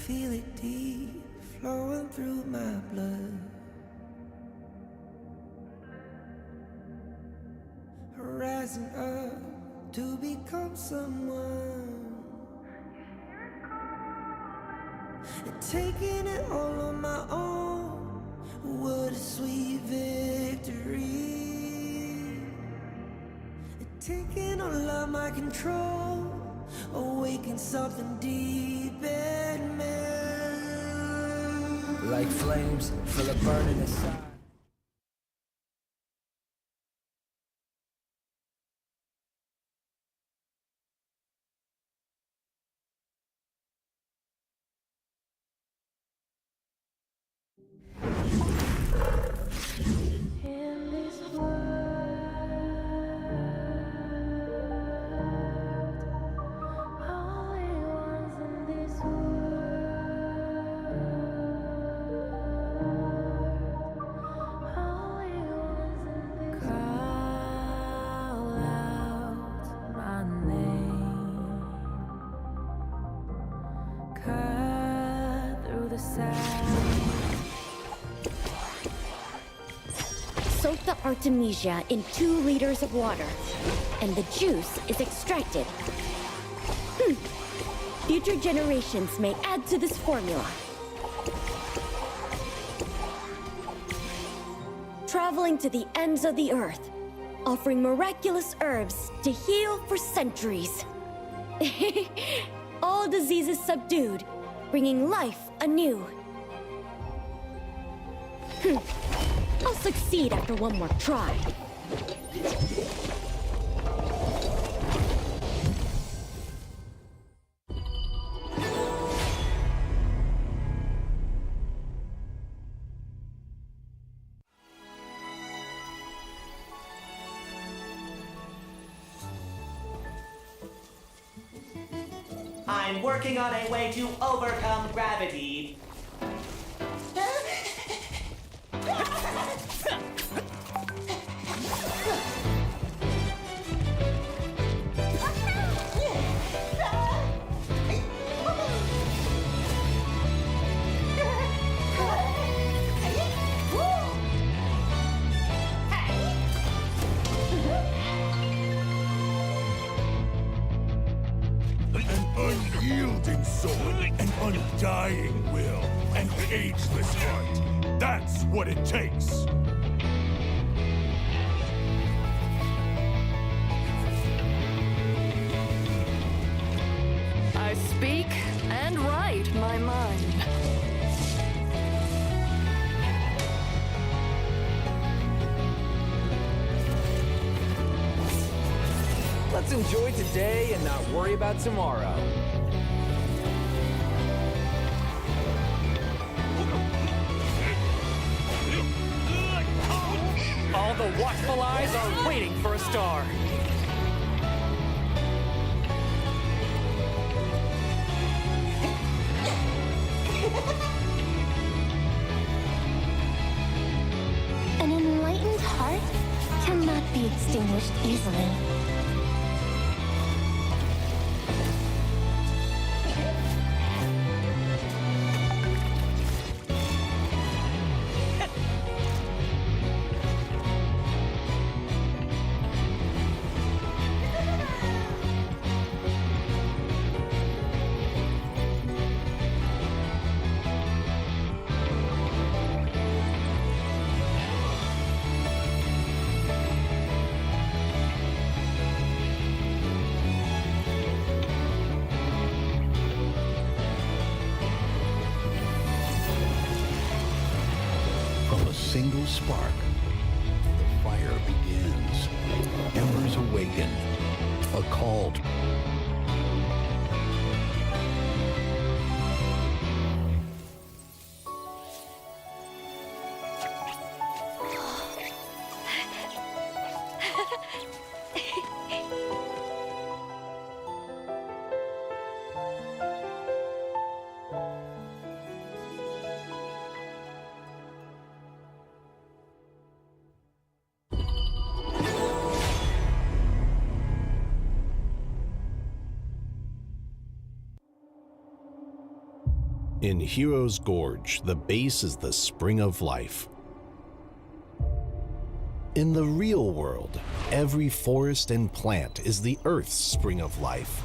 feel it deep flowing through my blood. Rising up to become someone, and taking it all on my own. What a sweet victory. And taking all of my control, awaken something deep in me. Like flames, feel it burning inside. In this world, only ones in this world, only ones in this call out my name, cut through the sound. Soak the Artemisia in 2 liters of water, and the juice is extracted. Future generations may add to this formula. Traveling to the ends of the earth, offering miraculous herbs to heal for centuries. All diseases subdued, bringing life anew. I'll succeed after one more try. I'm working on a way to overcome gravity. Unyielding sword, an undying will, an ageless heart. That's what it takes. I speak and write my mind. Let's enjoy today and not worry about tomorrow. All the watchful eyes are waiting for a star. An enlightened heart cannot be extinguished easily. From a single spark, the fire begins. Embers Awaken, a call to... In Hero's Gorge, the base is the spring of life. In the real world, every forest and plant is the Earth's spring of life.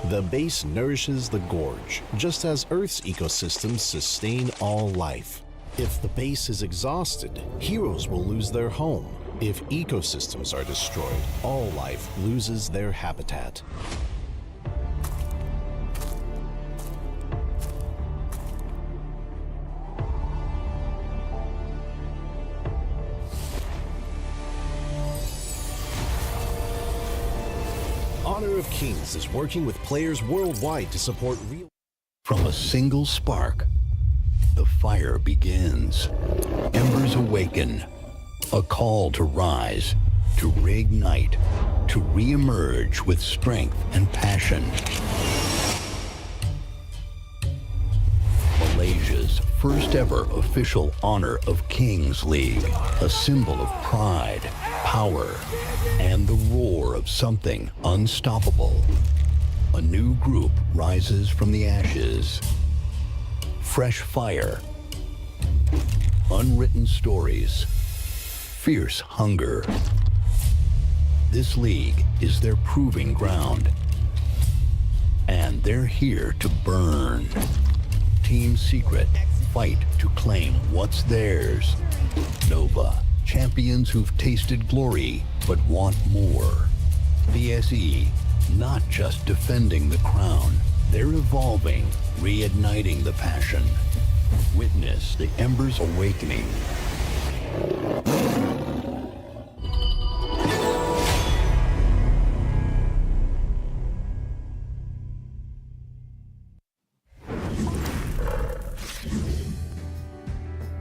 The base nourishes the gorge, just as Earth's ecosystems sustain all life. If the base is exhausted, heroes will lose their home. If ecosystems are destroyed, all life loses their habitat. Honor of Kings is working with players worldwide to support real... From a single spark, the fire begins. Embers Awaken, a call to rise, to reignite, to re-emerge with strength and passion. Malaysia's first ever official Honor of Kings League, a symbol of pride, power, and the roar of something unstoppable. A new group rises from the ashes. Fresh fire, unwritten stories, fierce hunger. This league is their proving ground, and they're here to burn. Team Secret fight to claim what's theirs. Nova, champions who've tasted glory but want more. BSE, not just defending the crown, they're evolving, reigniting the passion. Witness the Embers Awakening.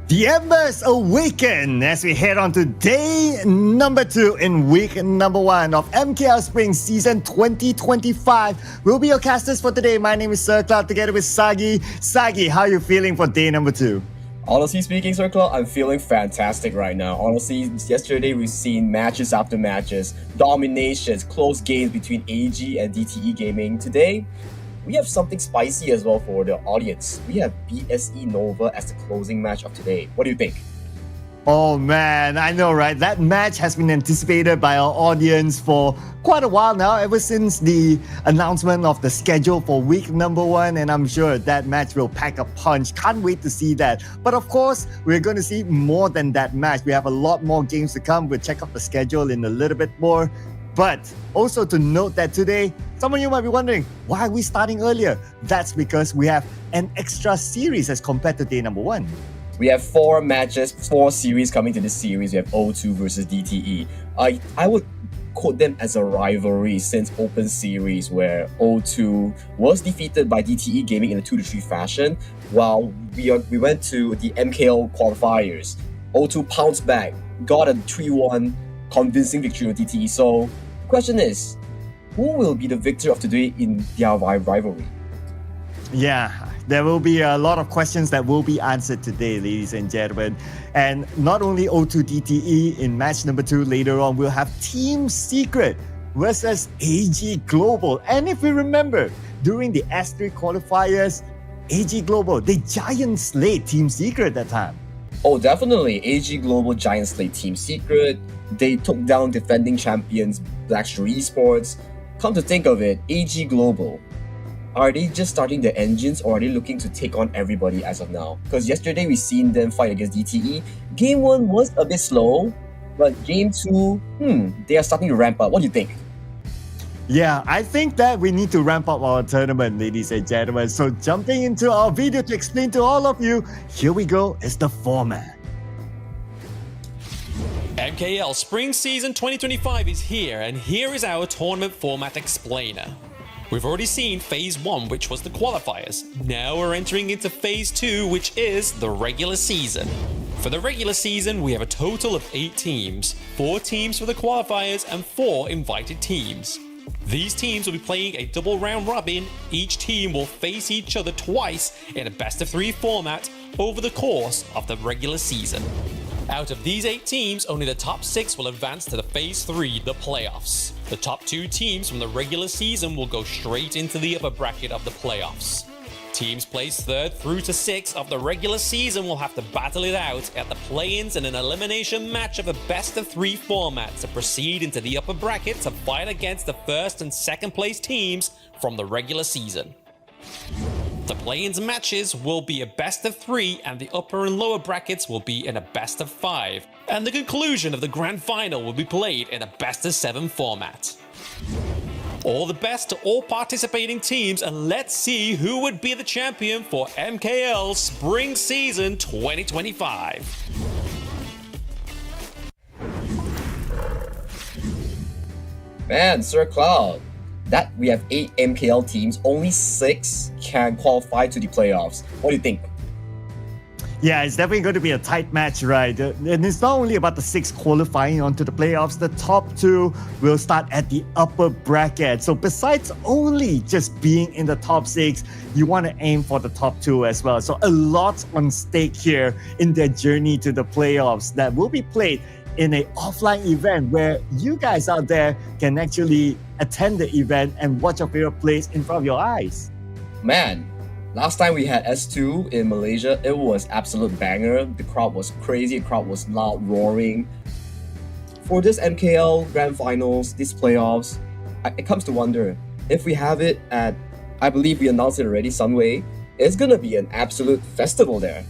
The Embers Awaken as we head on to day number 2 in week number 1 of MKL Spring Season 2025. We'll be your casters for today. My name is Sir Cloud together with Sagi. Sagi, how are you feeling for day number 2? Honestly speaking, Sir Cloud, I'm feeling fantastic right now. Honestly, yesterday we've seen matches after matches, dominations, close games between ENG and DTE Gaming. Today, we have something spicy as well for the audience. We have BSE Nova as the closing match of today. What do you think? Oh man, I know, right? That match has been anticipated by our audience for quite a while now, ever since the announcement of the schedule for week number 1, and I'm sure that match will pack a punch. Can't wait to see that. But of course, we're going to see more than that match. We have a lot more games to come. We'll check out the schedule in a little bit more. But also to note that today, some of you might be wondering, why are we starting earlier? That's because we have an extra series as compared to day number 1. We have 4 matches, 4 series coming to this series. We have O2 versus DTE. I would quote them as a rivalry since Open Series, where O2 was defeated by DTE Gaming in a 2-3 fashion, while we went to the MKL qualifiers. O2 pounced back, got a 3-1 convincing victory over DTE. So the question is, who will be the victor of today in their rivalry? Yeah, there will be a lot of questions that will be answered today, ladies and gentlemen. And not only O2 DTE in match number 2 later on, we'll have Team Secret versus AG Global. And if we remember, during the S3 qualifiers, AG Global, they giant slayed Team Secret that time. Oh, definitely. AG Global giant slayed Team Secret. They took down defending champions Shrew Esports. Come to think of it, AG Global, are they just starting their engines, or are they looking to take on everybody as of now? Because yesterday we seen them fight against DTE. Game 1 was a bit slow, but Game 2, they are starting to ramp up. What do you think? Yeah, I think that we need to ramp up our tournament, ladies and gentlemen. So jumping into our video to explain to all of you, here we go, is the format. MKL Spring Season 2025 is here, and here is our tournament format explainer. We've already seen Phase 1, which was the qualifiers. Now we're entering into Phase 2, which is the regular season. For the regular season, we have a total of 8 teams, 4 teams for the qualifiers and 4 invited teams. These teams will be playing a double round robin. Each team will face each other twice in a best of 3 format over the course of the regular season. Out of these 8 teams, only the top 6 will advance to the Phase 3, the playoffs. The top 2 teams from the regular season will go straight into the upper bracket of the playoffs. Teams placed 3rd through to 6th of the regular season will have to battle it out at the play-ins in an elimination match of a best-of-3 format to proceed into the upper bracket to fight against the 1st and 2nd place teams from the regular season. The play-ins matches will be a best-of-3 and the upper and lower brackets will be in a best-of-5. And the conclusion of the grand final will be played in a best-of-7 format. All the best to all participating teams, and let's see who would be the champion for MKL Spring Season 2025. Man, Sir Cloud, that we have 8 MKL teams, only 6 can qualify to the playoffs. What do you think? Yeah, it's definitely going to be a tight match, right? And it's not only about the 6 qualifying onto the playoffs, the top 2 will start at the upper bracket. So besides only just being in the top 6, you want to aim for the top 2 as well. So a lot on stake here in their journey to the playoffs that will be played in an offline event where you guys out there can actually attend the event and watch your favorite plays in front of your eyes. Man, last time we had S2 in Malaysia, it was absolute banger. The crowd was crazy, the crowd was loud, roaring. For this MKL Grand Finals, these playoffs, it comes to wonder, if we have it at, I believe we announced it already some way, it's gonna be an absolute festival there.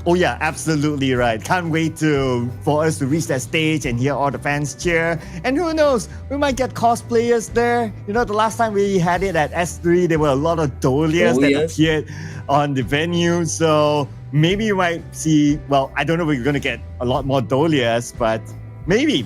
Oh yeah, absolutely right. Can't wait for us to reach that stage and hear all the fans cheer. And who knows, we might get cosplayers there. You know, the last time we had it at S3, there were a lot of Dolias that appeared on the venue. So maybe you might see, well, I don't know if we're going to get a lot more Dolias, but maybe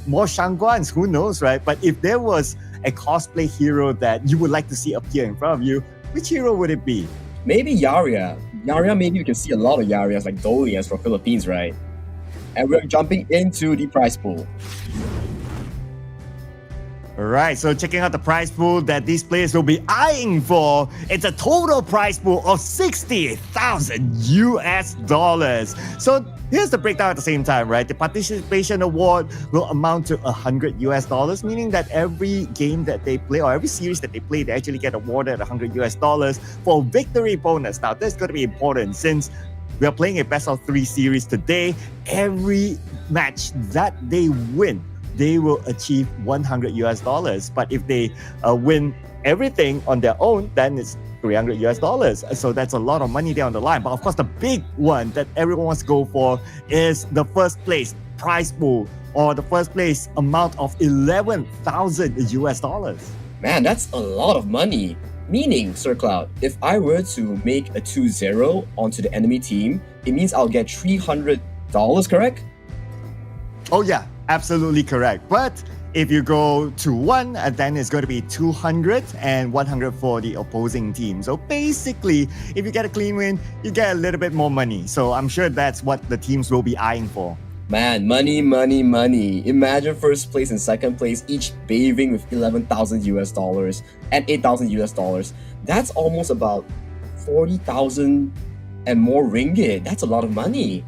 more Shangguans, who knows, right? But if there was a cosplay hero that you would like to see appear in front of you, which hero would it be? Maybe Yaria. Yaria, maybe you can see a lot of Yarias like Dolias from Philippines, right? And we're jumping into the prize pool. Alright, so checking out the prize pool that these players will be eyeing for, it's a total prize pool of $60,000. So here's the breakdown at the same time, right? The participation award will amount to $100, meaning that every game that they play or every series that they play, they actually get awarded $100 for victory bonus. Now, that's going to be important since we are playing a best of 3 series today. Every match that they win, they will achieve $100. But if they win everything on their own, then it's $300. So that's a lot of money there on the line. But of course, the big one that everyone wants to go for is the first place prize pool, or the first place amount of $11,000. Man, that's a lot of money. Meaning, Sir Cloud, if I were to make a 2-0 onto the enemy team, it means I'll get $300, correct? Oh yeah, absolutely correct. But if you go 2-1, then it's going to be 200 and 100 for the opposing team. So basically, if you get a clean win, you get a little bit more money. So I'm sure that's what the teams will be eyeing for. Man, money, money, money. Imagine first place and second place each bathing with $11,000 and $8,000. That's almost about 40,000 and more ringgit. That's a lot of money.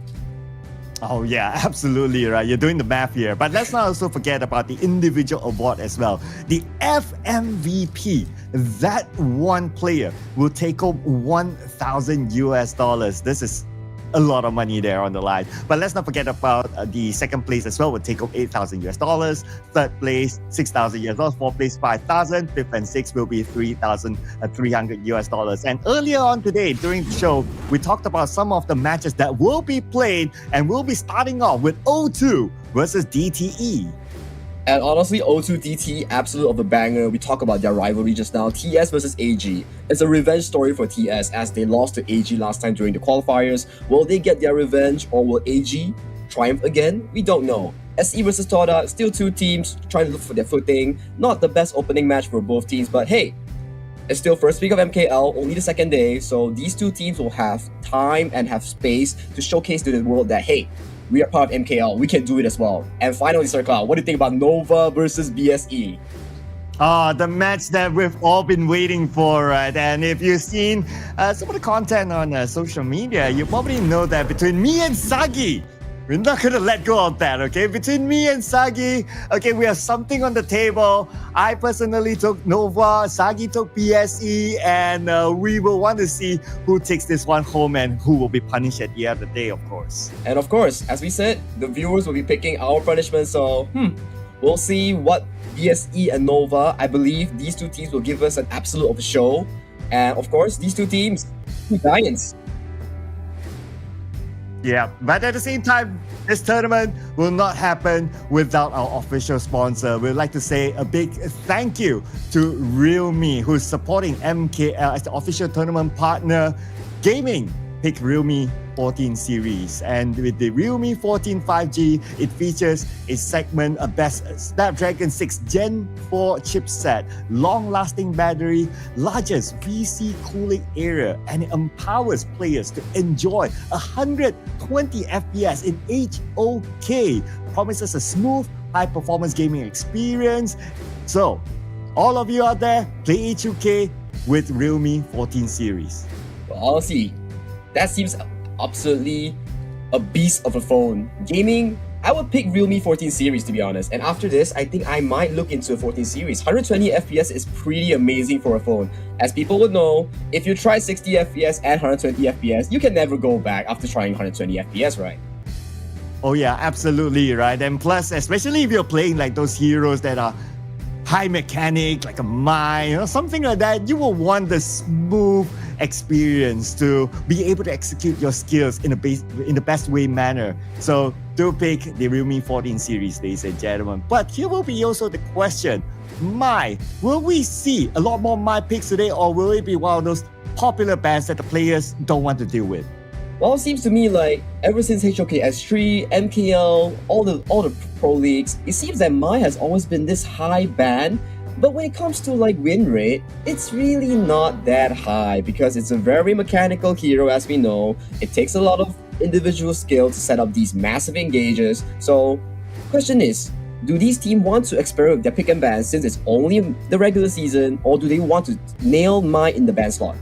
Oh yeah, absolutely right. You're doing the math here. But let's not also forget about the individual award as well. The FMVP, that one player will take home $1,000. This is a lot of money there on the line. But let's not forget about the second place as well, will take home $8,000. Third place, $6,000. Fourth place, $5,000. Fifth and sixth will be $3,300. And earlier on today, during the show, we talked about some of the matches that will be played, and we'll be starting off with O2 versus DTE. And honestly, O2 DTE, absolute of a banger. We talked about their rivalry just now. TS versus AG. It's a revenge story for TS as they lost to AG last time during the qualifiers. Will they get their revenge, or will AG triumph again? We don't know. SE versus Todak, still 2 teams trying to look for their footing. Not the best opening match for both teams, but hey, it's still first week of MKL, only the second day, so these 2 teams will have time and have space to showcase to the world that, hey, we are part of MKL, we can do it as well. And finally, Sir Cloud, what do you think about Nova versus BSE? The match that we've all been waiting for, right? And if you've seen some of the content on social media, you probably know that between me and Sagi, we're not gonna let go of that, okay? Between me and Sagi, okay, we have something on the table. I personally took Nova, Sagi took PSE, and we will want to see who takes this one home and who will be punished at the end of the day, of course. And of course, as we said, the viewers will be picking our punishment, so we'll see what PSE and Nova, I believe these two teams will give us an absolute of a show. And of course, these two teams, two giants. Yeah, but at the same time, this tournament will not happen without our official sponsor. We'd like to say a big thank you to Realme, who's supporting MKL as the official tournament partner. Gaming pick Realme 14 series, and with the Realme 14 5G, it features a segment, a best Snapdragon 6 Gen 4 chipset, long-lasting battery, largest VC cooling area, and it empowers players to enjoy 120 FPS in HOK. Promises a smooth, high-performance gaming experience. So, all of you out there, play HOK with Realme 14 series. Well, honestly, that seems absolutely a beast of a phone. Gaming, I would pick Realme 14 series to be honest, and after this I think I might look into a 14 series. 120 FPS is pretty amazing for a phone. As people would know, if you try 60 FPS and 120 FPS, you can never go back after trying 120 FPS, right? Oh yeah, absolutely, right? And plus, especially if you're playing like those heroes that are high mechanic, like a mine or something like that, you will want the smooth experience to be able to execute your skills in the best way manner. So do pick the Realme 14 series, ladies and gentlemen. But here will be also the question, will we see a lot more My picks today, or will it be one of those popular bands that the players don't want to deal with? Well, it seems to me like ever since HOK S3, MKL, all the pro leagues, it seems that Mai has always been this high ban. But when it comes to like win rate, it's really not that high because it's a very mechanical hero, as we know. It takes a lot of individual skill to set up these massive engages. So, question is, do these teams want to experiment with their pick and ban since it's only the regular season, or do they want to nail Mai in the ban slot?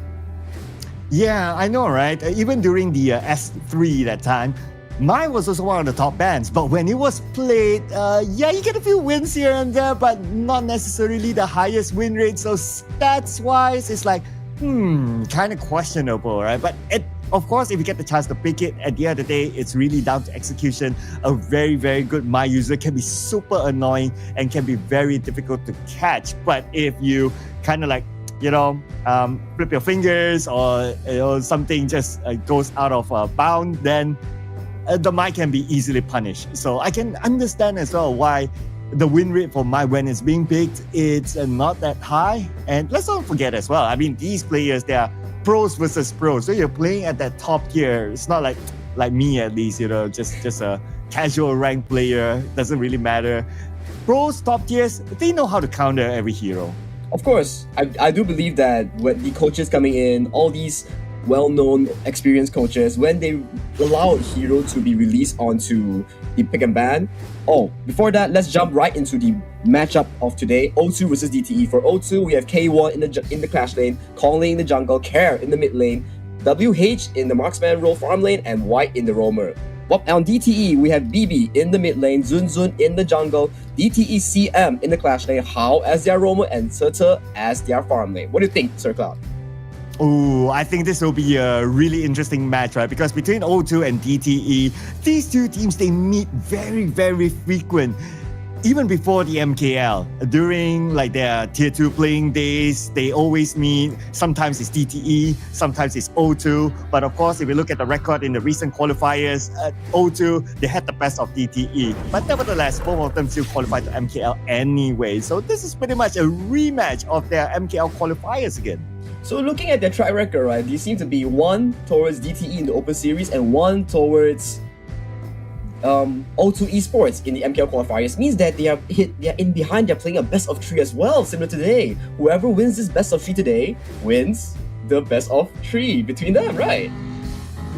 Yeah, I know, right? Even during the S3 that time, Mai was also one of the top bands, but when it was played, you get a few wins here and there, but not necessarily the highest win rate. So stats-wise, it's like, kind of questionable, right? But of course, if you get the chance to pick it, at the end of the day, it's really down to execution. A very, very good Mai user can be super annoying and can be very difficult to catch. But if you kind of like, flip your fingers or something just goes out of bound, then the Mai can be easily punished. So I can understand as well why the win rate for Mai when it's being picked, it's not that high. And let's not forget as well, I mean, these players, they are pros versus pros. So you're playing at that top tier. It's not like me at least, just a casual ranked player. Doesn't really matter. Pros, top tiers, they know how to counter every hero. Of course, I do believe that when the coaches coming in, all these well-known, experienced coaches, when they allow a hero to be released onto the pick and ban. Oh, before that, let's jump right into the matchup of today, O2 versus DTE. For O2, we have K1 in the clash lane, Kong in the jungle, Care in the mid lane, WH in the marksman role farm lane, and White in the roamer. On DTE, we have BB in the mid lane, Zun in the jungle, DTE CM in the clash lane, Hao as their roamer, and Tete as their farm lane. What do you think, Sir Cloud? Oh, I think this will be a really interesting match, right? Because between O2 and DTE, these two teams, they meet very, very frequent. Even before the MKL, during like their tier 2 playing days, they always meet. Sometimes it's DTE, sometimes it's O2. But of course, if you look at the record in the recent qualifiers, O2, they had the best of DTE. But nevertheless, both of them still qualified to MKL anyway. So this is pretty much a rematch of their MKL qualifiers again. So looking at their track record, right, they seem to be one towards DTE in the Open Series and one towards O2 Esports in the MKL qualifiers. Means that they are in behind, they're playing a best of 3 as well, similar to today. Whoever wins this best of 3 today wins the best of 3 between them, right?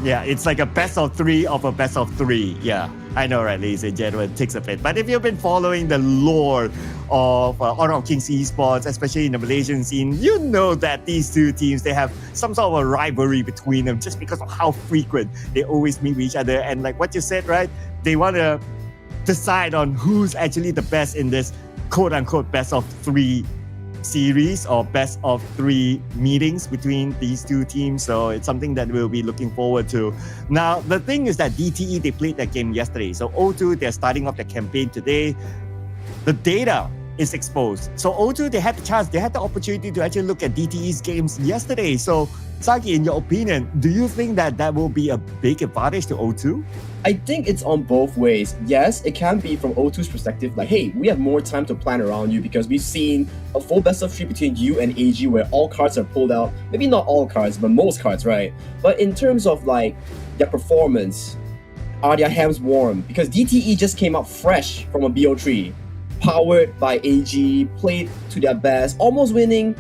Yeah, it's like a best of 3 of a best of 3, yeah. I know, right, ladies and gentlemen, it takes a bit. But if you've been following the lore of Honor of Kings Esports, especially in the Malaysian scene, you know that these two teams, they have some sort of a rivalry between them just because of how frequent they always meet with each other. And like what you said, right, they want to decide on who's actually the best in this quote-unquote best of 3 series or best of 3 meetings between these two teams. So it's something that we'll be looking forward to. Now, the thing is that DTE, they played that game yesterday. So O2, they're starting off the campaign today. The data is exposed. So O2, they had the chance, they had the opportunity to actually look at DTE's games yesterday. So Saki, in your opinion, do you think that that will be a big advantage to O2? I think it's on both ways. Yes, it can be from O2's perspective, like, hey, we have more time to plan around you because we've seen a full best of 3 between you and AG where all cards are pulled out. Maybe not all cards, but most cards, right? But in terms of like their performance, are their hands warm? Because DTE just came out fresh from a BO3, powered by AG, played to their best, almost winning.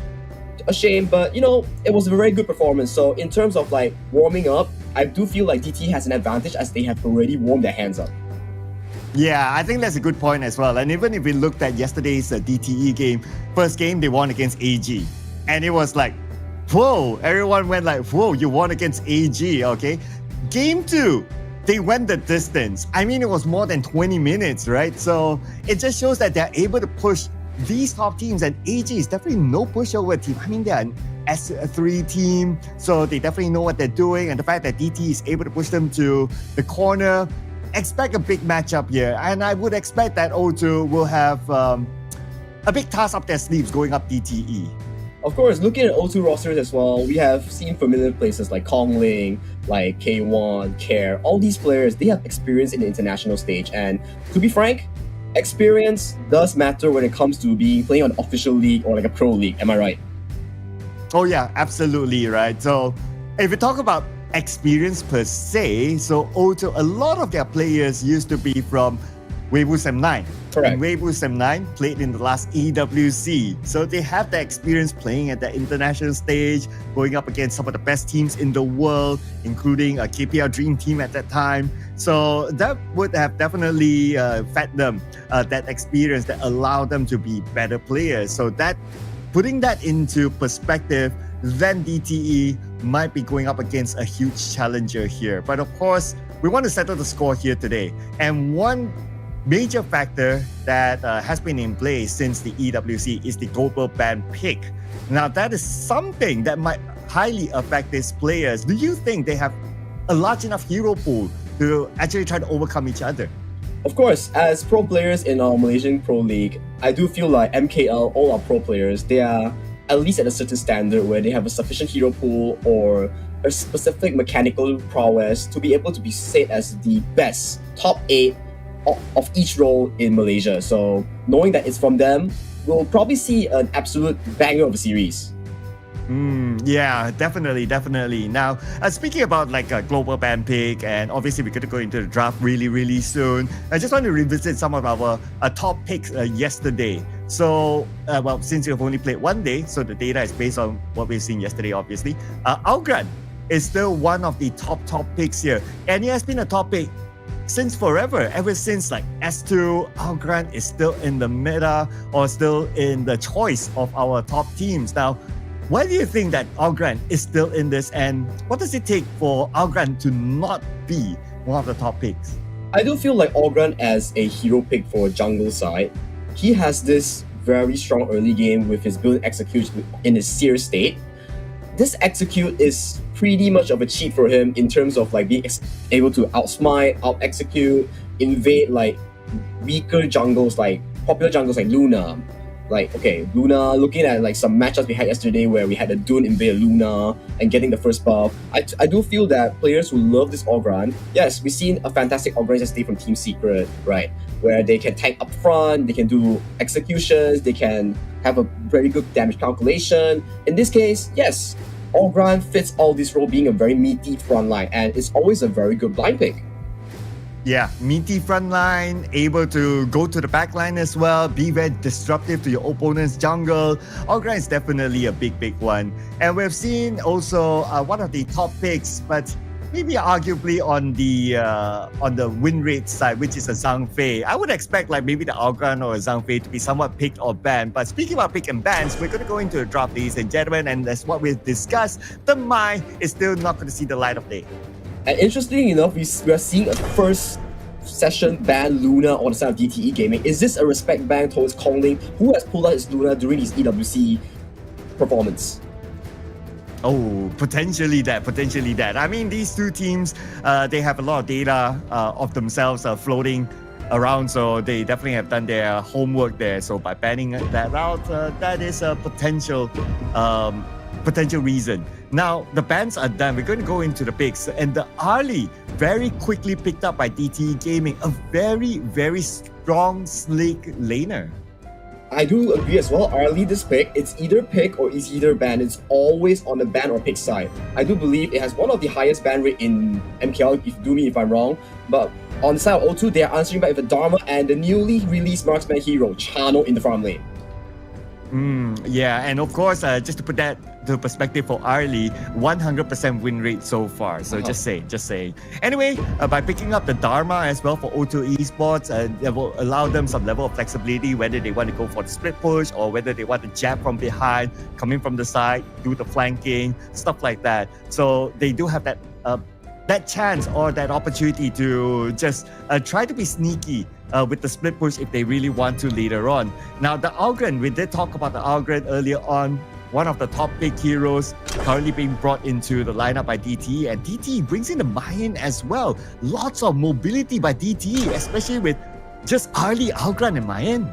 A shame, but you know, it was a very good performance. So in terms of like warming up, I do feel like DT has an advantage as they have already warmed their hands up. Yeah, I think that's a good point as well. And even if we looked at yesterday's DTE game, first game they won against AG. And it was like, whoa, everyone went like, whoa, you won against AG, okay? Game 2, they went the distance. I mean, it was more than 20 minutes, right? So it just shows that they're able to push these top teams, and AG is definitely no pushover team. I mean, they're an S3 team, so they definitely know what they're doing. And the fact that DT is able to push them to the corner, expect a big matchup here. And I would expect that O2 will have a big task up their sleeves going up DTE. Of course, looking at O2 rosters as well, we have seen familiar places like Kong Ling, like K1, Care. All these players, they have experience in the international stage. And to be frank, experience does matter when it comes to playing on an official league or like a pro league. Am I right? Oh yeah, absolutely right. So if we talk about experience per se, so O2, a lot of their players used to be from Weibo Sem 9. Correct. And Weibo Sem 9 played in the last EWC. So they have the experience playing at the international stage, going up against some of the best teams in the world, including a KPL Dream Team at that time. So that would have definitely fed them that experience that allowed them to be better players. So that, putting that into perspective, then DTE might be going up against a huge challenger here. But of course, we want to settle the score here today. And one major factor that has been in place since the EWC is the global ban pick. Now, that is something that might highly affect these players. Do you think they have a large enough hero pool to actually try to overcome each other? Of course, as pro players in our Malaysian Pro League, I do feel like MKL, all our pro players, they are at least at a certain standard where they have a sufficient hero pool or a specific mechanical prowess to be able to be set as the best top 8 of each role in Malaysia. So knowing that it's from them, we'll probably see an absolute banger of a series. Yeah, definitely. Now, speaking about like a global ban pick, and obviously we're going to go into the draft really soon. I just want to revisit some of our top picks yesterday. So, well, since you've only played one day, so the data is based on what we've seen yesterday, obviously. Algran is still one of the top picks here, and he has been a top pick since forever, ever since like S2. Algran is still in the meta or still in the choice of our top teams. Now, why do you think that Algran is still in this, and what does it take for Algran to not be one of the top picks? I do feel like Algran as a hero pick for jungle side, he has this very strong early game with his build execute in his seer state. This execute is pretty much of a cheat for him in terms of like being able to outsmite, out-execute, invade like weaker jungles, like popular jungles like Luna. Like, okay, Luna, looking at like some matchups we had yesterday where we had a Dune invade Luna and getting the first buff, I do feel that players who love this Algran, yes, we've seen a fantastic Algran yesterday from Team Secret, right? Where they can tank up front, they can do executions, they can have a very good damage calculation. In this case, yes, Algran fits all this role being a very meaty frontline, and it's always a very good blind pick. Yeah, meaty frontline, able to go to the backline as well, be very disruptive to your opponent's jungle. Algran is definitely a big one. And we've seen also one of the top picks, but maybe arguably on the win rate side, which is a Zhang Fei. I would expect like maybe the Algran or Zhang Fei to be somewhat picked or banned. But speaking about pick and bans, we're going to go into a draft, ladies and gentlemen, and that's what we've discussed. The Mai is still not going to see the light of day. And interestingly enough, we are seeing a first session ban Luna on the side of DTE Gaming. Is this a respect ban towards Kongling, who has pulled out his Luna during his EWC performance? Oh, potentially that. I mean, these two teams, they have a lot of data of themselves floating around, so they definitely have done their homework there. So by banning that out, that is a potential reason. Now, the bans are done. We're going to go into the picks. And the Arlie very quickly picked up by DTE Gaming, a very, very strong, sleek laner. I do agree as well. Arlie, this pick, it's either pick or it's either ban. It's always on the ban or pick side. I do believe it has one of the highest ban rate in MKL, if I'm wrong. But on the side of O2, they are answering back with the Dharma and the newly released marksman hero, Chano, in the farm lane. Yeah, and of course, just to put that to perspective for Arlie, 100% win rate so far. So just saying. Anyway, by picking up the Dharma as well for O2 Esports, that will allow them some level of flexibility, whether they want to go for the split push or whether they want to jab from behind, coming from the side, do the flanking, stuff like that. So they do have that chance or that opportunity to just try to be sneaky with the split push if they really want to later on. Now, the Algren, we did talk about the Algren earlier on, one of the top pick heroes currently being brought into the lineup by DTE, and DTE brings in the Mayan as well. Lots of mobility by DTE, especially with just Arlie, Algren, and Mayan.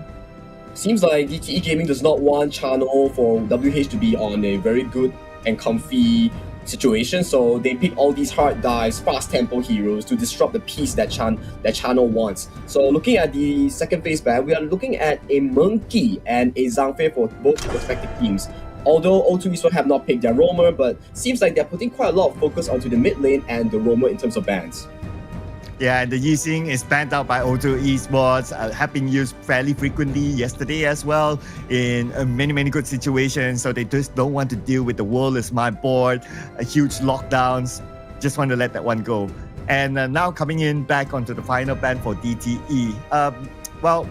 Seems like DTE Gaming does not want Chano for WH to be on a very good and comfy situation, so they pick all these hard dives, fast tempo heroes to disrupt the piece that Chano wants. So looking at the second phase ban, we are looking at a Monkey and a Zhang Fei for both respective teams. Although O2 Esports have not picked their roamer, but seems like they're putting quite a lot of focus onto the mid lane and the roamer in terms of bans. Yeah, and the Yixing is banned out by O2 Esports, have been used fairly frequently yesterday as well in many good situations. So they just don't want to deal with the world is my board, huge lockdowns. Just want to let that one go. And now coming in back onto the final ban for DTE. Well,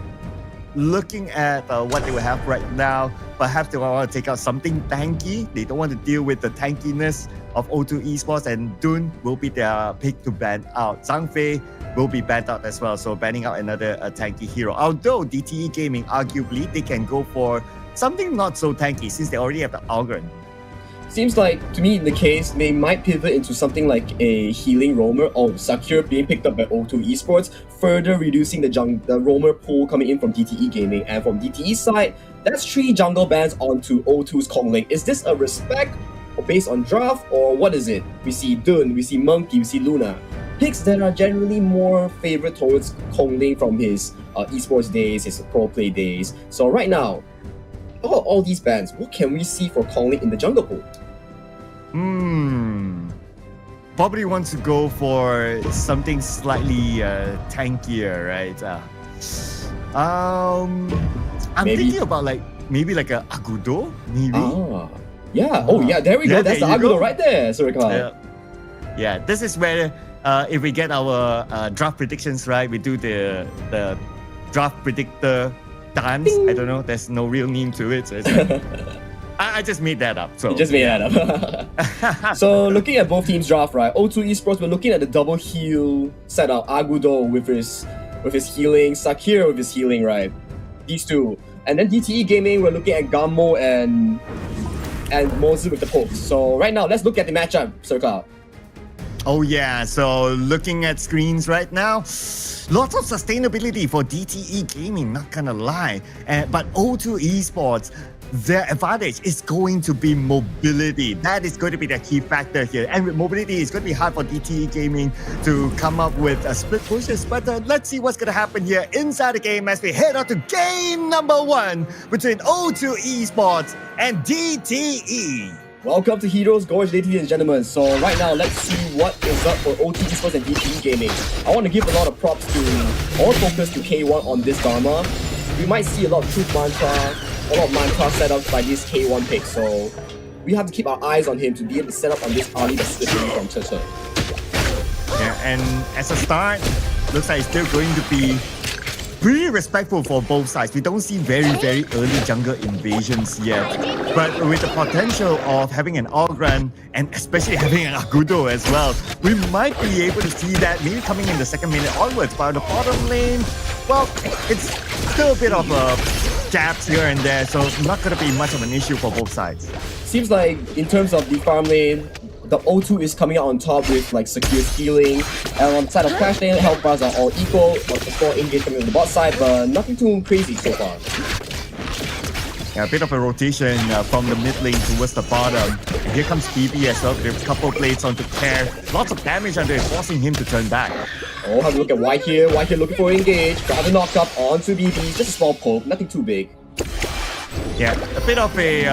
looking at what they will have right now, perhaps they want to take out something tanky. They don't want to deal with the tankiness of O2 Esports, and Dun will be their pick to ban out. Zhang Fei will be banned out as well, so banning out another tanky hero. Although DTE Gaming, arguably, they can go for something not so tanky since they already have the Algren. Seems like, to me in the case, they might pivot into something like a healing roamer or Sakura being picked up by O2 Esports, further reducing the roamer pool coming in from DTE Gaming. And from DTE's side, that's 3 jungle bans onto O2's Kongling. Is this a respect or based on draft, or what is it? We see Dun, we see Monkey, we see Luna. Picks that are generally more favored towards Kongling from his esports days, his pro play days. So right now, all these bans, what can we see for Kongling in the jungle pool? Probably wants to go for something slightly tankier, right? I'm thinking about maybe like a Agudo, maybe. Yeah. There we go. That's the Agudo right there, Surikal. Yeah, this is where if we get our draft predictions right, we do the draft predictor dance. Ding. I don't know. There's no real name to it. So it's like, I just made that up. So you just made that up. So looking at both teams' draft, right? O2 Esports, we're looking at the double heal setup. Agudo with his healing, Sakira with his healing, right? These two. And then DTE Gaming, we're looking at Gammo and Mozu with the pokes. So right now, let's look at the matchup, Circle. Oh yeah, so looking at screens right now, lots of sustainability for DTE Gaming, not gonna lie. But O2 Esports, their advantage is going to be mobility. That is going to be the key factor here. And with mobility, it's going to be hard for DTE Gaming to come up with split pushes. But let's see what's going to happen here inside the game as we head on to game number 1 between O2 Esports and DTE. Welcome to Heroes Gorge, ladies and gentlemen. So right now, let's see what is up for O2 Esports and DTE Gaming. I want to give a lot of props to, all focus to K1 on this Dharma. We might see a lot of truth mantra, a lot of mantra setups by this K1 pick, so we have to keep our eyes on him to be able to set up on this army that's slipping from Churchill. And as a start, looks like it's still going to be pretty respectful for both sides. We don't see very early jungle invasions yet. But with the potential of having an Ogran and especially having an Agudo as well, we might be able to see that maybe coming in the second minute onwards. But the bottom lane, well, it's still a bit of gaps here and there, so not going to be much of an issue for both sides. Seems like in terms of the farm lane, the O2 is coming out on top with like secure healing, and on the side of Clash lane, health bars are all equal. Of course, engage coming on the bot side, but nothing too crazy so far. Yeah, a bit of a rotation from the mid lane towards the bottom. And here comes BB as well with a couple plates onto Care. Lots of damage under it, forcing him to turn back. Oh, have a look at White here. White here looking for engage. Got the knock up onto BB. Just a small poke, nothing too big. Yeah, a bit of a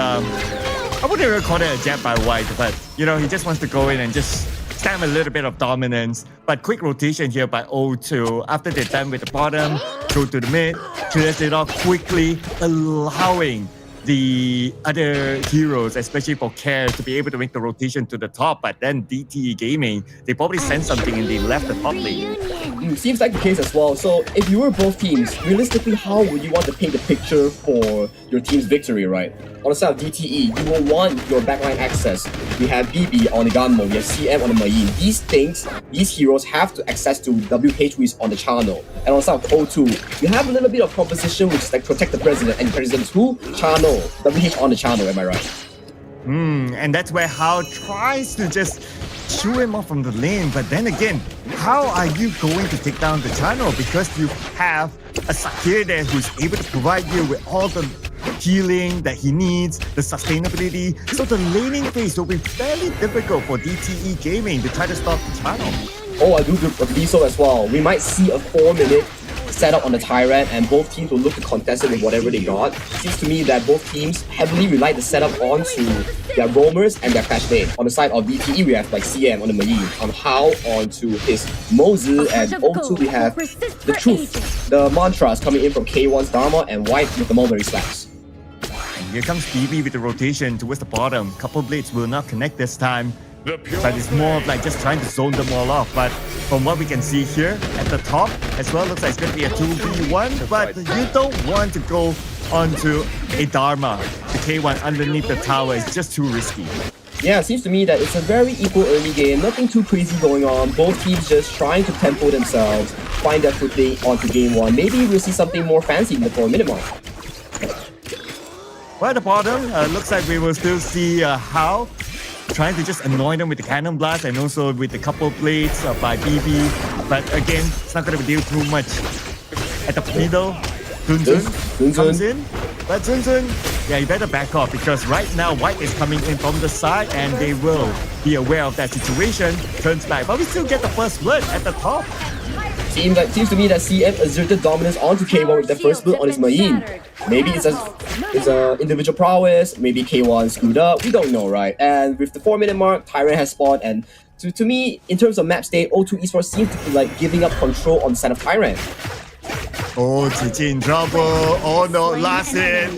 I wouldn't even call it a jab by White, but you know, he just wants to go in and just stamp a little bit of dominance. But quick rotation here by O2. After they're done with the bottom, go to the mid, clears it off quickly, allowing the other heroes, especially for Care, to be able to make the rotation to the top. But then DTE Gaming, they probably sensed something and they left the top lane. Seems like the case as well. So if you were both teams, realistically, how would you want to paint the picture for your team's victory, right? On the side of DTE, you will want your backline access. We have BB on the Gunmo, we have CM on the Mayin. These things, these heroes have to access to WH who is on the channel. And on the side of O2, you have a little bit of composition which is like protect the president, and president's who? Channel. WH on the channel, am I right? And that's where Hao tries to just shoo him off from the lane. But then again, how are you going to take down the channel? Because you have a Sakir there who's able to provide you with all the healing that he needs, the sustainability. So the laning phase will be fairly difficult for DTE Gaming to try to stop the channel. Oh, I do believe so as well. We might see a 4-minute setup on the Tyrant, and both teams will look to contest it with whatever they got. Seems to me that both teams heavily rely the setup onto their roamers and their Clash lane. On the side of DTE, we have like CM on the Mayin, on Hao onto his Mozu, and O2 we have the Truth, the Mantras coming in from K1's Dharma, and White with the Mulberry Slaps. And here comes BB with the rotation towards the bottom. Couple blades will not connect this time, but it's more of like just trying to zone them all off. But from what we can see here at the top as well, looks like it's going to be a 2v1, but you don't want to go onto a Dharma. The K1 underneath the tower is just too risky. Yeah, it seems to me that it's a very equal early game, nothing too crazy going on. Both teams just trying to tempo themselves, find their footing onto game one. Maybe we'll see something more fancy in the 4-minute mark. Well, at the bottom, looks like we will still see Hao trying to just annoy them with the cannon blast and also with the couple plates by BB. But again, it's not going to deal too much. At the middle, Zunzun comes in. But Zunzun, yeah, you better back off because right now White is coming in from the side and they will be aware of that situation. Turns back, but we still get the first blood at the top. Seems to me that CM exerted dominance onto K1 with the first blood on his Mayin. Maybe it's a individual prowess, maybe K1 screwed up, we don't know, right? And with the 4-minute mark, Tyrant has spawned, and to me, in terms of map state, O2 Esports seems to be like giving up control on the side of Tyrant. Oh, GG in trouble. Oh no, last hit.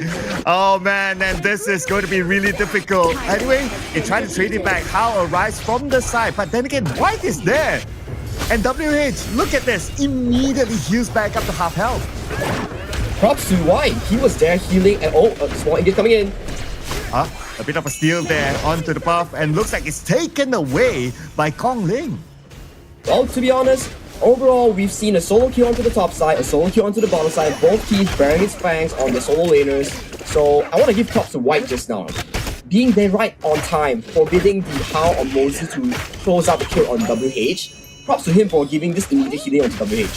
Oh man, and this is going to be really difficult. Anyway, they try to trade it back. Hao arrives from the side, but then again, White is there. And WH, look at this, immediately heals back up to half health. Props to White, he was there healing, and oh, a small engage coming in. A bit of a steal there onto the buff, and looks like it's taken away by Kong Ling. Well, to be honest, overall, we've seen a solo kill onto the top side, a solo kill onto the bottom side, both teams bearing its fangs on the solo laners. So I want to give props to White just now. Being there right on time, forbidding the Hao or Moses to close out the kill on WH. Props to him for giving this immediate healing onto WH.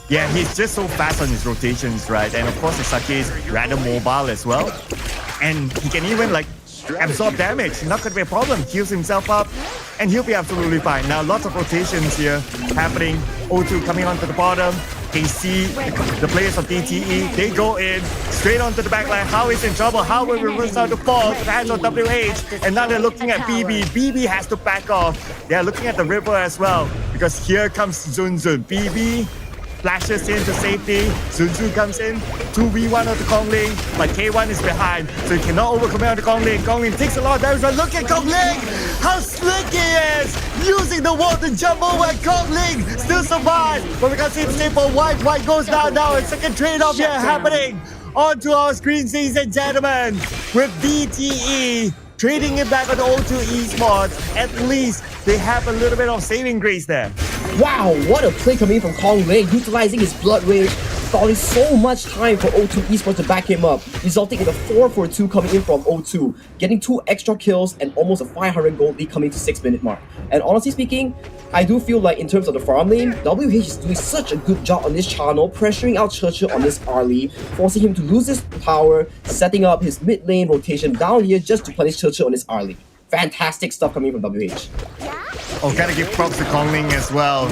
Yeah, he's just so fast on his rotations, right? And of course, the Sake is rather mobile as well. And he can even like absorb damage. Not going to be a problem. Heals himself up and he'll be absolutely fine. Now, lots of rotations here happening. O2 coming onto the bottom. KC, the players of DTE, they go in straight onto the backline. Hao is in trouble. Hao will reverse out the fall to the hands of WH. And now they're looking at BB. BB has to back off. They're looking at the river as well because here comes Zunzun. BB splashes into safety. Sun Tzu comes in, 2v1 of the Kongling, but K1 is behind, so he cannot overcommit on the Kongling. Kongling takes a lot of damage, but look at Kongling! How slick he is! Using the wall to jump over Kongling! Still survives, but we can see the same for White. White goes down now, and second trade-off here happening. Onto our screen, ladies and gentlemen, with DTE trading it back on O2 Esports. At least they have a little bit of saving grace there. Wow, what a play coming from Kong Lei, utilizing his Blood Rage, stalling so much time for O2 Esports to back him up, resulting in a 4-for-2 coming in from O2, getting 2 extra kills and almost a 500 gold lead coming to 6-minute mark. And honestly speaking, I do feel like in terms of the farm lane, WH is doing such a good job on this channel, pressuring out Churchill on this early, forcing him to lose his power, setting up his mid lane rotation down here just to punish Churchill on this early. Fantastic stuff coming from WH. Oh, gotta give props to Kongling as well.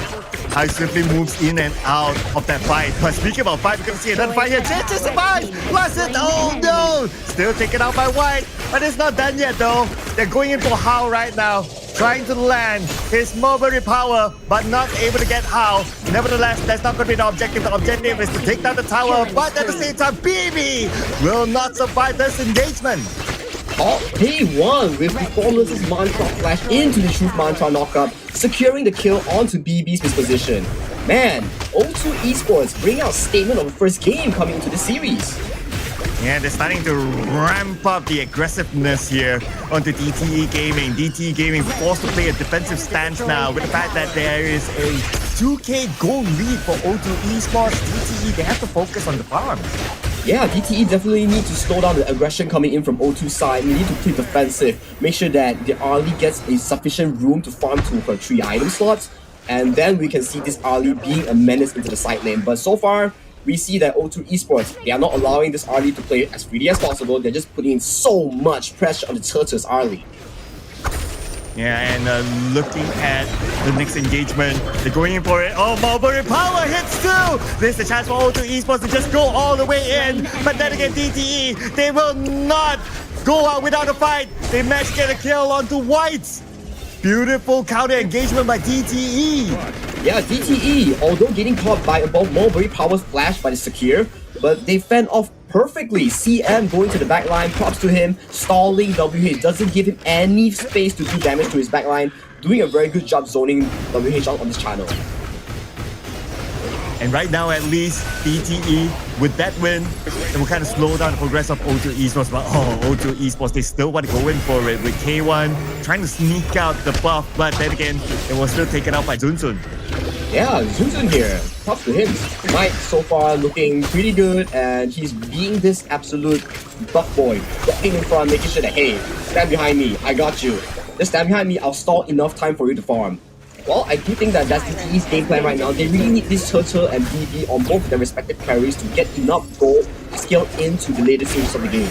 How he simply moves in and out of that fight. But speaking about fight, we're gonna see another fight here. JJ survives! Plus it! Oh no! Still taken out by White, but it's not done yet though. They're going in for Hao right now, trying to land his Mulberry power, but not able to get Hao. Nevertheless, that's not gonna be the objective. The objective is to take down the tower, but at the same time, BB will not survive this engagement. Oh, he won with Performance's Mantra Flash into the Truth Mantra knockup, securing the kill onto BB's position. Man, O2 Esports bring out statement of the first game coming into the series. Yeah, they're starting to ramp up the aggressiveness here onto DTE Gaming. DTE Gaming forced to play a defensive stance now with the fact that there is a 2k gold lead for O2 Esports. DTE, they have to focus on the farm. Yeah, DTE definitely need to slow down the aggression coming in from O2 side. We need to play defensive, make sure that the early gets a sufficient room to farm to for 3 item slots, and then we can see this early being a menace into the side lane. But so far, we see that O2 Esports, they are not allowing this early to play as freely as possible. They're just putting in so much pressure on the Churches early. Yeah, and looking at the next engagement, they're going in for it. Oh, Mulberry power hits too! There's a chance for O2 Esports to just go all the way in. But then again, DTE, they will not go out without a fight. They managed to get a kill onto White. Beautiful counter engagement by DTE. Yeah, DTE, although getting caught by above Mulberry power's flash by the Secure, but they fend off perfectly. CM going to the backline, props to him, stalling WH, doesn't give him any space to do damage to his backline, doing a very good job zoning WH out on this channel. And right now, at least, DTE, with that win, it will kind of slow down the progress of O2 Esports. But O2 Esports, they still want to go in for it with K1, trying to sneak out the buff, but then again, it was still taken out by Zunzun. Yeah, Zunzun here, props to him. Mike so far looking pretty good, and he's being this absolute buff boy, walking in front, making sure that, hey, stand behind me, I got you. Just stand behind me, I'll stall enough time for you to farm. Well, I do think that that's DTE's game plan right now. They really need this Churchill and BB on both their respective carries to get enough gold to scale into the later stages of the game.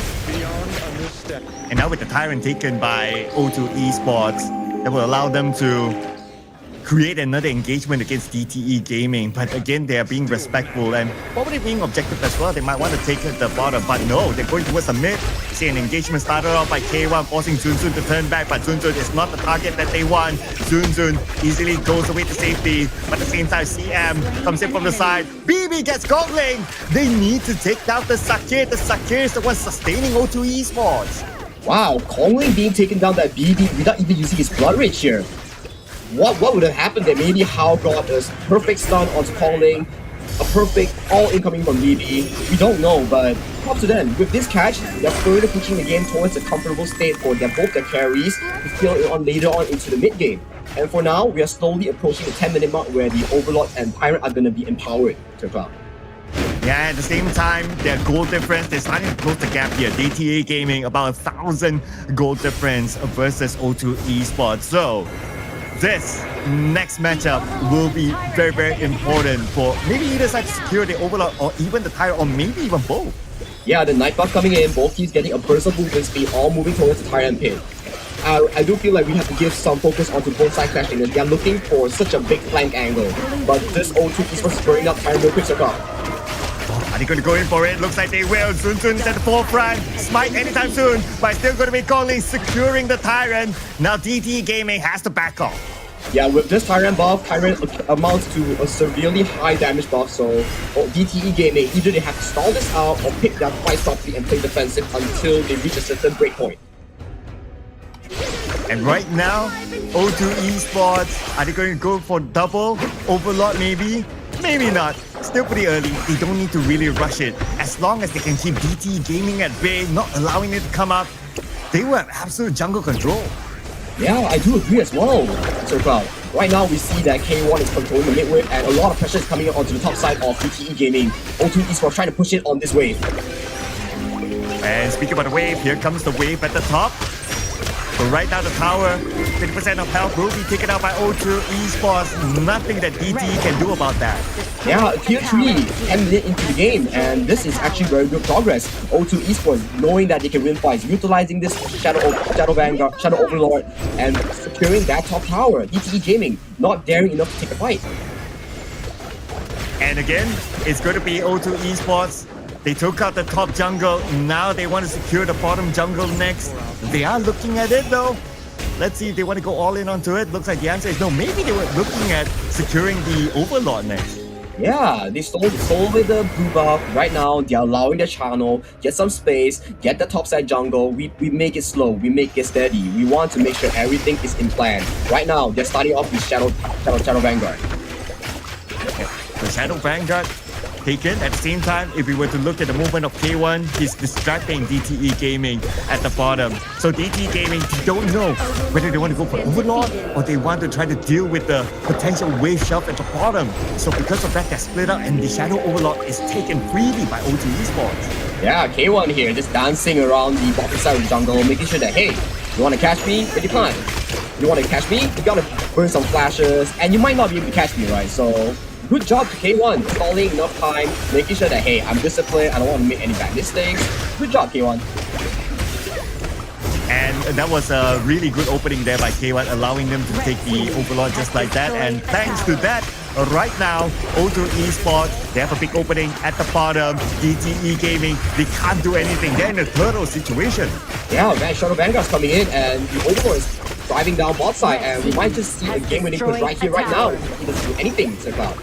And now with the Tyrant taken by O2 Esports, that will allow them to create another engagement against DTE Gaming. But again, they are being respectful and probably being objective as well. They might want to take it the bottom, but no, they're going towards the mid. See an engagement started off by K1, forcing Zunzun to turn back, but Zunzun is not the target that they want. Zunzun easily goes away to safety, but at the same time, CM comes in from the side. BB gets Kongling. They need to take down the Sakir. The Sakir is the one sustaining O2 Esports. Wow, Kongling being taken down by BB without even using his Blood Rage here. What would have happened there? Maybe Hao got a perfect stun onto Kongling, a perfect all-in coming from BB. We don't know, but props to them. With this catch, they're further pushing the game towards a comfortable state for both their carries to fill it on later on into the mid-game. And for now, we are slowly approaching the 10-minute mark where the Overlord and Tyrant are going to be empowered to cloud. Yeah, at the same time, their goal difference, they're starting to close the gap here. DTE Gaming, about 1,000 goal difference versus O2 Esports. So, this next matchup will be very, very important for maybe either side to secure the Overlord or even the Tyrant, or maybe even both. Yeah, the Night Buff coming in, both teams getting a burst of movement speed, all moving towards the Tyrant pit. I do feel like we have to give some focus onto both side clashing. They are looking for such a big flank angle, but this O2 Esports is burning up Tyrant real quick circle. Are they going to go in for it? Looks like they will. Zunzun's at the forefront. Smite anytime soon, but still going to be Kongling securing the Tyrant. Now DTE Gaming has to back off. Yeah, with this Tyrant buff, Tyrant amounts to a severely high damage buff, so DTE Gaming, either they have to stall this out or pick their fight properly and play defensive until they reach a certain breakpoint. And right now, O2 Esports, are they going to go for double? Overlord maybe? Maybe not. Still pretty early. They don't need to really rush it. As long as they can keep DTE Gaming at bay, not allowing it to come up, they will have absolute jungle control. Yeah, I do agree as well, Sir Cloud. Right now, we see that K1 is controlling the mid wave, and a lot of pressure is coming onto the top side of DTE Gaming. O2 Esports trying to push it on this wave. And speaking about the wave, here comes the wave at the top. So right now the tower, 50% of health will be taken out by O2 Esports. Nothing that DTE can do about that. Yeah, tier 3, 10 minutes into the game, and this is actually very good progress. O2 Esports knowing that they can win fights, utilizing this Shadow Vanguard, Shadow Overlord, and securing that top tower. DTE Gaming not daring enough to take a fight. And again, it's going to be O2 Esports. They took out the top jungle. Now they want to secure the bottom jungle next. They are looking at it though. Let's see if they want to go all in onto it. Looks like the answer is no. Maybe they were looking at securing the Overlord next. Yeah, they stole with the blue buff. Right now, they're allowing their channel, get some space, get the topside jungle. We make it slow, we make it steady. We want to make sure everything is in plan. Right now, they're starting off with Shadow Vanguard. Okay. The Shadow Vanguard taken. At the same time, if we were to look at the movement of K1, he's distracting DTE Gaming at the bottom. So DTE Gaming don't know whether they want to go for Overlord or they want to try to deal with the potential wave shove at the bottom. So because of that, they're split up and the Shadow Overlord is taken freely by O2 Esports. Yeah, K1 here just dancing around the bottom side of the jungle, making sure that, hey, you want to catch me? But you can't. You want to catch me? You gotta burn some flashes, and you might not be able to catch me, right? So good job to K1, stalling enough time, making sure that, hey, I'm disciplined, I don't want to make any bad mistakes. Good job, K1. And that was a really good opening there by K1, allowing them to take the Overlord just like that. And thanks to that, right now, O2 Esports, they have a big opening at the bottom. DTE Gaming, they can't do anything. They're in a turtle situation. Yeah, man, Shadow Vanguard's coming in, and the Overlord is driving down bot side, and we might just see a game-winning push right here, right now. He doesn't do anything, Sir Cloud.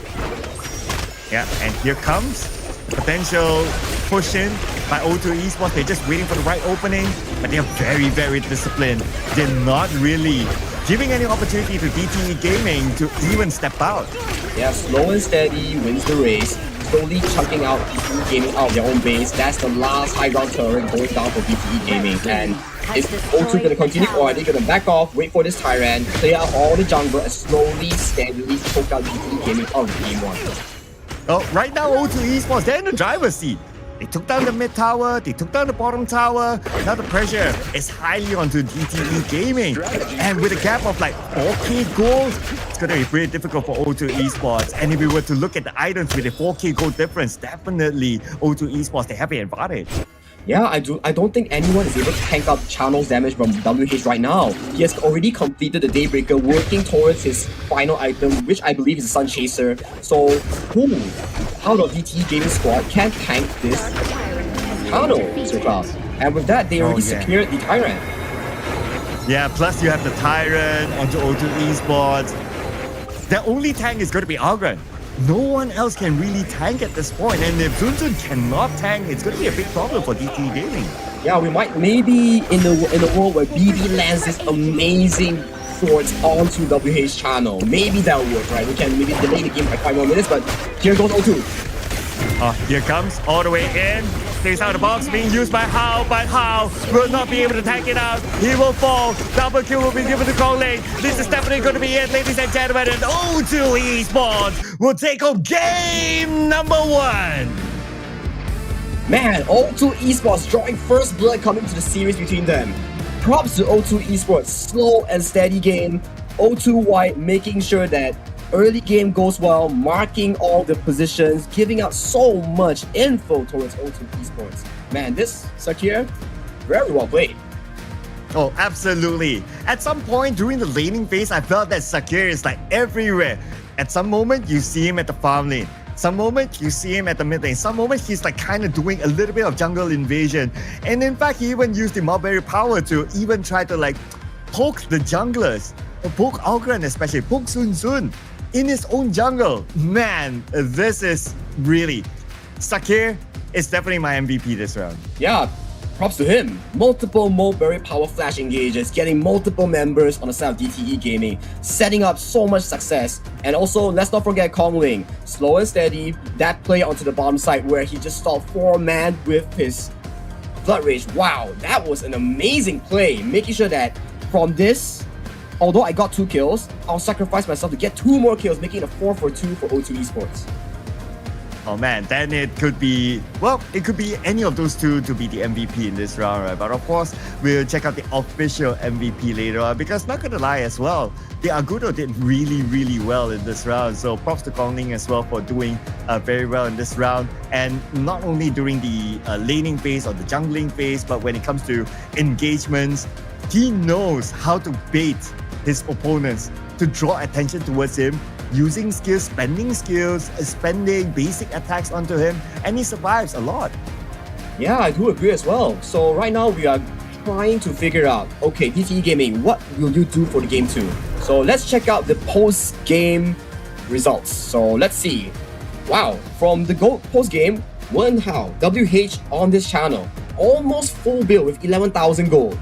Yeah, and here comes the potential push in by O2 Esports. They're just waiting for the right opening, but they're very, very disciplined. They're not really giving any opportunity to DTE Gaming to even step out. Yeah, slow and steady wins the race. Slowly chunking out DTE Gaming out of their own base. That's the last high ground turret going down for DTE Gaming. And is O2 going to continue, or are they going to back off, wait for this Tyrant, clear out all the jungle, and slowly, steadily choke out DTE Gaming out of game 1? Oh, right now O2 Esports, they're in the driver's seat. They took down the mid tower, they took down the bottom tower. Now the pressure is highly onto DTE Gaming. And with a gap of like 4k gold, it's going to be pretty difficult for O2 Esports. And if we were to look at the items with a 4k gold difference, definitely O2 Esports, they have an advantage. Yeah, I don't think anyone is able to tank up Channel's damage from WH right now. He has already completed the Daybreaker, working towards his final item, which I believe is a Sun Chaser. So, who out of DTE Gaming squad can tank this Channel, Sir Cloud? And with that, they already secured the Tyrant. Yeah, plus you have the Tyrant onto O2 Esports. The only tank is going to be Argon. No one else can really tank at this point, and if Zunzun cannot tank, it's going to be a big problem for DTE Gaming. Yeah, we might maybe in the world where BB lands this amazing swords onto WH Channel. Maybe that'll work, right? We can maybe delay the game by 5 more minutes, but here goes O2. Here comes all the way in. Stays out of the box, being used by Hao, but Hao will not be able to tank it out. He will fall. Double kill will be given to Kong Lane. This is definitely going to be it, ladies and gentlemen. And O2 Esports will take home game number 1. Man, O2 Esports drawing first blood coming to the series between them. Props to O2 Esports, slow and steady game. O2 White making sure that early game goes well, marking all the positions, giving out so much info towards O2 Esports. Man, this Sakir, very well played. Oh, absolutely. At some point during the laning phase, I felt that Sakir is like everywhere. At some moment, you see him at the farm lane. Some moment, you see him at the mid lane. Some moment, he's like kind of doing a little bit of jungle invasion. And in fact, he even used the Mulberry power to even try to like poke the junglers. Poke Algren, especially Poke Sun Sun in his own jungle. Man, this is really... Sakir is definitely my MVP this round. Yeah, props to him. Multiple Mulberry Power Flash engages, getting multiple members on the side of DTE Gaming, setting up so much success. And also, let's not forget Kongling. Slow and steady, that play onto the bottom side where he just stalled 4-man with his Blood Rage. Wow, that was an amazing play, making sure that from this, although I got 2 kills, I'll sacrifice myself to get 2 more kills, making it a 4-for-2 for O2 Esports. Oh man, then it could be, well, it could be any of those two to be the MVP in this round, right? But of course, we'll check out the official MVP later on because not gonna lie as well, the Agudo did really well in this round. So props to Kongling as well for doing very well in this round. And not only during the laning phase or the jungling phase, but when it comes to engagements, he knows how to bait his opponents to draw attention towards him, using skills, spending basic attacks onto him, and he survives a lot. Yeah, I do agree as well. So right now we are trying to figure out, okay, DTE Gaming, what will you do for the game 2? So let's check out the post-game results. So let's see. Wow, from the post-game, Wen Hao, WH on this channel, almost full build with 11,000 gold.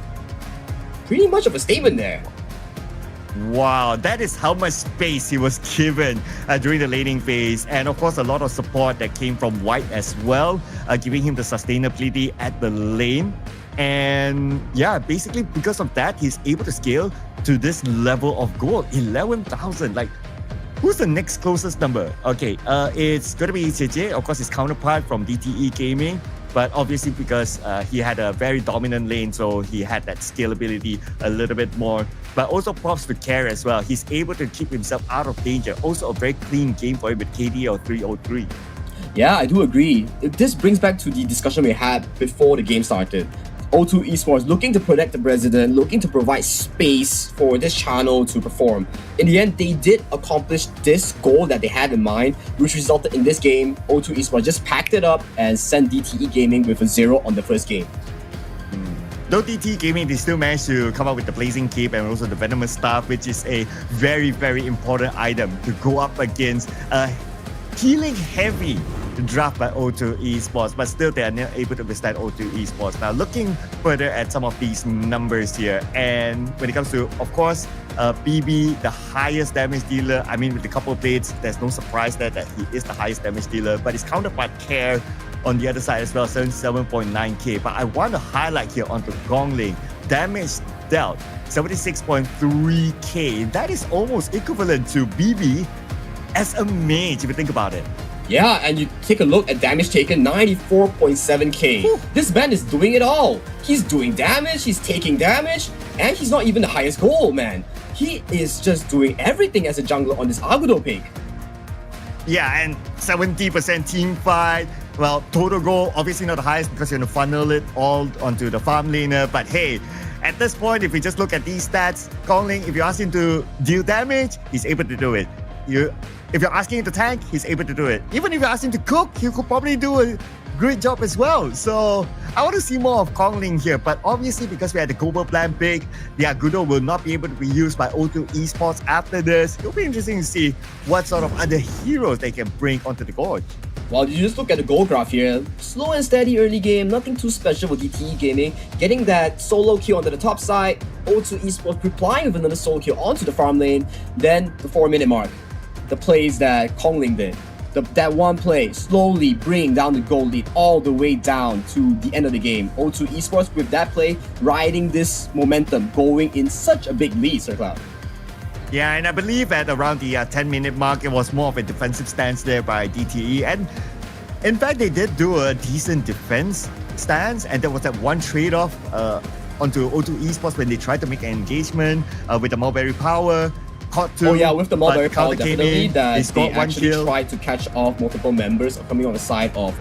Pretty much of a statement there. Wow, that is how much space he was given during the laning phase. And of course, a lot of support that came from White as well, giving him the sustainability at the lane. And yeah, basically because of that, he's able to scale to this level of gold, 11,000. Like, who's the next closest number? Okay, it's going to be JJ, of course, his counterpart from DTE Gaming. But obviously because he had a very dominant lane, so he had that scalability a little bit more. But also props to Care as well. He's able to keep himself out of danger. Also a very clean game for him with KD of 303. Yeah, I do agree. This brings back to the discussion we had before the game started. O2 Esports looking to protect the president, looking to provide space for this channel to perform. In the end, they did accomplish this goal that they had in mind, which resulted in this game. O2 Esports just packed it up and sent DTE Gaming with a 0 on the first game. Though DTE Gaming, they still managed to come up with the Blazing Cape and also the Venomous Staff, which is a very important item to go up against a healing heavy draft by O2 Esports, but still they are not able to withstand O2 Esports. Now looking further at some of these numbers here, and when it comes to, of course, BB, the highest damage dealer, I mean with the couple of blades, there's no surprise there that he is the highest damage dealer, but his counterpart Care on the other side as well, 77.9k. But I want to highlight here onto Kongling, damage dealt 76.3k. That is almost equivalent to BB as a mage if you think about it. Yeah, and you take a look at damage taken, 94.7k. This man is doing it all. He's doing damage, he's taking damage, and he's not even the highest goal, man. He is just doing everything as a jungler on this Agudo pick. Yeah, and 70% team fight. Well, total goal, obviously not the highest because you're going to funnel it all onto the farm laner. But hey, at this point, if we just look at these stats, Kongling, if you ask him to deal damage, he's able to do it. If you're asking him to tank, he's able to do it. Even if you ask him to cook, he could probably do a great job as well. So I want to see more of Kongling here. But obviously, because we had the global plan pick, the Agudo will not be able to be used by O2 Esports after this. It'll be interesting to see what sort of other heroes they can bring onto the Gorge. Well, you just look at the goal graph here. Slow and steady early game, nothing too special for DTE Gaming. Getting that solo kill onto the top side, O2 Esports replying with another solo kill onto the farm lane. Then the 4-minute mark, the plays that Kongling did. That one play, slowly bring down the goal lead all the way down to the end of the game. O2 Esports with that play, riding this momentum, going in such a big lead, Sir Cloud. Yeah, and I believe at around the 10-minute mark, it was more of a defensive stance there by DTE. And in fact, they did do a decent defense stance, and there was that one trade-off onto O2 Esports when they tried to make an engagement with the Mulberry Power. Oh yeah, with the Mulberry Power, definitely that they actually kill. tried to catch off multiple members coming on the side of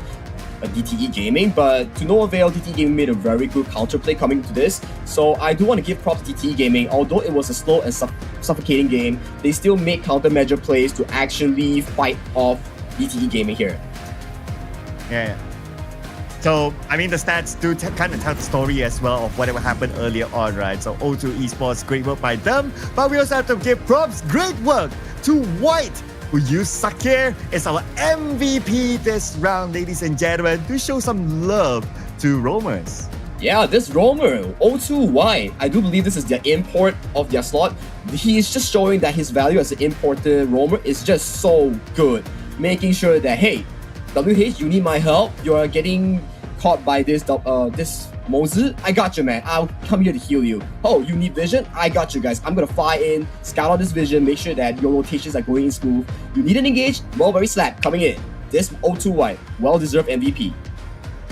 DTE Gaming, but to no avail. DTE Gaming made a very good counterplay coming to this. So I do want to give props to DTE Gaming. Although it was a slow and suffocating game, they still made countermeasure plays to actually fight off DTE Gaming here. Yeah. So, I mean, the stats do kind of tell the story as well of whatever happened earlier on, right? So, O2 Esports, great work by them. But we also have to give props, great work to White, who used Sakir as our MVP this round, ladies and gentlemen, to show some love to roamers. Yeah, this roamer, O2Y, I do believe this is their import of their slot. He is just showing that his value as an imported roamer is just so good. Making sure that, hey, WH, you need my help. You are getting caught by this Mozi. I got you, man. I'll come here to heal you. Oh, you need vision? I got you, guys. I'm gonna fly in, scout out this vision, make sure that your rotations are going in smooth. You need an engage? Mulberry Slap coming in. This O2Y, well-deserved MVP.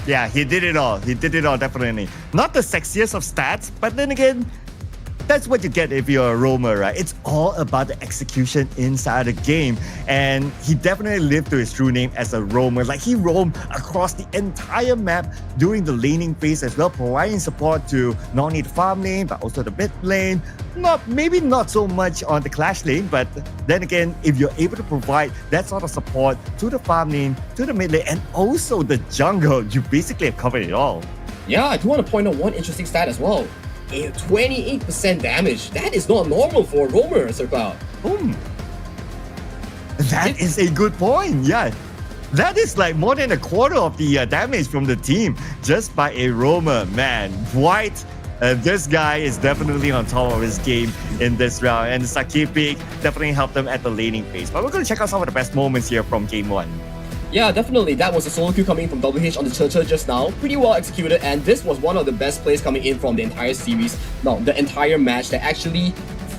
Yeah, he did it all. He did it all, definitely. Not the sexiest of stats, but then again, that's what you get if you're a roamer, right? It's all about the execution inside the game. And he definitely lived to his true name as a roamer. Like, he roamed across the entire map during the laning phase as well, providing support to not only the farm lane, but also the mid lane. Maybe not so much on the clash lane, but then again, if you're able to provide that sort of support to the farm lane, to the mid lane, and also the jungle, you basically have covered it all. Yeah, I do want to point out one interesting stat as well. 28% damage. That is not normal for a roamer, Sir Cloud. That is a good point, yeah. That is like more than a quarter of the damage from the team just by a roamer. Man, White, this guy is definitely on top of his game in this round. And the Sakir pick definitely helped them at the laning phase. But we're going to check out some of the best moments here from Game 1. Yeah, definitely. That was a solo kill coming from WH on the Churchill just now. Pretty well executed, and this was one of the best plays coming in from the entire series. No, the entire match that actually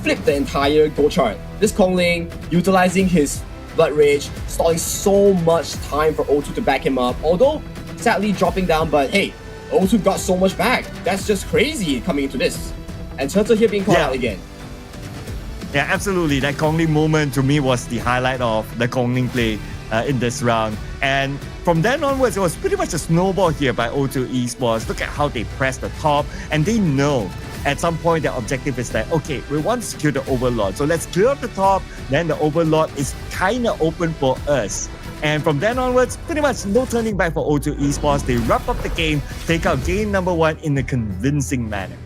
flipped the entire goal chart. This Kongling, utilizing his Blood Rage, stalling so much time for O2 to back him up. Although, sadly dropping down, but hey, O2 got so much back. That's just crazy coming into this. And Churchill here being called out again. Yeah, absolutely. That Kongling moment to me was the highlight of the Kongling play in this round. And from then onwards, it was pretty much a snowball here by O2 Esports. Look at how they press the top, and they know at some point their objective is that, okay, we want to secure the Overlord. So let's clear up the top, then the Overlord is kind of open for us. And from then onwards, pretty much no turning back for O2 Esports. They wrap up the game, take out game number 1 in a convincing manner.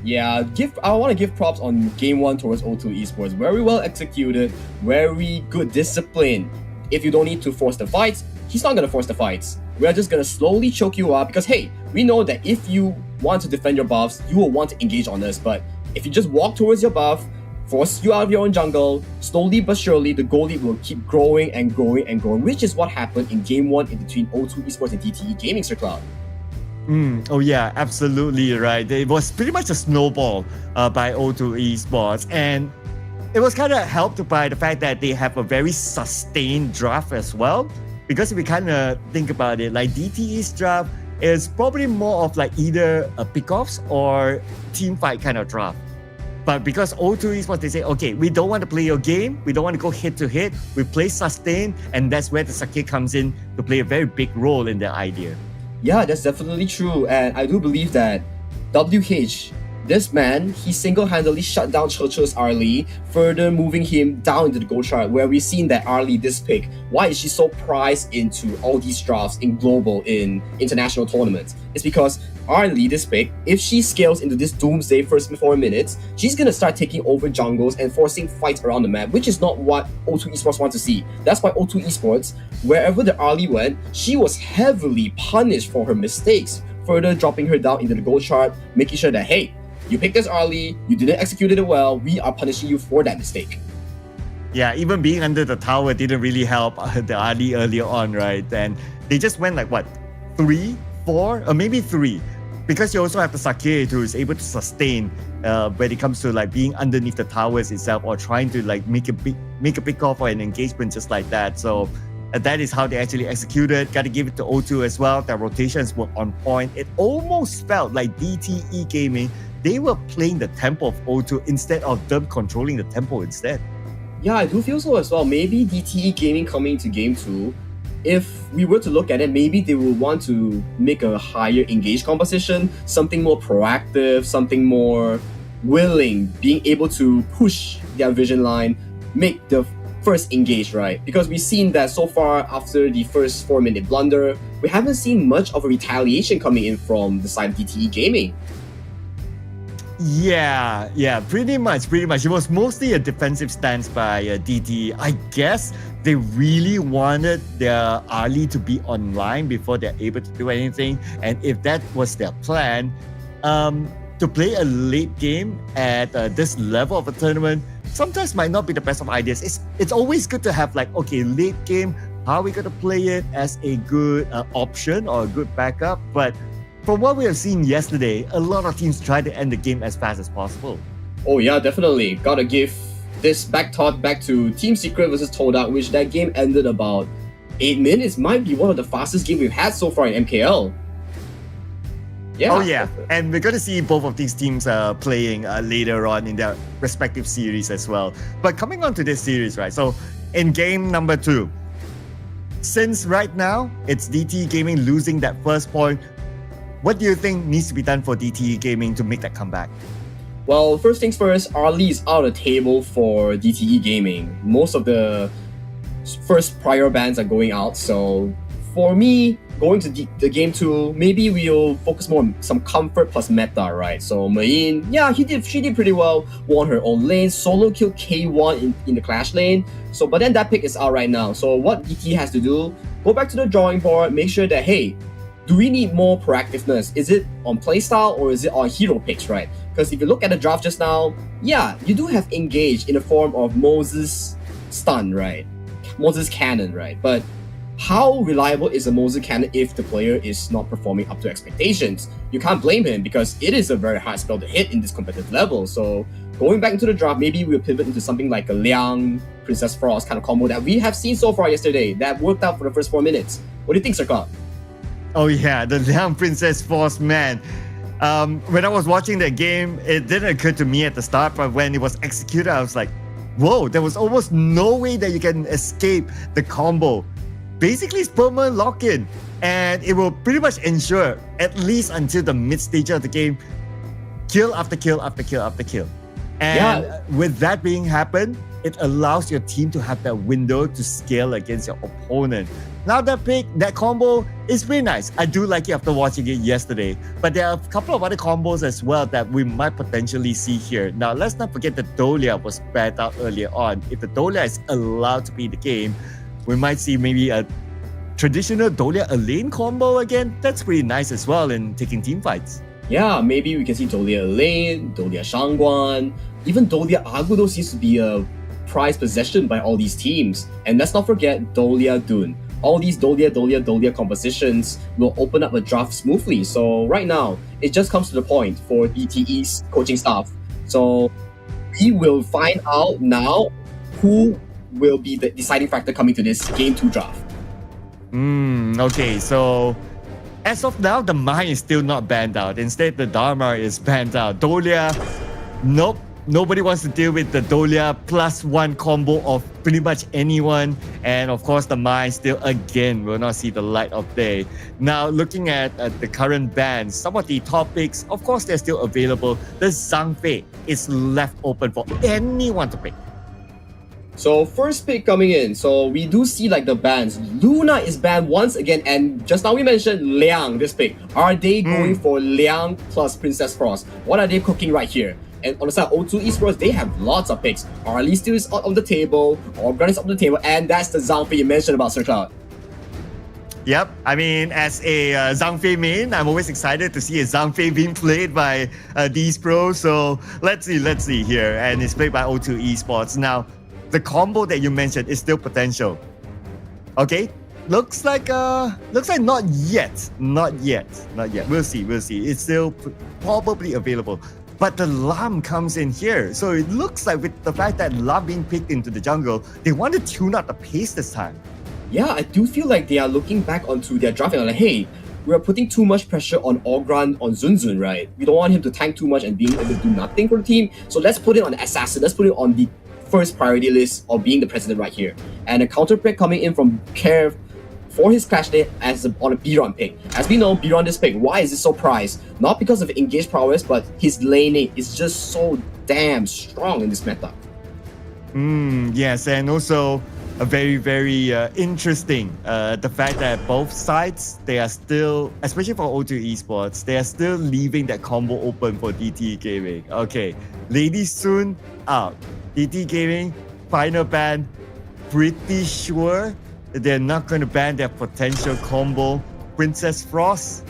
Yeah, I want to give props on game 1 towards O2 Esports. Very well executed, very good discipline. If you don't need to force the fights, he's not going to force the fights. We're just going to slowly choke you up because, hey, we know that if you want to defend your buffs, you will want to engage on us. But if you just walk towards your buff, force you out of your own jungle, slowly but surely, the goal lead will keep growing and growing and growing, which is what happened in game 1 in between O2 Esports and DTE Gaming, Sir Cloud. Oh yeah, absolutely right. It was pretty much a snowball by O2 Esports, and it was kind of helped by the fact that they have a very sustained draft as well. Because if we kind of think about it, like DTE's draft is probably more of like either a pickoffs or team fight kind of draft. But because O2 Esports, they say, okay, we don't want to play your game, we don't want to go hit to hit, we play sustain, and that's where the Sakir comes in to play a very big role in their idea. Yeah, that's definitely true, and I do believe that WH, this man, he single-handedly shut down Churchill's Arlie, further moving him down into the goal chart, where we've seen that Arlie, this pick, why is she so prized into all these drafts in global, in international tournaments? It's because Arlie, this pick, if she scales into this Doomsday first 4 minutes, she's gonna start taking over jungles and forcing fights around the map, which is not what O2 Esports wants to see. That's why O2 Esports, wherever the Arlie went, she was heavily punished for her mistakes, further dropping her down into the goal chart, making sure that, hey, you picked this Arlie, you didn't execute it well, we are punishing you for that mistake. Yeah, even being under the tower didn't really help the Arlie earlier on, right? And they just went like, what, 3, 4, or maybe 3. Because you also have the Sakir who is able to sustain when it comes to like being underneath the towers itself or trying to like make a pick off or an engagement just like that. So that is how they actually executed. Got to give it to O2 as well. Their rotations were on point. It almost felt like DTE Gaming, they were playing the tempo of O2 instead of them controlling the tempo instead. Yeah, I do feel so as well. Maybe DTE Gaming coming into game 2, if we were to look at it, maybe they will want to make a higher engage composition, something more proactive, something more willing, being able to push their vision line, make the first engaged, right? Because we've seen that so far after the first 4-minute blunder, we haven't seen much of a retaliation coming in from the side of DTE Gaming. Yeah, pretty much. It was mostly a defensive stance by DTE. I guess they really wanted their Ali to be online before they're able to do anything. And if that was their plan, to play a late game at this level of a tournament sometimes might not be the best of ideas. It's always good to have like, okay, late game, how are we going to play it as a good option or a good backup? But from what we have seen yesterday, a lot of teams try to end the game as fast as possible. Oh yeah, definitely. Gotta give this back to Team Secret versus Todak, which that game ended about 8 minutes. Might be one of the fastest games we've had so far in MKL. Yeah. Oh yeah, and we're going to see both of these teams playing later on in their respective series as well. But coming on to this series, right? So in game number 2, since right now it's DTE Gaming losing that first point, what do you think needs to be done for DTE Gaming to make that comeback? Well, first things first, Arlie is out of the table for DTE Gaming. Most of the first prior bans are going out, so for me, going to the game 2, maybe we'll focus more on some comfort plus meta, right? So Mayin, yeah, she did pretty well, won her own lane, solo killed K1 in the clash lane. So but then that pick is out right now. So what DT has to do, go back to the drawing board, make sure that, hey, do we need more proactiveness? Is it on playstyle or is it on hero picks, right? Because if you look at the draft just now, yeah, you do have engaged in the form of Moses stun, right? Moses cannon, right? But how reliable is a Moses cannon if the player is not performing up to expectations? You can't blame him because it is a very hard spell to hit in this competitive level. So going back into the draft, maybe we'll pivot into something like a Liang, Princess Frost kind of combo that we have seen so far yesterday that worked out for the first 4 minutes. What do you think, Sarkar? Oh yeah, the Liang Princess Force, man. When I was watching that game, it didn't occur to me at the start, but when it was executed, I was like, whoa, there was almost no way that you can escape the combo. Basically, it's permanent lock-in, and it will pretty much ensure, at least until the mid-stage of the game, kill after kill after kill after kill. And with that being happened, it allows your team to have that window to scale against your opponent. Now that pick, that combo is pretty nice. I do like it after watching it yesterday. But there are a couple of other combos as well that we might potentially see here. Now, let's not forget that Dolia was banned out earlier on. If the Dolia is allowed to be in the game, we might see maybe a traditional Dolia Elaine combo again. That's pretty nice as well in taking team fights. Yeah, maybe we can see Dolia Elaine, Dolia Shangguan, even Dolia Agudo seems to be a prized possession by all these teams. And let's not forget Dolia Dun. All these Dolia compositions will open up a draft smoothly. So right now, it just comes to the point for DTE's coaching staff. So we will find out now who will be the deciding factor coming to this Game 2 draft. Okay, so as of now, the Mai is still not banned out. Instead, the Dharma is banned out. Dolia, nope. Nobody wants to deal with the Dolia +1 combo of pretty much anyone. And of course, the Mai still again will not see the light of day. Now, looking at the current bans, some of the top picks, of course, they're still available. The Zhang Fei is left open for anyone to pick. So first pick coming in, so we do see like the bans. Luna is banned once again, and just now we mentioned Liang, this pick. Are they going for Liang plus Princess Frost? What are they cooking right here? And on the side of O2 Esports, they have lots of picks. Arlie still is out of the table, Orgran is up the table, and that's the Zhang Fei you mentioned about, Sir Cloud. Yep, I mean, as a Zhang Fei main, I'm always excited to see a Zhang Fei being played by these pros. So let's see here, and it's played by O2 Esports. Now, the combo that you mentioned is still potential. Okay, looks like not yet. We'll see. It's still probably available. But the Lam comes in here. So it looks like with the fact that Lam being picked into the jungle, they want to tune up the pace this time. Yeah, I do feel like they are looking back onto their draft and like, hey, we're putting too much pressure on Orgran, on Zunzun, right? We don't want him to tank too much and being able to do nothing for the team. So let's put it on the assassin. Let's put it on the first priority list of being the president right here. And a counter pick coming in from Kev for his clash day on a Biron pick. As we know, Biron this pick, why is it so prized? Not because of engaged prowess, but his laning is just so damn strong in this meta. Yes, and also a very, very interesting the fact that both sides, they are still, especially for O2 Esports, they are still leaving that combo open for DTE Gaming. Okay, ladies soon out. DTE Gaming, final ban. Pretty sure that they're not going to ban their potential combo Princess Frost.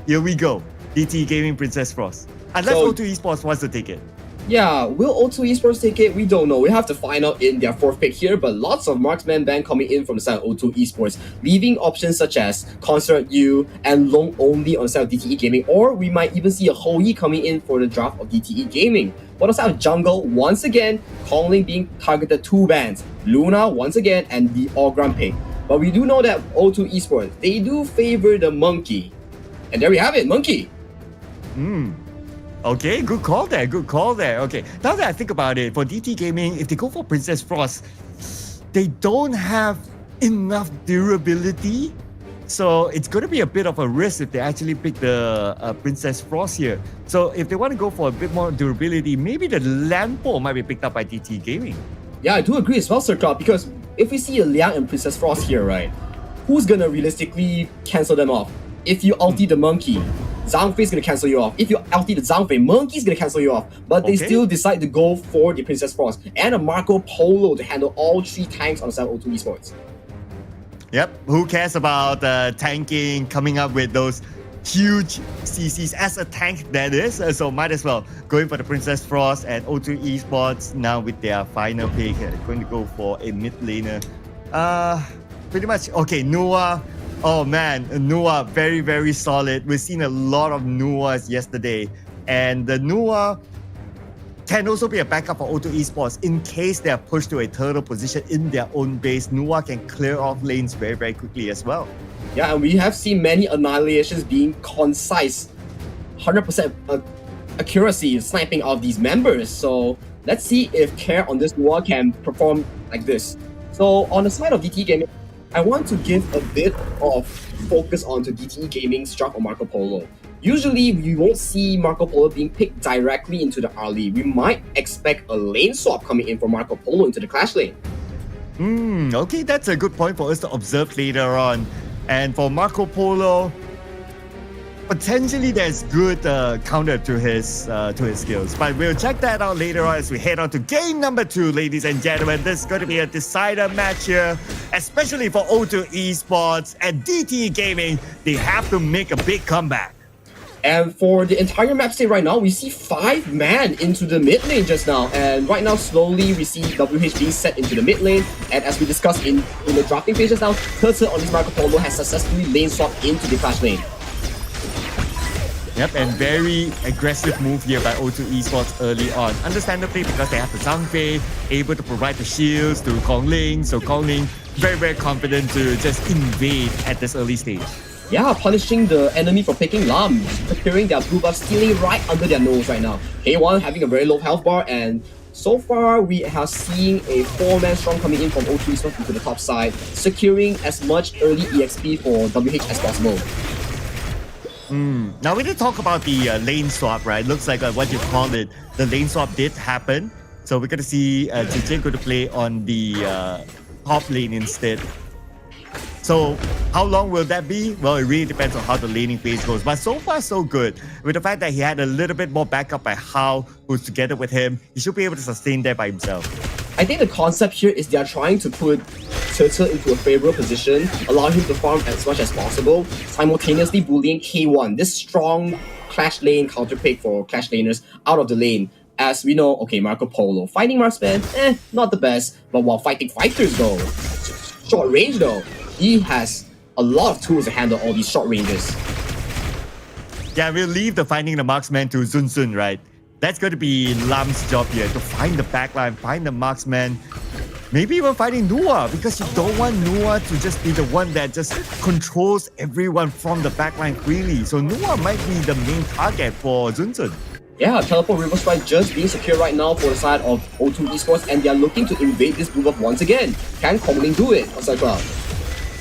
Here we go. DTE Gaming Princess Frost. Unless O2 Esports wants to take it. Yeah, will O2 Esports take it? We don't know. We have to find out in their fourth pick here, but lots of marksman ban coming in from the side of O2 Esports, leaving options such as Concert U and Long Only on the side of DTE Gaming, or we might even see a Hou-Yi coming in for the draft of DTE Gaming. On the side of Jungle, once again, Kongling being targeted 2 bans, Luna once again, and the Ogram pick. But we do know that O2 Esports, they do favor the Monkey. And there we have it, Monkey. Okay, good call there. Okay, now that I think about it, for DT Gaming, if they go for Princess Frost, they don't have enough durability. So it's going to be a bit of a risk if they actually pick the Princess Frost here. So if they want to go for a bit more durability, maybe the Lampo might be picked up by DT Gaming. Yeah, I do agree as well, Sir Cloud, because if we see a Liang and Princess Frost here, right, who's going to realistically cancel them off? If you ulti the Monkey, Zhang Fei's gonna cancel you off. If you ulti the Zhang Fei, Monkey's gonna cancel you off. But they still decide to go for the Princess Frost and a Marco Polo to handle all 3 tanks on the side of O2 Esports. Yep, who cares about tanking, coming up with those huge CCs as a tank that is? So might as well going for the Princess Frost and O2 Esports now with their final pick. Going to go for a mid laner. Pretty much, okay, Nua. Oh man, Nua, very, very solid. We've seen a lot of Nuas yesterday. And the Nua can also be a backup for O2 Esports in case they are pushed to a turtle position in their own base. Nua can clear off lanes very, very quickly as well. Yeah, and we have seen many annihilations being concise, 100% accuracy sniping of these members. So let's see if Care on this Nua can perform like this. So on the side of DTE Gaming, I want to give a bit of focus onto DTE Gaming's draft of Marco Polo. Usually, we won't see Marco Polo being picked directly into the early. We might expect a lane swap coming in for Marco Polo into the Clash lane. Okay, that's a good point for us to observe later on. And for Marco Polo, potentially there's good counter to his skills, but we'll check that out later on as we head on to game number 2, ladies and gentlemen. This is going to be a decider match here, especially for O2 Esports and DTE Gaming. They have to make a big comeback. And for the entire map state right now, we see 5 man into the mid lane just now. And right now, slowly we see WH being set into the mid lane. And as we discussed in the drafting phase just now, Kurtzon on this Marco Polo has successfully lane swapped into the Clash lane. Yep, and very aggressive move here by O2 Esports early on. Understandably, because they have the Zhang Fei able to provide the shields to Kongling. So Kongling very, very confident to just invade at this early stage. Yeah, punishing the enemy for picking Lam, preparing their blue buff, stealing right under their nose right now. K1 having a very low health bar, and so far we are seeing a 4-man strong coming in from O2 Esports into the top side, securing as much early EXP for WH as possible. Now we did talk about the lane swap, right? Looks like what you called it, the lane swap did happen. So we're going to see JJ going to play on the top lane instead. So how long will that be? Well, it really depends on how the laning phase goes. But so far, so good. With the fact that he had a little bit more backup by Hao, who's together with him, he should be able to sustain that by himself. I think the concept here is they are trying to put Turtle into a favorable position, allowing him to farm as much as possible, simultaneously bullying K1, this strong Clash lane counter pick for Clash laners, out of the lane. As we know, okay, Marco Polo, fighting marksman, not the best, but while fighting fighters though, short range though, he has a lot of tools to handle all these short ranges. Yeah, we'll leave the finding the marksman to Zun Zun, right? That's going to be Lam's job here, to find the backline, find the marksman, maybe even fighting Nua, because you don't want Nua to just be the one that just controls everyone from the backline freely. So Nua might be the main target for Zun Zun. Yeah, Teleport River Strike just being secure right now for the side of O2 Esports, and they are looking to invade this blue buff once again. Can Kongling do it, etc.?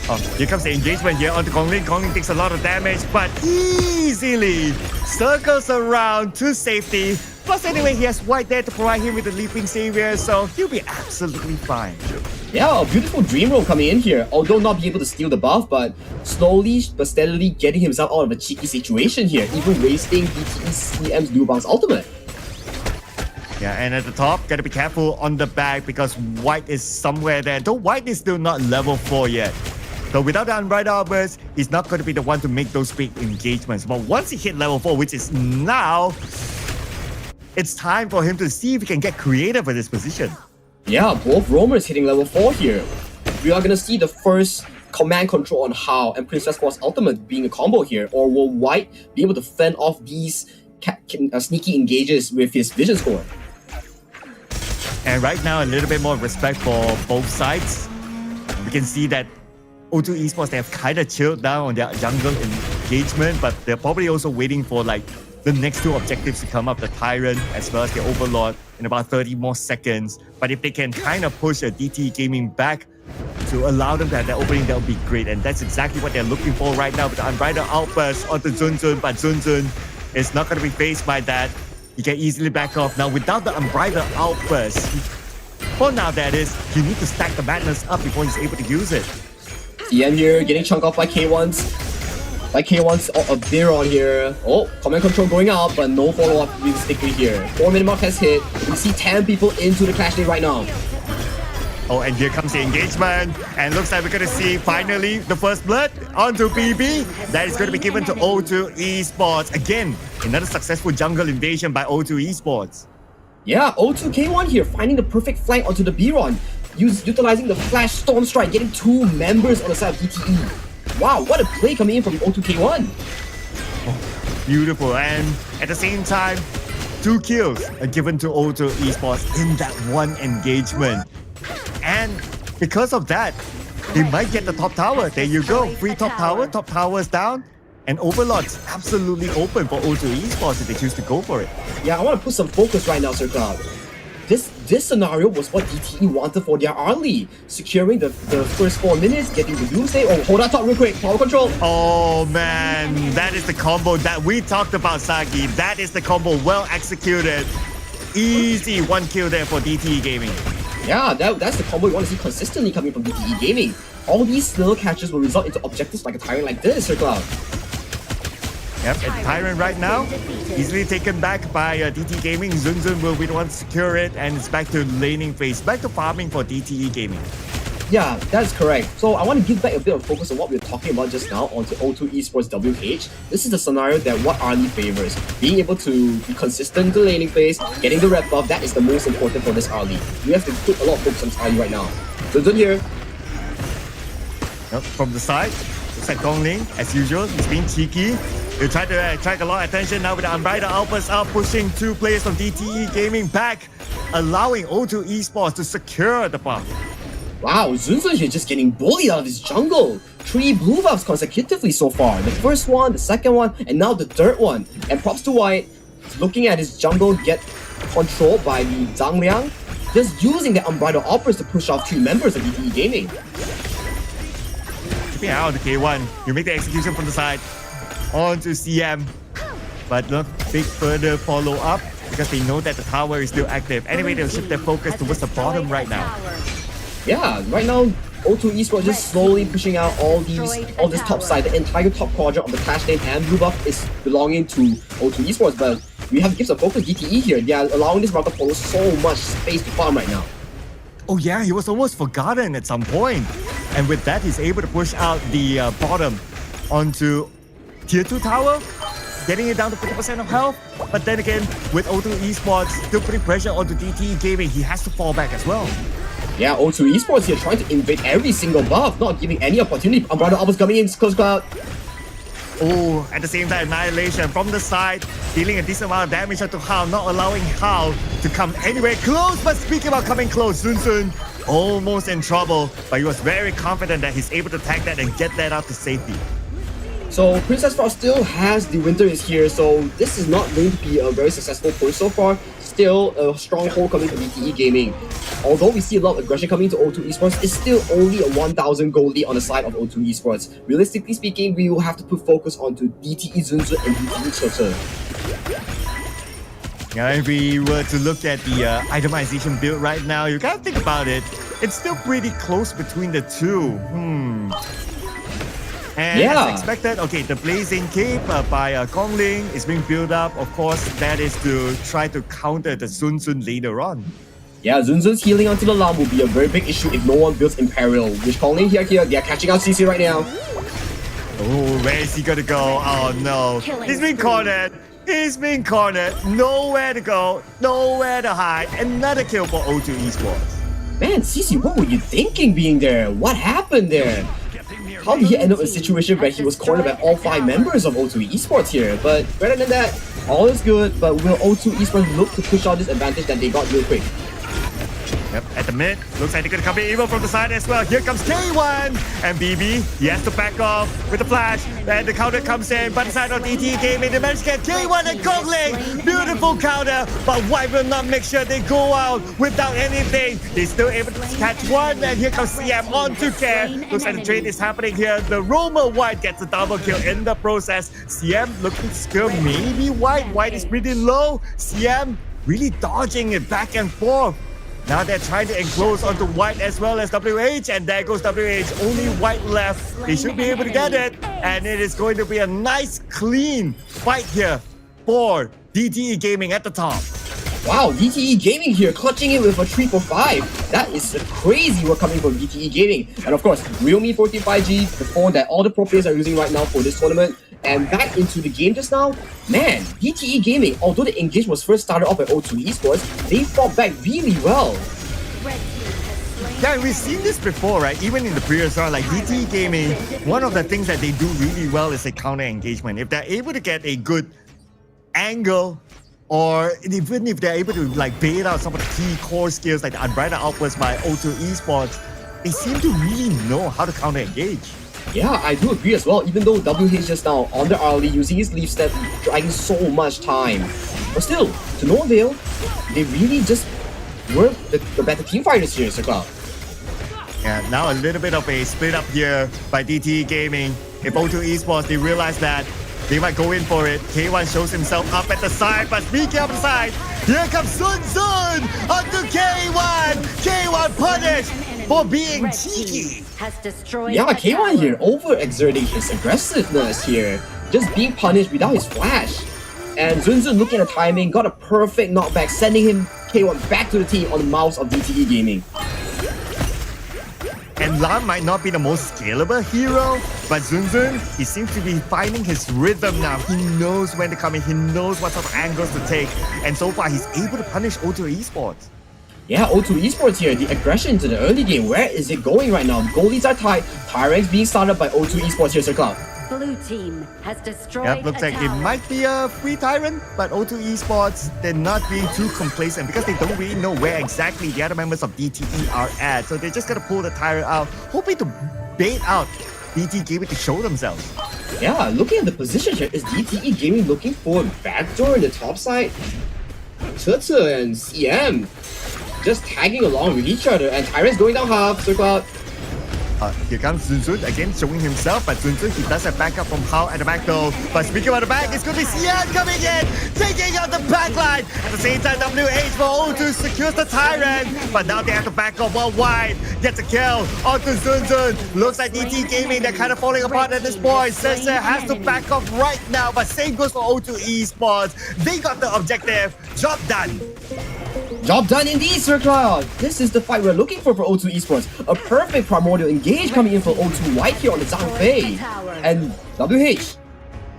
Oh, here comes the engagement here onto Kongling. Kongling takes a lot of damage, but easily circles around to safety, Plus, anyway, he has White there to provide him with the Leaping Savior, so he'll be absolutely fine. Yeah, a beautiful Dream Roll coming in here. Although not be able to steal the buff, but slowly but steadily getting himself out of a cheeky situation here, even wasting DTE CM's New Bounce ultimate. Yeah, and at the top, gotta be careful on the back because White is somewhere there. Though White is still not level 4 yet. So without the Unbridled Outburst, he's not going to be the one to make those big engagements. But once he hit level 4, which is now, it's time for him to see if he can get creative with this position. Yeah, both roamers hitting level 4 here. We are gonna see the first command control on How and Princess Force ultimate being a combo here, or will White be able to fend off these sneaky engages with his vision score? And right now, a little bit more respect for both sides. We can see that O2 Esports, they have kind of chilled down on their jungle engagement, but they're probably also waiting for like the next two objectives to come up, the Tyrant as well as the Overlord in about 30 more seconds. But if they can kind of push a DTE Gaming back to allow them to have that opening, that would be great. And that's exactly what they're looking for right now with the Unbridled Outburst onto Zunzun, but Zunzun is not going to be faced by that. He can easily back off. Now, without the Unbridled Outburst, for now that is, you need to stack the madness up before he's able to use it. CM here getting chunked off by K1s. A Baron here. Oh, command control going out, but no follow-up realistically here. 4-minute mark has hit. We see 10 people into the Clash Day right now. Oh, and here comes the engagement. And looks like we're going to see finally the first blood onto BB. That is going to be given to O2 Esports. Again, another successful jungle invasion by O2 Esports. Yeah, O2 K1 here finding the perfect flank onto the Baron. Utilizing the Flash Storm Strike, getting 2 members on the side of DTE. Wow, what a play coming in from O2 K1. Oh, beautiful. And at the same time, 2 kills are given to O2 Esports in that one engagement. And because of that, they might get the top tower. There you go. Free top towers down. And Overlord's absolutely open for O2 Esports if they choose to go for it. Yeah, I want to put some focus right now, Sir Cloud. This scenario was what DTE wanted for their early. Securing the first 4 minutes, getting the Doomsday. Oh, hold on top real quick. Power control. Oh man, that is the combo that we talked about, Sagi. That is the combo well executed. Easy 1 kill there for DTE Gaming. Yeah, that's the combo you want to see consistently coming from DTE Gaming. All these little catches will result into objectives like a Tyrant like this, Sir Cloud. Yep, and Tyrant right now, easily taken back by DTE Gaming. Zunzun will be the one to secure it, and it's back to laning phase, back to farming for DTE Gaming. Yeah, that's correct. So I want to give back a bit of focus on what we were talking about just now onto O2 Esports WH. This is the scenario that what Arlie favors. Being able to be consistent in the laning phase, getting the red buff, that is the most important for this Arlie. We have to put a lot of focus on this Arlie right now. Zunzun here. Yep, from the side, looks like Gong Ling, as usual, he's being cheeky. He'll try to attract a lot of attention now with the Unbridled Outburst out, pushing 2 players from DTE Gaming back, allowing O2 Esports to secure the buff. Wow, Zunzun here just getting bullied out of his jungle. 3 blue buffs consecutively so far. The first one, the second one, and now the third one. And props to White, looking at his jungle get controlled by the Zhang Liang, just using the Unbridled Outburst to push off 3 members of DTE Gaming. Keeping an eye on the K1, you make the execution from the side, on to CM. But not big further follow-up because they know that the tower is still active. Anyway, they'll shift their focus towards the bottom right now. Yeah, right now, O2 Esports just slowly pushing out all this top side. The entire top quadrant of the Clash Lane and blue buff is belonging to O2 Esports, but we have to give some focus DTE here. They are allowing this Marco Polo so much space to farm right now. Oh yeah, he was almost forgotten at some point. And with that, he's able to push out the bottom onto Tier 2 tower, getting it down to 50% of health. But then again, with O2 Esports still putting pressure onto DTE Gaming, he has to fall back as well. Yeah, O2 Esports here trying to invade every single buff, not giving any opportunity. Unbridled Outburst coming in, close cloud. Oh, at the same time, Annihilation from the side, dealing a decent amount of damage to Hao, not allowing Hao to come anywhere close. But speaking about coming close, Zunzun almost in trouble, but he was very confident that he's able to tag that and get that out to safety. So Princess Frost still has the Winter is here, so this is not going to be a very successful push so far. Still a stronghold coming from DTE Gaming. Although we see a lot of aggression coming to O2 Esports, it's still only a 1,000 gold lead on the side of O2 Esports. Realistically speaking, we will have to put focus onto DTE Zunzun and DTE Choche. Now, if we were to look at the itemization build right now, you gotta think about it. It's still pretty close between the two. And as expected, okay, the Blazing Cape by Gongling is being built up. Of course, that is to try to counter the Sun Sun later on. Yeah, Zunzun's healing onto the Lam will be a very big issue if no one builds Imperial. Which Gongling here, they are catching out CC right now. Oh, where is he gonna go? Oh no, he's being cornered. He's being cornered. Nowhere to go, nowhere to hide. Another kill for O2 Esports. Man, CC, what were you thinking being there? What happened there? How did he end up in a situation where he was cornered by all 5 members of O2 Esports here? But better than that, all is good, but will O2 Esports look to push out this advantage that they got real quick? Yep, at the mid, looks like they're gonna come in evil from the side as well. Here comes K1 and BB. He has to back off with the flash. And the counter comes in by the side of DTE Gaming. They managed to get K1 and Gongling. Beautiful counter, but White will not make sure they go out without anything. They're still able to catch one, and here comes CM on to care. Looks like the trade is happening here. The Roma White gets a double kill in the process. CM looking to secure maybe White. White is pretty low. CM really dodging it back and forth. Now they're trying to enclose onto White as well as WH, and there goes WH. Only White left. They should be able to get it, and it is going to be a nice, clean fight here for DTE Gaming at the top. Wow, DTE Gaming here, clutching it with a 3 for 5. That is crazy work coming from DTE Gaming. And of course, Realme 14 5G, the phone that all the pro players are using right now for this tournament. And back into the game just now, man, DTE Gaming, although the engage was first started off at O2 Esports, they fought back really well. Yeah, we've seen this before, right? Even in the previous round, like DTE Gaming, one of the things that they do really well is a counter engagement. If they're able to get a good angle, or even if they're able to like bait out some of the key core skills like the Unbridled Outburst by O2 Esports, they seem to really know how to counter engage. Yeah, I do agree as well, even though WH just now on the early using his leaf step, dragging so much time. But still, to no avail, they really just were the better team fighters here, Sir. Yeah, now a little bit of a split up here by DTE Gaming. If O2 Esports, they realize that they might go in for it. K1 shows himself up at the side, but speaking up the side, here comes Sun Sun onto K1. K1 punished for being cheeky. Yeah, K1 here overexerting his aggressiveness here, just being punished without his flash. And Zunzun looking at the timing, got a perfect knockback, sending him K1 back to the team on the mouse of DTE Gaming. And Lam might not be the most scalable hero, but Zunzun, he seems to be finding his rhythm now. He knows when to come in, he knows what sort of angles to take, and so far he's able to punish O2 Esports. Yeah, O2 Esports here, the aggression into the early game, where is it going right now? Goalies are tied, Tyrex being started by O2 Esports here, Sir Cloud. Blue team has destroyed. Yep, looks like it might be a free Tyrant, but O2 Esports, they're not being too complacent because they don't really know where exactly the other members of DTE are at. So they're just gonna pull the Tyrant out, hoping to bait out DTE Gaming to show themselves. Yeah, looking at the position here, is DTE Gaming looking for a backdoor in the top side? Tete and CM just tagging along with each other, and Tyrant's going down half, Sir Cloud. Here comes Zunzun again showing himself, but Zunzun, he does have backup from Hao at the back though. But speaking about the back, it's going to be Xian coming in, taking out the backline. At the same time, WH for O2 secures the Tyrant, but now they have to back up while White gets a kill onto Zunzun. Looks like DT Gaming, they're kind of falling apart at this point. Sese has to back up right now, but same goes for O2 Esports. They got the objective. Job done. Job done indeed, Sir Cloud! This is the fight we're looking for O2 Esports. A perfect primordial engage coming in for O2 White here on the Zhang Fei. And WH,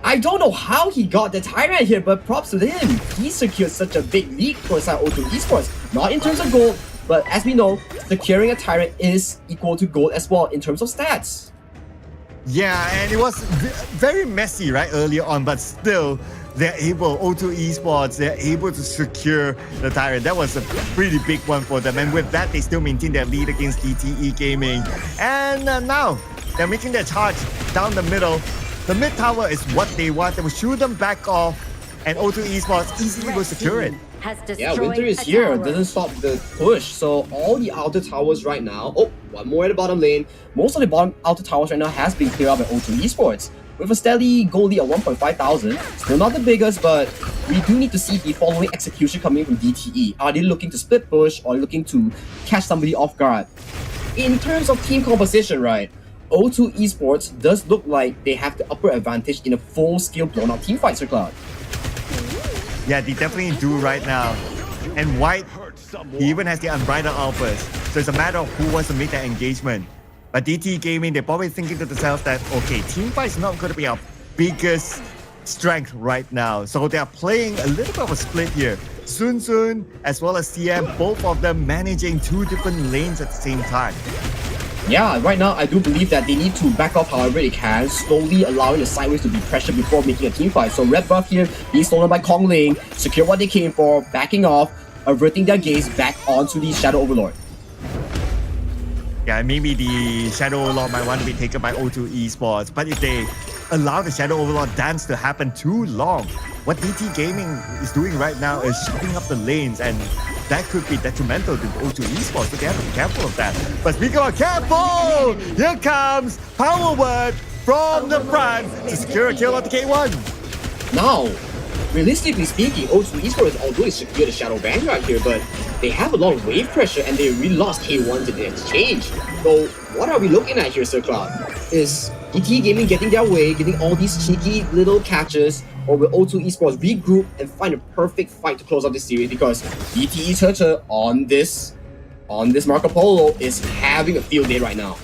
I don't know how he got the Tyrant here, but props to him. He secured such a big lead for side O2 Esports. Not in terms of gold, but as we know, securing a Tyrant is equal to gold as well in terms of stats. Yeah, and it was very messy, right, earlier on, but still, they're able, O2 Esports, they're able to secure the Tyrant. That was a pretty big one for them. And with that, they still maintain their lead against DTE Gaming. And now, they're making their charge down the middle. The mid tower is what they want. They will shoot them back off, and O2 Esports easily will secure it. Yeah, Winter is here, doesn't stop the push. So all the outer towers right now, one more at the bottom lane. Most of the bottom outer towers right now has been cleared up by O2 Esports. with a steady goal lead of 1,500. Still not the biggest, but we do need to see the following execution coming from DTE. Are they looking to split push or looking to catch somebody off guard? In terms of team composition, right, O2 Esports does look like they have the upper advantage in a full-scale blown-out team fight, Sir Cloud. Yeah, they definitely do right now. And White, he even has the unbridled alphas. So it's a matter of who wants to make that engagement. But DTE Gaming, they're probably thinking to themselves that, okay, team fight is not going to be our biggest strength right now. So they are playing a little bit of a split here. Sun as well as CM, both of them managing two different lanes at the same time. Yeah, right now I do believe that they need to back off however they can, slowly allowing the sideways to be pressured before making a team fight. So red buff here being stolen by Kong Ling, secure what they came for, backing off, averting their gaze back onto the Shadow Overlord. Yeah, maybe the Shadow Overlord might want to be taken by O2 Esports, but if they allow the Shadow Overlord dance to happen too long, what DTE Gaming is doing right now is shutting up the lanes, and that could be detrimental to O2 Esports, so they have to be careful of that. But speaking of careful, here comes Power Word from the front to secure a kill on the K1. Now, realistically speaking, O2 Esports, although they secured the Shadow Vanguard here, but they have a lot of wave pressure and they really lost K1 to the exchange. So what are we looking at here, Sir Cloud? Is DTE Gaming getting their way, getting all these cheeky little catches, or will O2 Esports regroup and find a perfect fight to close out this series? Because DTE Turtle on this Marco Polo is having a field day right now.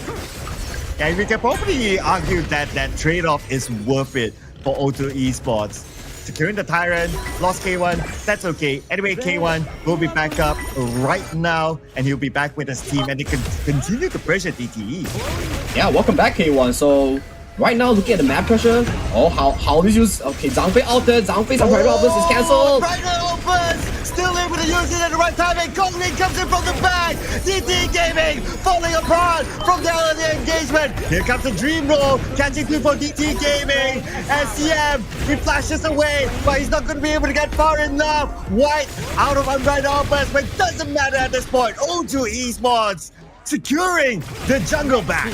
And we can probably argue that that trade-off is worth it for O2 Esports. Securing the Tyrant, lost K1, that's okay. Anyway, K1 will be back up right now, and he'll be back with his team, and they can continue to pressure DTE. Yeah, welcome back, K1. So right now, looking at the map pressure, how is use? Okay, Zhang Fei out there. Zhang Fei's unbridled alphas is cancelled. Unbridled alphas, still able to use it at the right time, and Kong Ling comes in from the back. DTE Gaming falling apart from the early engagement. Here comes the Dream Roll, catching through for DTE Gaming. And CM, he flashes away, but he's not going to be able to get far enough. White out of unbridled alphas, but it doesn't matter at this point. O2 Esports securing the jungle back.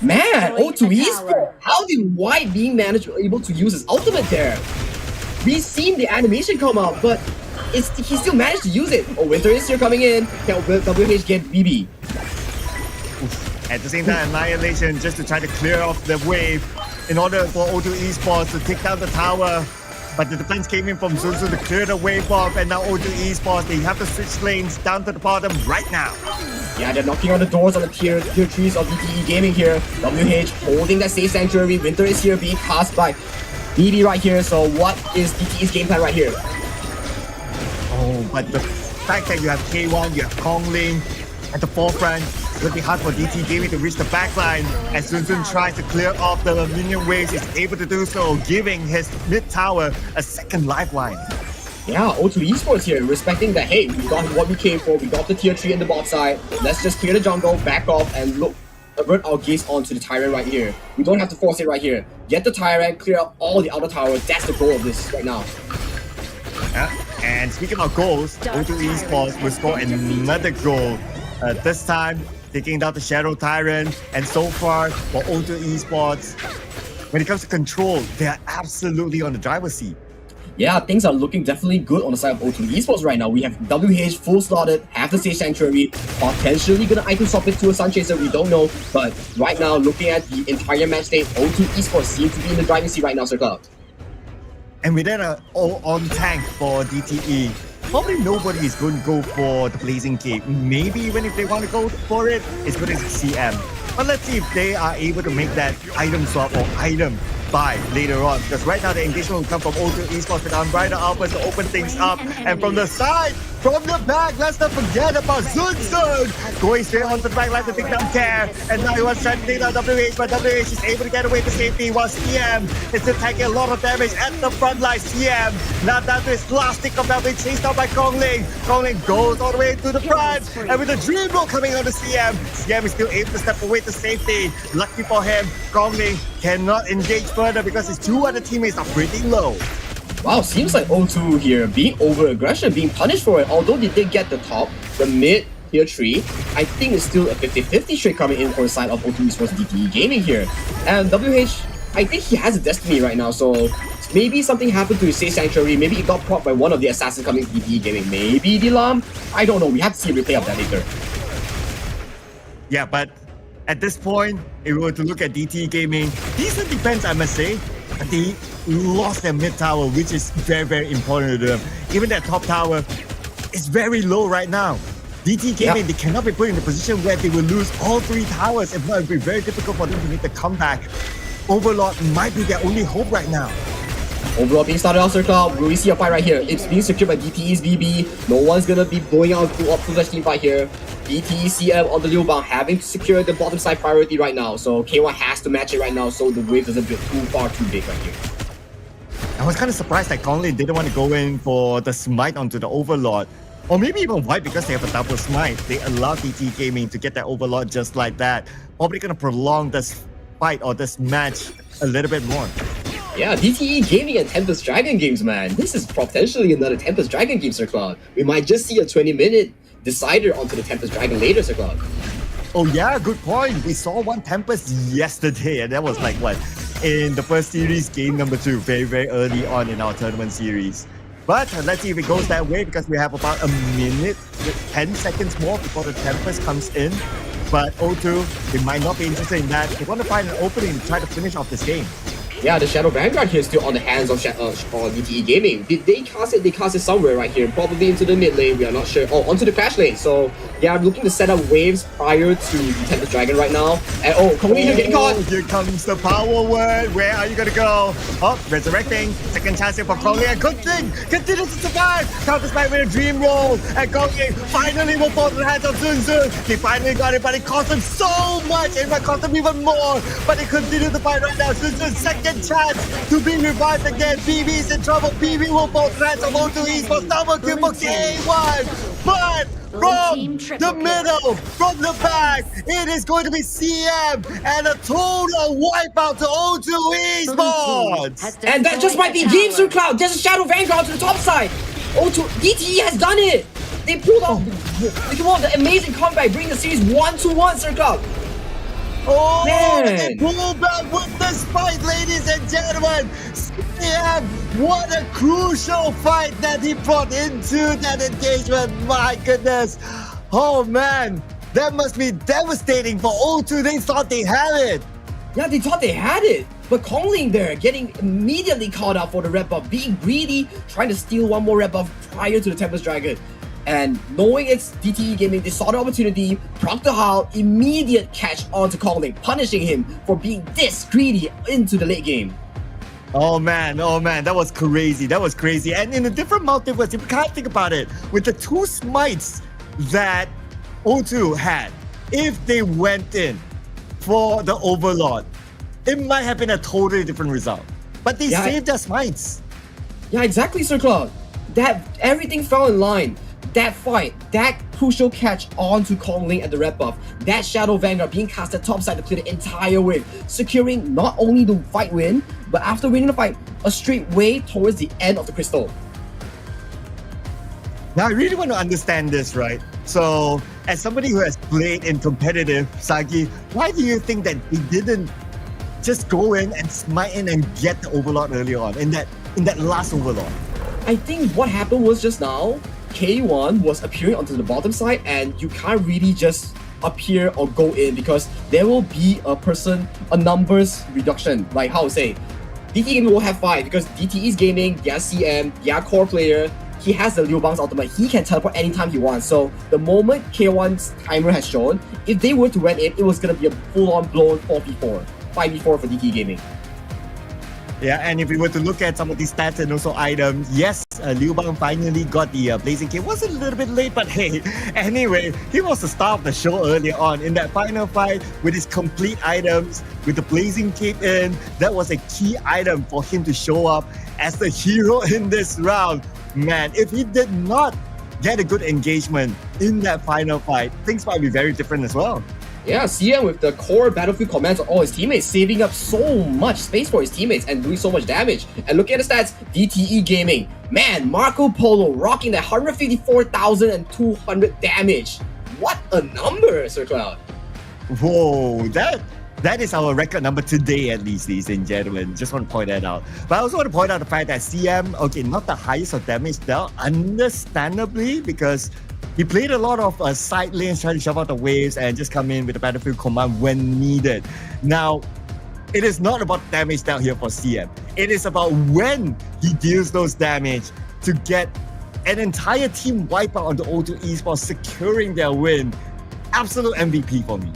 Man, O2 Esports, how did White being able to use his ultimate there? We've seen the animation come out, but he still managed to use it. Oh, Winter is here coming in. Can WH get BB? At the same time, Annihilation just to try to clear off the wave in order for O2 Esports to take down the tower. But the defense came in from Zunzu to clear the wave off, and now O2 Esports, they have to switch lanes down to the bottom right now. Yeah, they're knocking on the doors on the tier 3s of DTE Gaming here. WH holding that safe sanctuary. Winter is here being cast by BB right here. So what is DTE's game plan right here? Oh, but the fact that you have K1, you have Kong Ling at the forefront, it will be hard for DTE Gaming to reach the backline. As Sun tries to clear off the minion waves, he's able to do so, giving his mid tower a second lifeline. Yeah, O2 Esports here, respecting that, hey, we got what we came for, we got the tier 3 in the bot side, let's just clear the jungle, back off, and look, avert our gaze onto the Tyrant right here. We don't have to force it right here. Get the Tyrant, clear out all the outer towers, that's the goal of this right now. Yeah, and speaking of goals, O2 Esports will score another goal. This time, taking down the Shadow Tyrant, and so far, for O2 Esports, when it comes to control, they are absolutely on the driver's seat. Yeah, things are looking definitely good on the side of O2 Esports right now. We have WH full slotted, have the Sage Sanctuary, potentially gonna item swap it to a Sun Chaser, we don't know. But right now, looking at the entire match state, O2 Esports seems to be in the driving seat right now, Sir Cloud. And with that on tank for DTE, probably nobody is going to go for the Blazing Cape. Maybe even if they want to go for it, it's going to be CM. But let's see if they are able to make that item swap or item buy later on. Because right now the engagement will come from O2 Esports with Unbridled Alphas to open things up. And from the side, from the back, let's not forget about Sun going straight onto the back line to take down Care. And now he wants to try to take down WH, but WH is able to get away to safety while CM is still taking a lot of damage at the front line. CM now down to his last stick of damage, chased down by Kong Ling. Kong Ling goes all the way to the front, and with the Dream Roll coming on to CM, CM is still able to step away to safety. Lucky for him, Kong Ling cannot engage further because his two other teammates are pretty low. Wow, seems like O2 here being over-aggression, being punished for it. Although they did get the top, the mid, tier 3, I think it's still a 50-50 trade coming in for the side of O2 Esports DTE Gaming here. And WH I think he has a destiny right now, so maybe something happened to his Safe Sanctuary, maybe it got propped by one of the assassins coming to DTE Gaming, maybe the alarm? I don't know, we have to see a replay of that later. Yeah, but at this point, if we were to look at DTE Gaming, decent defense, I must say. But they lost their mid tower, which is very, very important to them. Even their top tower is very low right now. DTE Gaming, they cannot be put in a position where they will lose all 3 towers. If not, it will be very difficult for them to make the comeback. Overlord might be their only hope right now. Overall being started out, Circle. We see a fight right here. It's being secured by DTE's VB. No one's gonna be blowing out up to team fight here. DTE CM on the Liu Bang having to secure the bottom side priority right now. So K1 has to match it right now so the wave doesn't get too far too big right here. I was kind of surprised that Conley didn't want to go in for the smite onto the Overlord. Or maybe even White, because they have a double smite. They allow DTE Gaming to get that Overlord just like that. Probably gonna prolong this fight or this match a little bit more. Yeah, DTE Gaming and Tempest Dragon games, man. This is potentially another Tempest Dragon game, Sir Cloud. We might just see a 20-minute decider onto the Tempest Dragon later, Sir Cloud. Oh yeah, good point. We saw one Tempest yesterday, and that was like what? In the first series, game number 2, very, very early on in our tournament series. But let's see if it goes that way, because we have about a minute, 10 seconds more before the Tempest comes in. But O2, they might not be interested in that. They want to find an opening to try to finish off this game. Yeah, the Shadow Vanguard here is still on the hands of DTE Gaming. Did they cast it? They cast it somewhere right here, probably into the mid lane, we are not sure. Oh, onto the Crash lane. So they are looking to set up waves prior to the Tempest Dragon right now. And oh, Kongli, you're getting caught! Here comes the power word. Where are you gonna go? Oh, resurrecting. Second chance here for Kongli. And good thing, continues to survive. Counters back with a dream roll. And Kongli finally will fall to the hands of Sun Tzu. He finally got it, but it cost him so much. It might cost him even more. But he continues to fight right now. Sun Tzu's second chance to be revived again. BB is in trouble. BB will fall to the hands of O2 Esports. Double kill for K1. But from the middle, from the back, it is going to be CM and a total wipeout to O2 Esports. And that just might be game, Sir Cloud. There's a Shadow Vanguard to the top side. O2 DTE has done it. They pulled off the amazing comeback, bringing the series 1-1, Sir Cloud. Oh, man. they pull back with this fight, ladies and gentlemen. CM, what a crucial fight that he brought into that engagement. My goodness. Oh, man. That must be devastating for O2. They thought they had it. Yeah, they thought they had it. But Kongling there, getting immediately caught out for the red buff, being greedy, trying to steal one more red buff prior to the Tempest Dragon. And knowing it's DTE Gaming, they saw the opportunity, proc the Howl, immediate catch onto Kongling, punishing him for being this greedy into the late game. Oh man, that was crazy. That was crazy. And in a different multiverse, if you can't think about it, with the 2 smites that O2 had, if they went in for the Overlord, it might have been a totally different result. But they saved their smites. Yeah, exactly, Sir Cloud. That everything fell in line. That fight, that crucial catch onto Kongling at the red buff, that Shadow Vanguard being cast at topside to clear the entire wave, securing not only the fight win, but after winning the fight, a straight wave towards the end of the crystal. Now, I really want to understand this, right? So, as somebody who has played in competitive, Sagi, why do you think that they didn't just go in and smite in and get the Overlord early on, in that last Overlord? I think what happened was just now, K1 was appearing onto the bottom side, and you can't really just appear or go in because there will be a numbers reduction. Like how to say, DTE Gaming will have 5 because DTE's Gaming, their CM, their core player, he has the Liu Bang's ultimate. He can teleport anytime he wants. So the moment K1's timer has shown, if they were to went in, it was gonna be a full-on blown 4v4, 5v4 for DTE Gaming. Yeah, and if we were to look at some of these stats and also items, yes, Liu Bang finally got the Blazing Cape. Was a little bit late, but hey, anyway, he was the star of the show earlier on in that final fight with his complete items, with the Blazing Cape in. That was a key item for him to show up as the hero in this round. Man, if he did not get a good engagement in that final fight, things might be very different as well. Yeah, CM with the core battlefield commands on all his teammates, saving up so much space for his teammates and doing so much damage. And look at the stats, DTE Gaming. Man, Marco Polo rocking that 154,200 damage. What a number, Sir Cloud. Whoa, That is our record number today, at least, ladies and gentlemen. Just want to point that out. But I also want to point out the fact that CM, okay, not the highest of damage dealt, understandably, because he played a lot of side lanes, trying to shove out the waves and just come in with the battlefield command when needed. Now, it is not about damage dealt here for CM. It is about when he deals those damage to get an entire team wipeout on the O2 Esports, securing their win. Absolute MVP for me.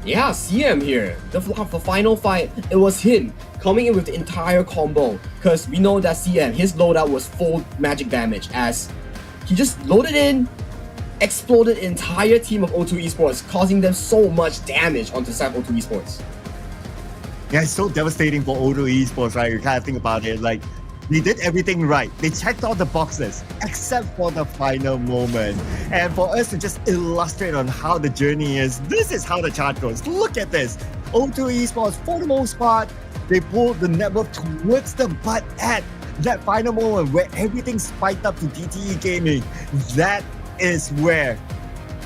Yeah, CM here. The final fight, it was him coming in with the entire combo. Because we know that CM, his loadout was full magic damage as he just loaded in, exploded the entire team of O2 Esports, causing them so much damage onto the side of O2 Esports. Yeah, it's so devastating for O2 Esports, right? You kind of think about it, like, they did everything right. They checked all the boxes, except for the final moment. And for us to just illustrate on how the journey is, this is how the chart goes. Look at this. O2 Esports, for the most part, they pulled the network towards them, but at that final moment where everything spiked up to DTE Gaming, that is where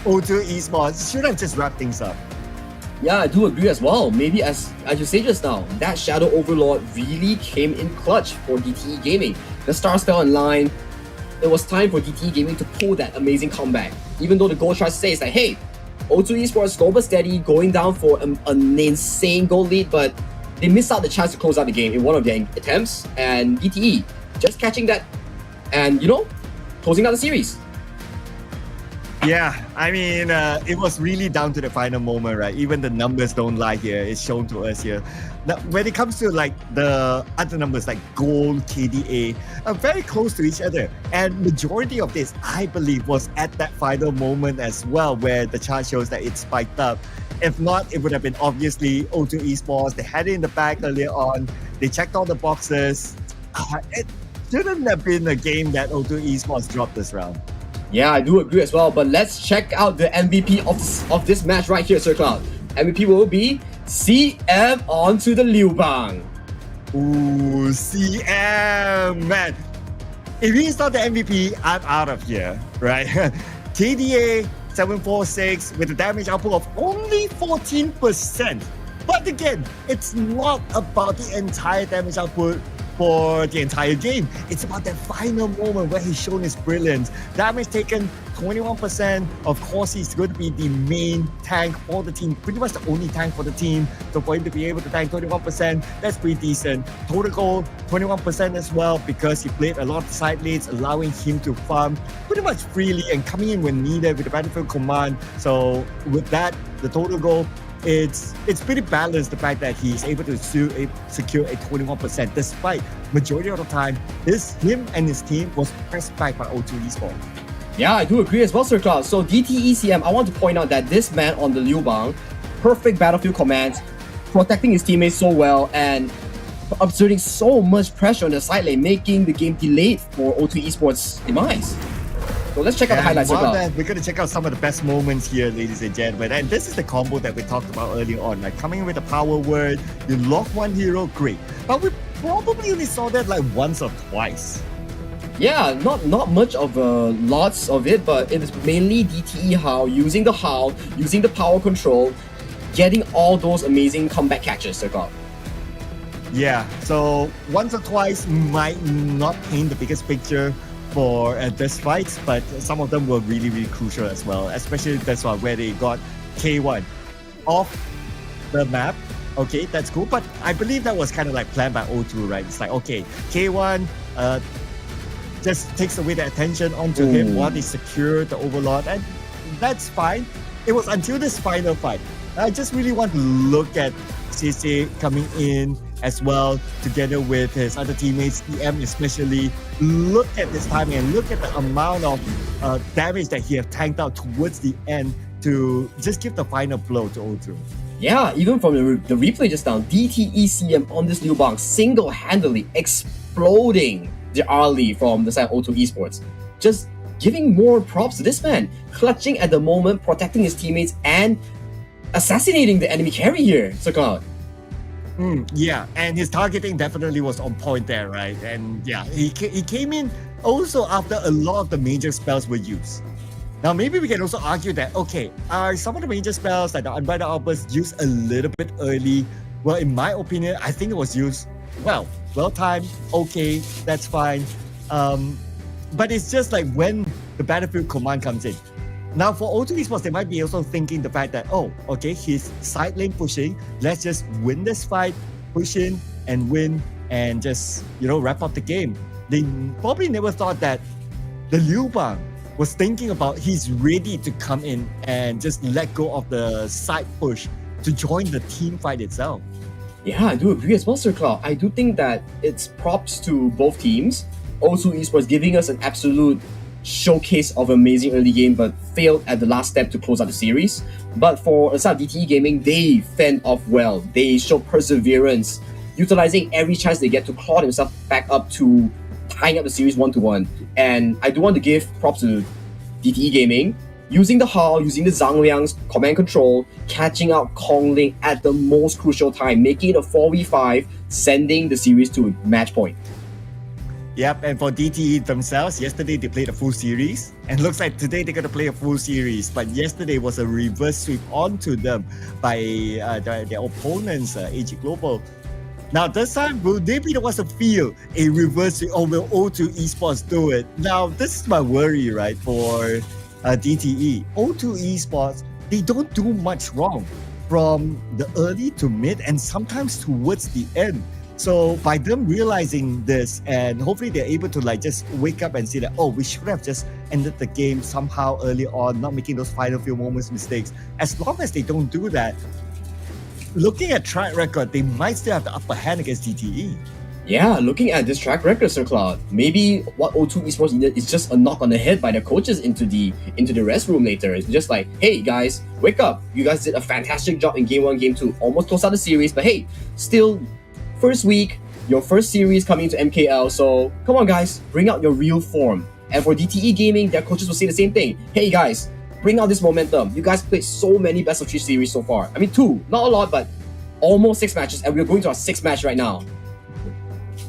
O2 Esports should have just wrapped things up. Yeah, I do agree as well. Maybe as you say just now, that Shadow Overlord really came in clutch for DTE Gaming. The stars fell in line. It was time for DTE Gaming to pull that amazing comeback. Even though the goal tries to say it's like, hey, O2 Esports slow but steady, going down for an insane goal lead, but they missed out the chance to close out the game in one of their attempts, and DTE just catching that and, closing out the series. Yeah, I mean, it was really down to the final moment, right? Even the numbers don't lie here. It's shown to us here. Now, when it comes to like the other numbers like gold, KDA, are very close to each other. And majority of this, I believe, was at that final moment as well, where the chart shows that it spiked up. If not, it would have been obviously O2 Esports. They had it in the bag earlier on. They checked all the boxes. It shouldn't have been a game that O2 Esports dropped this round. Yeah, I do agree as well, but let's check out the MVP of this match right here, Sir Cloud. MVP will be CM onto the Liu Bang. Ooh, CM, man. If he's not the MVP, I'm out of here, right? KDA 746 with a damage output of only 14%. But again, it's not about the entire damage output for the entire game. It's about that final moment where he's shown his brilliance. Damage taken 21%. Of course, he's going to be the main tank for the team, pretty much the only tank for the team. So for him to be able to tank 21%, that's pretty decent. Total goal 21% as well, because he played a lot of side lanes, allowing him to farm pretty much freely and coming in when needed with the battlefield command. So with that, the total goal, it's pretty balanced, the fact that he's able to secure a 21%, despite majority of the time him and his team was pressed back by O2 Esports. Yeah, I do agree as well, Sir Cloud. So DTE CM, I want to point out that this man on the Liu Bang, perfect battlefield commands, protecting his teammates so well, and exerting so much pressure on the side lane, making the game delayed for O2 Esports' demise. So let's check out the highlights. While that, we're going to check out some of the best moments here, ladies and gentlemen. And this is the combo that we talked about earlier on. Like coming in with a power word, you lock one hero, great. But we probably only saw that like once or twice. Yeah, not much of lots of it, but it is mainly DTE How, using the power control, getting all those amazing comeback catches, Sir God. Yeah, so once or twice might not paint the biggest picture for this fight, but some of them were really, really crucial as well, especially this one where they got K1 off the map. Okay, that's cool, but I believe that was kind of like planned by O2, right? It's like, okay, K1 just takes away the attention onto him while they secure the Overlord, and that's fine. It was until this final fight. I just really want to look at CC coming in as well, together with his other teammates, EM especially. Look at this timing and look at the amount of damage that he has tanked out towards the end to just give the final blow to O2. Yeah, even from the replay just now, DTE CM on this Liu Bang single-handedly exploding the early from the side of O2 Esports. Just giving more props to this man, clutching at the moment, protecting his teammates, and assassinating the enemy carry here, Sir Cloud. Yeah, and his targeting definitely was on point there, right? And yeah, he came in also after a lot of the major spells were used. Now, maybe we can also argue that, okay, are some of the major spells like the Unbridled Outburst used a little bit early? Well, in my opinion, I think it was used well-timed, okay, that's fine. But it's just like when the battlefield command comes in. Now, for O2 Esports, they might be also thinking the fact that, oh, okay, he's side lane pushing, let's just win this fight, push in and win, and just, wrap up the game. They probably never thought that the Liu Bang was thinking about he's ready to come in and just let go of the side push to join the team fight itself. Yeah, I do agree as well, Sir Cloud. I do think that it's props to both teams. O2 Esports giving us an absolute showcase of amazing early game, but failed at the last step to close out the series. But for aside DTE Gaming, they fend off well. They show perseverance, utilizing every chance they get to claw themselves back up to tying up the series 1-1. And I do want to give props to DTE Gaming, using the Hao, using the Zhang Liang's command control, catching out Kong Ling at the most crucial time, making it a 4v5, sending the series to match point. Yep, and for DTE themselves, yesterday they played a full series, and looks like today they're going to play a full series. But yesterday was a reverse sweep onto them by their opponents, ENG Global. Now, this time, will they be the ones to feel a reverse sweep, or will O2 Esports do it? Now, this is my worry, right, for DTE. O2 Esports, they don't do much wrong from the early to mid and sometimes towards the end. So by them realizing this, and hopefully they're able to just wake up and see that, oh, we should have just ended the game somehow early on, not making those final few moments mistakes. As long as they don't do that, looking at track record, they might still have the upper hand against DTE. Yeah, looking at this track record, Sir Cloud, maybe what O2 Esports needed is just a knock on the head by their coaches into the restroom later. It's just like, hey guys, wake up. You guys did a fantastic job in Game 1, Game 2, almost closed out the series, but hey, still first week, your first series coming to MKL, so come on guys, bring out your real form. And for DTE Gaming, their coaches will say the same thing. Hey guys, bring out this momentum. You guys played so many best of 3 series so far. I mean 2, not a lot, but almost 6 matches, and we're going to our 6th match right now.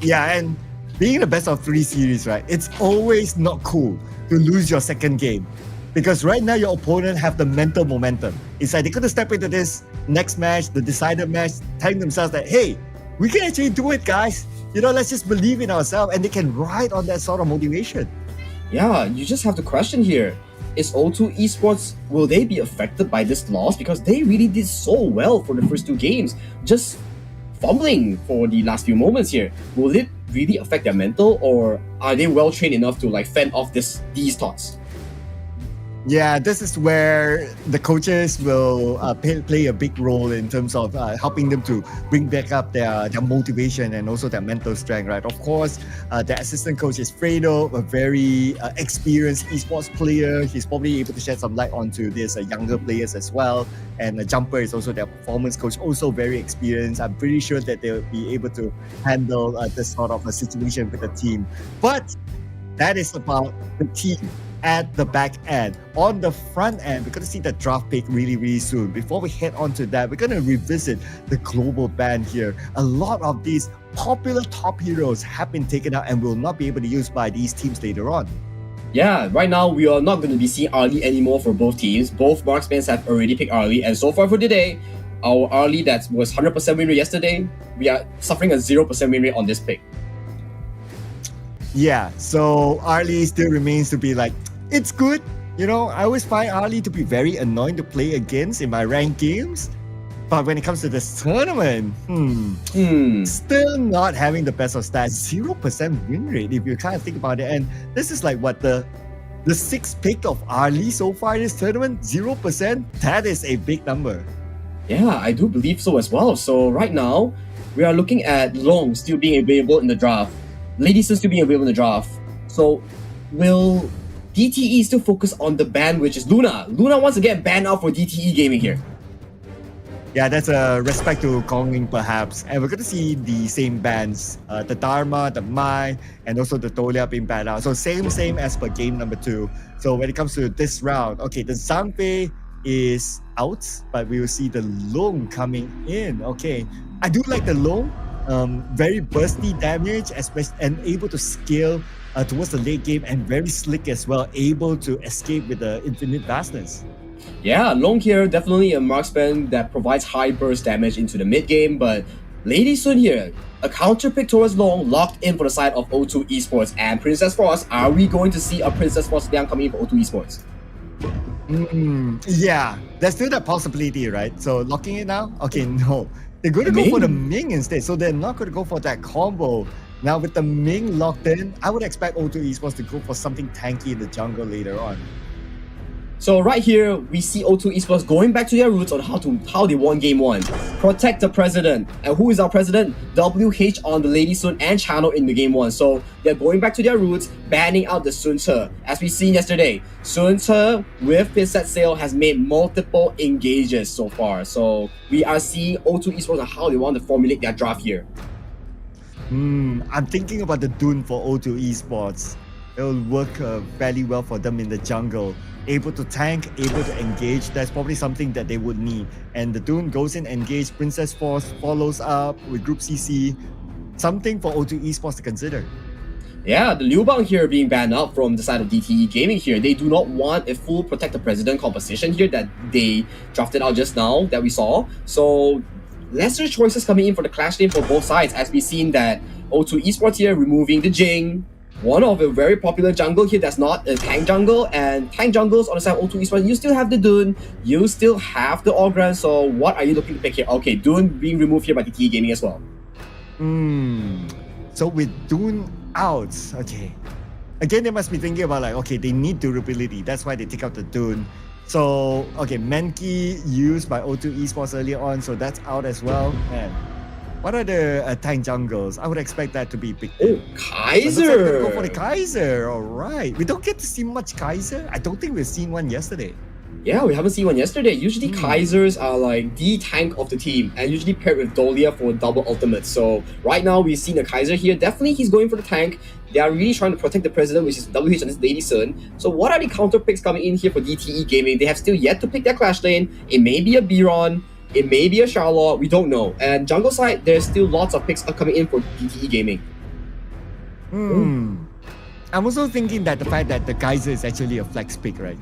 Yeah, and being the best of 3 series, right, it's always not cool to lose your second game. Because right now your opponent have the mental momentum. It's like they're going to step into this next match, the decided match, telling themselves that, hey, we can actually do it, guys. Let's just believe in ourselves, and they can ride on that sort of motivation. Yeah, you just have to question here. Is O2 Esports, will they be affected by this loss? Because they really did so well for the first 2 games, just fumbling for the last few moments here. Will it really affect their mental, or are they well trained enough to fend off these thoughts? Yeah, this is where the coaches will play a big role in terms of helping them to bring back up their motivation and also their mental strength, right? Of course, the assistant coach is Fredo, a very experienced esports player. He's probably able to shed some light onto these younger players as well. And Jumper is also their performance coach, also very experienced. I'm pretty sure that they'll be able to handle this sort of a situation with the team. But that is about the team. At the back end. On the front end, we're going to see the draft pick really, really soon. Before we head on to that, we're going to revisit the global ban here. A lot of these popular top heroes have been taken out and will not be able to be used by these teams later on. Yeah, right now we are not going to be seeing Arlie anymore for both teams. Both marksmen have already picked Arlie, and so far for today, our Arlie that was 100% win rate yesterday, we are suffering a 0% win rate on this pick. Yeah, so Arlie still remains to be it's good. I always find Arlie to be very annoying to play against in my ranked games. But when it comes to this tournament, still not having the best of stats. 0% win rate if you kind of think about it. And this is the 6th pick of Arlie so far in this tournament. 0%, that is a big number. Yeah, I do believe so as well. So right now, we are looking at Long still being available in the draft. Lady Sun still being available in the draft. So will DTE still focus on the ban, which is Luna. Luna once again banned out for DTE Gaming here. Yeah, that's a respect to Kongling perhaps. And we're going to see the same bans. The Dharma, the Mai, and also the Tolia being banned out. So same as per game number 2. So when it comes to this round, okay, the Zhangfei is out, but we will see the Long coming in. Okay, I do like the Long. Very bursty damage, especially, and able to scale towards the late game and very slick as well, able to escape with the infinite vastness. Yeah, Long here, definitely a marksman that provides high burst damage into the mid game, but Lady Sun here, a counter pick towards Long, locked in for the side of O2 Esports. And Princess Frost, are we going to see a Princess Frost Liang coming in for O2 Esports? Yeah, there's still that possibility, right? So locking it now? Okay, no. They're going to go for the Ming instead, so they're not going to go for that combo. Now with the Ming locked in, I would expect O2 Esports to go for something tanky in the jungle later on. So right here, we see O2 Esports going back to their roots on how they won game 1. Protect the president. And who is our president? WH on the Lady Sun and Channel in the game 1. So they're going back to their roots, banning out the Sun Ce. As we seen yesterday, Sun Ce with Pinset Sail has made multiple engages so far. So we are seeing O2 Esports on how they want to formulate their draft here. I'm thinking about the Dune for O2 Esports. It will work fairly well for them in the jungle. Able to tank, able to engage, that's probably something that they would need. And the Dune goes in, engage, Princess Force follows up with Group CC. Something for O2 Esports to consider. Yeah, the Liu Bang here being banned out from the side of DTE Gaming here. They do not want a full Protect the President composition here that they drafted out just now that we saw. So lesser choices coming in for the clash lane for both sides, as we've seen that O2 Esports here removing the Jing, one of a very popular jungle here that's not a tank jungle, and tank jungles on the side of O2 Esports, you still have the Dune, you still have the Ogran, so what are you looking to pick here? Okay, Dune being removed here by DTE Gaming as well. So with Dune out, okay. Again, they must be thinking about like, okay, they need durability, that's why they take out the Dune. So, okay, Menki used by O2 Esports earlier on, so that's out as well. Man, what are the tank jungles? I would expect that to be big. Oh, Kaiser! Go for the Kaiser, alright. We don't get to see much Kaiser. I don't think we've seen one yesterday. Yeah, we haven't seen one yesterday. Usually Kaisers are like the tank of the team and usually paired with Dolia for double ultimates. So right now we've seen a Kaiser here. Definitely he's going for the tank. They are really trying to protect the president, which is WH and his Lady Sun. So what are the counter picks coming in here for DTE Gaming? They have still yet to pick their clash lane. It may be a Biron. It may be a Charlotte, we don't know. And jungle side, there's still lots of picks coming in for DTE Gaming. I'm also thinking that the fact that the Kaiser is actually a flex pick, right?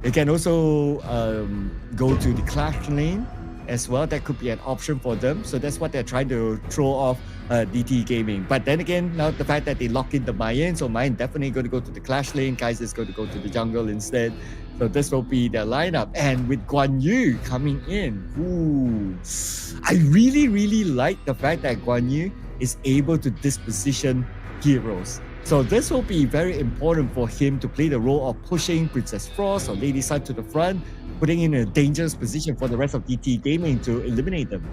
It can also go to the clash lane as well. That could be an option for them. So that's what they're trying to throw off DTE Gaming. But then again, now the fact that they lock in the Mayan, so Mayan definitely going to go to the clash lane. Kaiser is going to go to the jungle instead. So this will be their lineup. And with Guan Yu coming in, I really like the fact that Guan Yu is able to disposition heroes. So this will be very important for him to play the role of pushing Princess Frost or Lady Sun to the front, putting in a dangerous position for the rest of DTE Gaming to eliminate them.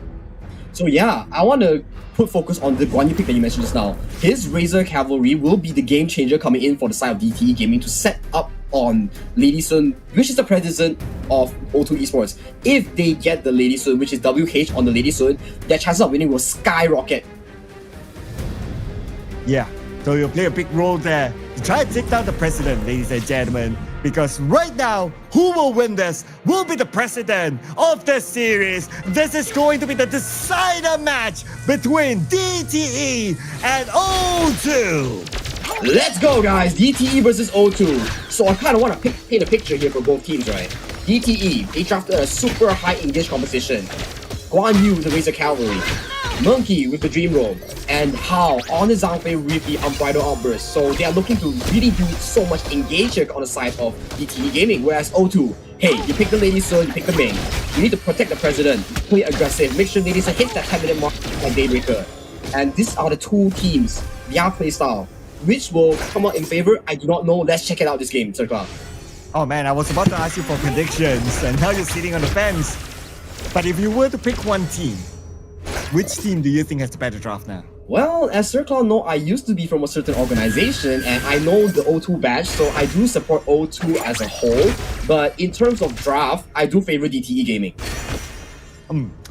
So yeah, I want to put focus on the Guan Yu pick that you mentioned just now. His Razor Cavalry will be the game changer coming in for the side of DTE Gaming to set up on Lady Sun, which is the president of O2 Esports. If they get the Lady Sun, which is WH on the Lady Sun, their chances of winning will skyrocket. Yeah, so you'll play a big role there to try to take down the president, ladies and gentlemen. Because right now, who will win this will be the president of this series. This is going to be the decider match between DTE and O2. Let's go, guys! DTE versus O2. So I kind of want to paint a picture here for both teams, right? DTE, they drafted a super high engage composition. Guan Yu with the Razor Cavalry. Monkey with the Dream Roam. And Hao on the Zhangfei with the Unbridled Outburst. So they are looking to really do so much engagement on the side of DTE Gaming. Whereas O2, hey, you pick the Lady Sun, you pick the main. You need to protect the president, play aggressive, make sure Lady Sun hit that 10-minute mark like Daybreaker. And these are the two teams, their playstyle. Which will come out in favor, I do not know. Let's check it out this game, Sir Cloud. Oh man, I was about to ask you for predictions and now you're sitting on the fence. But if you were to pick one team, which team do you think has the better draft now? Well, as Sir Cloud know, I used to be from a certain organization and I know the O2 badge, so I do support O2 as a whole. But in terms of draft, I do favor DTE Gaming.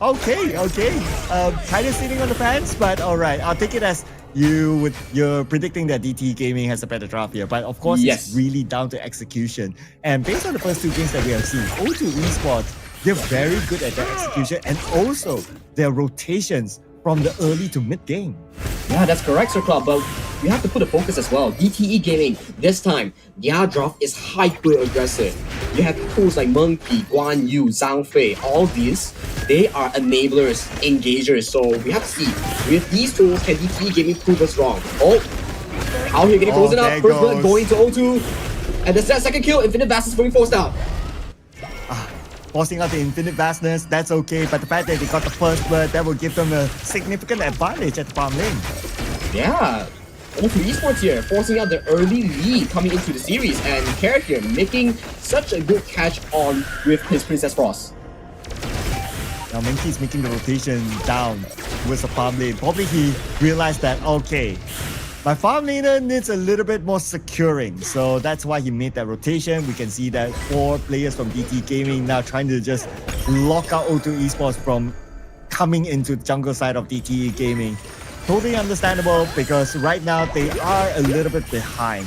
Okay. Kind of sitting on the fence, but alright, I'll take it as you're predicting that DTE Gaming has a better draft here, but of course it's really down to execution. And based on the first two games that we have seen, O2 Esports, they're very good at their execution and also their rotations from the early to mid game. Yeah, that's correct, Sir Cloud. But we have to put a focus as well. DTE Gaming, this time, their draft is hyper aggressive. You have tools like Monkey, Guan Yu, Zhang Fei, all these, they are enablers, engagers. So we have to see, with these tools, can DTE Gaming prove us wrong? Oh, out here getting frozen up, first blood going to O2, and that's that second kill, Infinite Vast is going forced out. Forcing out the infinite vastness, that's okay, but the fact that they got the first blood, that will give them a significant advantage at the farm lane. Yeah, O2 Esports here, forcing out the early lead coming into the series, and Carrot here making such a good catch on with his Princess Frost. Now Menki's making the rotation down towards the farm lane. Probably he realized that, okay, my farm laner needs a little bit more securing, so that's why he made that rotation. We can see that 4 players from DTE Gaming now trying to just lock out O2 Esports from coming into the jungle side of DTE Gaming. Totally understandable because right now they are a little bit behind.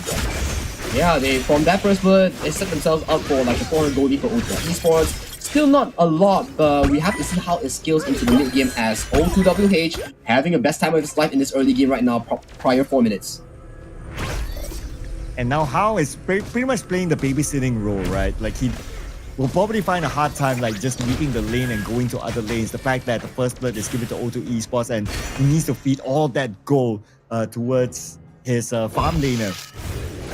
Yeah, from that first blood, they set themselves up for like a 400 gold lead for O2 Esports. Still not a lot, but we have to see how it scales into the mid game as O2WH having a best time of his life in this early game right now, prior 4 minutes. And now Hao is pretty much playing the babysitting role, right? Like he will probably find a hard time like just leaving the lane and going to other lanes. The fact that the first blood is given to O2 Esports and he needs to feed all that gold towards his farm laner.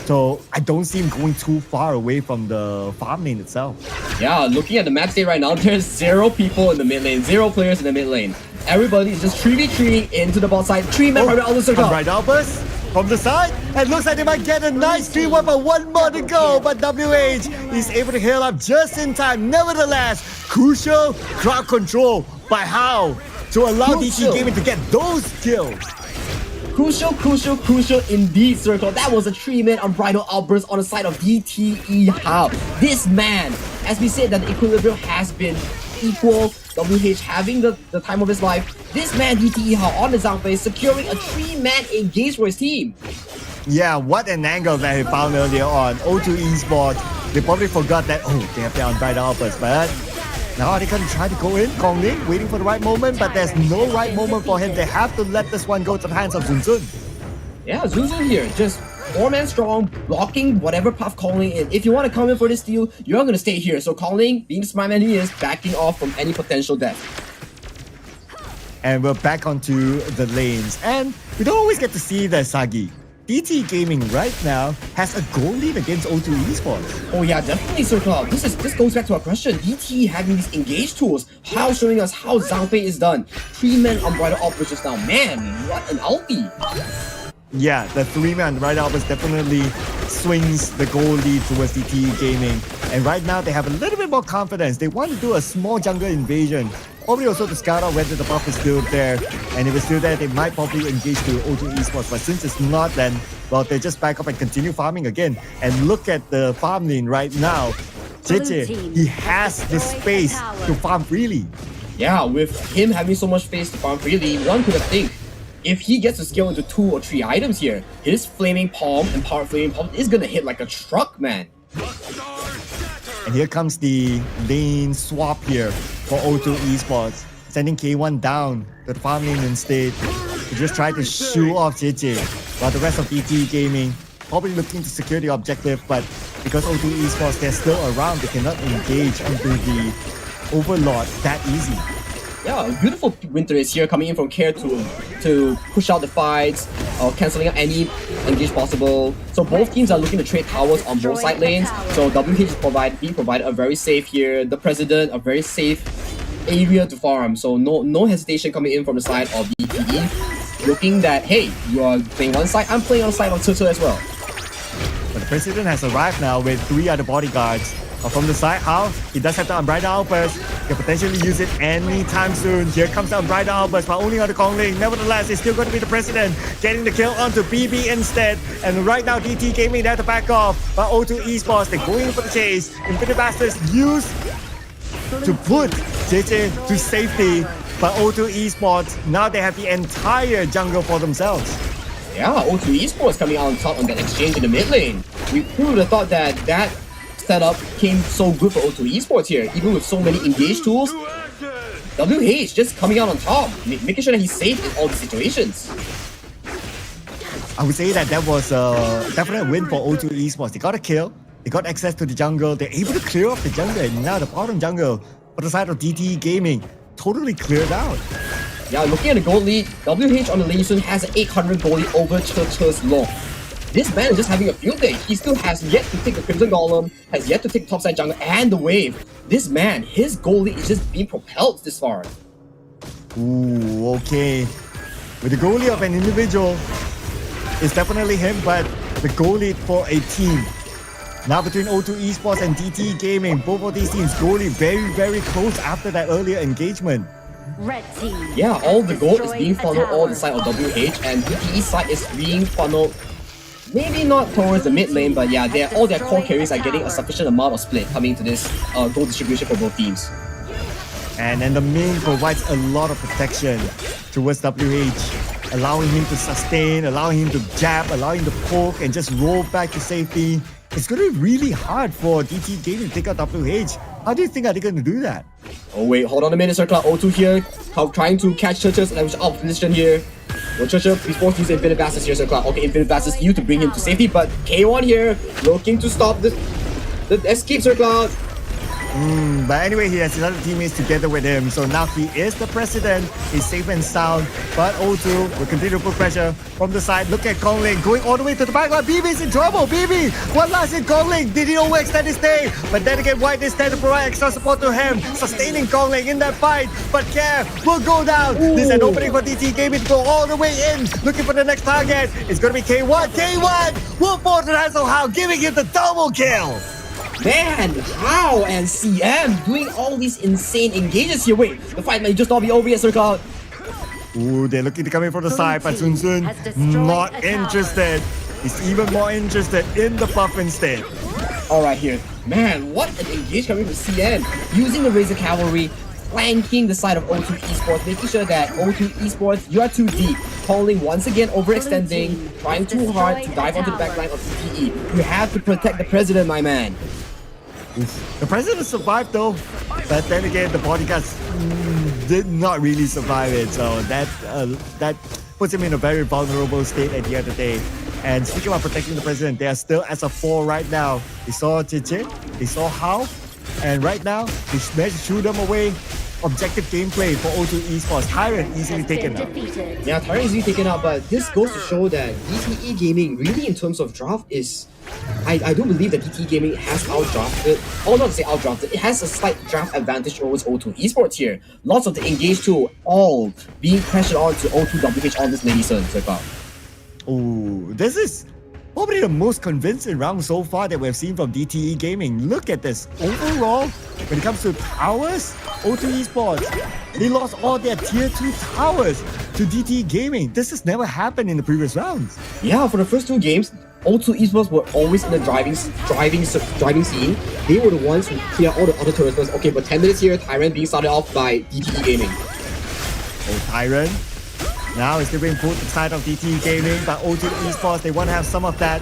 So I don't see him going too far away from the farm lane itself. Yeah, looking at the match state right now, there's 0 people in the mid lane, 0 players in the mid lane. Everybody is just 3v3 into the bot side. 3-man private out the circle. Right, Albus from the side. It looks like they might get a nice 3-1, but 1 more to go. But WH is able to heal up just in time. Nevertheless, crucial crowd control by Hao to allow DTE Gaming to get those kills. Crucial indeed, Circle. That was a 3-man unbridled outburst on the side of DTE Hao. This man, as we said that the equilibrium has been equal, WH having the time of his life, this man DTE Hao on the Zhang Fei securing a 3-man engage for his team. Yeah, what an angle that he found earlier on. O2 Esports, they probably forgot that, oh, they have their unbridled outburst, but now they're going to try to go in, Kong Ling, waiting for the right moment, but there's no right moment for him. They have to let this one go to the hands of Zun Zun. Yeah, Zun Zun here, just 4-man strong, blocking whatever path Kong Ling in. If you want to come in for this steal, you're going to stay here. So Kong Ling, being the smart man he is, backing off from any potential death. And we're back onto the lanes. And we don't always get to see the Sagi. DTE Gaming right now has a goal lead against O2 Esports. Oh yeah, definitely, Sir Cloud. This goes back to our question. DTE having these engage tools, how showing us how Zhang Fei is done. 3-man unbridled outburst just now. Man, what an ulti! Yeah, the 3-man unbridled outburst definitely swings the goal lead towards DTE Gaming. And right now they have a little bit more confidence. They want to do a small jungle invasion. Probably also to scout out whether the buff is still there. And if it's still there, they might probably engage to O2 Esports. But since it's not, then, well, they just back up and continue farming again. And look at the farm lane right now. JJ, he has the space to farm freely. Yeah, with him having so much space to farm freely, one could have think, if he gets to scale into 2 or 3 items here, his Flaming Palm and Power Flaming Palm is gonna hit like a truck, man. And here comes the lane swap here for O2 Esports, sending K1 down to the farm lane instead to just try to shoo off JJ, while the rest of DTE Gaming probably looking to secure the objective, but because O2 Esports, they're still around, they cannot engage into the Overlord that easy. Yeah, a beautiful winter is here coming in from Care to push out the fights, cancelling out any engage possible. So both teams are looking to trade towers on both side lanes. So WH is being provided a very safe here. The President, a very safe area to farm. So no hesitation coming in from the side of DTE. Looking that, hey, you are playing one side, I'm playing on the side of Tutu as well. But the President has arrived now with 3 other bodyguards. From the side, Hao, he does have the unbridled outburst. He can potentially use it anytime soon. Here comes the unbridled outburst, but only on the Kong Ling. Nevertheless, it's still going to be the President getting the kill onto BB instead. And right now, DTE Gaming, they have to back off. But O2 Esports, they're going for the chase. Infinite Bastards used to put JJ to safety. But O2 Esports, now they have the entire jungle for themselves. Yeah, O2 Esports coming out on top on that exchange in the mid lane. We would have thought that setup came so good for O2 Esports here, even with so many engage tools. WH just coming out on top, making sure that he's safe in all the situations. I would say that was a definite win for O2 Esports. They got a kill, they got access to the jungle, they're able to clear off the jungle, and now the bottom jungle for the side of DTE Gaming totally cleared out. Yeah, looking at the gold lead, WH on the lane soon has an 800 gold lead over Cheche's Long. This man is just having a field day. He still has yet to take the Crimson Golem, has yet to take topside jungle and the wave. This man, his goal lead is just being propelled this far. Ooh, okay. With the goalie of an individual, it's definitely him, but the goal lead for a team. Now between O2 Esports and DTE Gaming, both of these teams goalie very, very close after that earlier engagement. Red team. Yeah, all the gold is being funneled on the side of WH, and DTE side is being funneled maybe not towards the mid lane, but yeah, all their core carries are getting a sufficient amount of split coming to this gold distribution for both teams. And then the main provides a lot of protection towards WH, allowing him to sustain, allowing him to jab, allowing him to poke and just roll back to safety. It's going to be really hard for DTE Gaming to take out WH. How do you think are they going to do that? Oh wait, hold on a minute, Circle. O2 here, trying to catch Churches and out of position here. Well, Churchill, he's forced to use Infinite Bastards here, Circle. Okay, Infinite Bastards you to bring him to safety, but K1 here, looking to stop the escape, Circle. But anyway, he has another teammates together with him, so now he is the president. He's safe and sound, but O2 will continue to put pressure from the side. Look at Kongling going all the way to the backline. BB's in trouble. BB, one last hit. Kongling, did he overextend his stay? But then again, White is there to provide extra support to him, sustaining Kongling in that fight. But Kev will go down. This is an opening for DTE Gaming to go all the way in, looking for the next target. It's going to be K1. K1 will fall to the hands of How, giving him the double kill. Man, How and CM doing all these insane engages here. Wait, the fight may just not be over yet, Circle. Ooh, they're looking to come in from the side, but Sun Sun not interested. He's even more interested in the buff instead. Alright here. Man, what an engage coming from CM. Using the Razor Cavalry, flanking the side of O2 Esports, making sure that O2 Esports, you are too deep. Calling once again overextending, trying too hard to dive onto the backline of DTE. You have to protect the president, my man. The president survived though, but then again the bodyguards did not really survive it, so that puts him in a very vulnerable state at the end of the day. And speaking about protecting the president, they are still as a 4 right now. They saw Chichi, they saw How, and right now they managed to shoot them away. Objective gameplay for O2 Esports. Tyrant easily taken out. Yeah, Tyrant easily taken out, but this goes to show that DTE Gaming really in terms of draft is... I do believe that DTE Gaming has outdrafted, or not to say outdrafted, it has a slight draft advantage over O2 Esports here. Lots of the engage too, all being pressured on to O2WH on this lady turn so far. Ooh, this is probably the most convincing round so far that we've seen from DTE Gaming. Look at this. Overall, when it comes to towers, O2 Esports, they lost all their tier 2 towers to DTE Gaming. This has never happened in the previous rounds. Yeah, for the first 2 games, O2 Esports were always in the driving scene. They were the ones who cleared all the other turrets first. Okay, but 10 minutes here, Tyrant being started off by DTE Gaming. Oh, Tyrant. Now it's being put inside of DTE Gaming, but O2 Esports, they want to have some of that.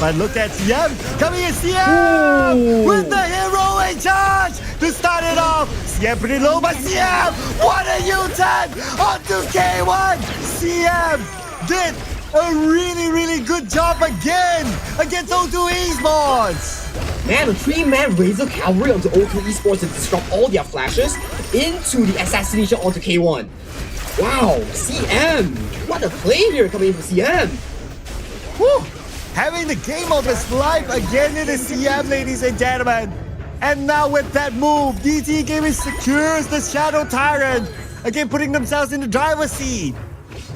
But look at CM coming in, CM with the heroic charge to start it off. CM pretty low, but CM, what a U-turn onto K1. CM did a really, really good job again against O2 Esports. Man, a 3-man Razor Cavalry onto O2 Esports to disrupt all their flashes into the assassination onto K1. Wow, CM! What a play here coming in from CM! Whew. Having the game of his life again in the CM, ladies and gentlemen. And now with that move, DTE Gaming secures the Shadow Tyrant. Again, putting themselves in the driver's seat.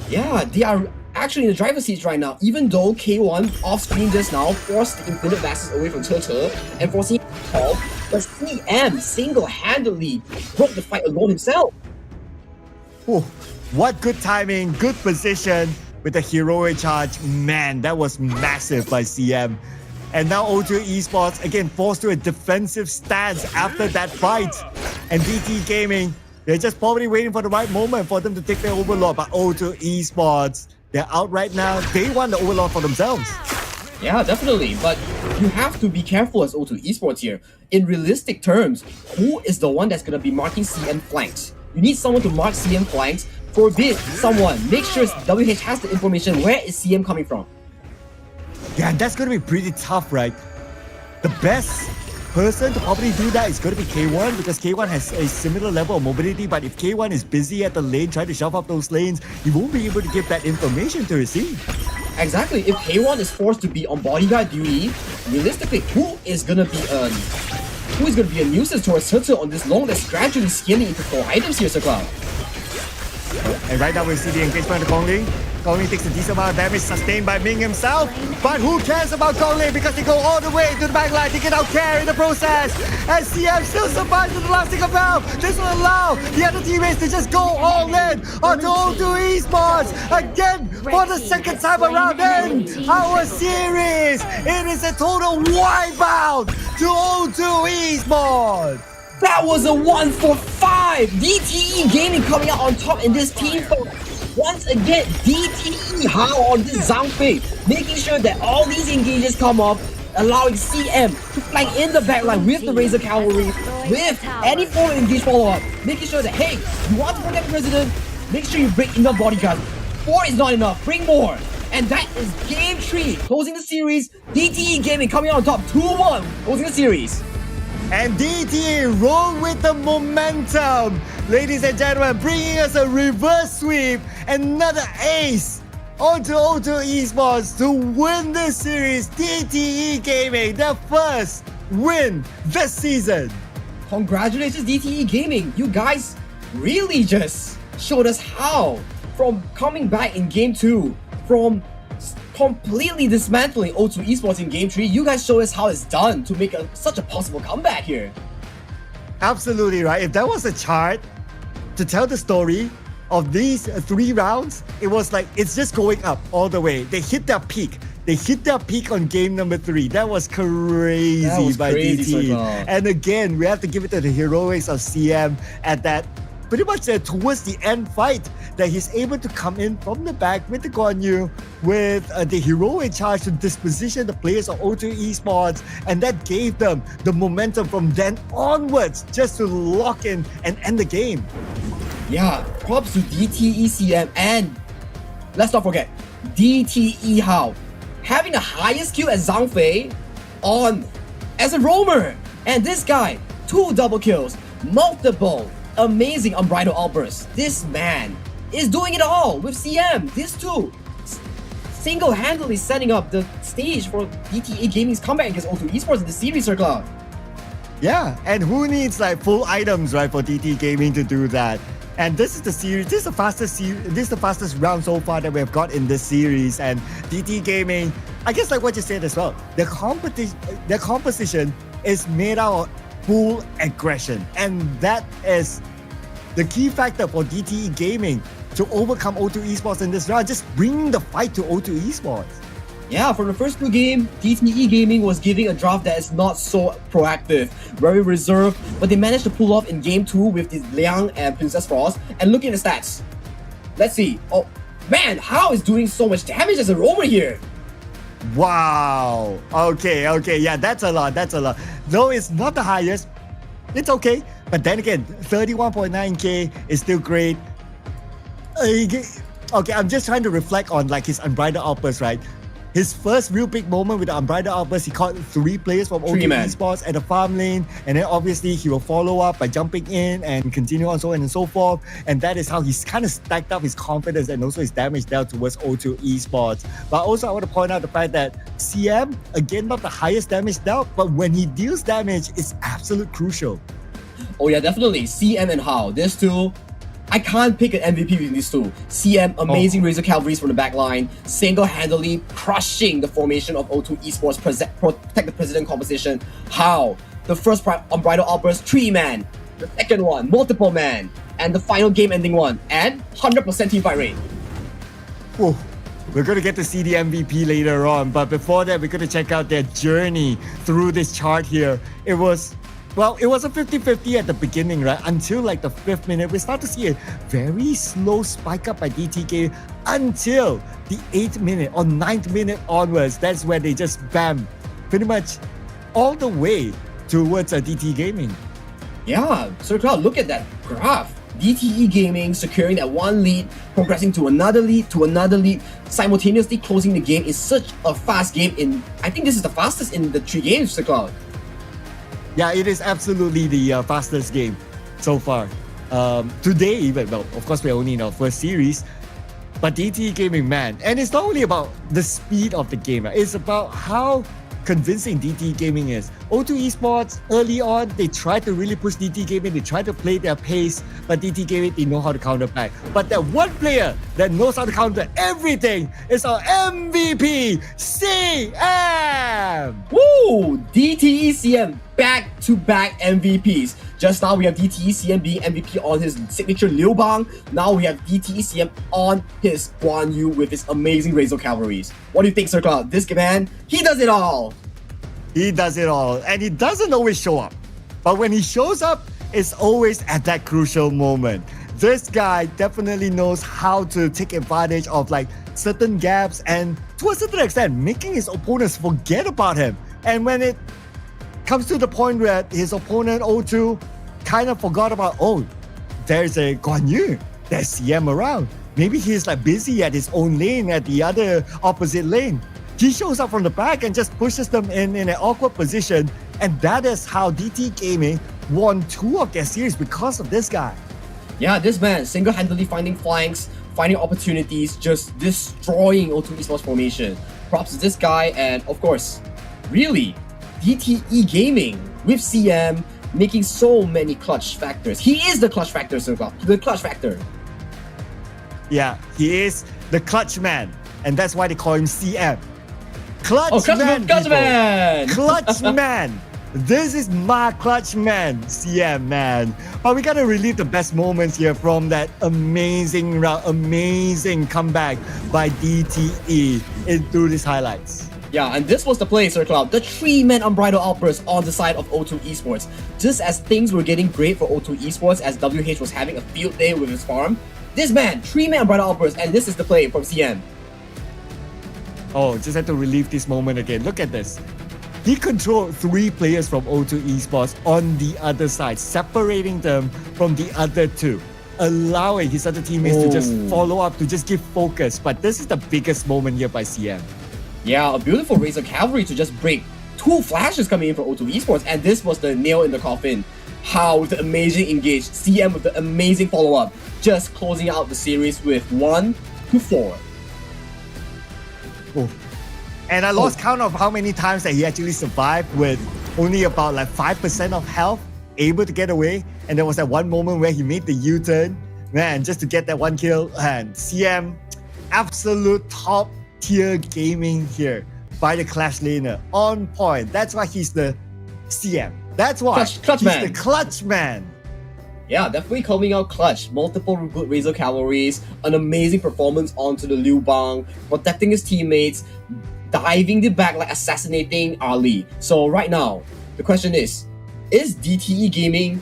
Yeah, they are actually in the driver's seat right now, even though K1 off screen just now forced the Infinite Bastards away from Churchill and forcing him to call, but CM single-handedly broke the fight alone himself. Whew. What good timing, good position with the heroic charge. Man, that was massive by CM. And now O2 Esports again forced to a defensive stance after that fight. And DTE Gaming, they're just probably waiting for the right moment for them to take their overlord. But O2 Esports, they're out right now. They want the overlord for themselves. Yeah, definitely. But you have to be careful as O2 Esports here. In realistic terms, who is the one that's going to be marking CM flanks? You need someone to mark CM flanks. Forbid someone. Make sure WH has the information. Where is CM coming from? Yeah, that's going to be pretty tough, right? The best person to probably do that is going to be K1 because K1 has a similar level of mobility, but if K1 is busy at the lane trying to shove up those lanes, he won't be able to give that information to his team. Exactly. If K1 is forced to be on bodyguard duty, realistically, who is gonna be a nuisance towards Turtle on this long that's gradually scaling into 4 items here, Sir Cloud? And right now we see the engagement of Gongli. Gongli takes a decent amount of damage sustained by Ming himself. But who cares about Gongli because they go all the way to the backline to get out care in the process. And CM still survives to the last single round. This will allow the other teammates to just go all in onto O2 Esports. Again, for the second time around in our series. It is a total wipeout to O2 Esports. That was a 1-for-5! DTE Gaming coming out on top in this team fight. Once again, DTE how on this Zhangfei, making sure that all these engages come up, allowing CM to flank in the backline with the Razor Cavalry, with any form of engage follow-up, making sure that, hey, you want to protect the President, make sure you bring enough bodyguards. 4 is not enough, bring more! And that is Game 3, closing the series. DTE Gaming coming out on top, 2-1, closing the series. And DTE roll with the momentum. Ladies and gentlemen, bringing us a reverse sweep. Another ace onto O2 Esports to win this series. DTE Gaming, their first win this season. Congratulations, DTE Gaming. You guys really just showed us how. From coming back in Game 2, from completely dismantling O2 Esports in Game 3, you guys show us how it's done to make such a possible comeback here. Absolutely right. If that was a chart to tell the story of these 3 rounds, it was like it's just going up all the way. They hit their peak. They hit their peak on game number 3. That was crazy by DTE. And again, we have to give it to the heroics of CM at that pretty much towards the end fight that he's able to come in from the back with the Guan Yu with the heroic charge to disposition the players of O2 Esports, and that gave them the momentum from then onwards just to lock in and end the game. Yeah, props to DTE CM and let's not forget DTE Hao having the highest kill as Zhangfei on as a roamer, and this guy 2 double kills, multiple amazing unbridled outbursts. This man is doing it all with CM. This too, single-handedly setting up the stage for DTE Gaming's comeback against O2 Esports in the series, Sir Cloud. Yeah, and who needs like full items, right, for DTE Gaming to do that? And this is the series. This is the fastest round so far that we have got in this series. And DTE Gaming, I guess like what you said as well, their composition is made out of full aggression, and that is the key factor for DTE Gaming to overcome O2 Esports in this round, just bringing the fight to O2 Esports. Yeah, from the first 2 games, DTE Gaming was giving a draft that is not so proactive, very reserved, but they managed to pull off in game 2 with the Liang and Princess Frost. And looking at the stats, let's see. Oh man, Hao is doing so much damage as a roamer here. Wow. Okay, yeah, that's a lot. Though it's not the highest, it's okay. But then again, 31.9k is still great. Okay, I'm just trying to reflect on like his unbridled outburst, right? His first real big moment with the unbridled outburst, he caught 3 players from O2 Esports at the farm lane, and then obviously he will follow up by jumping in and continue on so on and so forth. And that is how he's kind of stacked up his confidence and also his damage down towards O2 Esports. But also I want to point out the fact that CM, again, not the highest damage dealt, but when he deals damage, it's absolute crucial. Oh yeah, definitely. CM and Hao, these two, I can't pick an MVP between these two. CM, amazing Razor Cavalries from the back line, single-handedly crushing the formation of O2 Esports, protect the President composition. Hao, the first unbridled outburst, 3-man. The second one, multiple man. And the final game-ending one, and 100% teamfight rate. Oh, we're going to get to see the MVP later on, but before that, we're going to check out their journey through this chart here. It was a 50-50 at the beginning, right? Until like the 5th minute, we start to see a very slow spike up by DTK until the 8th minute or 9th minute onwards. That's where they just bam, pretty much all the way towards DTE Gaming. Yeah, Sir Cloud, look at that graph. DTE Gaming securing that one lead, progressing to another lead, simultaneously closing the game in such a fast game. I think this is the fastest in the 3 games, Sir Cloud. Yeah, it is absolutely the fastest game so far. Today, even, well, of course, we're only in our first series, but DTE Gaming, man, and it's not only about the speed of the game, it's about how convincing DTE Gaming is. O2 Esports, early on, they tried to really push DTE Gaming, they tried to play their pace, but DTE Gaming, they know how to counter back. But that one player that knows how to counter everything is our MVP, CM! Woo! DTE CM, back-to-back MVPs. Just now we have DTE CM being MVP on his signature Liu Bang. Now we have DTE CM on his Guan Yu with his amazing Razor Cavalries. What do you think, Sir Cloud? This man, he does it all! He does it all, and he doesn't always show up. But when he shows up, it's always at that crucial moment. This guy definitely knows how to take advantage of like certain gaps and to a certain extent, making his opponents forget about him. And when it comes to the point where his opponent O2 kind of forgot about, oh, there's a Guan Yu, there's CM around. Maybe he's like busy at his own lane at the other opposite lane. He shows up from the back and just pushes them in an awkward position, and that is how DTE Gaming won 2 of their series because of this guy. Yeah, this man single-handedly finding flanks, finding opportunities, just destroying O2 Esports formation. Props to this guy, and of course, really, DTE Gaming with CM making so many clutch factors. He is the clutch factor, Sir Cloud. The clutch factor. Yeah, he is the clutch man, and that's why they call him CM. Clutch man, clutch man! Clutch man! This is my clutch man, CM, man. But we gotta relive the best moments here from that amazing round, amazing comeback by DTE through these highlights. Yeah, and this was the play, Sir Cloud. The 3-man unbridled outburst on the side of O2 Esports. Just as things were getting great for O2 Esports as WH was having a field day with his farm, this man, 3-man unbridled outburst, and this is the play from CM. Oh, just had to relive this moment again. Look at this. He controlled 3 players from O2 Esports on the other side, separating them from the other 2, allowing his other teammates to just follow up, to just give focus. But this is the biggest moment here by CM. Yeah, a beautiful Razor Cavalry to just break 2 flashes coming in from O2 Esports, and this was the nail in the coffin. How with the amazing engage, CM with the amazing follow-up, just closing out the series with 1-4. Oh. And I lost count of how many times that he actually survived with only about like 5% of health, able to get away. And there was that one moment where he made the U-turn, man, just to get that 1 kill. And CM, absolute top tier gaming here by the Clash laner, on point. That's why he's the CM. That's why clutch he's man. The clutch man. Yeah, definitely coming out clutch. Multiple good Razor Cavalries, an amazing performance onto the Liu Bang, protecting his teammates, diving the back, like assassinating Ali. So right now, the question is DTE Gaming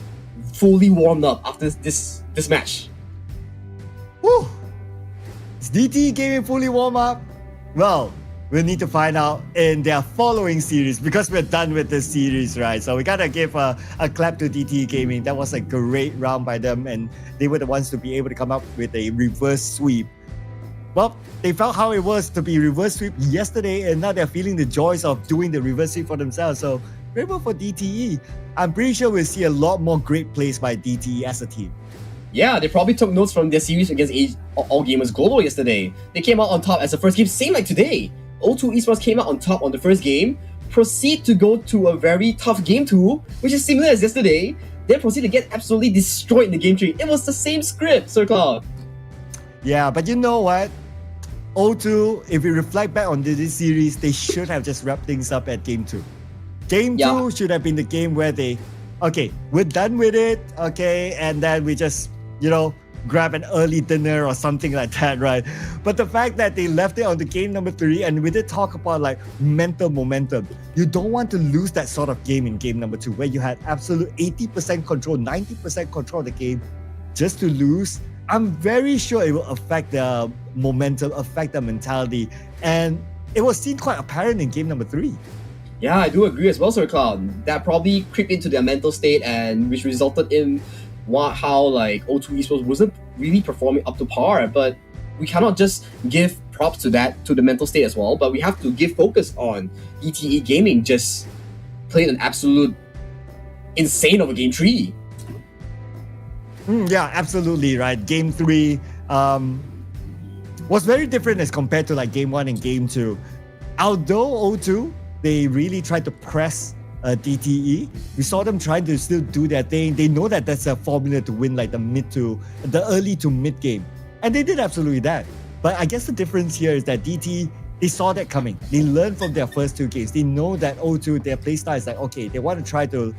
fully warmed up after this match? Woo! Is DTE Gaming fully warm up? Well, we'll need to find out in their following series because we're done with this series, right? So we gotta give a clap to DTE Gaming. That was a great round by them, and they were the ones to be able to come up with a reverse sweep. Well, they felt how it was to be reverse sweep yesterday, and now they're feeling the joys of doing the reverse sweep for themselves. So great work for DTE. I'm pretty sure we'll see a lot more great plays by DTE as a team. Yeah, they probably took notes from their series against All Gamers Global yesterday. They came out on top as the first game, same like today. O2 Esports came out on top on the first game, proceed to go to a very tough game 2, which is similar as yesterday, then proceed to get absolutely destroyed in the game 3. It was the same script, Sir Cloud. Yeah, but you know what? O2, if we reflect back on this series, they should have just wrapped things up at game 2. Game 2 should have been the game where they, okay, we're done with it, okay, and then we just, grab an early dinner or something like that, right? But the fact that they left it on the game number 3, and we did talk about like mental momentum. You don't want to lose that sort of game in game number 2 where you had absolute 80% control, 90% control of the game just to lose. I'm very sure it will affect the momentum, affect the mentality, and it was seen quite apparent in game number 3. Yeah, I do agree as well, Sir Cloud. That probably creeped into their mental state, and which resulted in how like O2 Esports wasn't really performing up to par, but we cannot just give props to that, to the mental state as well, but we have to give focus on DTE Gaming just played an absolute insane of a game 3. Yeah, absolutely right. Game 3 was very different as compared to like game 1 and game 2. Although O2, they really tried to press DTE. We saw them trying to still do their thing. They know that that's a formula to win like the early to mid game. And they did absolutely that. But I guess the difference here is that DTE, they saw that coming. They learned from their first 2 games. They know that O2, their playstyle is like, okay, they want to try to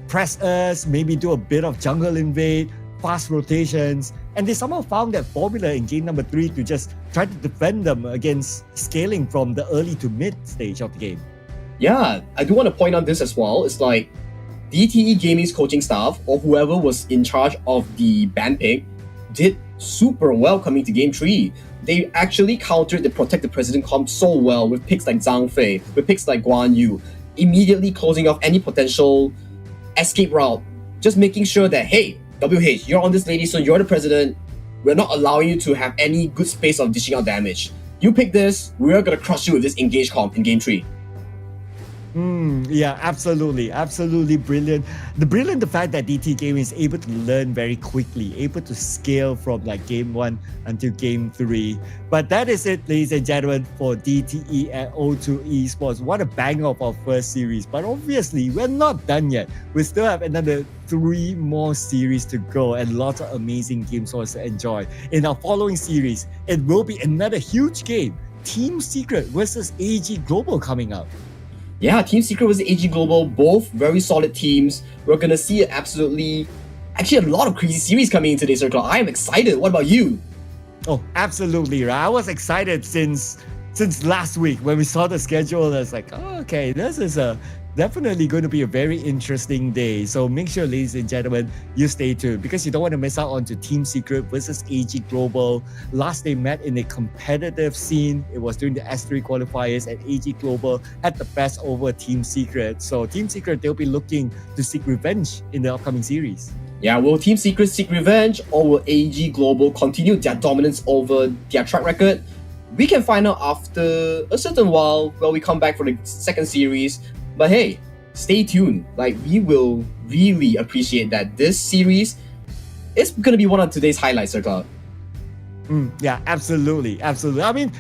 press us, maybe do a bit of jungle invade, fast rotations. And they somehow found that formula in game number 3 to just try to defend them against scaling from the early to mid stage of the game. Yeah, I do want to point out this as well. It's like DTE Gaming's coaching staff, or whoever was in charge of the ban pick, did super well coming to game 3. They actually countered the Protect the President comp so well with picks like Zhang Fei, with picks like Guan Yu, immediately closing off any potential escape route, just making sure that, hey, WH, you're on this lady, so you're the president. We're not allowing you to have any good space of dishing out damage. You pick this, we're gonna crush you with this engage comp in game 3. Yeah, absolutely brilliant. The fact that DT Gaming is able to learn very quickly, able to scale from like game 1 until game 3. But that is it, ladies and gentlemen, for DTE and O2 Esports. What a bang of our first series. But obviously, we're not done yet. We still have another 3 more series to go and lots of amazing games for us to enjoy. In our following series, it will be another huge game, Team Secret versus AG Global coming up. Yeah, Team Secret versus AG Global, both very solid teams. We're gonna see actually a lot of crazy series coming into this circle. I am excited. What about you? Oh, absolutely right. I was excited since last week when we saw the schedule. I was like, oh, okay, this is definitely going to be a very interesting day. So make sure, ladies and gentlemen, you stay tuned because you don't want to miss out on to Team Secret versus AG Global. Last they met in a competitive scene. It was during the S3 qualifiers, and AG Global had the best over Team Secret. So Team Secret, they'll be looking to seek revenge in the upcoming series. Yeah, will Team Secret seek revenge, or will AG Global continue their dominance over their track record? We can find out after a certain while when we come back for the second series. But hey, stay tuned. Like, we will really appreciate that this series is going to be one of today's highlights, Sir Cloud. Yeah, absolutely. I mean,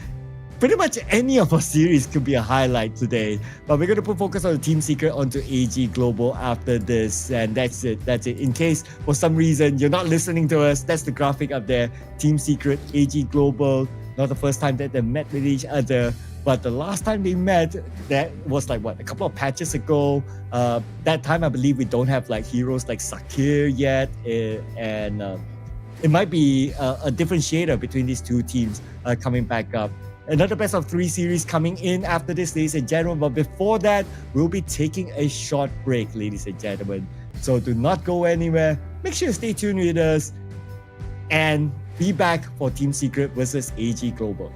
pretty much any of our series could be a highlight today. But we're going to put focus on the Team Secret onto AG Global after this. And that's it. In case for some reason you're not listening to us, that's the graphic up there. Team Secret, AG Global. Not the first time that they met with each other. But the last time they met, that was like, a couple of patches ago. That time, I believe we don't have like heroes like Sakir yet. And it might be a different shader between these 2 teams coming back up. Another best of 3 series coming in after this, ladies and gentlemen. But before that, we'll be taking a short break, ladies and gentlemen. So do not go anywhere. Make sure you stay tuned with us and be back for Team Secret versus AG Global.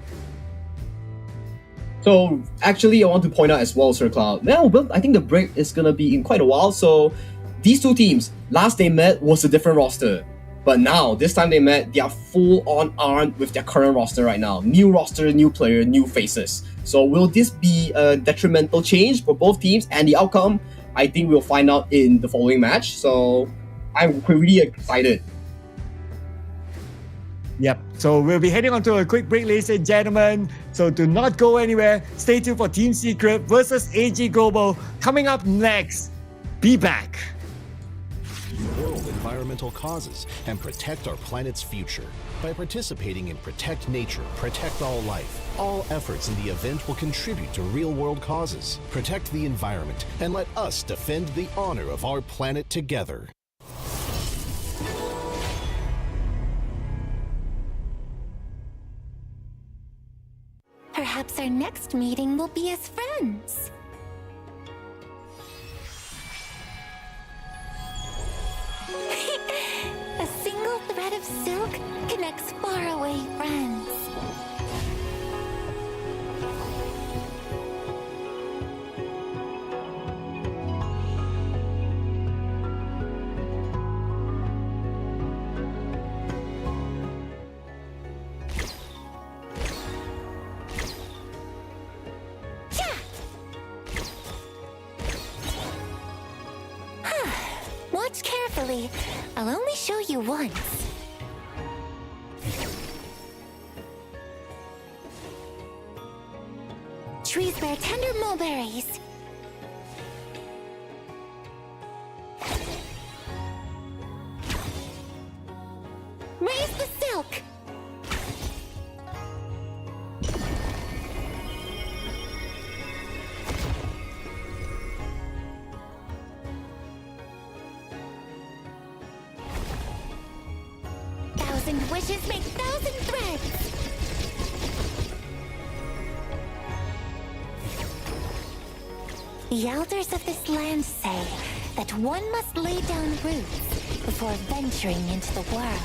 So actually, I want to point out as well, Sir Cloud. Now, I think the break is gonna be in quite a while. So these 2 teams, last they met was a different roster, but now this time they met, they are full on armed with their current roster right now. New roster, new player, new faces. So will this be a detrimental change for both teams? And the outcome, I think we'll find out in the following match. So I'm really excited. Yep, so we'll be heading on to a quick break, ladies and gentlemen. So do not go anywhere. Stay tuned for Team Secret versus AG Global coming up next. Be back. World environmental causes and protect our planet's future. By participating in Protect Nature, Protect All Life, all efforts in the event will contribute to real-world causes. Protect the environment and let us defend the honor of our planet together. Perhaps our next meeting will be as friends. A single thread of silk connects faraway friends. Watch carefully. I'll only show you once. Trees bear tender mulberries. Raise the silk. Thousand wishes make thousand threads. The elders of this land say that one must lay down roots before venturing into the world.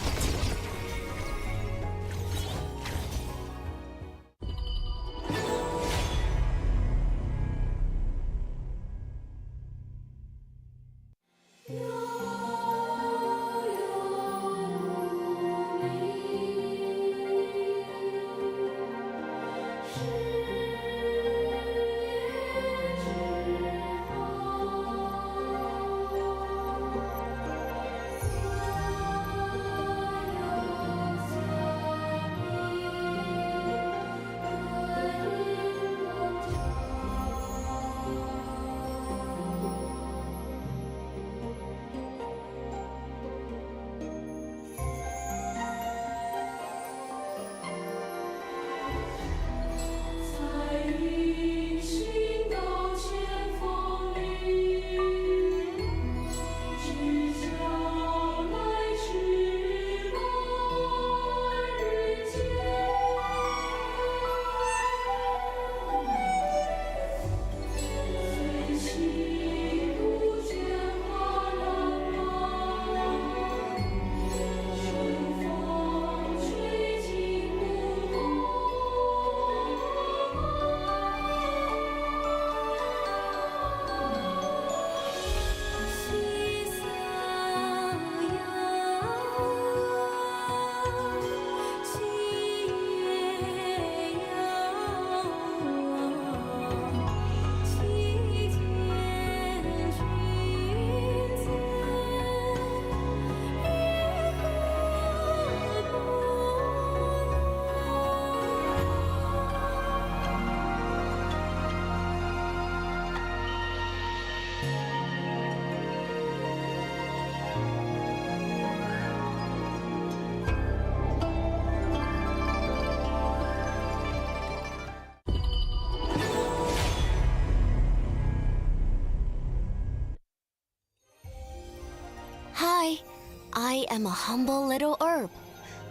I am a humble little herb,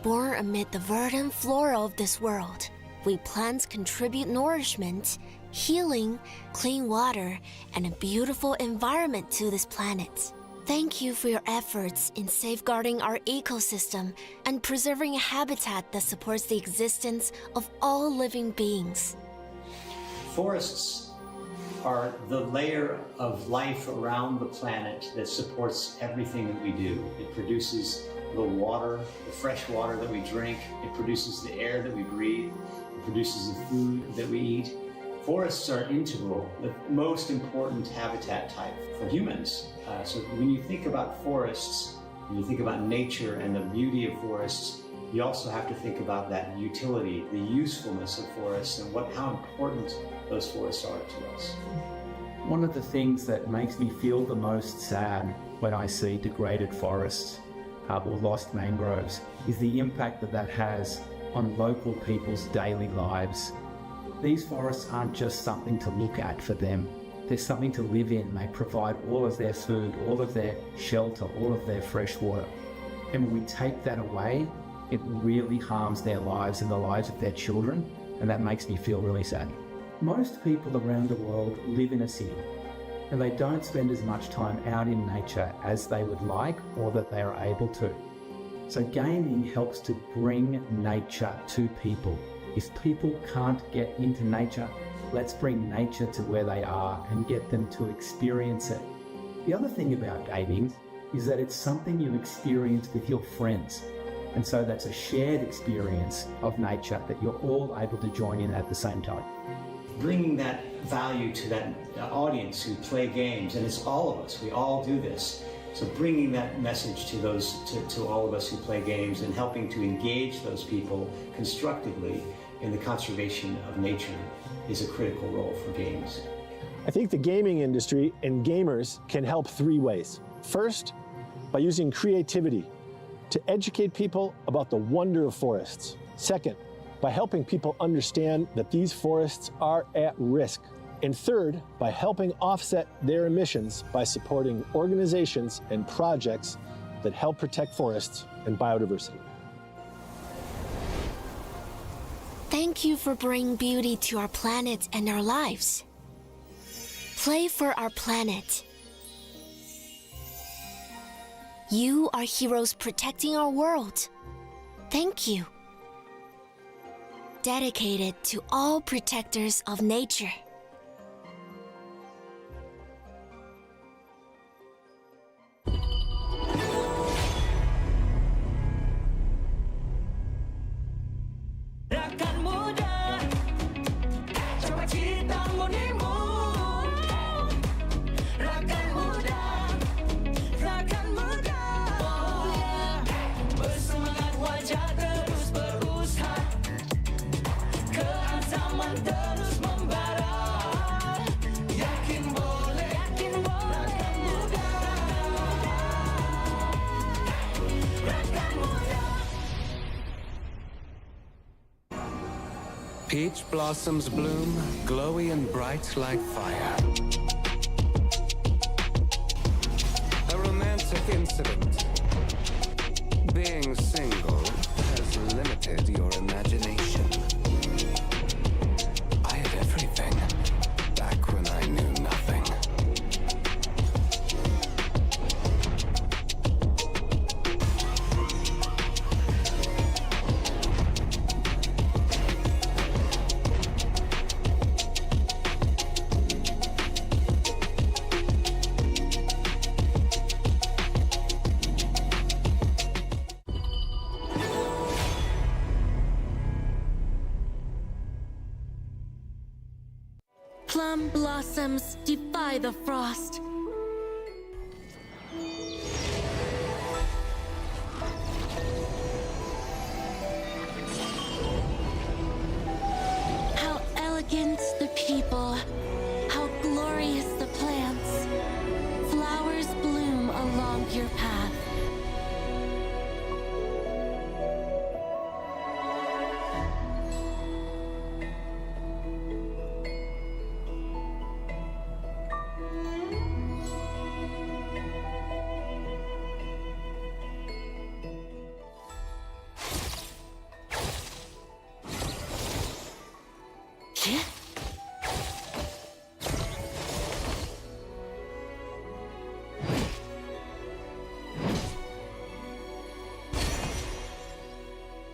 born amid the verdant flora of this world. We plants contribute nourishment, healing, clean water, and a beautiful environment to this planet. Thank you for your efforts in safeguarding our ecosystem and preserving a habitat that supports the existence of all living beings. Forests are the layer of life around the planet that supports everything that we do. It produces the water, the fresh water that we drink. It produces the air that we breathe. It produces the food that we eat. Forests are integral, the most important habitat type for humans. So when you think about forests, when you think about nature and the beauty of forests, you also have to think about that utility, the usefulness of forests, and how important those forests are to us. One of the things that makes me feel the most sad when I see degraded forests or lost mangroves is the impact that has on local people's daily lives. These forests aren't just something to look at for them. They're something to live in. They provide all of their food, all of their shelter, all of their fresh water. And when we take that away, it really harms their lives and the lives of their children, and that makes me feel really sad. Most people around the world live in a city, and they don't spend as much time out in nature as they would like or that they are able to. So gaming helps to bring nature to people. If people can't get into nature, let's bring nature to where they are and get them to experience it. The other thing about gaming is that it's something you experience with your friends. And so that's a shared experience of nature that you're all able to join in at the same time. Bringing that value to that audience who play games, and it's all of us, we all do this, So bringing that message to to all of us who play games and helping to engage those people constructively in the conservation of nature is a critical role for games. I think the gaming industry and gamers can help 3 ways. First, by using creativity to educate people about the wonder of forests. Second, by helping people understand that these forests are at risk. And third, by helping offset their emissions by supporting organizations and projects that help protect forests and biodiversity. Thank you for bringing beauty to our planet and our lives. Play for our planet. You are heroes protecting our world. Thank you. Dedicated to all protectors of nature. Peach blossoms bloom, glowy and bright like fire. A romantic incident. Being single has limited your imagination. I had everything back when I knew nothing. Plum blossoms defy the frost. How elegant the people, how glorious the plants. Flowers bloom along your path.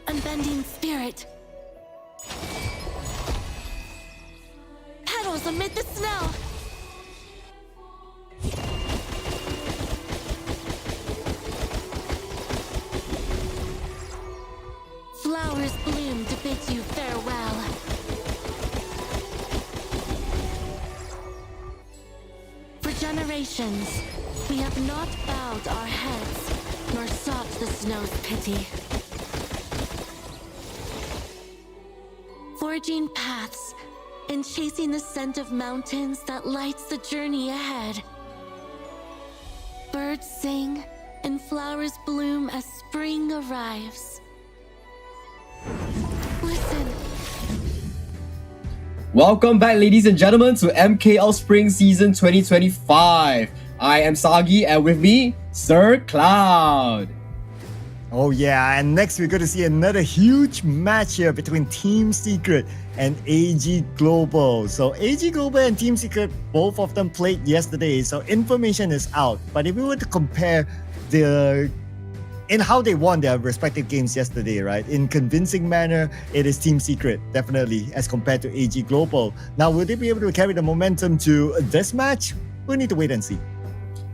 Unbending spirit. Petals amid the snow. Flowers bloom to bid you farewell. For generations, we have not bowed our heads, nor sought the snow's pity. Forging paths and chasing the scent of mountains that lights the journey ahead. Birds sing and flowers bloom as spring arrives. Listen. Welcome back, ladies and gentlemen, to MKL Spring Season 2025. I am Sagi, and with me, Sir Cloud. Oh yeah, and next we're going to see another huge match here between Team Secret and AG Global. So AG Global and Team Secret, both of them played yesterday, so information is out. But if we were to compare in how they won their respective games yesterday, right? In convincing manner, it is Team Secret, definitely, as compared to AG Global. Now, will they be able to carry the momentum to this match? We'll need to wait and see.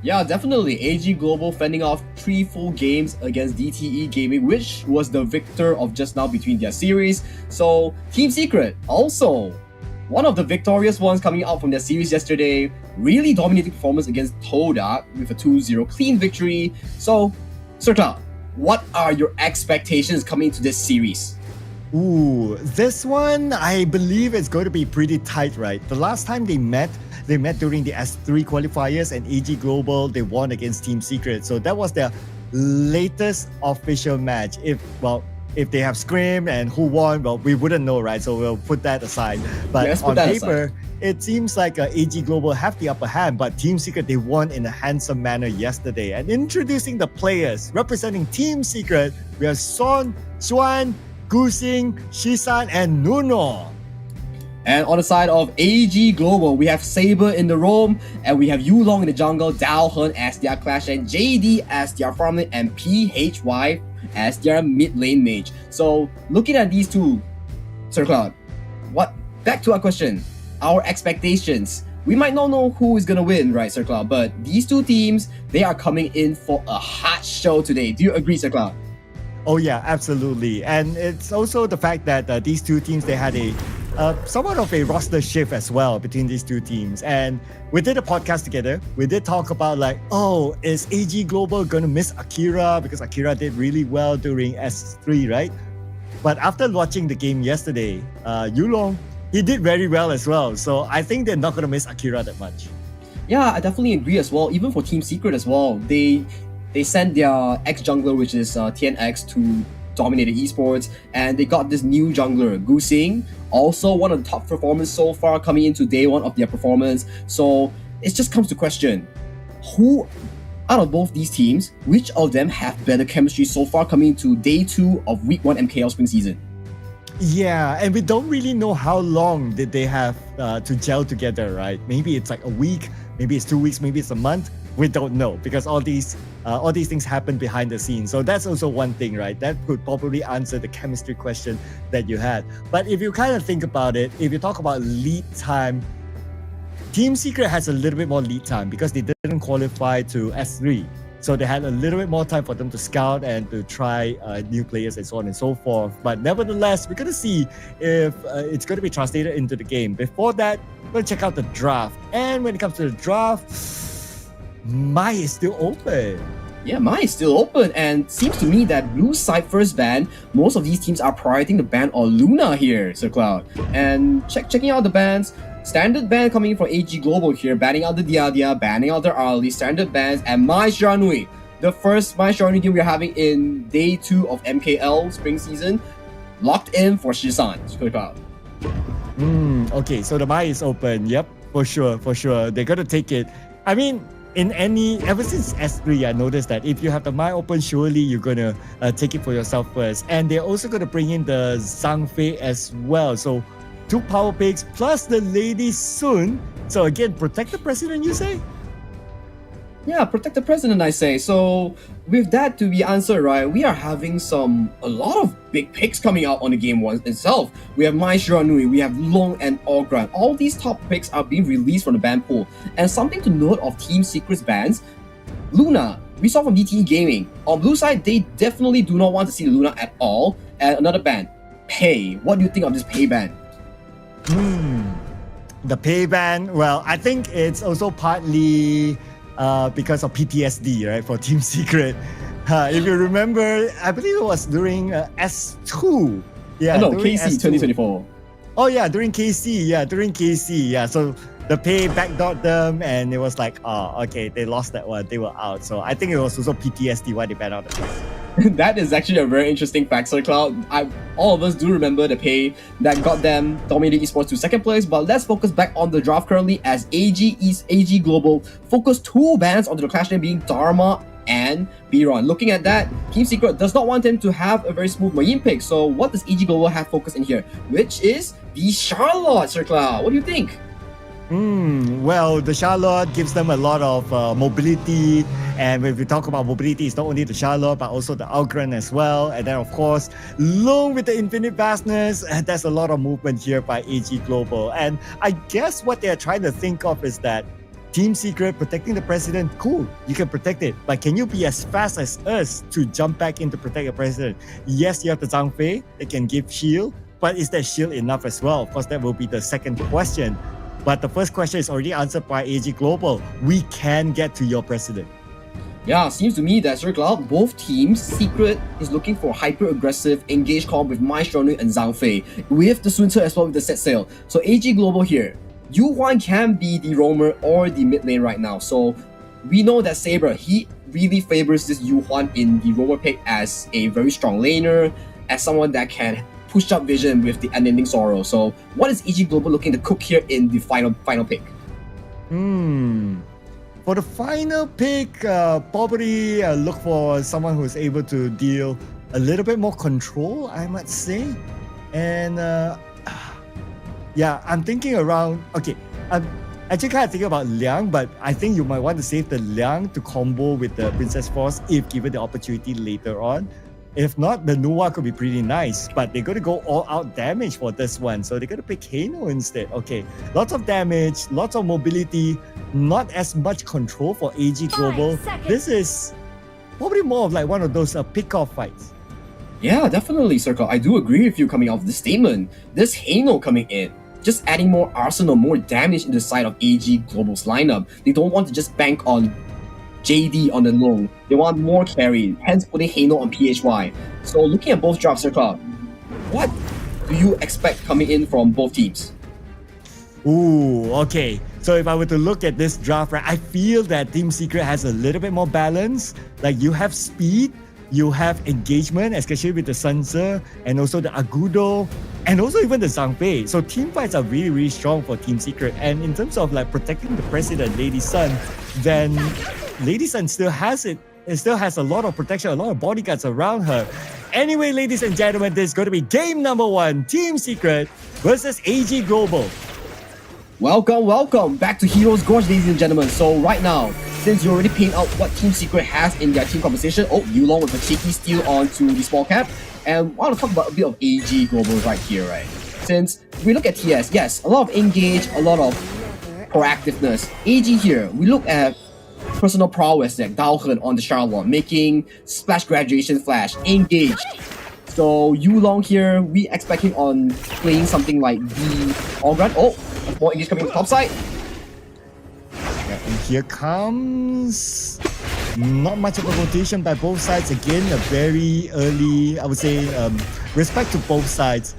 Yeah, definitely. AG Global fending off 3 full games against DTE Gaming, which was the victor of just now between their series. So Team Secret also one of the victorious ones coming out from their series yesterday. Really dominating performance against Todak with a 2-0 clean victory. So, Sir Cloud, what are your expectations coming into this series? Ooh, this one, I believe it's going to be pretty tight, right? The last time they met during the S3 qualifiers, and EG Global, they won against Team Secret. So that was their latest official match. If they have scrimmed and who won, well, we wouldn't know, right? So we'll put that aside. But on paper, it seems like AG Global have the upper hand, but Team Secret, they won in a handsome manner yesterday. And introducing the players representing Team Secret, we have Son, Xuan, Gusing, Shisan, and Nuno. And on the side of AG Global, we have Saber in the roam, and we have Yulong in the jungle, Dao Hen as their Clash, and JD as their farm lane, and PHY as their mid lane mage. So looking at these two, Sir Cloud, back to our question, our expectations. We might not know who is gonna win, right, Sir Cloud? But these two teams, they are coming in for a hard show today. Do you agree, Sir Cloud? Oh yeah, absolutely. And it's also the fact that these two teams, they had a somewhat of a roster shift as well between these two teams. And we did a podcast together. We did talk about is AG Global going to miss Akira? Because Akira did really well during S3, right? But after watching the game yesterday, Yulong, he did very well as well. So I think they're not going to miss Akira that much. Yeah, I definitely agree as well. Even for Team Secret as well, they sent their ex-jungler, which is TNX, to dominate the Esports, and they got this new jungler, Gusing, also one of the top performers so far coming into day one of their performance. So it just comes to question, who out of both these teams, which of them have better chemistry so far coming into day 2 of week 1 MKL spring season? Yeah, and we don't really know how long did they have to gel together, right? Maybe it's like a week, maybe it's 2 weeks, maybe it's a month. We don't know, because all these things happen behind the scenes. So that's also one thing, right? That could probably answer the chemistry question that you had. But if you kind of think about it, if you talk about lead time, Team Secret has a little bit more lead time because they didn't qualify to S3. So they had a little bit more time for them to scout and to try new players and so on and so forth. But nevertheless, we're going to see if it's going to be translated into the game. Before that, we're going to check out the draft. And when it comes to the draft, Mai is still open. Yeah, Mai is still open, and seems to me that blue side first ban, most of these teams are prioritizing the ban on Luna here, Sir Cloud. And checking out the bans, standard ban coming from AG Global here, banning out the Diadia, banning out the Arlie, standard bans, and Mai Shiranui, the first Mai Shiranui game we're having in day 2 of MKL spring season, locked in for Shisan, Sir Cloud. Okay, so the Mai is open. Yep, for sure. They're gonna take it. I mean, ever since S3, I noticed that if you have the Mai open, surely you're gonna take it for yourself first. And they're also gonna bring in the Zhang Fei as well. So 2 power picks plus the lady soon. So again, protect the president, you say? Yeah, protect the president, I say. So with that to be answered, right, we are having a lot of big picks coming out on the game one itself. We have Mai Shiranui, we have Long and Ogran. All these top picks are being released from the ban pool. And something to note of Team Secret's bans, Luna, we saw from DTE Gaming. On blue side, they definitely do not want to see Luna at all. And another ban, Pei. What do you think of this Pei ban? The Pei ban, well, I think it's also partly because of PTSD, right, for Team Secret. If you remember, I believe it was during S2. Yeah, no, during KC S2. 2024. Oh yeah, during KC. Yeah, so the Pei backdoored them, and it was like, okay, they lost that one, they were out. So I think it was also PTSD why they banned out the Pei. That is actually a very interesting fact, Sir Cloud. All of us do remember the Pei that got them dominated Esports to second place, but let's focus back on the draft currently as AG Global focused 2 bans onto the clash name being Dharma and Biron. Looking at that, Team Secret does not want him to have a very smooth Marine pick, so what does AG Global have focused in here? Which is the Charlotte, Sir Cloud. What do you think? Well, the Charlotte gives them a lot of mobility, and when we talk about mobility, it's not only the Charlotte but also the Algren as well. And then of course, Long with the Infinite Vastness, there's a lot of movement here by AG Global. And I guess what they're trying to think of is that Team Secret protecting the president, cool, you can protect it, but can you be as fast as us to jump back in to protect the president? Yes, you have the Zhang Fei, they can give shield, But is that shield enough as well? Of course, that will be the second question. But the first question is already answered by AG Global. We can get to your president. Yeah, seems to me that Circle, both teams, Secret is looking for hyper-aggressive engage comp with Maestro and Zhang Fei, with the Sun Ce as well with the set sail. So AG Global here, Yu Huan can be the roamer or the mid lane right now. So we know that Saber, he really favors this Yu Huan in the roamer pick as a very strong laner, as someone that can push up vision with the unending sorrow. So what is AG Global looking to cook here in the final pick? For the final pick, probably look for someone who's able to deal a little bit more control, I might say. And yeah, I'm thinking around, okay, I'm actually kind of thinking about Liang, but I think you might want to save the Liang to combo with the Princess Force if given the opportunity later on. If not, the Nuwa could be pretty nice, but they're going to go all out damage for this one. So they're going to pick Hano instead. Okay, lots of damage, lots of mobility, not as much control for AG Global. This is probably more of like one of those pick-off fights. Yeah, definitely, Circle. I do agree with you coming off this statement. This Hano coming in, just adding more arsenal, more damage in the side of AG Global's lineup. They don't want to just bank on JD on the low. They want more carry, hence putting Hano on PHY. So looking at both drafts, Circle, what do you expect coming in from both teams? Ooh, okay. So if I were to look at this draft, right, I feel that Team Secret has a little bit more balance. Like you have speed, you have engagement, especially with the Sun Ce, and also the Agudo, and also even the Zhang Fei. So team fights are really, really strong for Team Secret. And in terms of like protecting the president, Lady Sun, then Lady Sun still has it. It still has a lot of protection, a lot of bodyguards around her. Anyway, ladies and gentlemen, this is going to be game number 1, Team Secret versus AG Global. Welcome back to Heroes Gorge, ladies and gentlemen. So right now, since you already paint out what Team Secret has in their team composition, Yulong with a cheeky steal onto the small cap, and I want to talk about a bit of AG Global right here, right? Since we look at TS, yes, a lot of engage, a lot of proactiveness. AG here, we look at personal prowess like Daohen on the Charlotte, making splash graduation flash, engaged. So Yulong here, we expect him on playing something like the on-run. More engage coming from the top side. Yeah, and here comes not much of a rotation by both sides. Again, a very early, I would say, respect to both sides.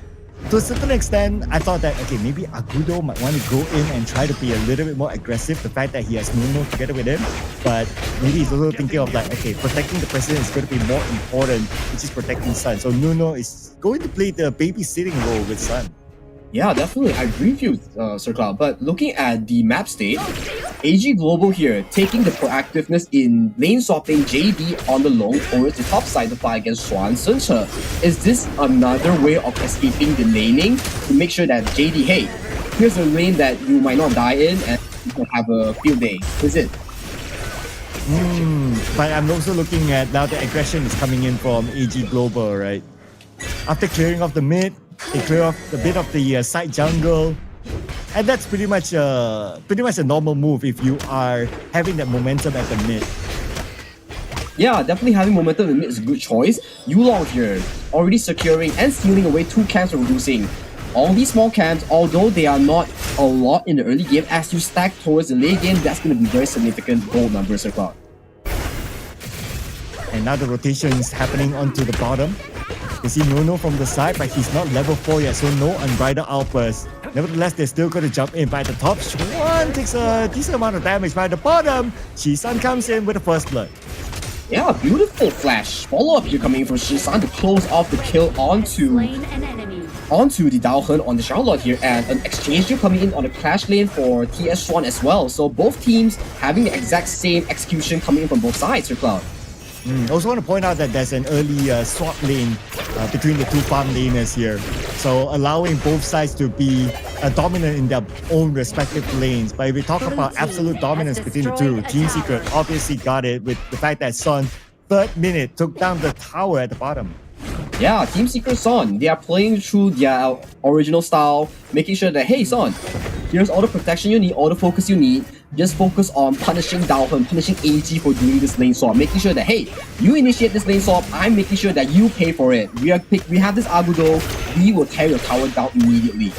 To a certain extent, I thought that, okay, maybe Agudo might want to go in and try to be a little bit more aggressive, the fact that he has Nuno together with him. But maybe he's also thinking of like, okay, protecting the president is going to be more important, which is protecting Sun. So Nuno is going to play the babysitting role with Sun. Yeah, definitely. I agree with you, Sir Cloud. But looking at the map state, AG Global here taking the proactiveness in lane swapping JD on the low towards the top side to fight against Swan Sun Ce. Is this another way of escaping the laning to make sure that JD, hey, here's a lane that you might not die in and you can have a field day? Is it? But I'm also looking at now the aggression is coming in from AG Global, right? After clearing off the mid, they clear off a bit of the side jungle, and that's pretty much a normal move if you are having that momentum at the mid. Yeah, definitely having momentum in the mid is a good choice. Yulong here, already securing and stealing away 2 camps from losing. All these small camps, although they are not a lot in the early game, as you stack towards the late game, that's going to be very significant gold numbers across. And now the rotation is happening onto the bottom. You see Nuno from the side, but he's not level 4 yet, so no unbridled outburst. Nevertheless, they're still going to jump in. By the top, Shuan takes a decent amount of damage. By the bottom, Shisan comes in with the first blood. Yeah, beautiful flash. Follow-up here coming in from Shisan to close off the kill onto the Daohen on the Charlotte here, and an exchange here coming in on the clash lane for TS Swan as well. So both teams having the exact same execution coming in from both sides, Sir Cloud. Also want to point out that there's an early swap lane between the 2 farm laners here. So allowing both sides to be dominant in their own respective lanes. But if we talk about absolute dominance between the two, Team Secret obviously got it with the fact that Son, 3rd minute, took down the tower at the bottom. Yeah, Team Secret Son, they are playing through their original style, making sure that, hey Son, here's all the protection you need, all the focus you need. just focus on punishing Dalton, punishing AG for doing this lane swap, making sure that, hey, you initiate this lane swap, I'm making sure that you pay for it. We have this Agudo, we will tear your tower down immediately.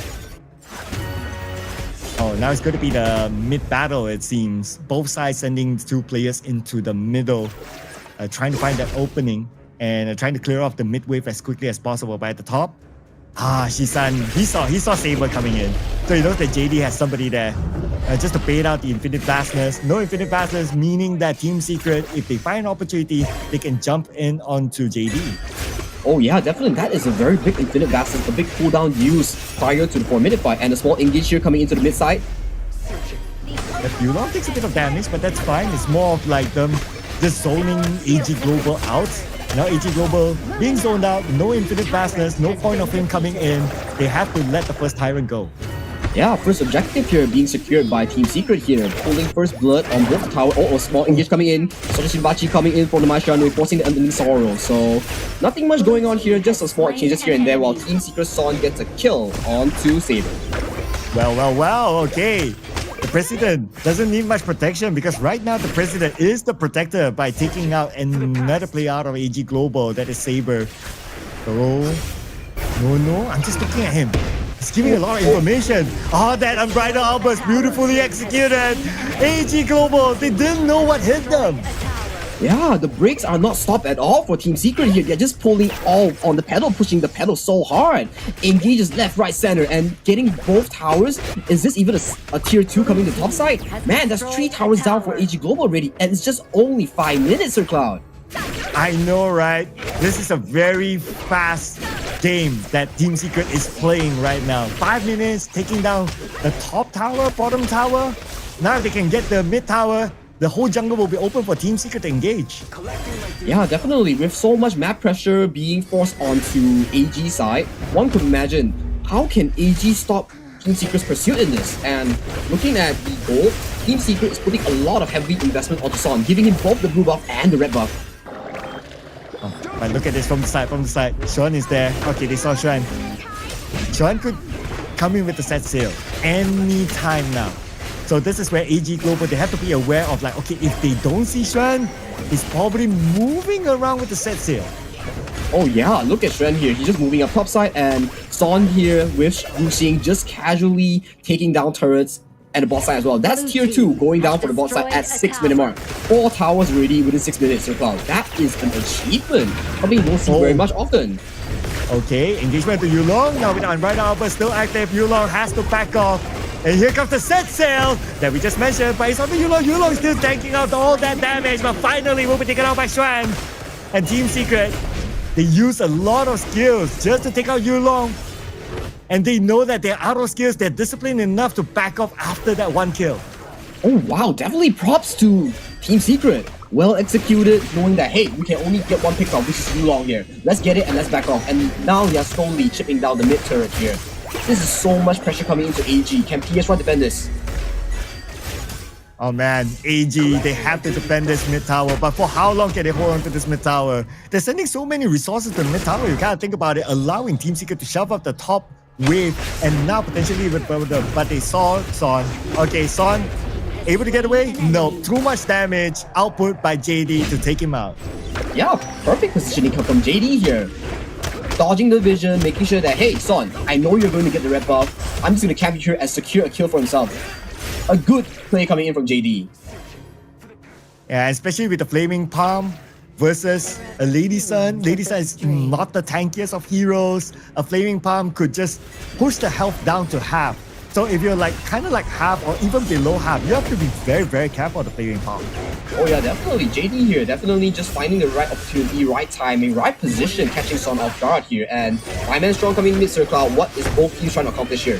Oh, now it's going to be the mid battle, it seems. Both sides sending 2 players into the middle, trying to find that opening and trying to clear off the mid wave as quickly as possible. But at the top, Shisan, he saw Saber coming in. So he knows that JD has somebody there just to bait out the Infinite Blastness. No Infinite Blastness, meaning that Team Secret, if they find an opportunity, they can jump in onto JD. Oh yeah, definitely. That is a very big Infinite Blastness, a big cooldown use prior to the 4-minute fight, and a small engage here coming into the mid side. The Yulong takes a bit of damage, but that's fine. It's more of like them just zoning AG Global out. Now AG Global being zoned out, no Infinite Vastness, no point of him coming in. They have to let the first Tyrant go. Yeah, first objective here being secured by Team Secret here, pulling first blood on both the tower. Oh, small engage coming in. Shinbachi coming in for the Maishan, forcing the Unending Sorrow. So nothing much going on here, just some small exchanges here and there while Team Secret Son gets a kill onto Saber. Well, okay. The President doesn't need much protection because right now the President is the protector by taking out another player out of AG Global, that is Saber. Oh, no, I'm just looking at him. He's giving a lot of information. Oh, that Unbridled Outburst, beautifully executed. AG Global, they didn't know what hit them. Yeah, the brakes are not stopped at all for Team Secret here. They're just pulling all on the pedal, pushing the pedal so hard. Engages left, right, center, and getting both towers. Is this even a tier 2 coming to top side? Man, that's 3 towers down for AG Global already, and it's just only 5 minutes, Sir Cloud. I know, right? This is a very fast game that Team Secret is playing right now. 5 minutes, taking down the top tower, bottom tower. Now if they can get the mid tower, the whole jungle will be open for Team Secret to engage. Yeah, definitely. With so much map pressure being forced onto AG side, one could imagine, how can AG stop Team Secret's pursuit in this? And looking at the goal, Team Secret is putting a lot of heavy investment onto Son, giving him both the blue buff and the red buff. Oh, but look at this from the side. Sean is there. Okay, they saw Sean. Sean could come in with the set sail any time now. So this is where AG Global, they have to be aware of like, okay, if they don't see Xuan, he's probably moving around with the set sail. Oh yeah, look at Xuan here. He's just moving up top side, and Son here with Wuxing just casually taking down turrets and the bot side as well. That's tier 2 going down for the bot side at 6-minute mark. 4 towers already within 6 minutes, Sir Cloud. That is an achievement. Something you don't see very much often. Okay, engagement to Yulong. Now with the Unbridled Outburst still active, Yulong has to back off. And here comes the set sail that we just mentioned, but it's on the Yulong. Yulong still tanking out all that damage, but finally will be taken out by Xuan. And Team Secret, they use a lot of skills just to take out Yulong. And they know that they're out of skills, they're disciplined enough to back off after that one kill. Oh wow, definitely props to Team Secret. Well executed, knowing that, hey, we can only get one pick off, which is Yulong here. Let's get it and let's back off. And now they are slowly chipping down the mid turret here. This is so much pressure coming into AG. Can PS1 defend this? Oh man, AG, they have to defend this mid tower, but for how long can they hold on to this mid tower? They're sending so many resources to the mid tower, you gotta think about it, allowing Team Secret to shove up the top wave and now potentially with them, but they saw Son. Okay, Son, able to get away? No, too much damage output by JD to take him out. Yeah, perfect positioning from JD here. Dodging the vision, making sure that, hey, Son, I know you're going to get the red buff. I'm just going to camp you here and secure a kill for himself. A good play coming in from JD. Yeah, especially with the Flaming Palm versus a Lady Sun. Lady Sun is not the tankiest of heroes. A Flaming Palm could just push the health down to half. So if you're like kind of like half or even below half, you have to be very, very careful of the Flaming Palm. Oh yeah, definitely. JD here, definitely just finding the right opportunity, right timing, right position, catching Son off guard here. And 5-man strong coming in mid, Sir Cloud. What is both teams trying to accomplish here?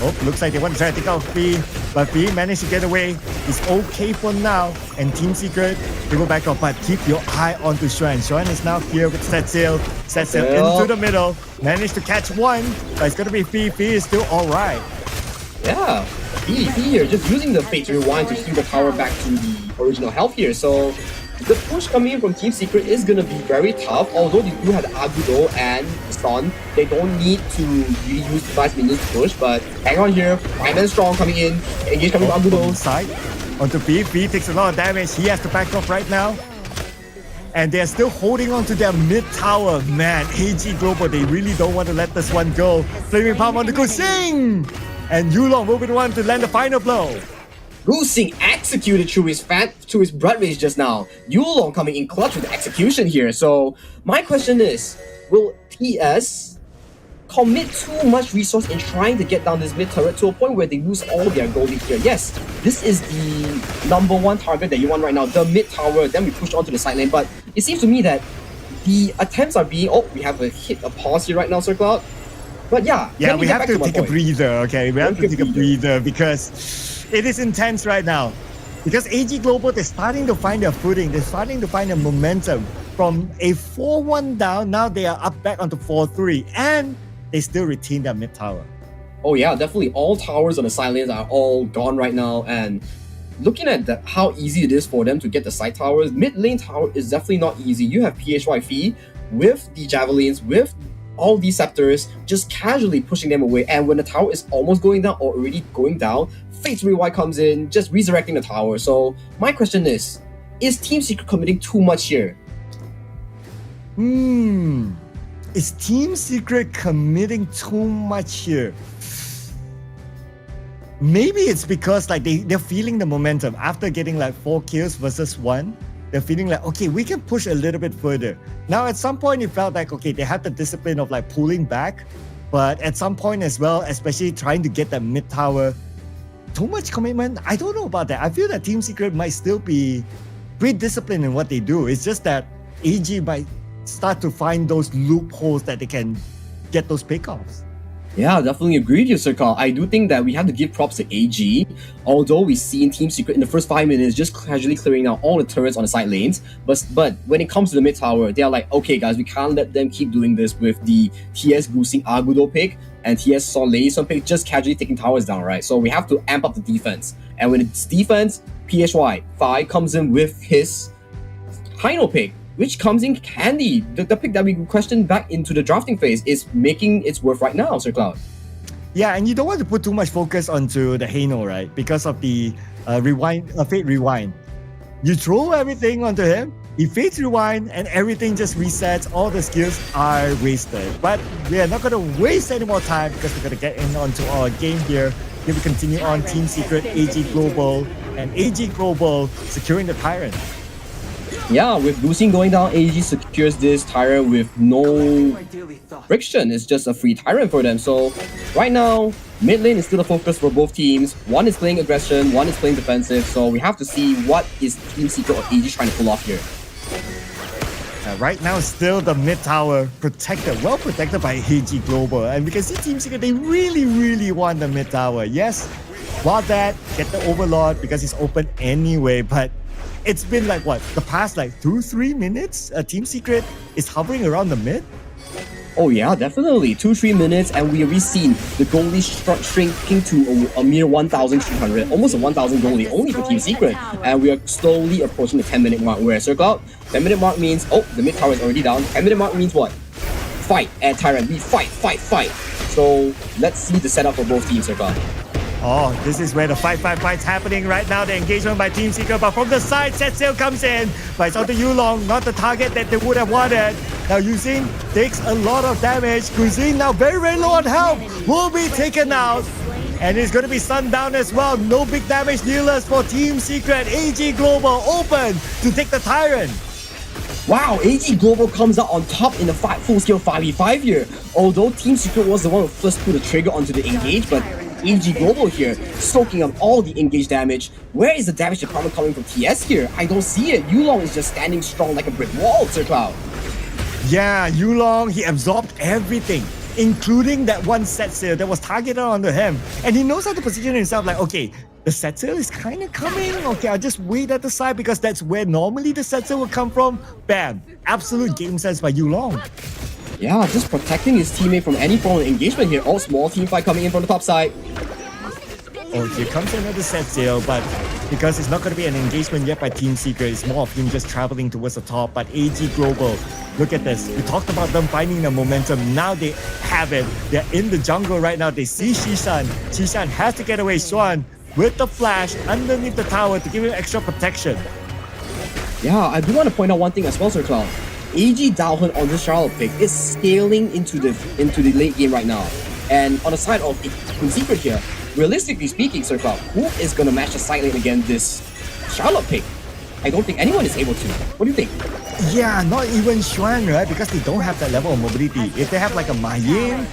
Oh, looks like they want to try to take out Fee, but Fee managed to get away. He's okay for now. And Team Secret, they go back up, but keep your eye onto Xuan. Xuan is now here with Set Sail. Set Sail into the middle. Managed to catch one, but it's going to be Fee. Fee is still alright. Yeah, Fee here, just using the Fate to Rewind to heal the power back to the original health here. So the push coming in from Team Secret is going to be very tough, although they do have the Agudo and on. They don't need to really use device minions to push, but hang on here. 5-man strong coming in. Engage coming from Agudo. Side onto B. B takes a lot of damage. He has to back off right now. And they're still holding on to their mid tower. Man, AG Global, they really don't want to let this one go. Flaming Palm on the Gusing! And Yulong will be the one to land the final blow. Gusing executed through his Blood Rage just now. Yulong coming in clutch with the execution here. So my question is, will TS commit too much resource in trying to get down this mid turret to a point where they lose all their goldie here? Yes, this is the number one target that you want right now, the mid tower. Then we push on to the side lane, but it seems to me that the attempts are being... Oh, we have a pause here right now, Sir Cloud. But yeah, we have to take a breather, okay? We have to take a breather because it is intense right now. Because AG Global, they're starting to find their footing. They're starting to find their momentum. From a 4-1 down, now they are up back onto 4-3. And they still retain their mid tower. Oh yeah, definitely. All towers on the side lanes are all gone right now. And looking at how easy it is for them to get the side towers, mid lane tower is definitely not easy. You have PHYF with the javelins, with all these scepters, just casually pushing them away. And when the tower is almost going down or already going down, Fate's Rewind comes in, just resurrecting the tower. So my question is Team Secret committing too much here? Is Team Secret committing too much here? Maybe it's because like they're feeling the momentum after getting like 4 kills versus 1. They're feeling like, okay, we can push a little bit further. Now at some point it felt like, okay, they had the discipline of like pulling back, but at some point as well, especially trying to get that mid tower, too much commitment. I don't know about that. I feel that Team Secret might still be pretty disciplined in what they do. It's just that AG might start to find those loopholes that they can get those pickoffs. Yeah, definitely agree with you, Sir Carl. I do think that we have to give props to AG. Although we've seen Team Secret in the first 5 minutes just casually clearing out all the turrets on the side lanes, but when it comes to the mid tower, they are like, okay guys, we can't let them keep doing this with the TS Gusing Agudo pick and TS saw Lason pick just casually taking towers down, right? So we have to amp up the defense. And when it's defense, PHY comes in with his Hino pick, which comes in handy. The pick that we questioned back into the drafting phase is making its worth right now, Sir Cloud. Yeah, and you don't want to put too much focus onto the Hano, right? Because of the Fate Rewind. You throw everything onto him, he Fate Rewind, and everything just resets. All the skills are wasted. But we are not going to waste any more time because we're going to get in onto our game here. Here we continue on Team Secret, AG Global, and AG Global securing the Tyrant. Yeah, with Gusing going down, AG secures this Tyrant with no friction. It's just a free Tyrant for them. So right now, mid lane is still the focus for both teams. One is playing aggression, one is playing defensive. So we have to see what is Team Secret or AG trying to pull off here. Right now, still the mid tower protected, well protected by AG Global. And we can see Team Secret, they really want the mid tower. Yes, while that, get the Overlord because it's open anyway, but it's been like what, the past like 2-3 minutes? Team Secret is hovering around the mid? Oh yeah, definitely. 2-3 minutes and we already seen the goalie shrinking to a mere 1,300, almost a 1,000 goalie only for Team Secret. And we are slowly approaching the 10-minute mark where Sir Cloud, 10-minute mark means, oh, the mid tower is already down. 10-minute mark means what? Fight at Tyrant. We fight. So let's see the setup for both teams, Sir Cloud. Oh, this is where the fight's happening right now. The engagement by Team Secret, but from the side, Set Sail comes in. But it's onto Yulong, not the target that they would have wanted. Now Yuzin takes a lot of damage. Guzin now very low on health. Will be taken out. And it's going to be stunned down as well. No big damage dealers for Team Secret. AG Global open to take the Tyrant. Wow, AG Global comes out on top in the full-scale 5v5 here. Although Team Secret was the one who first put the trigger onto the engage, but AG Global here, soaking up all the engage damage. Where is the damage department coming from TS here? I don't see it. Yulong is just standing strong like a brick wall, Sir Cloud. Yeah, Yulong, he absorbed everything, including that one set sail that was targeted onto him. And he knows how to position himself like, okay, the set sail is kind of coming. Okay, I'll just wait at the side because that's where normally the set sail will come from. Bam, absolute game sense by Yulong. Yeah, just protecting his teammate from any form of engagement here. All small team fight coming in from the top side. Oh, here comes another set sail, but because it's not going to be an engagement yet by Team Secret. It's more of him just traveling towards the top. But AG Global, look at this. We talked about them finding the momentum. Now they have it. They're in the jungle right now. They see Shishan. Shishan has to get away. Swan with the flash underneath the tower to give him extra protection. Yeah, I do want to point out one thing as well, Sir Cloud. AG Dalhun on this Charlotte pick is scaling into the late game right now. And on the side of Team Secret here, realistically speaking, Sir Cloud, who is going to match the side lane against this Charlotte pick? I don't think anyone is able to. What do you think? Yeah, not even Xuan, right? Because they don't have that level of mobility. If they have like a Mayin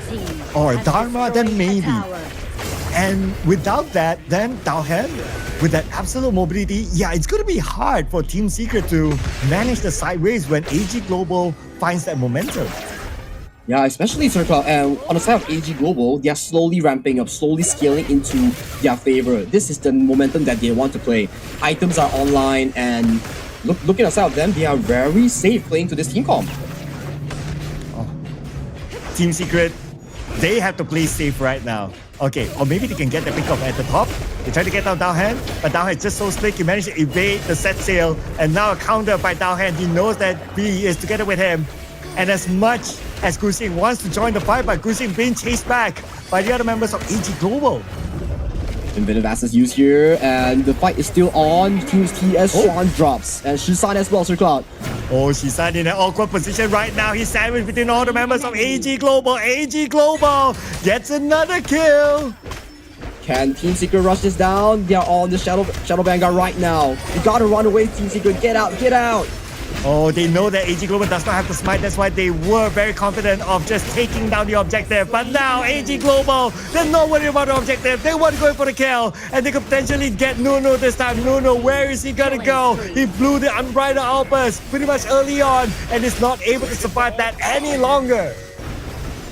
or a Dharma, then maybe. And without that, then Dalhen, with that absolute mobility, yeah, it's going to be hard for Team Secret to manage the sideways when AG Global finds that momentum. Yeah, especially Sir Cloud, and on the side of AG Global, they are slowly ramping up, slowly scaling into their favor. This is the momentum that they want to play. Items are online, and looking aside of them, they are very safe playing to this team comp. Oh. Team Secret, they have to play safe right now. Okay, or maybe they can get the pick off at the top. They try to get down Dalhan, but Dalhan is just so slick. He managed to evade the set sail, and now a counter by Dalhan. He knows that B is together with him. And as much as Guxing wants to join the fight, but Guxing being chased back by the other members of AG Global. Inventive Access used here, and the fight is still on. Team's TS Sean drops, and Shisan as well, Sir Cloud. Oh, Shisan in an awkward position right now. He's sandwiched between all the members of AG Global. AG Global gets another kill. Can Team Secret rush this down? They are on the Shadow Vanguard right now. You gotta run away, Team Secret. Get out, get out. Oh, they know that AG Global does not have the smite. That's why they were very confident of just taking down the objective. But now, AG Global, they're not worried about the objective. They want to go for the kill. And they could potentially get Nuno this time. Nuno, where is he going to go? He blew the Unbridled Outburst pretty much early on and is not able to survive that any longer.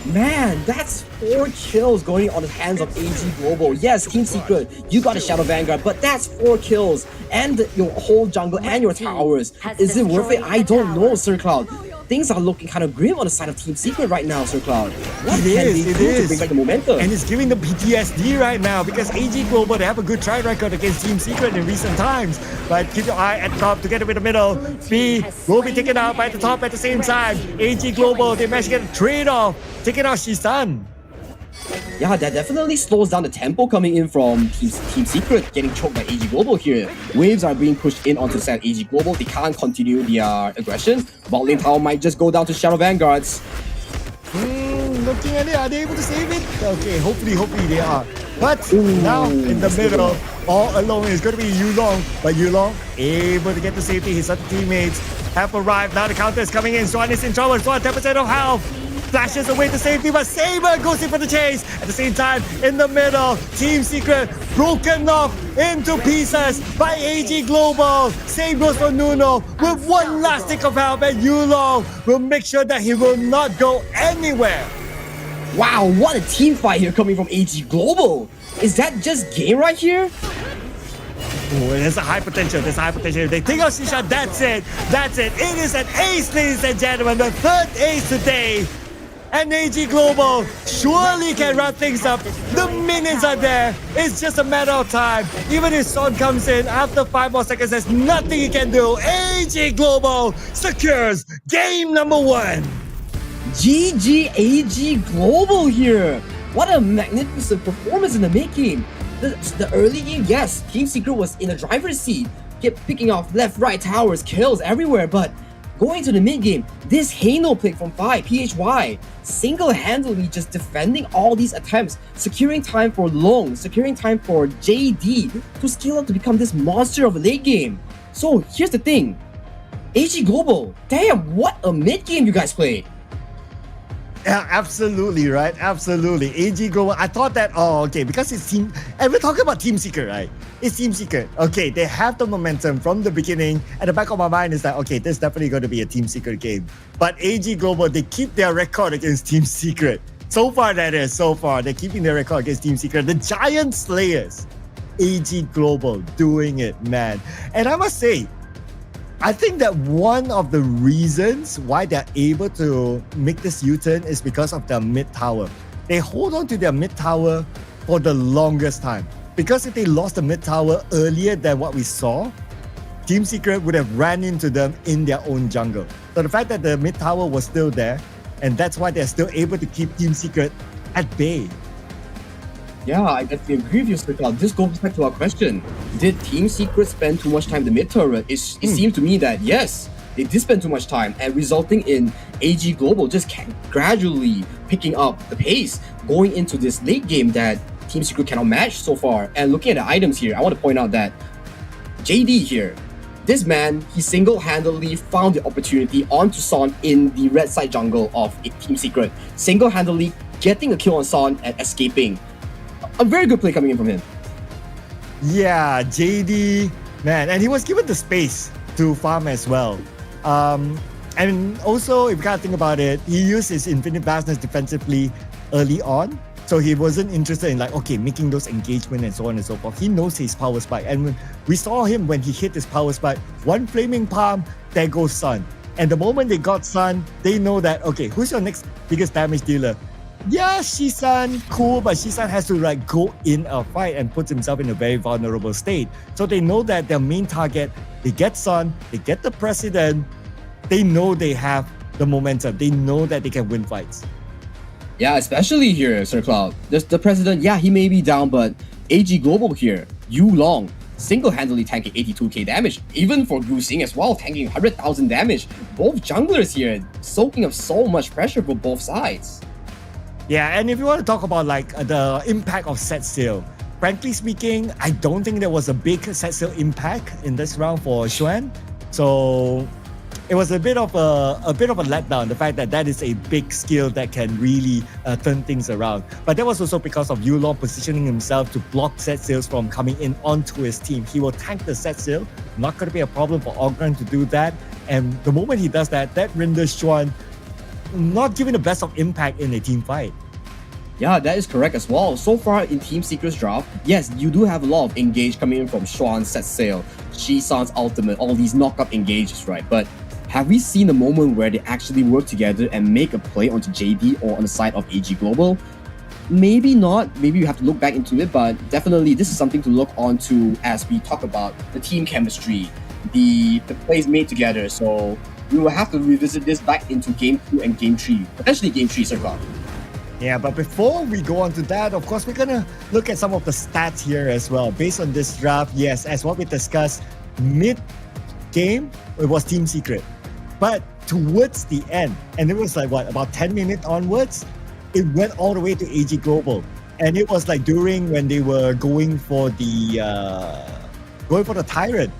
Man, that's 4 kills going on the hands of AG Global. Yes, Team Secret, you got a Shadow Vanguard, but that's 4 kills and your whole jungle and your towers. Is it worth it? I don't know, Sir Cloud. Things are looking kind of grim on the side of Team Secret right now, Sir Cloud. What can they do to bring back the momentum? And it's giving them PTSD right now because AG Global, they have a good track record against Team Secret in recent times. But keep your eye at the top together with the middle. B will be taken out by the top at the same time. AG Global, they managed to get a trade-off, taking out Shisan. Yeah, that definitely slows down the tempo coming in from Team Secret, getting choked by AG Global here. Waves are being pushed in onto the side of AG Global. They can't continue their aggression. Bot lane tower might just go down to Shadow Vanguards. Looking at it, are they able to save it? Okay, hopefully they are. But now in the middle, all alone is going to be Yulong. But Yulong able to get to safety. His other teammates have arrived. Now the counter is coming in. Swan is in trouble. Swan 10% of health. Flashes away to safety, but Saber goes in for the chase. At the same time, in the middle, Team Secret broken off into pieces by AG Global. Save goes for Nuno with one last tick of help, and Yulong will make sure that he will not go anywhere. Wow, what a team fight here coming from AG Global. Is that just game right here? Oh, there's a high potential. There's a high potential. If they take out Shisha, that's it. That's it. It is an ace, ladies and gentlemen. The third ace today. And AG Global surely can wrap things up. The minutes are there. It's just a matter of time. Even if Son comes in after 5 more seconds, there's nothing he can do. AG Global secures game number 1. GG AG Global here. What a magnificent performance in the mid game. The early game, yes, Team Secret was in the driver's seat, kept picking off left, right towers, kills everywhere, but going to the mid game, this Hano pick from PHY, single-handedly just defending all these attempts, securing time for Long, securing time for JD to scale up to become this monster of a late game. So here's the thing, AG Global, damn, what a mid game you guys played. Yeah, absolutely, right? Absolutely. AG Global, I thought that, because it's Team, and we're talking about Team Secret, right? It's Team Secret. Okay, they have the momentum from the beginning. At the back of my mind is that, okay, this is definitely going to be a Team Secret game. But AG Global, they keep their record against Team Secret. So far, they're keeping their record against Team Secret. The Giant Slayers, AG Global doing it, man. And I must say, I think that one of the reasons why they're able to make this U-turn is because of their mid tower. They hold on to their mid tower for the longest time. because if they lost the mid tower earlier than what we saw, Team Secret would have ran into them in their own jungle. So the fact that the mid tower was still there, and that's why they're still able to keep Team Secret at bay. Yeah, I definitely agree with you, Sirkal. This goes back to our question. Did Team Secret spend too much time in the mid turret? It seemed to me that yes, they did spend too much time, and resulting in AG Global just gradually picking up the pace going into this late game that Team Secret cannot match so far. And looking at the items here, I want to point out that JD here, this man, he single-handedly found the opportunity onto Son in the red side jungle of Team Secret, single-handedly getting a kill on Son and escaping. A very good play coming in from him. Yeah, JD, man, and he was given the space to farm as well. And also, if you kind of think about it, he used his infinite vastness defensively early on. So he wasn't interested in making those engagement and so on and so forth. He knows his power spike. And when we saw him when he hit his power spike, one flaming palm, there goes Sun. And the moment they got Sun, they know that, okay, who's your next biggest damage dealer? Yeah, Shisan, cool, but Shisan has to go in a fight and puts himself in a very vulnerable state. So they know that their main target, they get Sun, they get the President, they know they have the momentum. They know that they can win fights. Yeah, especially here, Sir Cloud. The President, yeah, he may be down, but AG Global here, Yu Long, single-handedly tanking 82k damage. Even for Gu Xing as well, tanking 100,000 damage. Both junglers here, soaking up so much pressure for both sides. Yeah, and if you want to talk about the impact of set sail, frankly speaking, I don't think there was a big set sail impact in this round for Xuan. So it was a bit of a letdown, the fact that is a big skill that can really turn things around. But that was also because of Yu Long positioning himself to block set sails from coming in onto his team. He will tank the set sail, not going to be a problem for Ogren to do that. And the moment he does that, that renders Xuan not giving the best of impact in a team fight. Yeah, that is correct as well. So far in Team Secret's draft, yes, you do have a lot of engage coming in from Xuan's set sail, Shisan's ultimate, all these knockup engages, right? But have we seen a moment where they actually work together and make a play onto JD or on the side of AG Global? Maybe not. Maybe you have to look back into it, but definitely this is something to look onto as we talk about the team chemistry, the plays made together. So we will have to revisit this back into Game 2 and Game 3, potentially Game 3, Sirkal. Yeah, but before we go on to that, of course, we're going to look at some of the stats here as well. Based on this draft, yes, as what we discussed, mid-game, it was Team Secret. But towards the end, and it was about 10 minutes onwards, it went all the way to AG Global. And it was during when they were going for the Tyrant.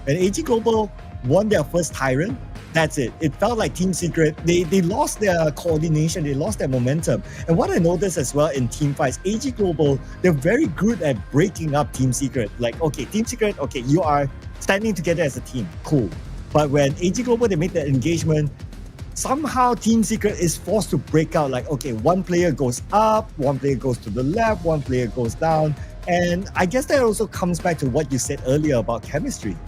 And AG Global won their first Tyrant. That's it. It felt like Team Secret, they lost their coordination, they lost their momentum. And what I noticed as well in team fights, AG Global, they're very good at breaking up Team Secret. Okay, Team Secret, okay, you are standing together as a team, cool. But when AG Global, they make that engagement, somehow Team Secret is forced to break out. Okay, one player goes up, one player goes to the left, one player goes down. And I guess that also comes back to what you said earlier about chemistry.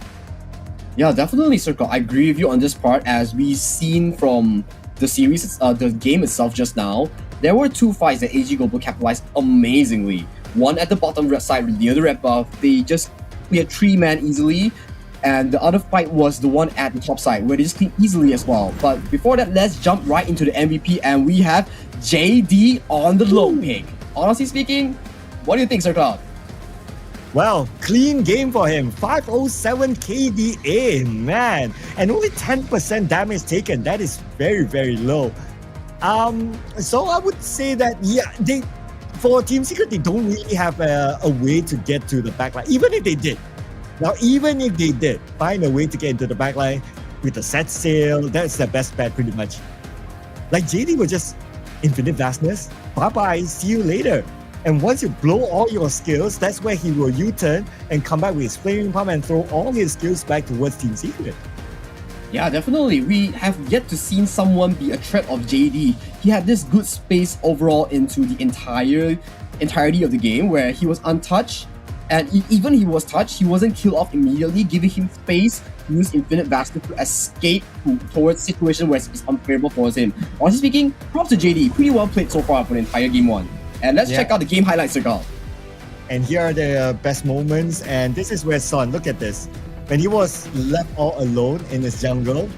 Yeah, definitely, Circle. I agree with you on this part. As we've seen from the series, the game itself just now, there were two fights that AG Global capitalized amazingly. One at the bottom red side near the red buff, they just cleared 3-man easily. And the other fight was the one at the top side, where they just cleared easily as well. But before that, let's jump right into the MVP, and we have JD on the low pick. Honestly speaking, what do you think, Circle? Well, clean game for him. 507 KDA, man. And only 10% damage taken. That is very, very low. So I would say that, yeah, for Team Secret, they don't really have a way to get to the backline. Even if they did. Now, even if they did find a way to get into the backline with a set sail, that's their best bet pretty much. JD was just infinite vastness. Bye-bye, see you later. And once you blow all your skills, that's where he will U-turn and come back with his flaming palm and throw all his skills back towards Team Secret. Yeah, definitely. We have yet to see someone be a threat of JD. He had this good space overall into the entirety of the game where he was untouched. And even he was touched, he wasn't killed off immediately, giving him space to use infinite vastness to escape towards a situation where it's unfavorable for him. Honestly speaking, props to JD. Pretty well played so far for the entire game 1. And let's check out the game highlights, Circle. And here are the best moments. And this is where Son, look at this. When he was left all alone in his jungle,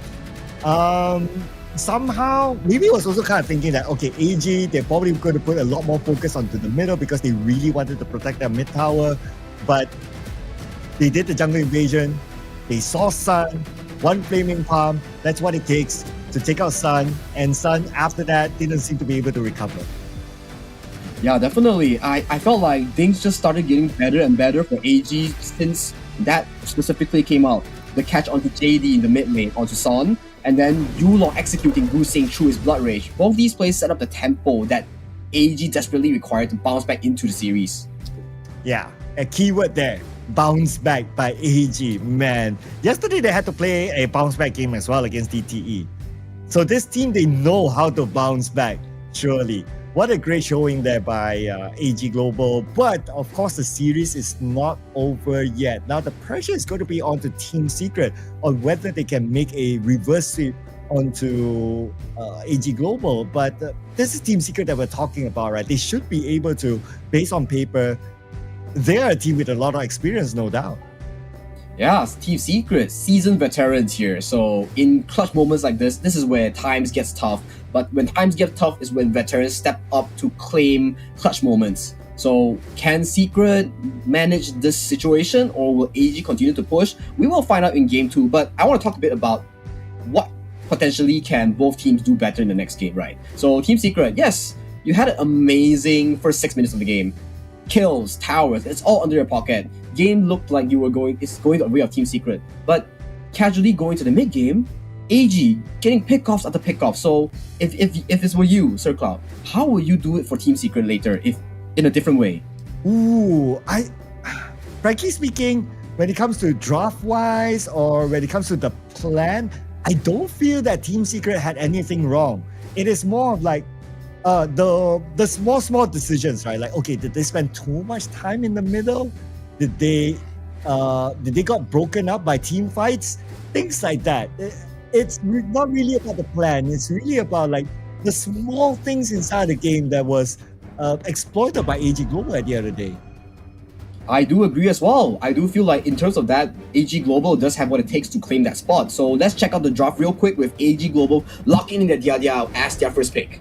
somehow, maybe he was also kind of thinking that, okay, AG, they're probably going to put a lot more focus onto the middle because they really wanted to protect their mid tower. But they did the jungle invasion. They saw Sun, one flaming palm. That's what it takes to take out Sun. And Sun, after that, didn't seem to be able to recover. Yeah, definitely. I felt like things just started getting better and better for AG since that specifically came out. The catch onto JD in the mid lane, onto Son, and then Yulong executing Wu Xing through his Blood Rage. Both these plays set up the tempo that AG desperately required to bounce back into the series. Yeah, a keyword there. Bounce back by AG. Man, yesterday they had to play a bounce back game as well against DTE. So this team, they know how to bounce back, surely. What a great showing there by AG Global. But of course, the series is not over yet. Now, the pressure is going to be onto Team Secret on whether they can make a reverse sweep onto AG Global. But this is Team Secret that we're talking about, right? They should be able to, based on paper, they're a team with a lot of experience, no doubt. Yeah, Team Secret, seasoned veterans here. So in clutch moments like this is where times gets tough. But when times get tough is when veterans step up to claim clutch moments. So can Secret manage this situation, or will AG continue to push? We will find out in game 2. But I want to talk a bit about what potentially can both teams do better in the next game, right? So Team Secret, yes, you had an amazing first 6 minutes of the game. Kills, towers, it's all under your pocket. Game looked like it's going the way of Team Secret. But casually going to the mid game, AG getting pickoffs after pickoffs. So if this were you, Sir Cloud, how will you do it for Team Secret later, if in a different way? Ooh, frankly speaking, when it comes to draft wise or when it comes to the plan, I don't feel that Team Secret had anything wrong. It is more of like the small decisions, right? Like, okay, did they spend too much time in the middle? Did they got broken up by team fights? Things like that. It's not really about the plan. It's really about like the small things inside the game that was exploited by AG Global at the end of the day. I do agree as well. I do feel like in terms of that, AG Global does have what it takes to claim that spot. So let's check out the draft real quick with AG Global locking in their Dia as their first pick.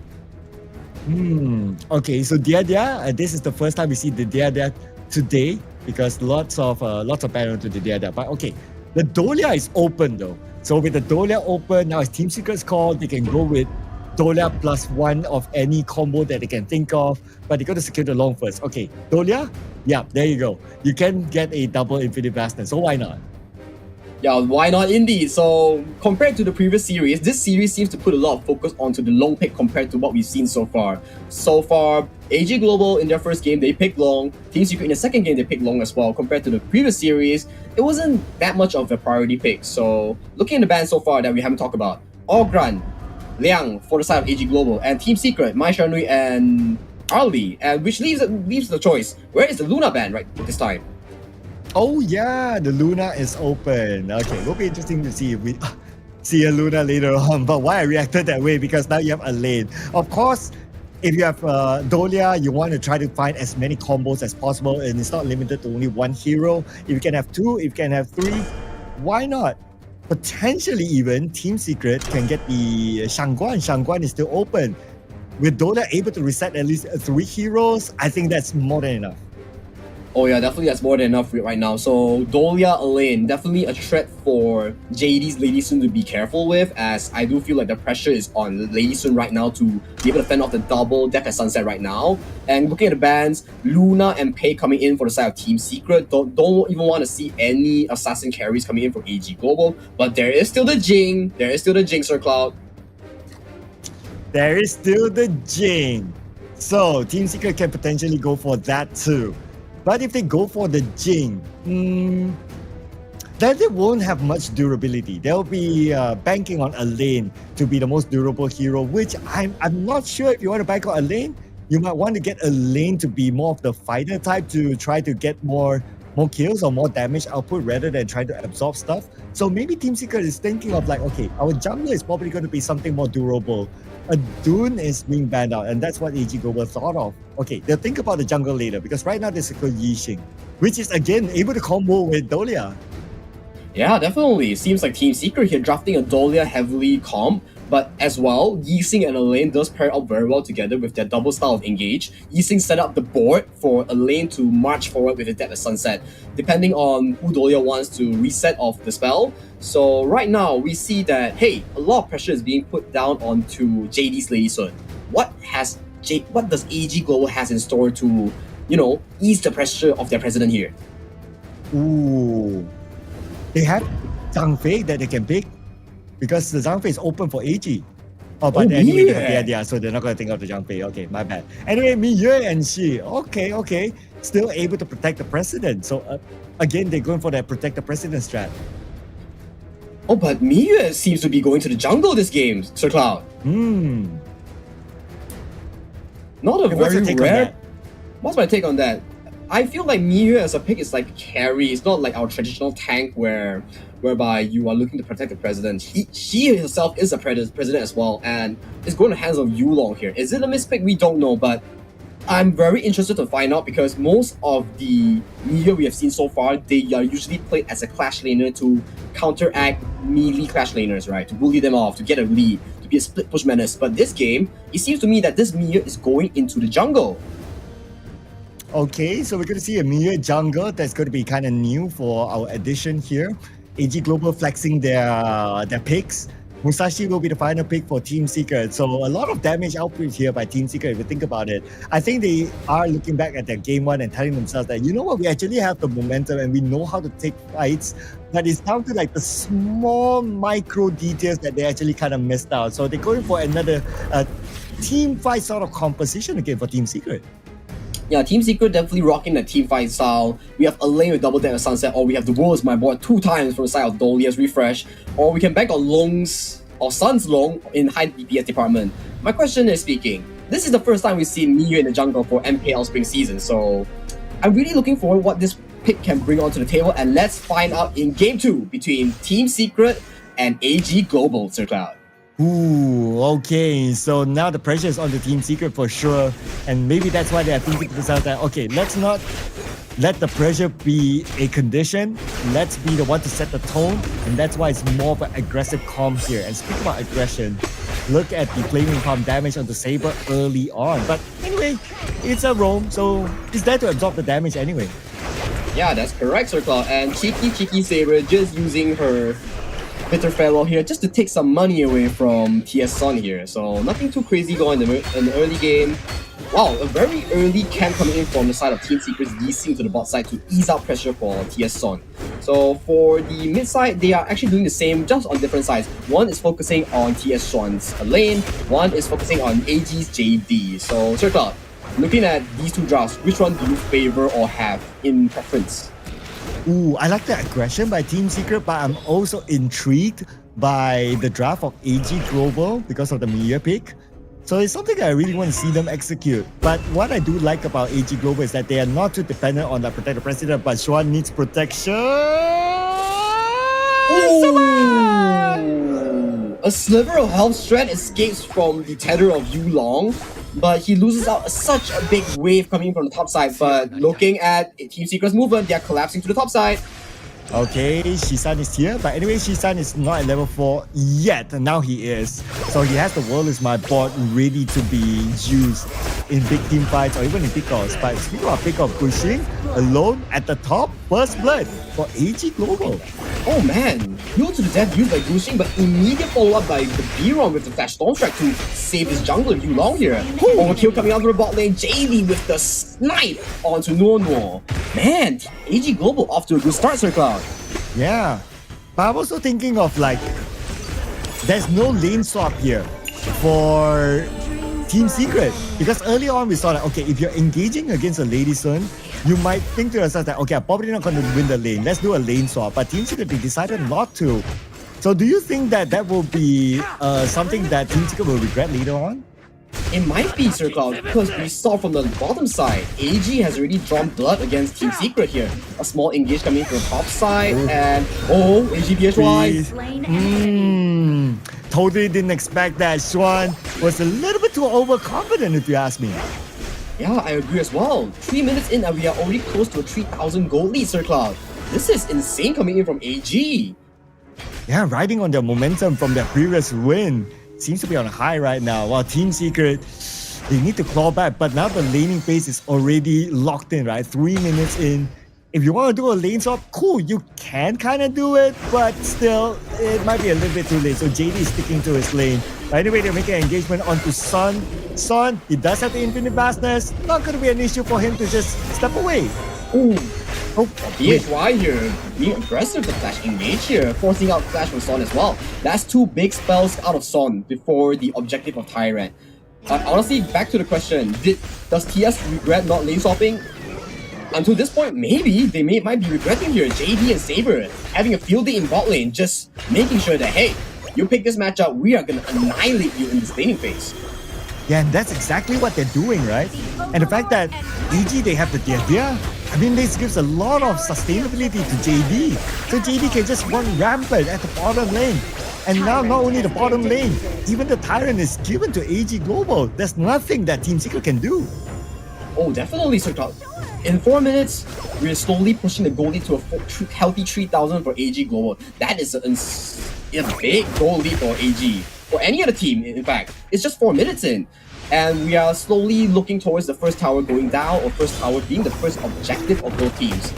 Okay, so Dia, this is the first time we see the Dia today because lots of banner to the Dia. But okay, the Dolia is open though. So with the Dolia open, now it's Team Secret's call. They can go with Dolia plus one of any combo that they can think of, but they got to secure the long first. Okay, Dolia, yeah, there you go. You can get a double Infinite Vastness, so why not? Yeah, why not indeed? So compared to the previous series, this series seems to put a lot of focus onto the long pick compared to what we've seen so far. So far, AG Global in their first game, they picked long. Team Secret in the second game, they picked long as well. Compared to the previous series, it wasn't that much of a priority pick. So looking at the band so far that we haven't talked about, Ogran, Liang for the side of AG Global, and Team Secret, Mai Shanui and Arlie, and which leaves the choice. Where is the Luna band right this time? Oh yeah, the Luna is open. Okay, it will be interesting to see if we see a Luna later on. But why I reacted that way, because now you have a lane. Of course, if you have Dolia, you want to try to find as many combos as possible, and it's not limited to only one hero. If you can have two, if you can have three, why not? Potentially even, Team Secret can get the Shangguan. Shangguan is still open. With Dolia able to reset at least 3 heroes, I think that's more than enough. Oh yeah, definitely that's more than enough right now. So Dolia Elaine, definitely a threat for JD's Lady Sun to be careful with, as I do feel like the pressure is on Lady Sun right now to be able to fend off the double Death at Sunset right now. And looking at the bans, Luna and Pei coming in for the side of Team Secret. Don't even want to see any assassin carries coming in from AG Global. But there is still the Jing. There is still the Jing, Sir Cloud. There is still the Jing. So Team Secret can potentially go for that too. But if they go for the Jing, then they won't have much durability. They'll be banking on Elaine to be the most durable hero, which I'm not sure if you want to bank on Elaine. You might want to get Elaine to be more of the fighter type to try to get more more kills or more damage output rather than trying to absorb stuff. So maybe Team Secret is thinking of like, okay, our jungler is probably going to be something more durable. A Dune is being banned out, and that's what EG Global thought of. Okay, they'll think about the jungle later, because right now they secure Yixing, which is again able to combo with Dolia. Yeah, definitely. It seems like Team Secret here drafting a Dolia heavily comp, but as well, Yixing and Elaine does pair up very well together with their double style of engage. Yixing set up the board for Elaine to march forward with a Depth of Sunset, depending on who Dolia wants to reset off the spell. So right now, we see that, hey, a lot of pressure is being put down onto JD's Lady Sun. What does AG Global has in store to, ease the pressure of their president here? Ooh. They have Zhang Fei that they can pick, because the Zhang Fei is open for AG. But anyway, yeah, so they're not going to think of the Zhang Fei. Okay, my bad. Anyway, Miyue and Shi, okay, still able to protect the president. So again, they're going for that protect the president strat. Oh, but Miyue seems to be going to the jungle this game, Sir Cloud. Not a very rare. What's my take on that? I feel like Miyue as a pick is like carry. It's not like our traditional tank whereby you are looking to protect the president. She herself is a president as well, and is going to hands on Yulong here. Is it a mispick? We don't know, but I'm very interested to find out, because most of the Miyue we have seen so far, they are usually played as a clash laner to counteract melee clash laners, right? To bully them off, to get a lead, to be a split push menace. But this game, it seems to me that this Miyue is going into the jungle. Okay, so we're going to see a Miyue jungle that's going to be kind of new for our edition here. AG Global flexing their picks. Musashi will be the final pick for Team Secret. So a lot of damage output here by Team Secret if you think about it. I think they are looking back at their game one and telling themselves that, you know what, we actually have the momentum and we know how to take fights, but it's down to like the small micro details that they actually kind of missed out. So they're going for another team fight sort of composition again for Team Secret. Yeah, Team Secret definitely rocking the team fight style. We have Elaine with double Depth of Sunset, or we have the World is my board 2 times from the side of Dolia's refresh, or we can bank on Long's or Sun's Long in high DPS department. My question is speaking, this is the first time we've seen Miyue in the jungle for MKL spring season, so I'm really looking forward what this pick can bring onto the table, and let's find out in Game 2 between Team Secret and AG Global, Sir Cloud. Ooh, okay, so now the pressure is on the Team Secret for sure, and maybe that's why they are thinking to themselves that, okay, let's not let the pressure be a condition, let's be the one to set the tone, and that's why it's more of an aggressive comp here. And speaking about aggression, look at the flaming palm damage on the Saber early on. But anyway, it's a roam, so it's there to absorb the damage anyway. Yeah, that's correct, Sir Cloud. And cheeky Saber just using her Bitter Farewell here just to take some money away from TS Son here. So nothing too crazy going in the early game. Wow, a very early camp coming in from the side of Team Secret's Yixing to the bot side to ease out pressure for TS Son. So for the mid side, they are actually doing the same, just on different sides. One is focusing on TS Son's lane, one is focusing on AG's JD. So Sir Cloud, looking at these two drafts, which one do you favor or have in preference? Ooh, I like the aggression by Team Secret, but I'm also intrigued by the draft of AG Global because of the Miyue pick. So it's something I really want to see them execute. But what I do like about AG Global is that they are not too dependent on the Protect the President, but Xuan needs protection. Ooh. A sliver of health strat escapes from the tether of Yulong, but he loses out such a big wave coming from the top side. But looking at Team Secret's movement, they are collapsing to the top side. Okay, Shisan is here, but anyway, Shisan is not at level 4 yet, and now he is. So he has the World is my board ready to be used in big team fights or even in pick-offs. But speaking of pick-off, Gushing alone at the top, first blood for AG Global. Oh man, heal to the death used by Gushing, but immediate follow-up by the B-Ron with the Flash Storm Strike to save his jungler Yulong here. Overkill coming out of the bot lane, JD with the snipe onto Nuo. Man, AG Global off to a good start, Sir Cloud. Yeah, but I'm also thinking of like, there's no lane swap here for Team Secret, because early on we saw that, okay, if you're engaging against a Lady Sun, you might think to yourself that, okay, I'm probably not going to win the lane, let's do a lane swap. But Team Secret, they decided not to. So do you think that that will be something that Team Secret will regret later on? It might be, Sir Cloud, because we saw from the bottom side, AG has already drawn blood against Team Secret here. A small engage coming from the top side, and AG PHY. Totally didn't expect that. Swan was a little bit too overconfident, if you ask me. Yeah, I agree as well. 3 minutes in and we are already close to a 3,000 gold lead, Sir Cloud. This is insane coming in from AG. Yeah, riding on their momentum from their previous win. Seems to be on a high right now. While Team Secret, they need to claw back, but now the laning phase is already locked in, right? 3 minutes in. If you want to do a lane swap, cool, you can kind of do it, but still, it might be a little bit too late. So JD is sticking to his lane. But anyway, they're making an engagement onto Sun. Sun, he does have the infinite vastness. Not going to be an issue for him to just step away. Ooh. Oh, PHY here, being aggressive with the flash engage here, forcing out flash from Son as well. That's 2 big spells out of Son before the objective of Tyrant. Honestly, back to the question, does TS regret not lane swapping? Until this point, maybe they might be regretting here. JD and Saber having a field day in bot lane, just making sure that, hey, you pick this matchup, we are going to annihilate you in this laning phase. Yeah, and that's exactly what they're doing, right? And the fact that EG, they have the idea, I mean, this gives a lot of sustainability to JD. So JD can just run rampant at the bottom lane. And now not only the bottom lane, even the Tyrant is given to AG Global. There's nothing that Team Secret can do. Oh, definitely, Sir Cloud. In 4 minutes, we're slowly pushing the goal lead to a healthy 3,000 for AG Global. That is a big goal lead for AG. For any other team, in fact. It's just 4 minutes in. And we are slowly looking towards the first tower going down, or first tower being the first objective of both teams.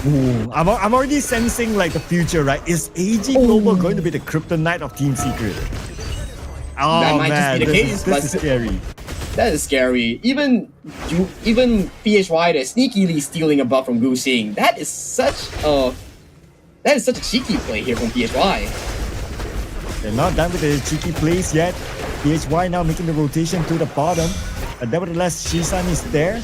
Ooh, I'm already sensing like the future, right? Is AG Global going to be the kryptonite of Team Secret? Oh That might man, just be the case, this is scary. That is scary. Even PHY, they're sneakily stealing a buff from Gu Xing. That is such a cheeky play here from PHY. They're not done with the cheeky plays yet. PHY now making the rotation to the bottom. But nevertheless, Shisan is there.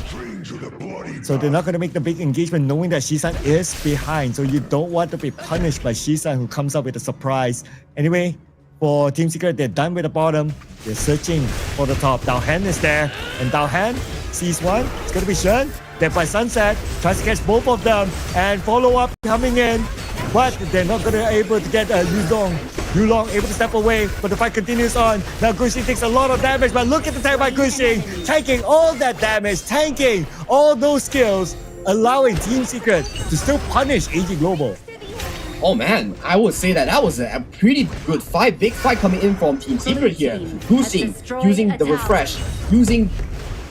So they're not going to make the big engagement knowing that Shisan is behind. So you don't want to be punished by Shisan who comes up with a surprise. Anyway, for Team Secret, they're done with the bottom. They're searching for the top. Daohan is there. And Daohan sees one. It's going to be Shen. Dead by Sunset. Tries to catch both of them. And follow-up coming in. But they're not going to be able to get Yulong. Yulong able to step away, but the fight continues on. Now Gu Xing takes a lot of damage, but look at the tank by Gu Xing. Tanking all that damage, tanking all those skills, allowing Team Secret to still punish AG Global. Oh man, I would say that was a pretty good fight. Big fight coming in from Team Secret here. Gu Xing using the refresh, using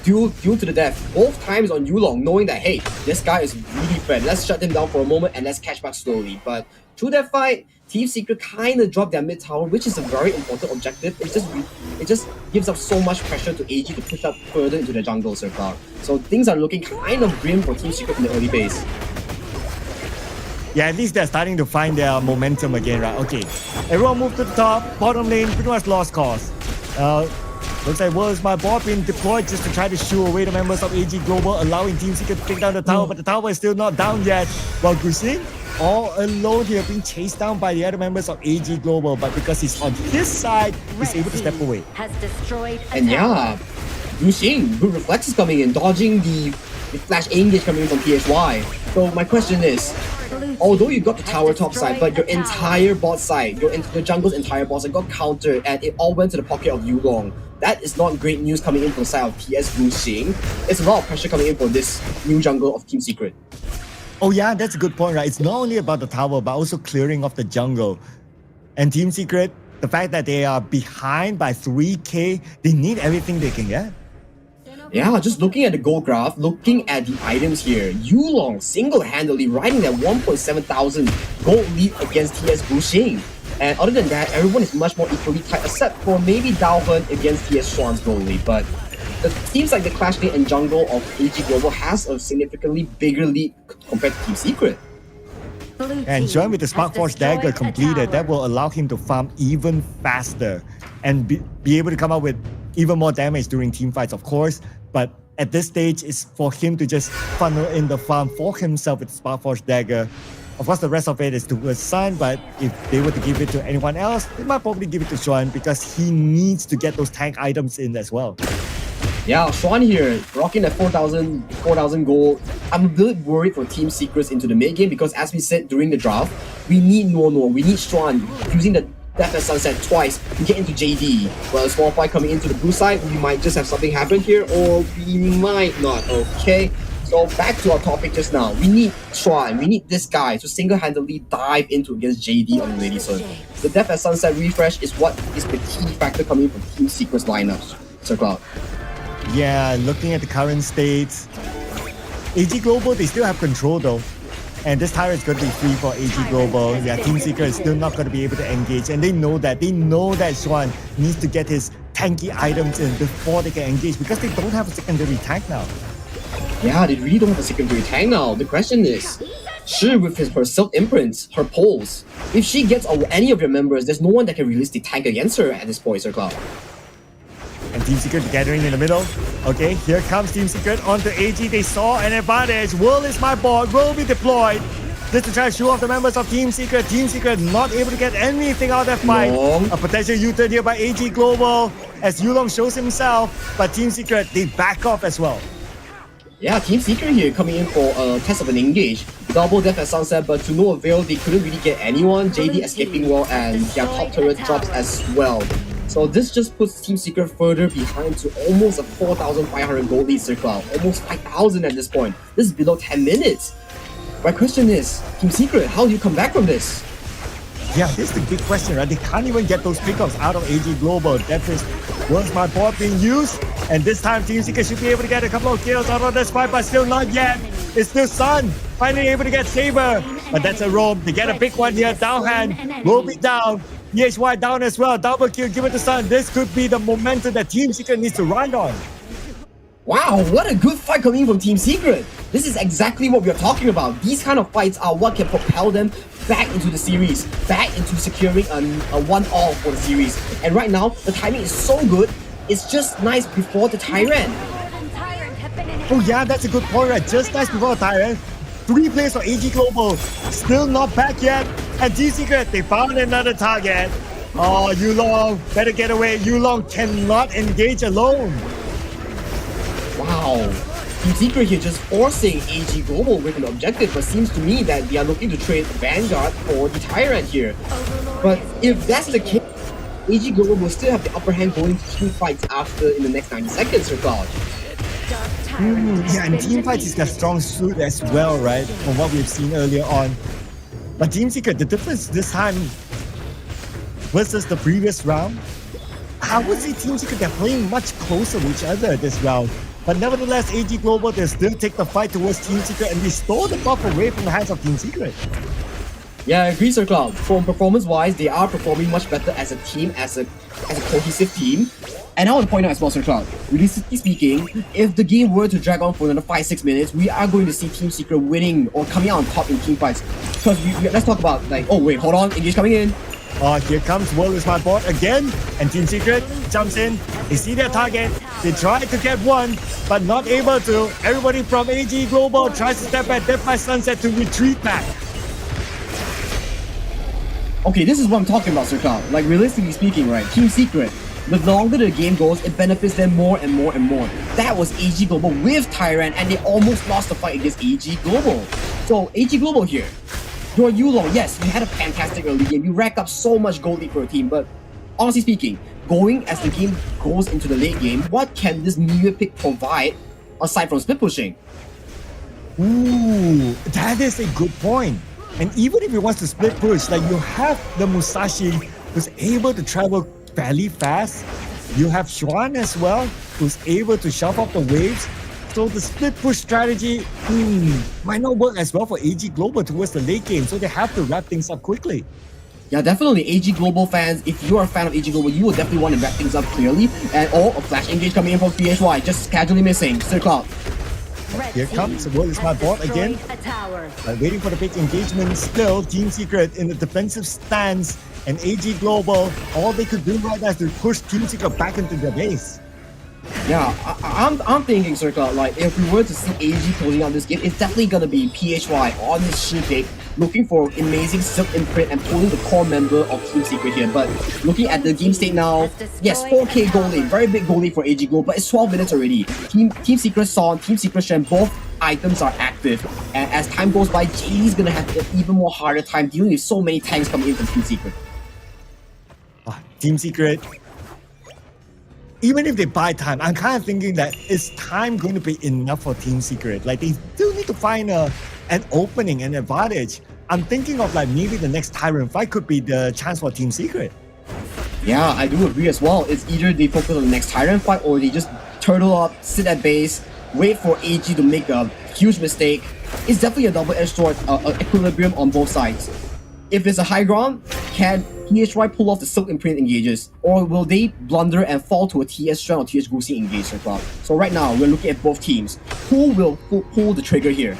duel to the death both times on Yulong, knowing that, hey, this guy is really fed. Let's shut him down for a moment and let's catch back slowly. But through that fight, Team Secret kind of dropped their mid tower, which is a very important objective. It just gives up so much pressure to AG to push up further into the jungle, Sir Cloud. So things are looking kind of grim for Team Secret in the early phase. Yeah, at least they're starting to find their momentum again, right? Okay, everyone move to the top. Bottom lane pretty much lost cause. Looks like World's My Bot being deployed just to try to shoo away the members of AG Global, allowing Team Secret to take down the tower, but the tower is still not down yet. While Gu Xing, all alone here, being chased down by the other members of AG Global, but because he's on his side, he's able to step away. Has destroyed and yeah, Gu Xing, good reflexes coming in, dodging the flash engage coming in from PHY. So my question is, although you got the tower top side, but your entire bot side, your jungle's entire bot side got countered and it all went to the pocket of Yulong. That is not great news coming in from the side of TS Gu Xing. It's a lot of pressure coming in for this new jungle of Team Secret. Oh yeah, that's a good point, right? It's not only about the tower, but also clearing off the jungle. And Team Secret, the fact that they are behind by 3k, they need everything they can get. Yeah, just looking at the gold graph, looking at the items here, Yulong single-handedly riding that 1,700 gold lead against TS Gu Xing. And other than that, everyone is much more equally tight, except for maybe Daohan against TS Swan's gold lead. But it seems like the Clash Lane and jungle of AG Global has a significantly bigger lead compared to Team Secret. And John with the Spark Force Dagger completed, that will allow him to farm even faster and be able to come up with even more damage during team fights, of course. But at this stage, it's for him to just funnel in the farm for himself with the Spark Force Dagger. Of course, the rest of it is towards Sun, but if they were to give it to anyone else, they might probably give it to Xuan because he needs to get those tank items in as well. Yeah, Xuan here, rocking at 4,000 gold. I'm a bit worried for Team Secrets into the mid game because as we said during the draft, we need we need Xuan using the Death at Sunset twice to get into JD. Well, a small fight coming into the blue side, we might just have something happen here, or we might not, okay? So back to our topic just now. We need Xuan, we need this guy to single-handedly dive into against JD on Lady Sun. The Death at Sunset refresh is what is the key factor coming from Team Secret's lineups. Sir Cloud. Yeah, looking at the current state, AG Global, they still have control though. And this tire is going to be free for AG Global. Yeah, Team Secret is still not going to be able to engage. And they know that. They know that Xuan needs to get his tanky items in before they can engage because they don't have a secondary tank now. Yeah, they really don't have a secondary tank now. The question is, Shrew with her self-imprints, her poles, if she gets any of your members, there's no one that can realistically tank against her at this point, Sir Cloud. And Team Secret gathering in the middle. Okay, here comes Team Secret onto AG. They saw an advantage. World is my board. Will be deployed. Just to try to show off the members of Team Secret. Team Secret not able to get anything out of that fight. A potential U-turn here by AG Global as Yulong shows himself. But Team Secret, they back off as well. Yeah, Team Secret here coming in for a test of an engage. Double Death at Sunset, but to no avail, they couldn't really get anyone. JD escaping well, and their top turret drops as well. So this just puts Team Secret further behind to almost a 4,500 gold lead, Sir Cloud. Almost 5,000 at this point. This is below 10 minutes. My question is, Team Secret, how do you come back from this? Yeah, this is the big question, right? They can't even get those pickups out of AG Global. That is, was my board being used? And this time, Team Secret should be able to get a couple of kills out of this fight, but still not yet. It's still Sun, finally able to get Saber. But that's a roam. They get a big one here. Downhand will be down. PHY down as well. Double kill, give it to Sun. This could be the momentum that Team Secret needs to ride on. Wow, what a good fight coming from Team Secret. This is exactly what we are talking about. These kind of fights are what can propel them back into the series, back into securing a one-all for the series. And right now, the timing is so good, it's just nice before the Tyrant. Oh yeah, that's a good point, right? Just nice before the Tyrant. 3 plays for AG Global, still not back yet. And Team Secret, they found another target. Oh, Yulong, better get away. Yulong cannot engage alone. Wow. Team Secret here just forcing AG Global with an objective, but seems to me that they are looking to trade Vanguard for the Tyrant here. But if that's the case, AG Global will still have the upper hand going to team fights after in the next 90 seconds, Sir Cloud. Yeah, and team fights is their strong suit as well, right? From what we've seen earlier on. But Team Secret, the difference this time versus the previous round, I would say Team Secret, they're playing much closer with each other this round. But nevertheless, AG Global, they still take the fight towards Team Secret and restore the buff away from the hands of Team Secret. Yeah, I agree, Sir Cloud. From performance-wise, they are performing much better as a team, as a cohesive team. And I want to point out as well, Sir Cloud, realistically speaking, if the game were to drag on for another 5-6 minutes, we are going to see Team Secret winning or coming out on top in team fights. Because let's talk about, like, oh wait, hold on, engage coming in. Here comes World is my board again, and Team Secret jumps in. They see their target, they try to get one, but not able to. Everybody from AG Global tries to step back, Death by Sunset to retreat back. Okay, this is what I'm talking about, Sir Cloud. Like, realistically speaking, right, Team Secret, the longer the game goes, it benefits them more and more and more. That was AG Global with Tyrant, and they almost lost the fight against AG Global. So, AG Global here. Your Yulong, yes, you had a fantastic early game. You racked up so much gold lead for a team, but honestly speaking, going as the game goes into the late game, what can this new pick provide aside from split pushing? Ooh, that is a good point. And even if he wants to split push, like you have the Musashi who's able to travel fairly fast. You have Xuan as well, who's able to shove up the waves. So the split push strategy might not work as well for AG Global towards the late game, so they have to wrap things up quickly. Yeah, definitely. AG Global fans, if you are a fan of AG Global, you will definitely want to wrap things up clearly. And a flash engage coming in from PHY, just casually missing. Sir Cloud. Here comes World is my board again. Waiting for the big engagement still. Team Secret in the defensive stance. And AG Global, all they could do right now is to push Team Secret back into their base. Yeah, I'm thinking, Sir Cloud, like if we were to see AG closing out this game, it's definitely gonna be PHY on his Shrew pick, looking for amazing silk imprint and pulling the core member of Team Secret here. But looking at the game state now, yes, 4K goal lead, very big goal lead for AG Globe, but it's 12 minutes already. Team Secret Son, Team Secret Shen, both items are active, and as time goes by, JD's gonna have an even more harder time dealing with so many tanks coming in from Team Secret. Team Secret, even if they buy time, I'm kind of thinking that is time going to be enough for Team Secret? Like, they still need to find an opening, an advantage. I'm thinking of like maybe the next Tyrant fight could be the chance for Team Secret. Yeah, I do agree as well. It's either they focus on the next Tyrant fight or they just turtle up, sit at base, wait for AG to make a huge mistake. It's definitely a double-edged sword, equilibrium on both sides. If it's a high ground, can THY pull off the Silk Imprint engages, or will they blunder and fall to a TS Strand or TS Goosey engage circle? So right now, we're looking at both teams. Who will pull the trigger here?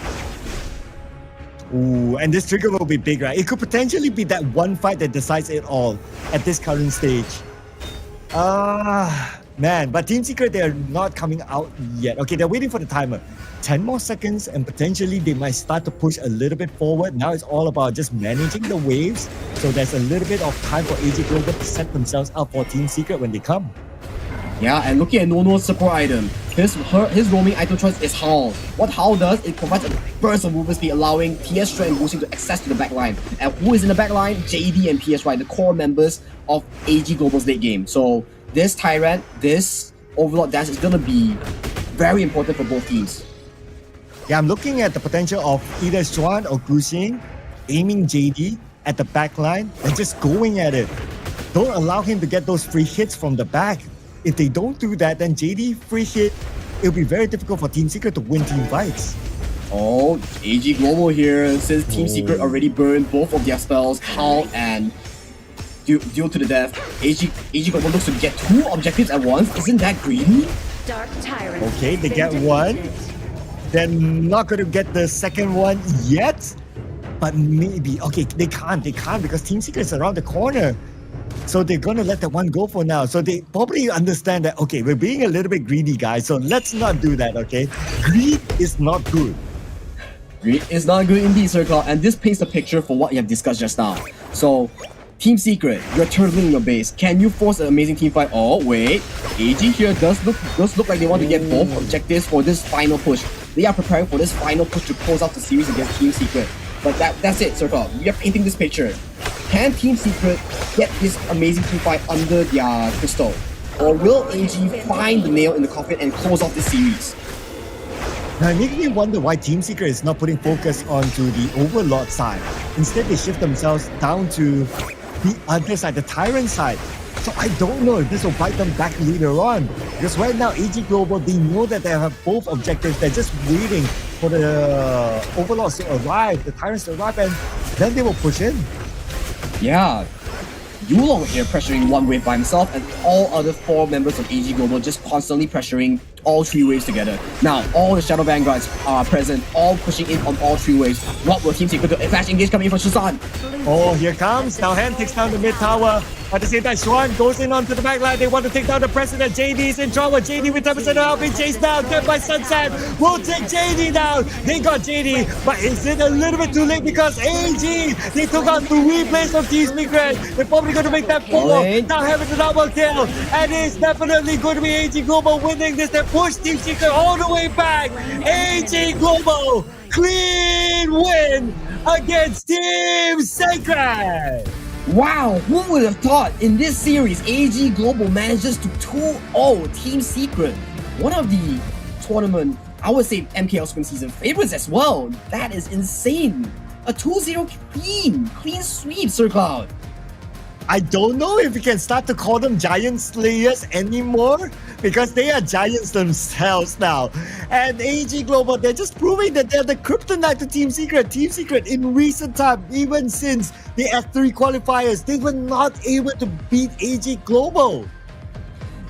Ooh, and this trigger will be big, right? It could potentially be that one fight that decides it all at this current stage. Man, but Team Secret, they're not coming out yet. Okay, they're waiting for the timer. 10 more seconds and potentially they might start to push a little bit forward. Now it's all about just managing the waves. So there's a little bit of time for AG Global to set themselves up for Team Secret when they come. Yeah, and looking at Nono's support item, his roaming item choice is Howl. What Howl does, it provides a burst of movement speed, allowing PS Shrew and Boosting to access to the backline. And who is in the backline? JD and PSY, the core members of AG Global's late game. So this Tyrant, this Overlord dash is gonna be very important for both teams. Yeah, I'm looking at the potential of either Xuan or Guxing aiming JD at the backline and just going at it. Don't allow him to get those free hits from the back. If they don't do that, then JD free hit, it'll be very difficult for Team Secret to win team fights. Oh, AG Global here, since Team Secret already burned both of their spells, Howl and Duel to the death. AG Global looks to get 2 objectives at once. Isn't that greedy? Dark Tyrant. Okay, they get one. They're not going to get the second one yet, but maybe. Okay, they can't because Team Secret is around the corner. So they're going to let that one go for now. So they probably understand that, okay, we're being a little bit greedy, guys. So let's not do that, okay? Greed is not good. Greed is not good indeed, Circle. And this paints the picture for what you have discussed just now. So, Team Secret, you're turtling your base. Can you force an amazing team fight? Oh, wait. AG here does look like they want to get both objectives for this final push. They are preparing for this final push to close out the series against Team Secret. But that's it, Circle. We are painting this picture. Can Team Secret get this amazing team fight under their crystal? Or will AG find the nail in the coffin and close off this series? Now, it makes me wonder why Team Secret is not putting focus onto the Overlord side. Instead, they shift themselves down to the other side, the Tyrant side. So I don't know if this will bite them back later on. Because right now, AG Global, they know that they have both objectives. They're just waiting for the Overlords to arrive, the Tyrants to arrive, and then they will push in. Yeah. Yulong here pressuring one wave by himself, and all other 4 members of AG Global just constantly pressuring all 3 waves together. Now, all the Shadow Vanguards are present, all pushing in on all 3 waves. What will Team Secret do? A flash engage coming in for Shuzan. Oh, here comes. Now Hand takes down the mid tower. At the same time, Xuan goes in onto the back line. They want to take down the President. JD is in trouble. JD with 10% of health being chased down. Dead by Sunset. We'll take JD down. They got JD. But is it a little bit too late because AG, they took out 3 players from Team Secret. They're probably going to make that 4. Now having the double kill. And it's definitely going to be AG Global winning this. They push Team Secret all the way back. AG Global, clean win against Team Secret. Wow, who would have thought in this series AG Global manages to 2-0 Team Secret? One of the tournament, I would say MKL Spring Season favorites as well. That is insane. A 2-0 clean sweep, Sir Cloud. I don't know if we can start to call them Giant Slayers anymore because they are giants themselves now. And AG Global, they're just proving that they're the kryptonite to Team Secret. Team Secret in recent time, even since the S3 qualifiers, they were not able to beat AG Global.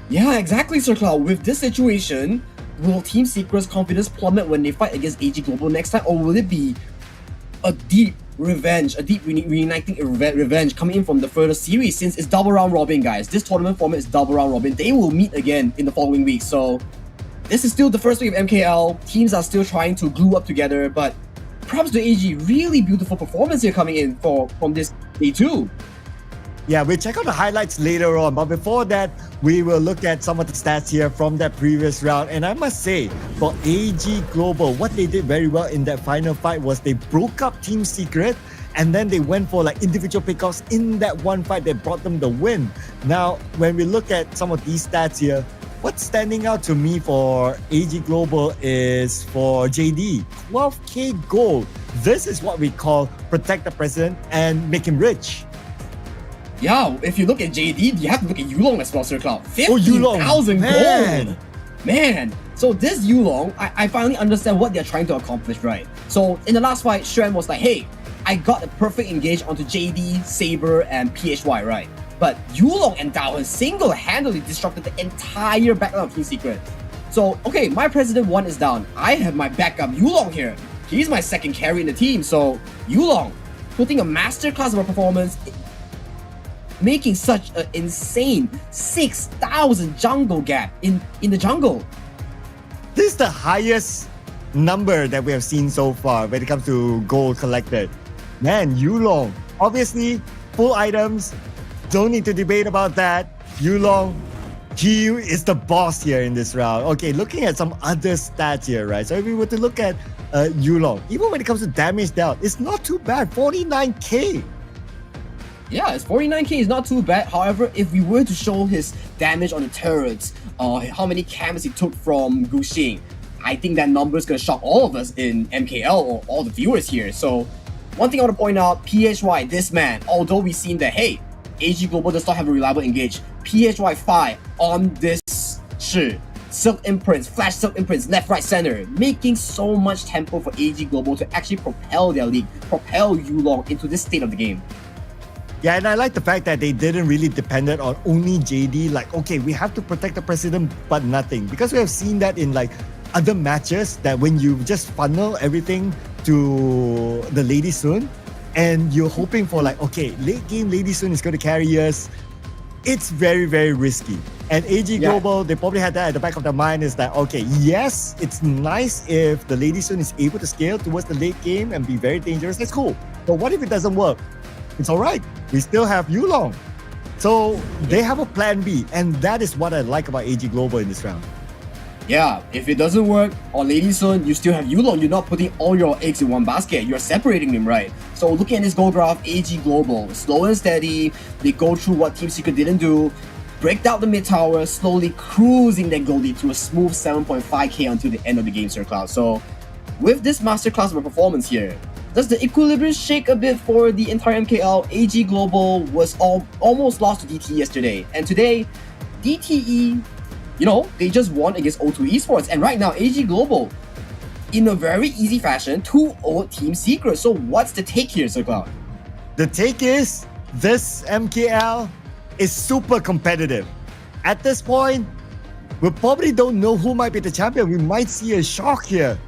Yeah, exactly, Sir Cloud. With this situation, will Team Secret's confidence plummet when they fight against AG Global next time, or will it be a deep revenge, a deep reuniting revenge coming in from the further series, since it's double round robin, guys. This tournament format is double round robin. They will meet again in the following week. So this is still the first week of MKL. Teams are still trying to glue up together, but props to AG. Really beautiful performance here coming in from this day 2. Yeah, we'll check out the highlights later on. But before that, we will look at some of the stats here from that previous round. And I must say, for AG Global, what they did very well in that final fight was they broke up Team Secret, and then they went for like individual pickoffs in that one fight that brought them the win. Now, when we look at some of these stats here, what's standing out to me for AG Global is for JD, 12k gold. This is what we call protect the president and make him rich. Yeah, if you look at JD, you have to look at Yulong as well, Sir Cloud. 15,000 gold! Man! So this Yulong, I finally understand what they're trying to accomplish, right? So in the last fight, Shrew was like, hey, I got a perfect engage onto JD, Saber, and PHY, right? But Yulong and Daohen single-handedly disrupted the entire backline of Team Secret. So, okay, my President 1 is down. I have my backup Yulong here. He's my second carry in the team, so Yulong, putting a masterclass of a performance, making such an insane 6,000 jungle gap in the jungle. This is the highest number that we have seen so far when it comes to gold collected. Man, Yulong, obviously, full items, don't need to debate about that. Yulong, he is the boss here in this round. Okay, looking at some other stats here, right? So if we were to look at Yulong, even when it comes to damage dealt, it's not too bad, 49k. Yeah, it's 49k is not too bad. However, if we were to show his damage on the turrets, how many cams he took from Guxing, I think that number is going to shock all of us in MKL or all the viewers here. So, one thing I want to point out, PHY, this man, although we've seen that, hey, AG Global does not have a reliable engage, PHY 5 on this Shrew, silk imprints, flash silk imprints, left, right, center, making so much tempo for AG Global to actually propel their league, propel Yulong into this state of the game. Yeah, and I like the fact that they didn't really depend on only JD. Like, okay, we have to protect the president, but nothing. Because we have seen that in like other matches, that when you just funnel everything to the Lady Sun, and you're hoping for like, okay, late game Lady Sun is going to carry us, it's very, very risky. And AG Global, they probably had that at the back of their mind, is that, okay, yes, it's nice if the Lady Sun is able to scale towards the late game and be very dangerous. That's cool. But what if it doesn't work? It's all right. We still have Yulong. So they have a plan B, and that is what I like about AG Global in this round. Yeah, if it doesn't work on Lady Sun, you still have Yulong. You're not putting all your eggs in one basket. You're separating them, right? So looking at this gold graph, AG Global, slow and steady. They go through what Team Secret didn't do. Break down the mid tower, slowly cruising their gold lead to a smooth 7.5k until the end of the game, Sir Cloud. So with this masterclass of a performance here, does the equilibrium shake a bit for the entire MKL? AG Global was almost lost to DTE yesterday. And today, DTE, you know, they just won against O2 Esports. And right now, AG Global, in a very easy fashion, 2-0 Team Secret. So what's the take here, Sir Cloud? The take is, this MKL is super competitive. At this point, we probably don't know who might be the champion. We might see a shock here.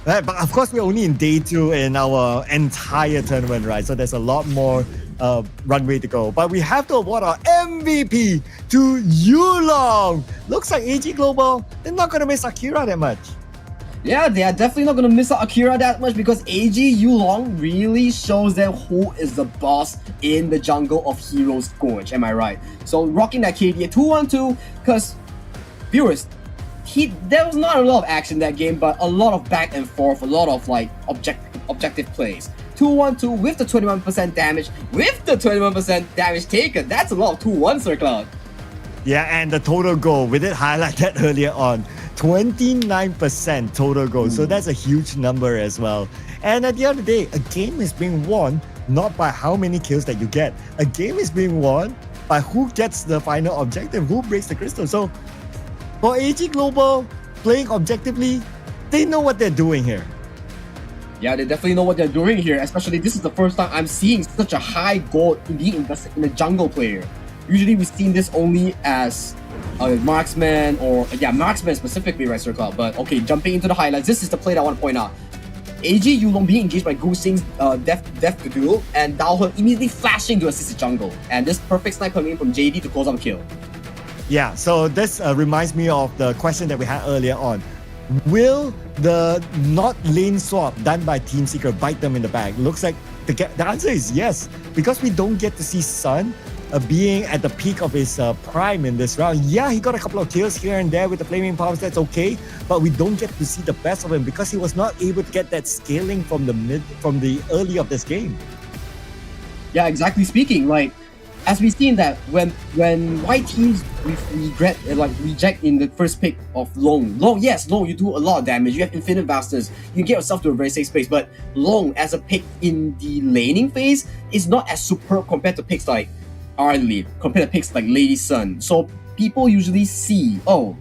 Right, but of course, we're only in day 2 in our entire tournament, right? So there's a lot more runway to go. But we have to award our MVP to Yulong. Looks like AG Global, they're not going to miss Akira that much. Yeah, they are definitely not going to miss out Akira that much, because AG Yulong really shows them who is the boss in the jungle of Heroes Gorge. Am I right? So rocking that KD 2-1-2, because viewers, there was not a lot of action in that game, but a lot of back and forth, a lot of like objective plays. 2-1-2 with the 21% damage, with the 21% damage taken. That's a lot of 2-1, Sir Cloud. Yeah, and the total goal, we did highlight that earlier on. 29% total goal. So that's a huge number as well. And at the end of the day, a game is being won not by how many kills that you get. A game is being won by who gets the final objective, who breaks the crystal. So for AG Global, playing objectively, they know what they're doing here. Yeah, they definitely know what they're doing here. Especially, this is the first time I'm seeing such a high goal being invested in a jungle player. Usually, we've seen this only as a marksman, or marksman specifically, right, Sir Cloud? But okay, jumping into the highlights, this is the play that I want to point out. AG Yulong being engaged by Guxing's Death to Duel, and Daohen immediately flashing to assist the jungle. And this perfect snipe coming in from JD to close out the kill. Yeah, so this reminds me of the question that we had earlier on. Will the not lane swap done by Team Secret bite them in the back? Looks like the answer is yes, because we don't get to see Sun being at the peak of his prime in this round. Yeah, he got a couple of kills here and there with the flaming powers, that's okay, but we don't get to see the best of him because he was not able to get that scaling from the early of this game. Yeah, exactly speaking, like as we've seen that when white teams reject in the first pick of Long, yes, Long, you do a lot of damage, you have infinite vastness, you can get yourself to a very safe space, but Long as a pick in the laning phase is not as superb compared to picks like Arlie, compared to picks like Lady Sun. So people usually see, oh,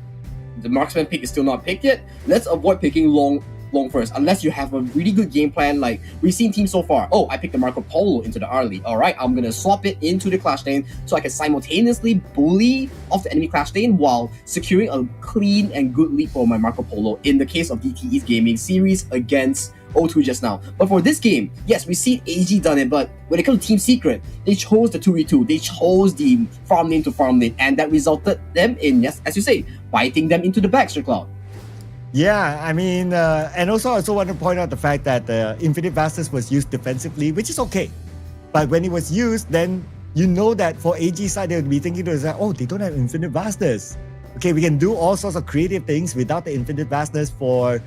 the marksman pick is still not picked yet, let's avoid picking Long first, unless you have a really good game plan. Like we've seen teams so far, oh, I picked the Marco Polo into the Arlie, alright, I'm gonna swap it into the Clash lane so I can simultaneously bully off the enemy Clash lane while securing a clean and good lead for my Marco Polo in the case of DTE's Gaming series against O2 just now. But for this game, yes, we see AG done it, but when it comes to Team Secret, they chose the 2v2, they chose the farm lane to farm lane, and that resulted them in, yes, as you say, biting them into the back, Sir Cloud. Yeah, I mean, and also I also want to point out the fact that Infinite Vastness was used defensively, which is okay. But when it was used, then you know that for AG side, they would be thinking to themselves, oh, they don't have Infinite Vastness. Okay, we can do all sorts of creative things without the Infinite Vastness for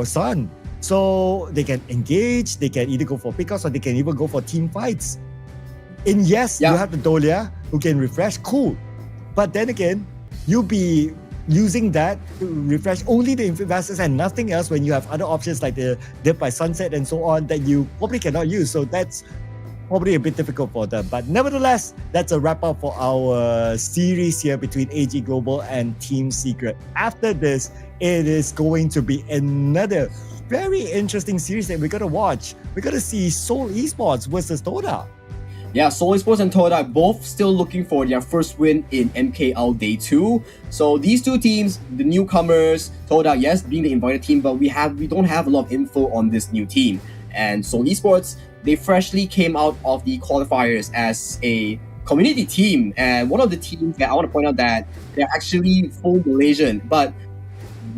Sun. So they can engage, they can either go for pickups or they can even go for team fights. And yes, you have the Dolia who can refresh, cool. But then again, you'll be using that to refresh only the Infinite Vastness and nothing else when you have other options like the Death by Sunset and so on that you probably cannot use. So that's probably a bit difficult for them. But nevertheless, that's a wrap up for our series here between AG Global and Team Secret. After this, it is going to be another very interesting series that we're going to watch. We're going to see Seoul Esports versus Todak. Yeah, Seoul Esports and Todak both still looking for their first win in MKL Day 2. So these two teams, the newcomers, Todak, yes, being the invited team, but we don't have a lot of info on this new team. And Seoul Esports, they freshly came out of the qualifiers as a community team. And one of the teams that I want to point out that they're actually full Malaysian. But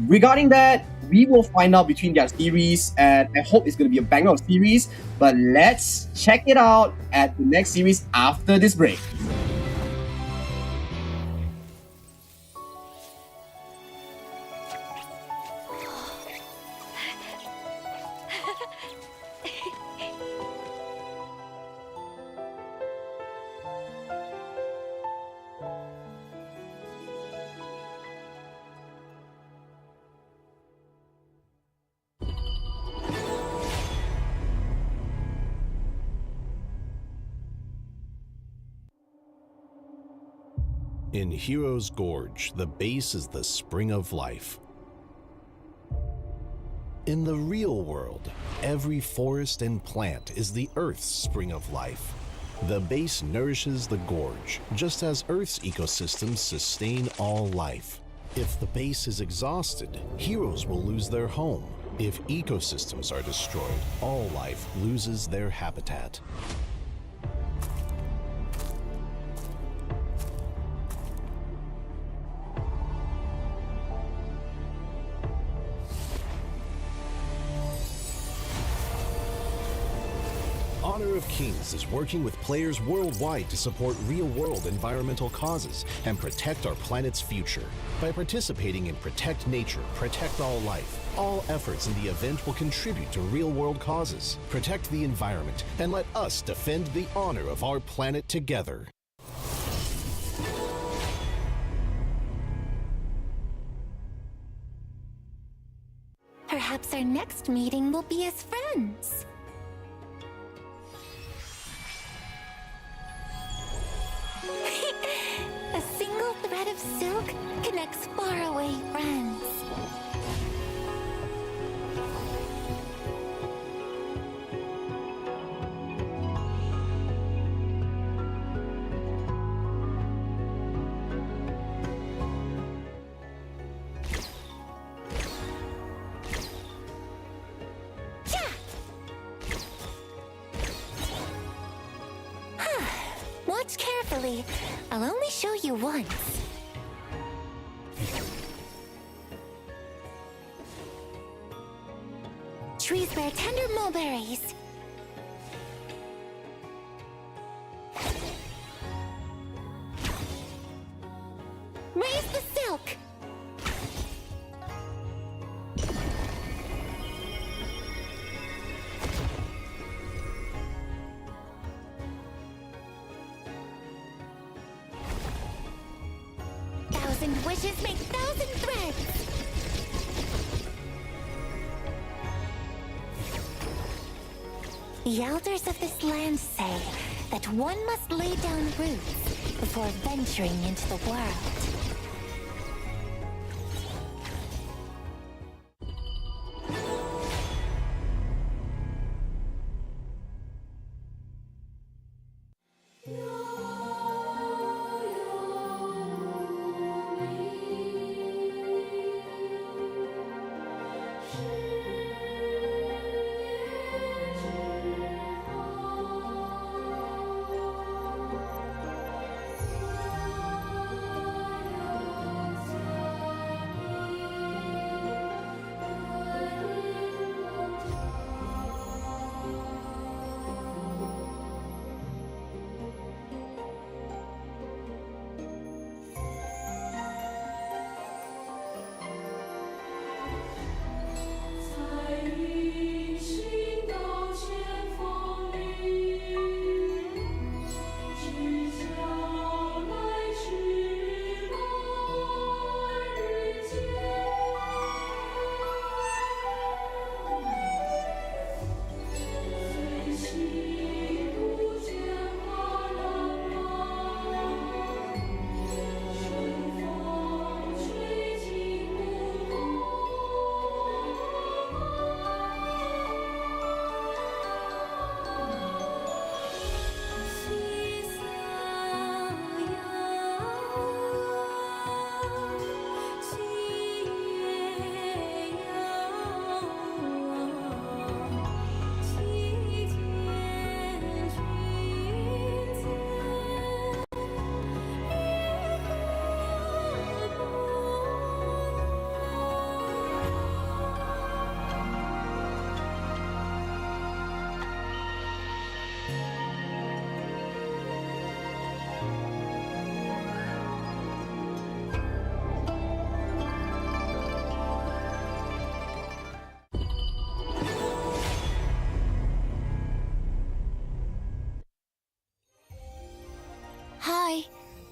regarding that, we will find out between their series, and I hope it's going to be a banger of series. But let's check it out at the next series after this break. In Hero's Gorge, the base is the spring of life. In the real world, every forest and plant is the Earth's spring of life. The base nourishes the gorge, just as Earth's ecosystems sustain all life. If the base is exhausted, heroes will lose their home. If ecosystems are destroyed, all life loses their habitat. Honor of Kings is working with players worldwide to support real-world environmental causes and protect our planet's future. By participating in Protect Nature, Protect All Life, all efforts in the event will contribute to real-world causes. Protect the environment and let us defend the honor of our planet together. Perhaps our next meeting will be as friends. A single thread of silk connects faraway friends. Watch carefully. I'll only show you once. Trees bear tender mulberries. Raise the silk. Thousand wishes make thousand threads. The elders of this land say that one must lay down roots before venturing into the world.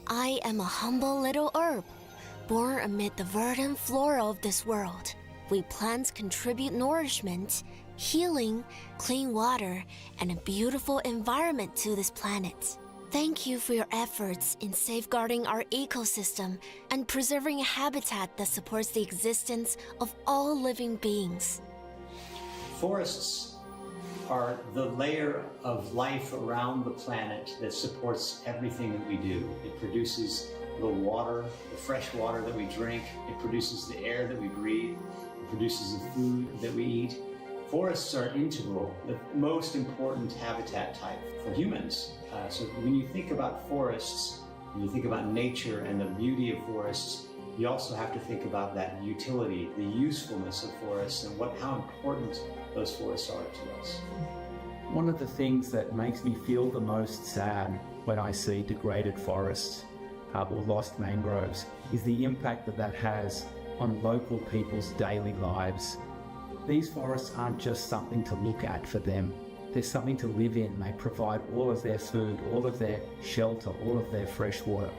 I am a humble little herb, born amid the verdant flora of this world. We plants contribute nourishment, healing, clean water, and a beautiful environment to this planet. Thank you for your efforts in safeguarding our ecosystem and preserving a habitat that supports the existence of all living beings. Forests are the layer of life around the planet that supports everything that we do. It produces the water, the fresh water that we drink. It produces the air that we breathe. It produces the food that we eat. Forests are integral, the most important habitat type for humans. So when you think about forests, when you think about nature and the beauty of forests, you also have to think about that utility, the usefulness of forests, and how important those forests are to us. One of the things that makes me feel the most sad when I see degraded forests or lost mangroves is the impact that has on local people's daily lives. These forests aren't just something to look at for them. They're something to live in. They provide all of their food, all of their shelter, all of their fresh water.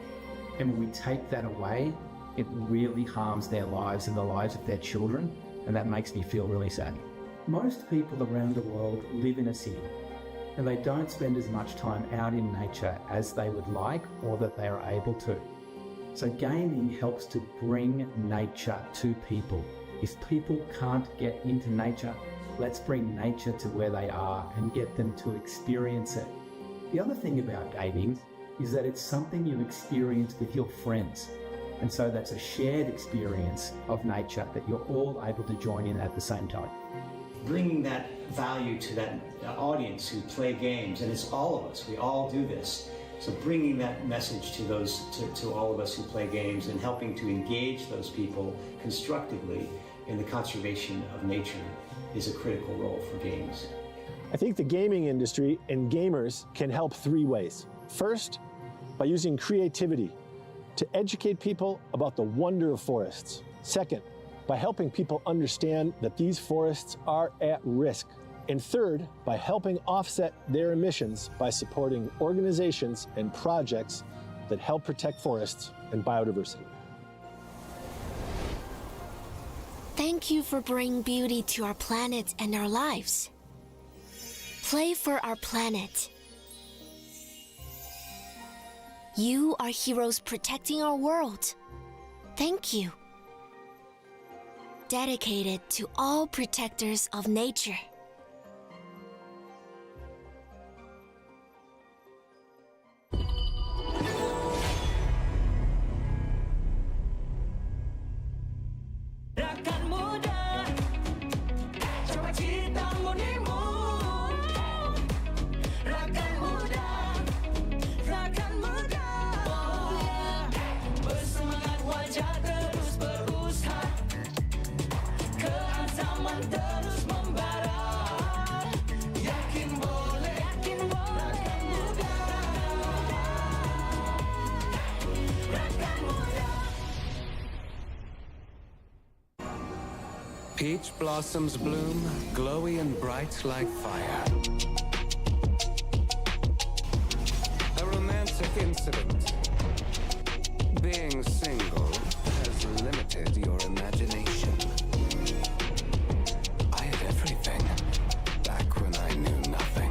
And when we take that away, it really harms their lives and the lives of their children, and that makes me feel really sad. Most people around the world live in a city, and they don't spend as much time out in nature as they would like or that they are able to. So gaming helps to bring nature to people. If people can't get into nature, let's bring nature to where they are and get them to experience it. The other thing about gaming is that it's something you experience with your friends. And so that's a shared experience of nature that you're all able to join in at the same time. Bringing that value to that audience who play games, and it's all of us, we all do this. So bringing that message to all of us who play games and helping to engage those people constructively in the conservation of nature is a critical role for games. I think the gaming industry and gamers can help three ways. First, by using creativity to educate people about the wonder of forests. Second, by helping people understand that these forests are at risk. And third, by helping offset their emissions by supporting organizations and projects that help protect forests and biodiversity. Thank you for bringing beauty to our planet and our lives. Play for our planet. You are heroes protecting our world. Thank you. Dedicated to all protectors of nature. Peach blossoms bloom, glowy and bright like fire. A romantic incident. Being single has limited your imagination. I had everything back when I knew nothing.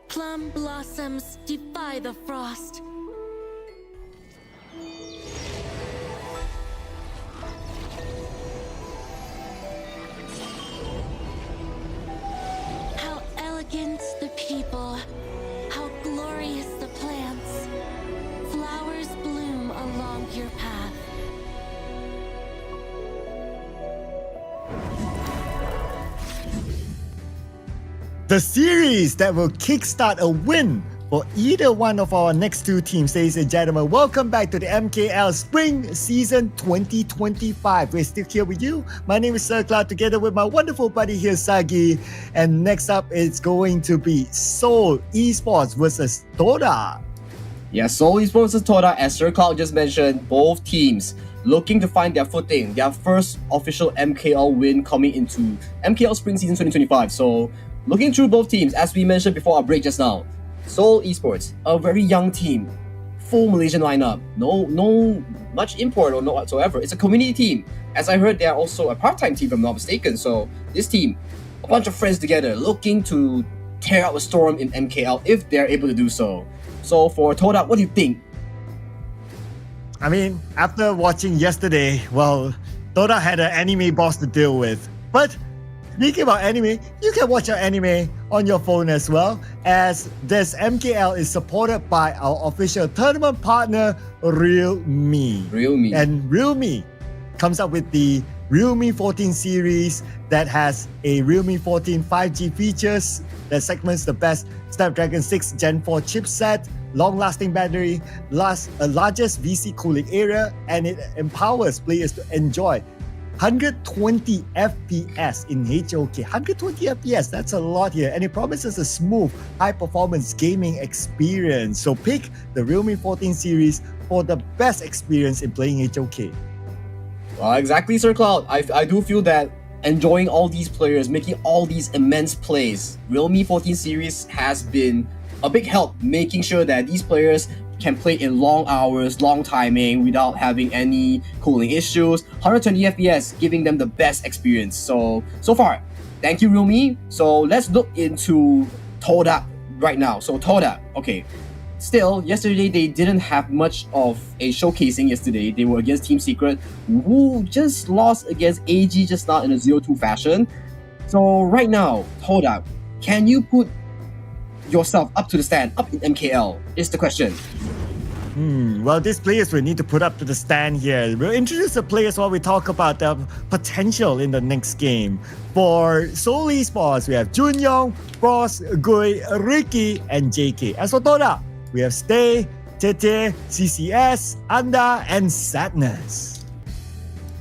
Plum blossoms defy the frost. How elegant the people, how glorious the plants. Flowers bloom along your path. The series that will kickstart a win for either one of our next two teams. Ladies and gentlemen, welcome back to the MKL Spring Season 2025. We're still here with you. My name is Sir Cloud, together with my wonderful buddy here, Sagi. And next up, it's going to be Seoul Esports versus Todak. Yeah, Seoul Esports versus Todak, as Sir Cloud just mentioned, both teams looking to find their footing, their first official MKL win coming into MKL Spring Season 2025. So, looking through both teams, as we mentioned before our break just now, Seoul Esports, a very young team, full Malaysian lineup, no much import or no whatsoever. It's a community team. As I heard, they're also a part-time team, if I'm not mistaken. So this team, a bunch of friends together, looking to tear out a storm in MKL if they're able to do so. So for Todak, what do you think? I mean, after watching yesterday, well, Todak had an anime boss to deal with. But speaking about anime, you can watch our anime on your phone as well, as this MKL is supported by our official tournament partner, Realme. And Realme comes up with the Realme 14 series that has a Realme 14 5G features that segments the best Snapdragon 6 Gen 4 chipset, long-lasting battery, largest VC cooling area, and it empowers players to enjoy 120 FPS in HOK. 120 FPS, that's a lot here. And it promises a smooth, high-performance gaming experience. So pick the Realme 14 series for the best experience in playing HOK. Well, exactly, Sir Cloud. I do feel that enjoying all these players, making all these immense plays, Realme 14 series has been a big help, making sure that these players can play in long hours, long timing without having any cooling issues. 120 FPS, giving them the best experience. So far, thank you, Realme. So let's look into Todak right now. So Todak, okay. Still, yesterday they didn't have much of a showcasing yesterday. They were against Team Secret, who just lost against AG just now in a 0-2 fashion. So right now, Todak, can you put yourself up to the stand, up in MKL, is the question. Well, these players will need to put up to the stand here. We'll introduce the players while we talk about the potential in the next game. For Seoul Esports, we have Junyoung, Frost, Gui, Ricky, and JK. As for Toda, we have Stay, Tete, CCS, Anda, and Sadness.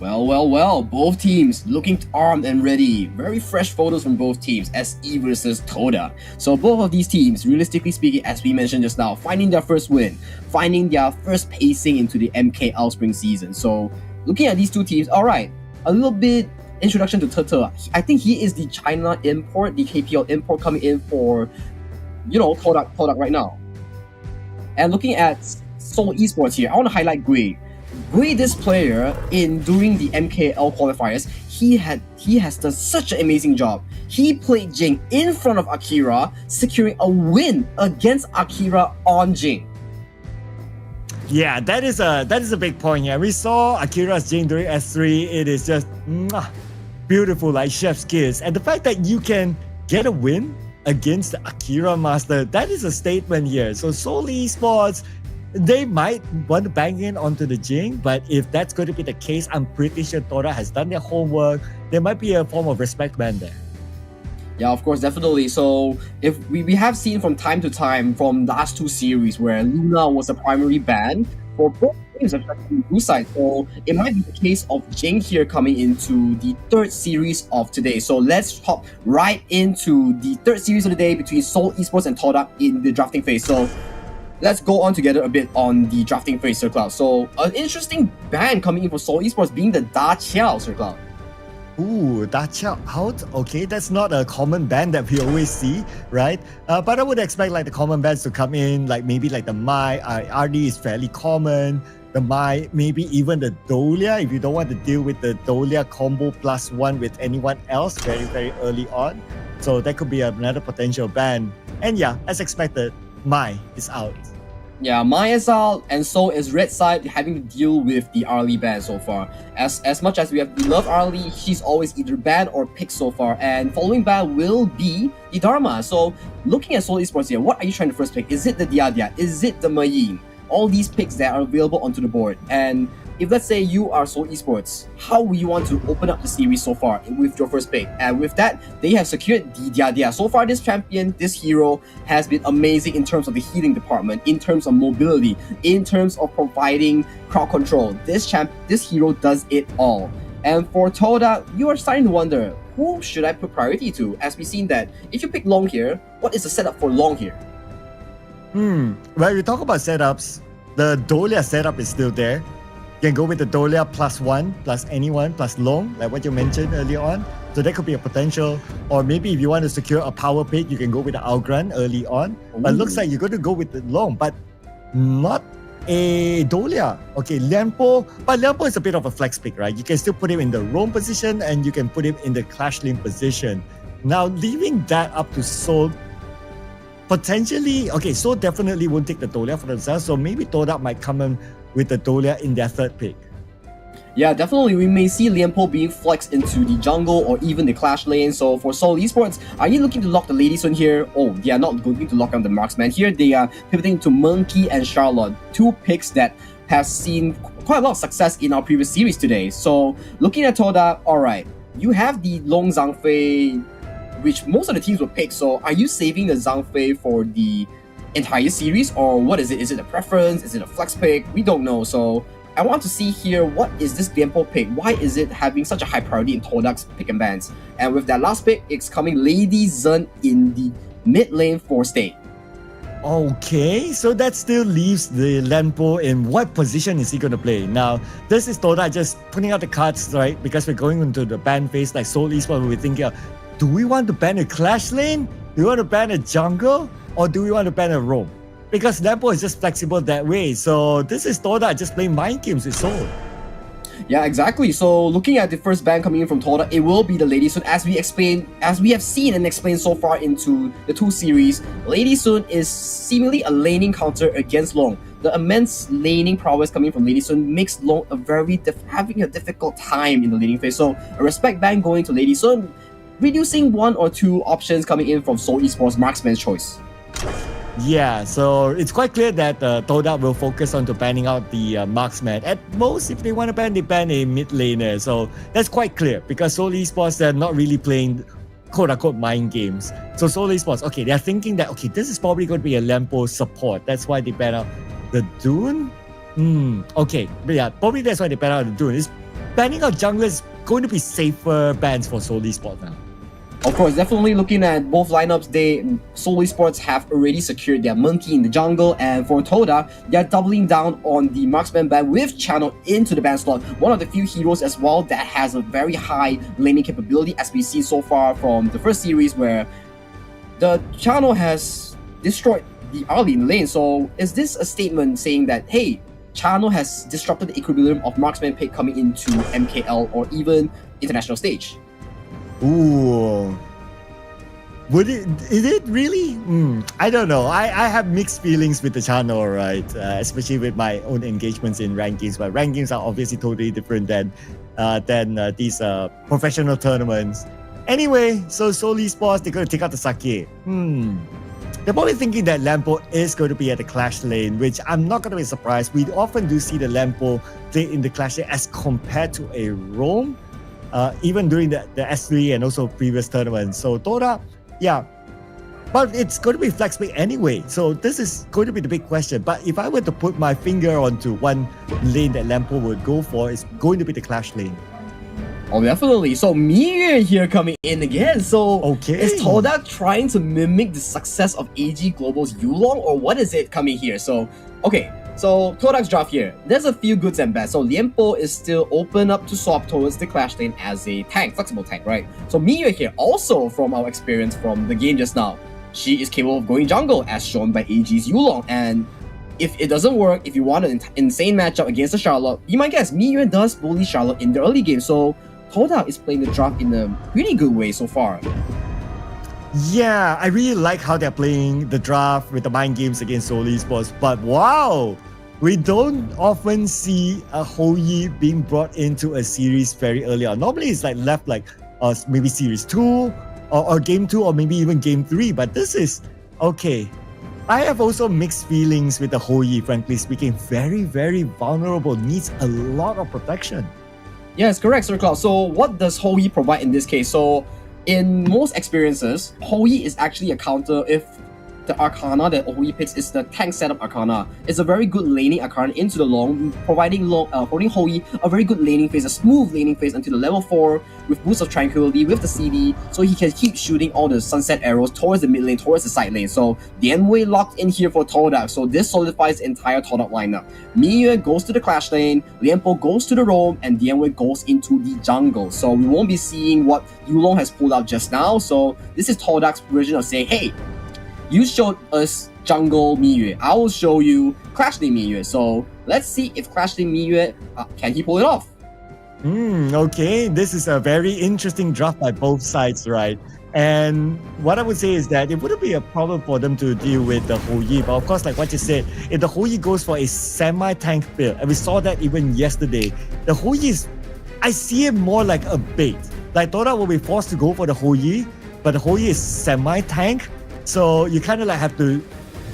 Well, both teams looking armed and ready. Very fresh photos from both teams, SE versus Toda. So both of these teams, realistically speaking, as we mentioned just now, finding their first win, finding their first pacing into the MKL spring season. So looking at these two teams, alright, a little bit introduction to Tete. I think he is the China import, the KPL import coming in for, Todak right now. And looking at Seoul Esports here, I want to highlight Gui. Gui, this player, during the MKL qualifiers, he has done such an amazing job. He played Jing in front of Akira, securing a win against Akira on Jing. Yeah, that is a big point here. We saw Akira's Jing during S3. It is just beautiful, like chef's kiss. And the fact that you can get a win against the Akira master, that is a statement here. So Seoul Esports, they might want to bang in onto the Jing, but if that's going to be the case, I'm pretty sure Toda has done their homework. There might be a form of respect ban there. Yeah, of course, definitely. So if we have seen from time to time from last two series where Luna was a primary ban for both teams, especially blue side. So it might be the case of Jing here coming into the third series of today. So let's hop right into the third series of the day between Seoul Esports and Todak in the drafting phase. So let's go on together a bit on the drafting phase, Sir Cloud. So, an interesting ban coming in for Seoul Esports being the Da Qiao, Sir Cloud. Ooh, Da Qiao out? Okay, that's not a common ban that we always see, right? But I would expect like the common bans to come in, like maybe like the Mai, RD is fairly common. The Mai, maybe even the Dolia, if you don't want to deal with the Dolia combo +1 with anyone else very, very early on. So that could be another potential ban. And yeah, as expected, Mai is out. Yeah, Mai is out, and so is Red Side having to deal with the Arlie ban so far. As much as we love Arlie, she's always either banned or picked so far, and following ban will be the Dharma. So looking at Seoul Esports here, what are you trying to first pick? Is it the Diadia? Is it the Mayin? All these picks that are available onto the board. And if let's say you are Seoul Esports, how will you want to open up the series so far with your first pick? And with that, they have secured the Diadia. So far, this champion, this hero, has been amazing in terms of the healing department, in terms of mobility, in terms of providing crowd control. This hero does it all. And for Toda, you are starting to wonder, who should I put priority to? As we've seen that, if you pick Long here, what is the setup for Long here? Well, we talk about setups, the Dolia setup is still there. You can go with the Dolia +1, plus anyone, plus Long, like what you mentioned earlier on. So that could be a potential. Or maybe if you want to secure a power pick, you can go with the Algran early on. But it looks like you're going to go with the Long, but not a Dolia. Okay, Lempo. But Lempo is a bit of a flex pick, right? You can still put him in the roam position and you can put him in the clash lane position. Now, leaving that up to Seoul, potentially, okay, Seoul definitely won't take the Dolia for themselves. So maybe Todak might come in with the Dolia in their third pick. Yeah, definitely. We may see Lianpo being flexed into the jungle or even the clash lane. So for Seoul Esports, are you looking to lock the Lady Sun here? Oh, they are not going to lock on the marksman here. They are pivoting to Monkey and Charlotte, two picks that have seen quite a lot of success in our previous series today. So looking at Toda, alright, you have the Long Zhangfei, which most of the teams will pick. So are you saving the Zhangfei for the entire series, or what is it? Is it a preference? Is it a flex pick? We don't know. So I want to see here, what is this Lianpo pick? Why is it having such a high priority in Todak's pick and bans? And with that last pick, it's coming Lady Zhen in the mid lane for stay. Okay, so that still leaves the Lianpo in what position is he going to play? Now, this is Todak just putting out the cards, right? Because we're going into the ban phase like Seoul Esports, we're thinking, do we want to ban a clash lane? Do we want to ban a jungle? Or do we want to ban a roam? Because Lianpo is just flexible that way. So this is Toda just playing mind games with Seoul. Yeah, exactly. So looking at the first ban coming in from Toda, it will be the Lady Sun. As we have seen and explained so far into the two series, Lady Sun is seemingly a laning counter against Long. The immense laning prowess coming from Lady Sun makes Long having a difficult time in the laning phase. So a respect ban going to Lady Sun. reducing one or two options coming in from Seoul Esports marksman's choice. Yeah, so it's quite clear that Todak will focus on to banning out the marksman. At most, if they want to ban, they ban a mid laner. So that's quite clear because Seoul Esports, they're not really playing quote-unquote mind games. So Seoul Esports, okay, they're thinking that, okay, this is probably going to be a Lampo support. That's why they ban out the Dune? Okay, but yeah, probably that's why they ban out the Dune. Is banning out junglers is going to be safer bans for Seoul Esports now. Of course, definitely looking at both lineups, Seoul Esports have already secured their monkey in the jungle, and for Todak, they're doubling down on the marksman ban with Channel into the ban slot. One of the few heroes as well that has a very high laning capability, as we see so far from the first series where the Channel has destroyed the early lane. So is this a statement saying that, hey, Channel has disrupted the equilibrium of marksman pick coming into MKL or even international stage? Ooh. Is it really? I don't know. I have mixed feelings with the channel, right? Especially with my own engagements in rankings. But rankings are obviously totally different than these professional tournaments. Anyway, so Seoul Esports, they're going to take out the sake. They're probably thinking that Lampo is going to be at the Clash lane, which I'm not going to be surprised. We often do see the Lampo play in the Clash lane as compared to a roam. Even during the S3 and also previous tournaments. So Todak, yeah, but it's going to be flex pick anyway. So this is going to be the big question. But if I were to put my finger onto one lane that Lampo would go for, it's going to be the Clash lane. Oh, definitely. So Miyue here coming in again. So is Todak trying to mimic the success of AG Global's Yulong, or what is it coming here? So, okay. So Todak's draft here, there's a few goods and bads. So Liempo is still open up to swap towards the Clash lane as a tank, flexible tank, right? So Miyue here, also from our experience from the game just now, she is capable of going jungle as shown by AG's Yulong. And if it doesn't work, if you want an insane matchup against the Charlotte, you might guess Miyue does bully Charlotte in the early game. So Todak is playing the draft in a pretty good way so far. Yeah, I really like how they're playing the draft with the mind games against Seoul Esports. But wow, we don't often see a Houyi being brought into a series very early on. Normally it's like left like maybe series 2 or game 2 or maybe even game 3. But this is, okay. I have also mixed feelings with the Houyi, frankly speaking. Very, very vulnerable, needs a lot of protection. Yes, correct, Sir Cloud. So what does Houyi provide in this case? So in most experiences, Houyi is actually a counter if the Arcana that Houyi picks is the tank setup Arcana. It's a very good laning Arcana into the long, providing Houyi a very good laning phase, a smooth laning phase until the level 4 with Boost of Tranquility with the CD, so he can keep shooting all the sunset arrows towards the mid lane, towards the side lane. So Dianwei locked in here for Todak, so this solidifies the entire Todak lineup. Miyue goes to the Clash lane, Liempo goes to the roam, and Dianwei goes into the jungle. So we won't be seeing what Yulong has pulled out just now, so this is Todak's version of saying, hey, you showed us jungle Miyue, I will show you Clash lane Miyue. So let's see if Clash lane Miyue, can he pull it off? Okay, this is a very interesting draft by both sides, right? And what I would say is that it wouldn't be a problem for them to deal with the Houyi, but of course, like what you said, if the Houyi goes for a semi-tank build, and we saw that even yesterday, the Houyi is, I see it more like a bait. Like Todak will be forced to go for the Houyi, but the Houyi is semi-tank, so you kind of like have to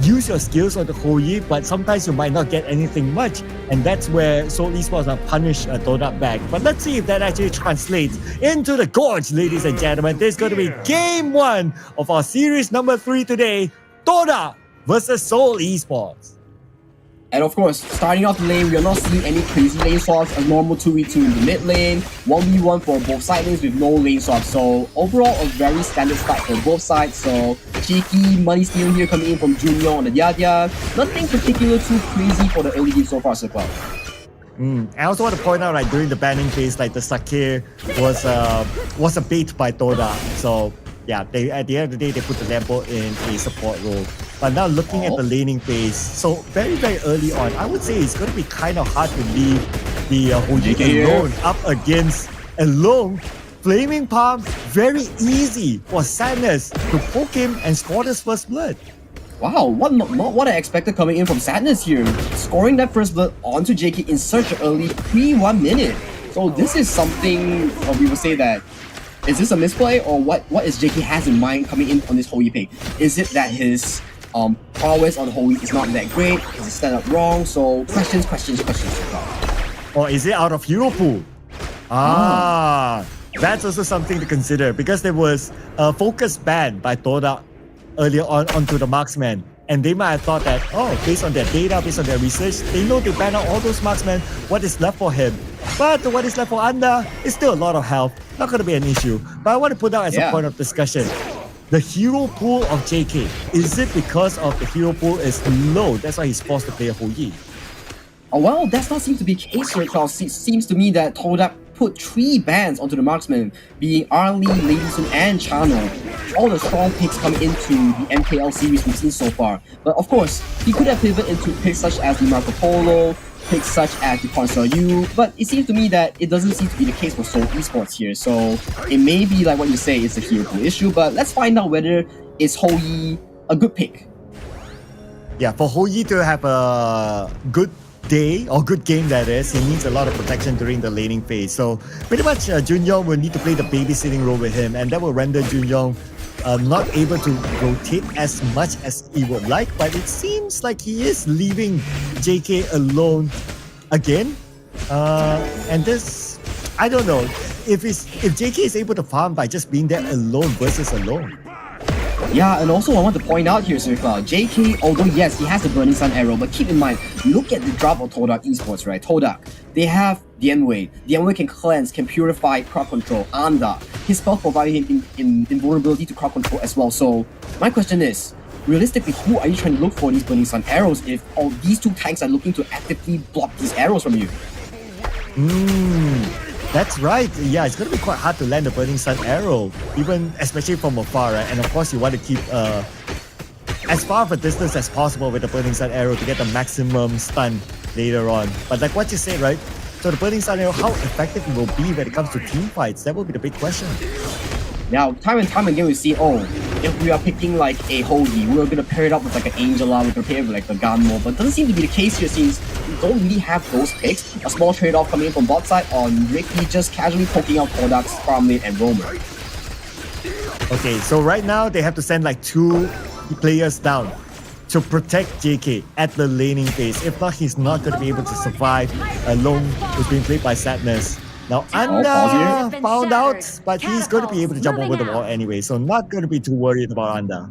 use your skills on the Houyi, but sometimes you might not get anything much, and that's where Seoul Esports are punish Todak back. But let's see if that actually translates into the Gorge, ladies and gentlemen. This is going to be game 1 of our series number 3 today, Todak versus Seoul Esports. And of course, starting off the lane, we are not seeing any crazy lane swaps, a normal 2v2 in the mid lane, 1v1 for both side lanes with no lane swaps. So overall, a very standard start for both sides. So cheeky money steal here coming in from Junyong on the Yadia. Nothing particular too crazy for the early game so far, so far. I also want to point out, like during the banning phase, like the Sake was a bait by Todak. So yeah, they at the end of the day they put the Lampo in a support role. But now looking at the laning phase, so very, very early on, I would say it's going to be kind of hard to leave the Houyi alone up against alone. Flaming Palm, very easy for Sadness to poke him and score his first blood. Wow, not what I expected coming in from Sadness here. Scoring that first blood onto JK in such an early pre-1 minute. So this is something we would say that Is this a misplay, or what is JK has in mind coming in on this Hou Yi pick? Is it that his prowess on Hou Yi is not that great? Is it set up wrong? So questions. Or is it out of hero pool? That's also something to consider, because there was a focus ban by Todak earlier on onto the marksman. And they might have thought that, based on their data, based on their research, they know they ban out all those marksmen, what is left for him. But what is left for Anda is still a lot of health, not going to be an issue. But I want to put out as a point of discussion, the hero pool of JK, is it because of the hero pool is low, that's why he's forced to play a Hou Yi? Oh, well, that does not seem to be the case here, Klaus. It seems to me that Todak put 3 bans onto the marksman, being Arlie, Ladyson, and Chano. All the strong picks coming into the MKL series we've seen so far. But of course, he could have pivoted into picks such as the Marco Polo, picks such as the Console U, but it seems to me that it doesn't seem to be the case for Seoul Esports here. So it may be like what you say, it's a hero pool issue, but let's find out whether is Hou Yi a good pick. Yeah, for Hou Yi to have a good day or good game, that is, he needs a lot of protection during the laning phase. So pretty much Junyong will need to play the babysitting role with him, and that will render Junyong not able to rotate as much as he would like. But it seems like he is leaving JK alone again. And this, I don't know if JK is able to farm by just being there alone versus alone. Yeah, and also I want to point out here, Sir Cloud, JK, although yes, he has the Burning Sun arrow, but keep in mind, look at the drop of Todak Esports, right? Todak, they have the N-Wave. The N-Wave can cleanse, can purify crowd control, Anda. His spell providing him invulnerability to crowd control as well. So my question is, realistically, who are you trying to look for these Burning Sun arrows if all these 2 tanks are looking to actively block these arrows from you? That's right. Yeah, it's going to be quite hard to land the Burning Sun arrow, even especially from afar, right? And of course, you want to keep as far of a distance as possible with the Burning Sun arrow to get the maximum stun later on. But like what you said, right? So the Burning Sun arrow, how effective it will be when it comes to team fights, that will be the big question. Now, time and time again, we see, if we are picking like a Hou Yi, we're going to pair it up with like an Angela, we're going to pair it with like a Ganmo, but it doesn't seem to be the case here since we don't really have those picks. A small trade-off coming in from bot side on Ricky just casually poking out Todak's farm lane and roamer. Okay, so right now they have to send like 2 players down to protect JK at the laning phase. If not, he's not going to be able to survive alone. Who's being played by Sadness. Now, Anda found out, but he's going to be able to jump over the wall anyway, so not going to be too worried about Anda.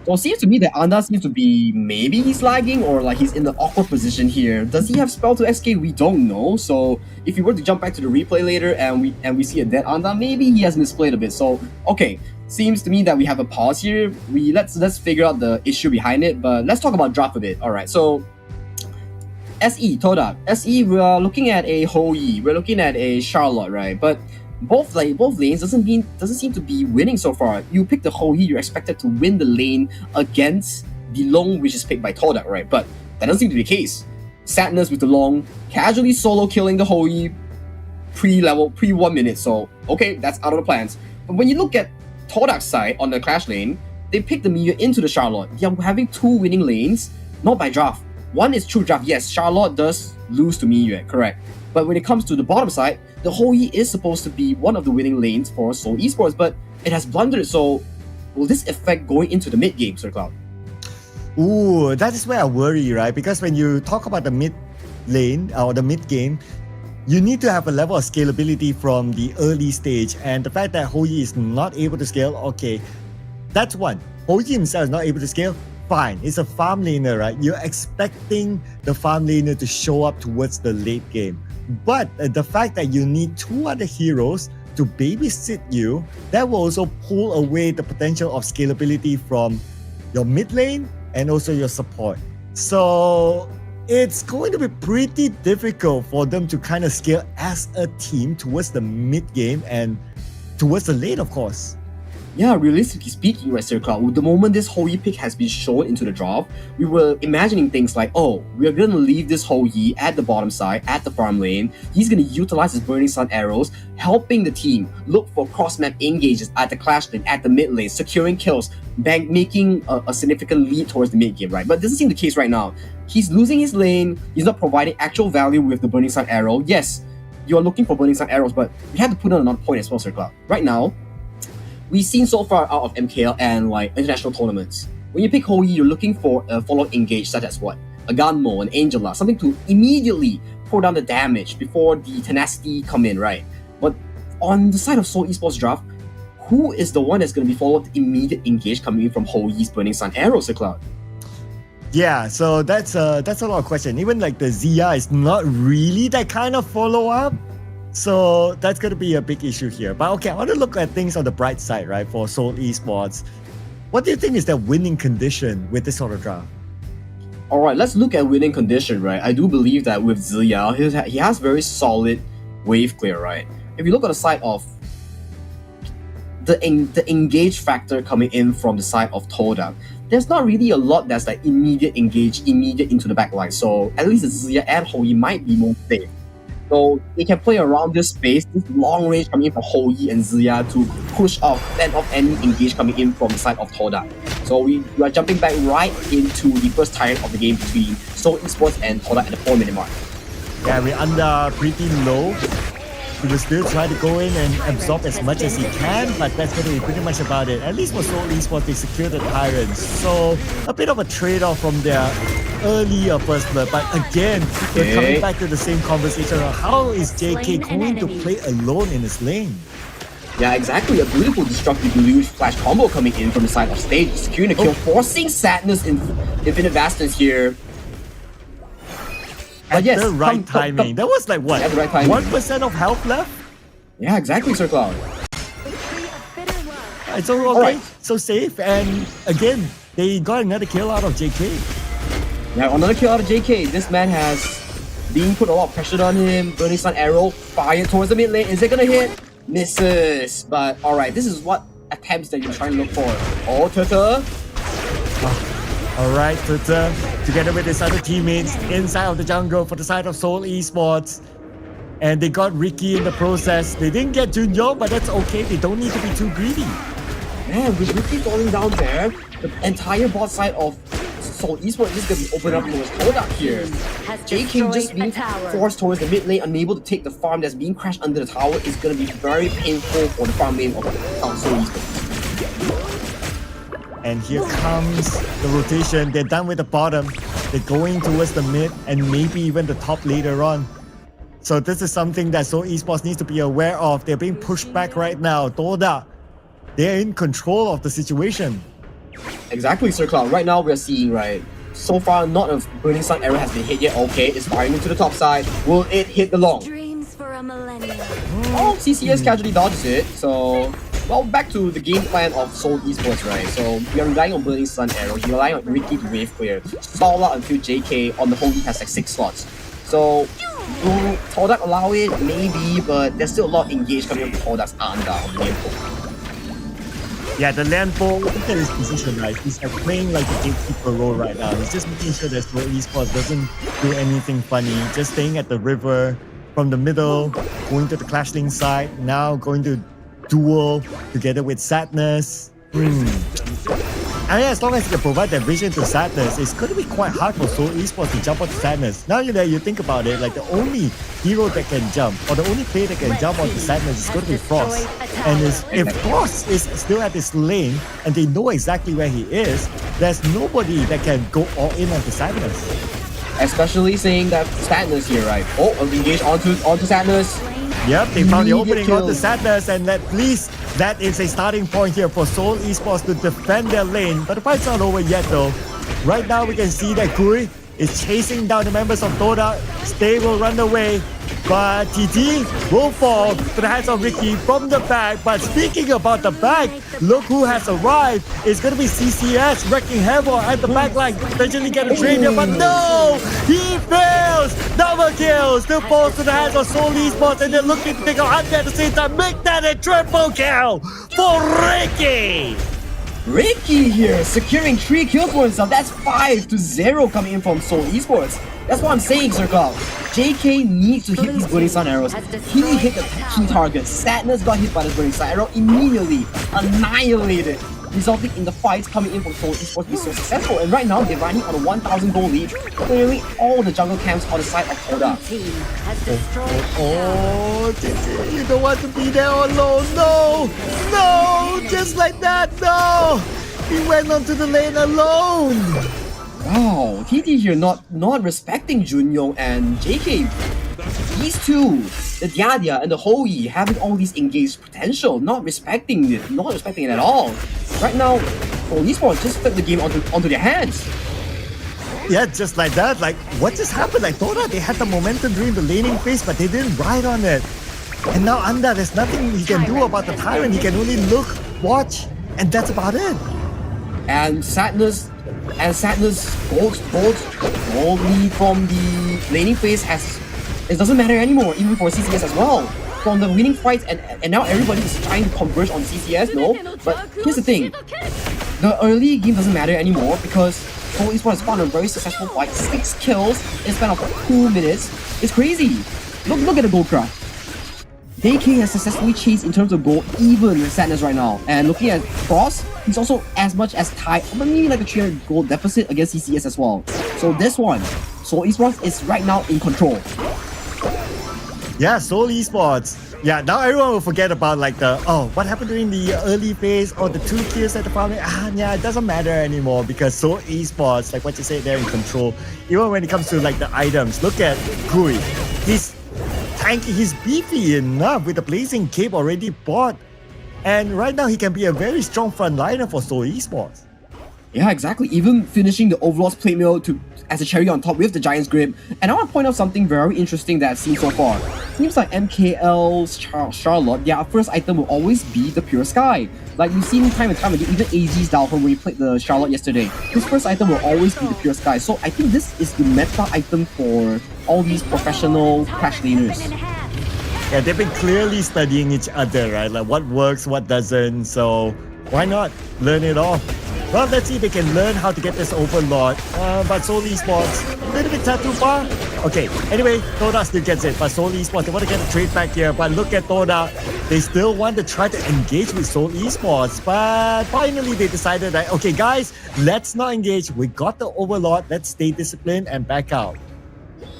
So it seems to me that Anda seems to be, maybe he's lagging or like he's in the awkward position here. Does he have spell to SK? We don't know. So if we were to jump back to the replay later and we see a dead Anda, maybe he has misplayed a bit. So okay, seems to me that we have a pause here. Let's figure out the issue behind it, but let's talk about draft a bit. Alright, so SE, Todak. SE, we are looking at a Hou Yi, we're looking at a Charlotte, right? But both lanes doesn't seem to be winning so far. You pick the Hou Yi, you're expected to win the lane against the Long, which is picked by Todak, right? But that doesn't seem to be the case. Sadness with the Long, casually solo killing the Hou Yi pre 1 minute, so okay, that's out of the plans. But when you look at Todak's side on the Clash lane, they pick the Mia into the Charlotte. They are having 2 winning lanes, not by draft. One is true draft, yes, Charlotte does lose to Miyue, correct. But when it comes to the bottom side, the Hou Yi is supposed to be one of the winning lanes for Seoul Esports, but it has blundered, so will this affect going into the mid game, Sir Cloud? Ooh, that is where I worry, right? Because when you talk about the mid lane or the mid game, you need to have a level of scalability from the early stage, and the fact that Hou Yi is not able to scale, okay, that's one. Hou Yi himself is not able to scale, fine, it's a farm laner, right? You're expecting the farm laner to show up towards the late game. But the fact that you need 2 other heroes to babysit you, that will also pull away the potential of scalability from your mid lane and also your support. So it's going to be pretty difficult for them to kind of scale as a team towards the mid game and towards the late, of course. Yeah, realistically speaking, right, Sir Cloud, the moment this Hou Yi pick has been shown into the draft, we were imagining things like, we are going to leave this Hou Yi at the bottom side, at the farm lane. He's going to utilize his Burning Sun arrows, helping the team look for cross-map engages at the Clash lane, at the mid lane, securing kills, making a significant lead towards the mid game, right? But it doesn't seem the case right now. He's losing his lane, he's not providing actual value with the Burning Sun arrow. Yes, you are looking for Burning Sun arrows, but we have to put on another point as well, Sir Cloud. Right now, we've seen so far out of MKL and like international tournaments, when you pick Hou Yi, you're looking for a follow-up engage such as what? A Ganmo, an Angela, something to immediately pull down the damage before the tenacity come in, right? But on the side of Seoul Esports draft, who is the one that's going to be followed the immediate engage coming in from Hou Yi's Burning Sun arrows, Sir Cloud? Yeah, so that's a lot of question. Even like the Zia is not really that kind of follow-up. So that's going to be a big issue here. But okay, I want to look at things on the bright side, right, for Seoul Esports. What do you think is their winning condition with this sort of draft? Alright, let's look at winning condition, right? I do believe that with Zia, he has very solid wave clear, right? If you look on the side of the engage factor coming in from the side of Todak, there's not really a lot that's like immediate engage, immediate into the backline. So at least Zia and Hou Yi might be more safe. So they can play around this space, this long range coming in from Hou Yi and Zia to push off, fend off any engage coming in from the side of Todak. So we are jumping back right into the first tier of the game between Seoul Esports and Todak at the 4-minute mark. Yeah, we're under pretty low. He will still try to go in and absorb as much as he can, but that's going to be pretty much about it. At least for Seoul Esports, they secure the Tyrants. So a bit of a trade-off from their earlier first blood. But again, we're coming back to the same conversation of how is JK going to play alone in his lane? Yeah, exactly. A beautiful destructive deluge flash combo coming in from the side of stage, securing the kill, forcing Sadness in Infinite Vastness here. At the right timing. That was like what? 1% of health left? Yeah, exactly, Sir Cloud. It's all okay. Right. So safe. And again, they got another kill out of JK. Yeah, another kill out of JK. This man has been put a lot of pressure on him. Burning Sun arrow fired towards the mid lane. Is it gonna hit? Misses. But alright, this is what attempts that you're trying to look for. Oh, Turtle. Alright, Tuta, together with his other teammates inside of the jungle for the side of Seoul Esports. And they got Ricky in the process. They didn't get Junyo, but that's okay. They don't need to be too greedy. Man, with Ricky falling down there, the entire bot side of Seoul Esports is going to be opened up towards Todak here. JK just being forced towards the mid lane, unable to take the farm that's being crashed under the tower is going to be very painful for the farm lane of Seoul Esports. And here comes the rotation. They're done with the bottom. They're going towards the mid and maybe even the top later on. So this is something that Seoul Esports needs to be aware of. They're being pushed back right now. Toda, they're in control of the situation. Exactly, Sir Cloud. Right now we're seeing, right, so far not a Burning Sun arrow has been hit yet. Okay, it's firing into the top side. Will it hit the long? Dreams for a millennium. Oh, CCS casually dodges it. So, well, back to the game plan of Seoul Esports, right? So we are relying on Burning Sun arrow. You're relying on Ricky to wave clear. Stall out until JK on the Hou Yi has like 6 slots. So will Todak allow it? Maybe, but there's still a lot engaged coming from Todak's Anda on the game. Yeah, the Lampo, look at his position, right? He's like playing like a gatekeeper role right now. He's just making sure that Seoul Esports doesn't do anything funny. Just staying at the river from the middle, going to the Clash Link side, now going to duel together with Sadness. I mean, as long as you can provide that vision to Sadness, it's going to be quite hard for Seoul Esports to jump onto Sadness. Now that you think about it, like the only hero that can jump, or the only player that can jump onto Sadness is going to be Frost. And if Frost is still at his lane, and they know exactly where he is, there's nobody that can go all in onto Sadness. Especially saying that Sadness here, right? Oh, engage onto Sadness. Yep, they found the opening onto Sadness, and at least that is a starting point here for Seoul Esports to defend their lane. But the fight's not over yet though. Right now we can see that Guri is chasing down the members of Todak. Stay will run away, but TT will fall to the hands of Ricky from the back. But speaking about the back, look who has arrived. It's going to be CCS wrecking havoc at the back line. Eventually get a trade here, but no! He fails! Double kills! Still falls to the hands of Seoul Esports, and they're looking to take out Ante at the same time. Make that a triple kill for Ricky! Ricky here, securing 3 kills for himself. That's 5-0 coming in from Seoul Esports. That's what I'm saying, Sir Cloud. JK needs to hit these Burning Sun arrows. He hit the key target. Sadness got hit by the Burning Sun arrow, immediately annihilated resulting in the fights coming in from Seoul Esports to be so successful. And right now, they're running on a 1,000 goal lead, clearing all the jungle camps on the side of Todak. Oh, TT, you don't want to be there alone. No, no, just like that, no. He went onto the lane alone. Wow, TT here not respecting Junyong and JK. These two, the Diadia and the Hoi, having all these engaged potential, not respecting it at all. Right now, Seoul Esports just flipped the game onto their hands. Yeah, just like that. Like, what just happened? Like, Todak, they had the momentum during the laning phase, but they didn't ride on it. And now Anda, there's nothing he can do about the Tyrant. He can only look, watch, and that's about it. And Sadness, gold lead from the laning phase it doesn't matter anymore, even for CCS as well. From the winning fights, and now everybody is trying to converge on CCS, no? But here's the thing, the early game doesn't matter anymore because Seoul Esports has found a very successful fight, 6 kills in a span of 2 minutes. It's crazy. Look at the gold craft. DK has successfully chased in terms of gold, even with Sadness right now. And looking at Frost, he's also as much as tied, but maybe like a 300 gold deficit against CCS as well. So this one, Seoul Esports is right now in control. Yeah, Seoul Esports. Yeah, now everyone will forget about like what happened during the early phase or the 2 kills at the farming. Yeah, it doesn't matter anymore because Seoul Esports, like what you said, they're in control. Even when it comes to like the items, look at Kui. He's tanky, he's beefy enough with the blazing cape already bought. And right now he can be a very strong frontliner for Seoul Esports. Yeah, exactly. Even finishing the Overlord's plate mill as a cherry on top with the Giant's Grip. And I want to point out something very interesting that I've seen so far. Seems like MKL's Charlotte, their first item will always be the Pure Sky. Like we've seen time and time again, even AZ's Dalhorn when we played the Charlotte yesterday. His first item will always be the Pure Sky. So I think this is the meta item for all these professional Crash laners. Yeah, they've been clearly studying each other, right? Like what works, what doesn't. So why not learn it all? Well, let's see if they can learn how to get this Overlord. But Seoul Esports, a little bit too far. Okay, anyway, Todak still gets it. But Seoul Esports, they want to get a trade back here. But look at Todak. They still want to try to engage with Seoul Esports. But finally, they decided that, okay, guys, let's not engage. We got the Overlord. Let's stay disciplined and back out.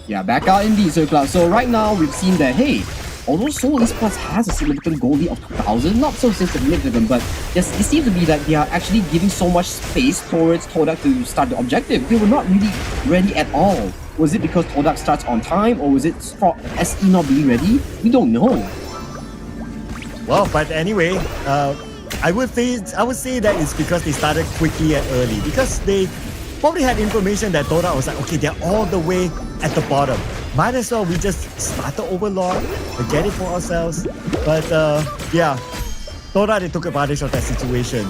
Yeah, back out indeed, Sir Cloud. So right now, we've seen that, hey, although Seoul Esports has a significant goal lead of 2,000, not so significant, but yes, it seems to be that they are actually giving so much space towards Todak to start the objective. They were not really ready at all. Was it because Todak starts on time, or was it for SE not being ready? We don't know. Well, but anyway, I would say that it's because they started quickly and early, because they probably had information that Todak was like, okay, they're all the way at the bottom. Might as well we just start the Overlord and get it for ourselves. But yeah, Todak, they took advantage of that situation.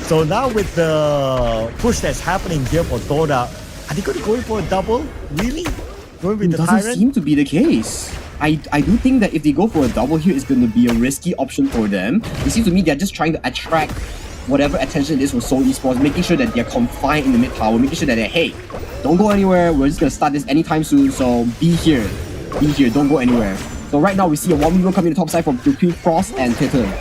So now with the push that's happening here for Todak, are they going to go in for a double? Really? Going with the Tyrant? Doesn't seem to be the case. I do think that if they go for a double here, it's going to be a risky option for them. It seems to me they're just trying to attract whatever attention it is for Seoul Esports, making sure that they're confined in the mid tower, making sure that hey, don't go anywhere, we're just gonna start this anytime soon, so be here, don't go anywhere. So right now we see a 1v1 coming to the top side from between Frost and Titan.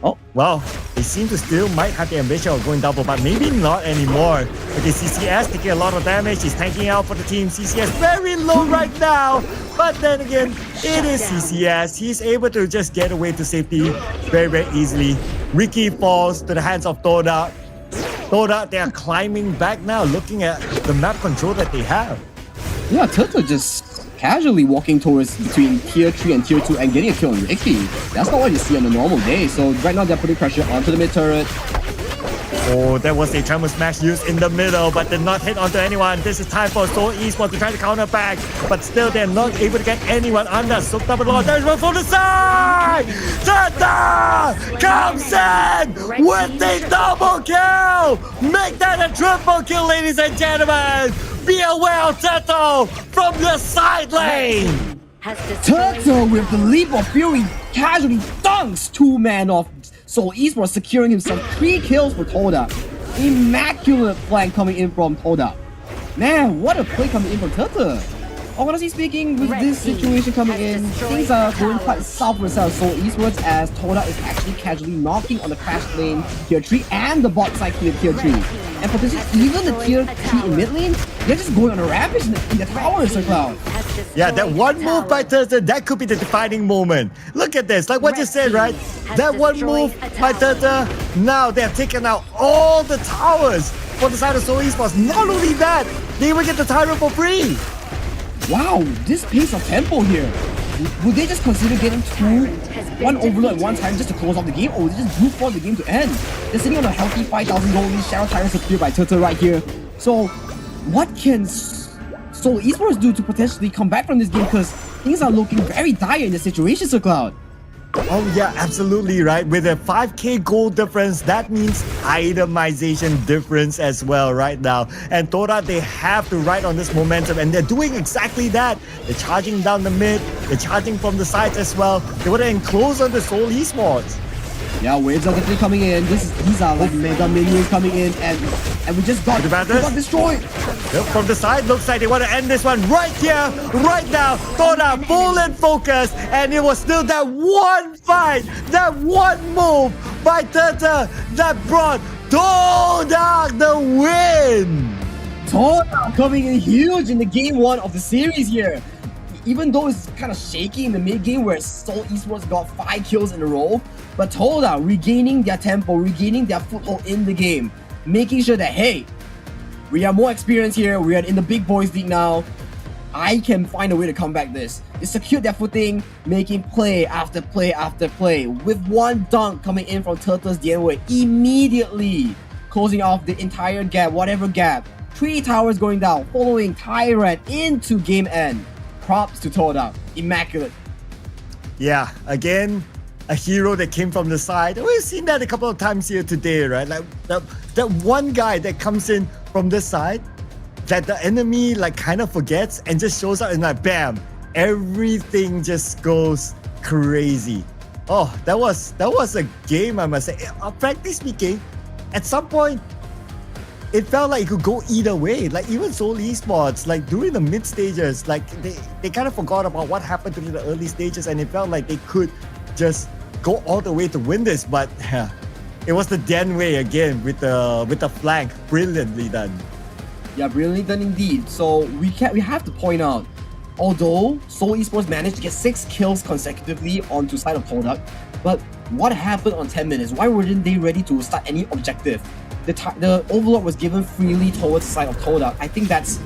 Oh, well, they seem to still might have the ambition of going double, but maybe not anymore. Okay, CCS taking a lot of damage, he's tanking out for the team. CCS very low right now, but then again, it is CCS. He's able to just get away to safety very, very easily. Ricky falls to the hands of Todak. Todak, they are climbing back now, looking at the map control that they have. Yeah, Turtle just casually walking towards between tier 3 and tier 2 and getting a kill on Ricky. That's not what you see on a normal day. So right now they're putting pressure onto the mid turret. Oh, there was a Tremor Smash used in the middle, but did not hit onto anyone. This is time for Seoul Esports to try to counter back, but still they're not able to get anyone under. So double Lord, there's one from the side! Tata comes in with the double kill! Make that a triple kill, ladies and gentlemen! Be aware of Teto from the side lane! Teto with the leap of fury casually dunks 2-man off Seoul Esports, securing himself 3 kills for Todak. Immaculate flank coming in from Todak. Man, what a play coming in from Teto. honestly speaking, with this situation coming in, things are going quite south for Seoul Esports as Todak is actually casually knocking on the crash lane tier 3 and the bot side tier 3. And potentially even the tier 3 in mid lane, they're just going on a rampage in the towers, Sir Cloud. Yeah, that one move by Turtle, that could be the defining moment. Look at this, like what you said, right? That one move by Turtle, now they have taken out all the towers for the side of Seoul Esports. Not only that, they will get the Tyrant for free. Wow, this pace of tempo here. Would they just consider getting one overload at one time just to close off the game, or would they just brute force the game to end? They're sitting on a healthy 5,000 gold lead. Shadow Tyrants appear by Turtle right here. So, what can Seoul Esports do to potentially come back from this game? Because things are looking very dire in the situation, Sir Cloud. Oh yeah, absolutely right. With a 5k gold difference, that means itemization difference as well right now. And Todak, they have to ride on this momentum, and they're doing exactly that. They're charging down the mid, they're charging from the sides as well. They want to enclose on the Seoul Esports. Yeah, waves are definitely coming in. These are like mega minions coming in, and we just got destroyed. Yep, from the side, looks like they want to end this one right here, right now. Todak full in focus, and it was still that one fight, that one move by Turtle that brought Todak the win. Todak coming in huge in the game 1 of the series here. Even though it's kind of shaky in the mid game where Seoul Esports got 5 kills in a row, but Todak regaining their tempo, regaining their foothold in the game, making sure that, hey, we are more experienced here, we are in the big boys league now, I can find a way to combat this. They secured their footing, making play after play after play, with one dunk coming in from Turtle's DNW, immediately closing off the entire gap, whatever gap. 3 towers going down, following Tyrant into game end. Props to Todak, immaculate. Yeah, again, a hero that came from the side. We've seen that a couple of times here today, right? Like that one guy that comes in from this side that the enemy like kind of forgets and just shows up and like bam, everything just goes crazy. Oh, that was a game, I must say. Frankly speaking, at some point it felt like it could go either way. Like even Seoul Esports, like during the mid stages, like they kind of forgot about what happened during the early stages, and it felt like they could just go all the way to win this. But it was the Den way again with the flank, brilliantly done. Yeah, brilliantly done indeed. So we have to point out, although Seoul Esports managed to get 6 kills consecutively onto side of Todak, but what happened on 10 minutes? Why weren't they ready to start any objective? The overlord was given freely towards the side of Todak. I think that's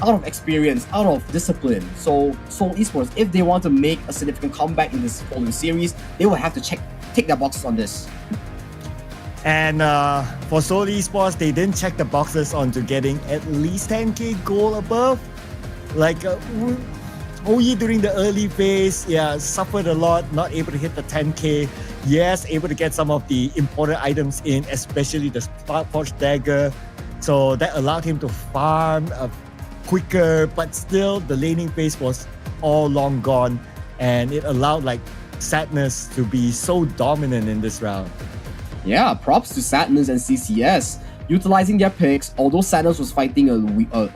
out of experience, out of discipline. So Seoul Esports, if they want to make a significant comeback in this following series, they will have to tick their boxes on this. And for Seoul Esports, they didn't check the boxes onto getting at least 10k goal above. Like OE during the early phase, yeah, suffered a lot, not able to hit the 10k. Yes, able to get some of the important items in, especially the Sparkforge dagger. So that allowed him to farm quicker, but still the laning phase was all long gone, and it allowed like Sadness to be so dominant in this round. Yeah, props to Sadness and CCS. Utilizing their picks, although Sadness was fighting a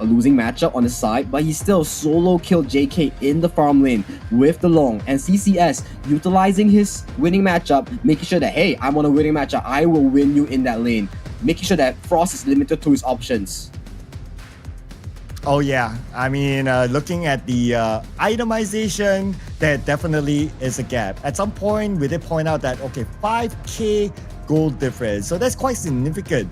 losing matchup on the side, but he still solo killed JK in the farm lane with the long. And CCS utilizing his winning matchup, making sure that, hey, I'm on a winning matchup, I will win you in that lane. Making sure that Frost is limited to his options. Oh yeah, I mean, looking at the itemization, there definitely is a gap. At some point, we did point out that, okay, 5k gold difference. So that's quite significant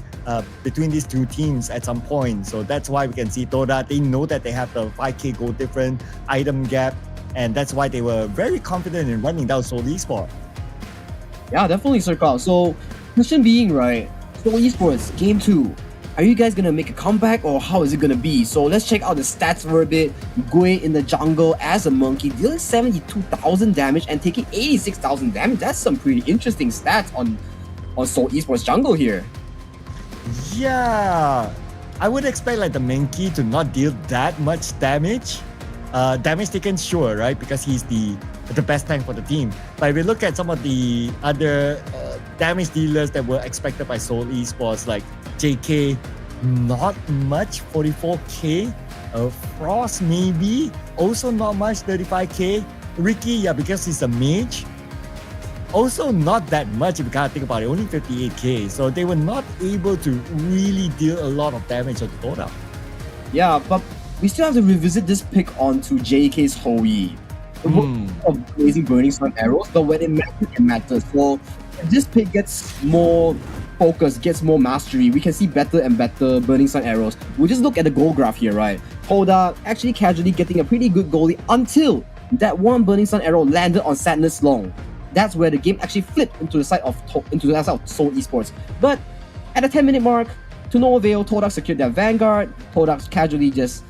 between these two teams at some point. So that's why we can see Todak, they know that they have the 5k gold different item gap, and that's why they were very confident in running down Seoul Esports. Yeah, definitely, Sir Carl. So, question being, right, Seoul Esports, game 2. Are you guys gonna make a comeback, or how is it gonna be? So let's check out the stats for a bit. Gui in the jungle as a monkey, dealing 72,000 damage and taking 86,000 damage. That's some pretty interesting stats on Seoul Esports jungle here. Yeah, I would expect like the Monkey to not deal that much damage. Damage taken, sure, right? Because he's the best tank for the team. But if we look at some of the other damage dealers that were expected by Seoul Esports, like JK, not much, 44k. Frost maybe, also not much, 35k. Ricky, yeah, because he's a mage. Also not that much if you can't think about it, only 58k. So they were not able to really deal a lot of damage to Todak. Yeah, but we still have to revisit this pick onto JK's Hoi. Of blazing burning sun arrows, but when it matters. So if this pick gets more focus, gets more mastery, we can see better and better burning sun arrows. We just look at the goal graph here, right? Todak actually casually getting a pretty good goalie until that one burning sun arrow landed on Sadness Long. That's where the game actually flipped into the side of Seoul Esports. But at the 10-minute mark, to no avail, Todak secured their vanguard. Todak's casually just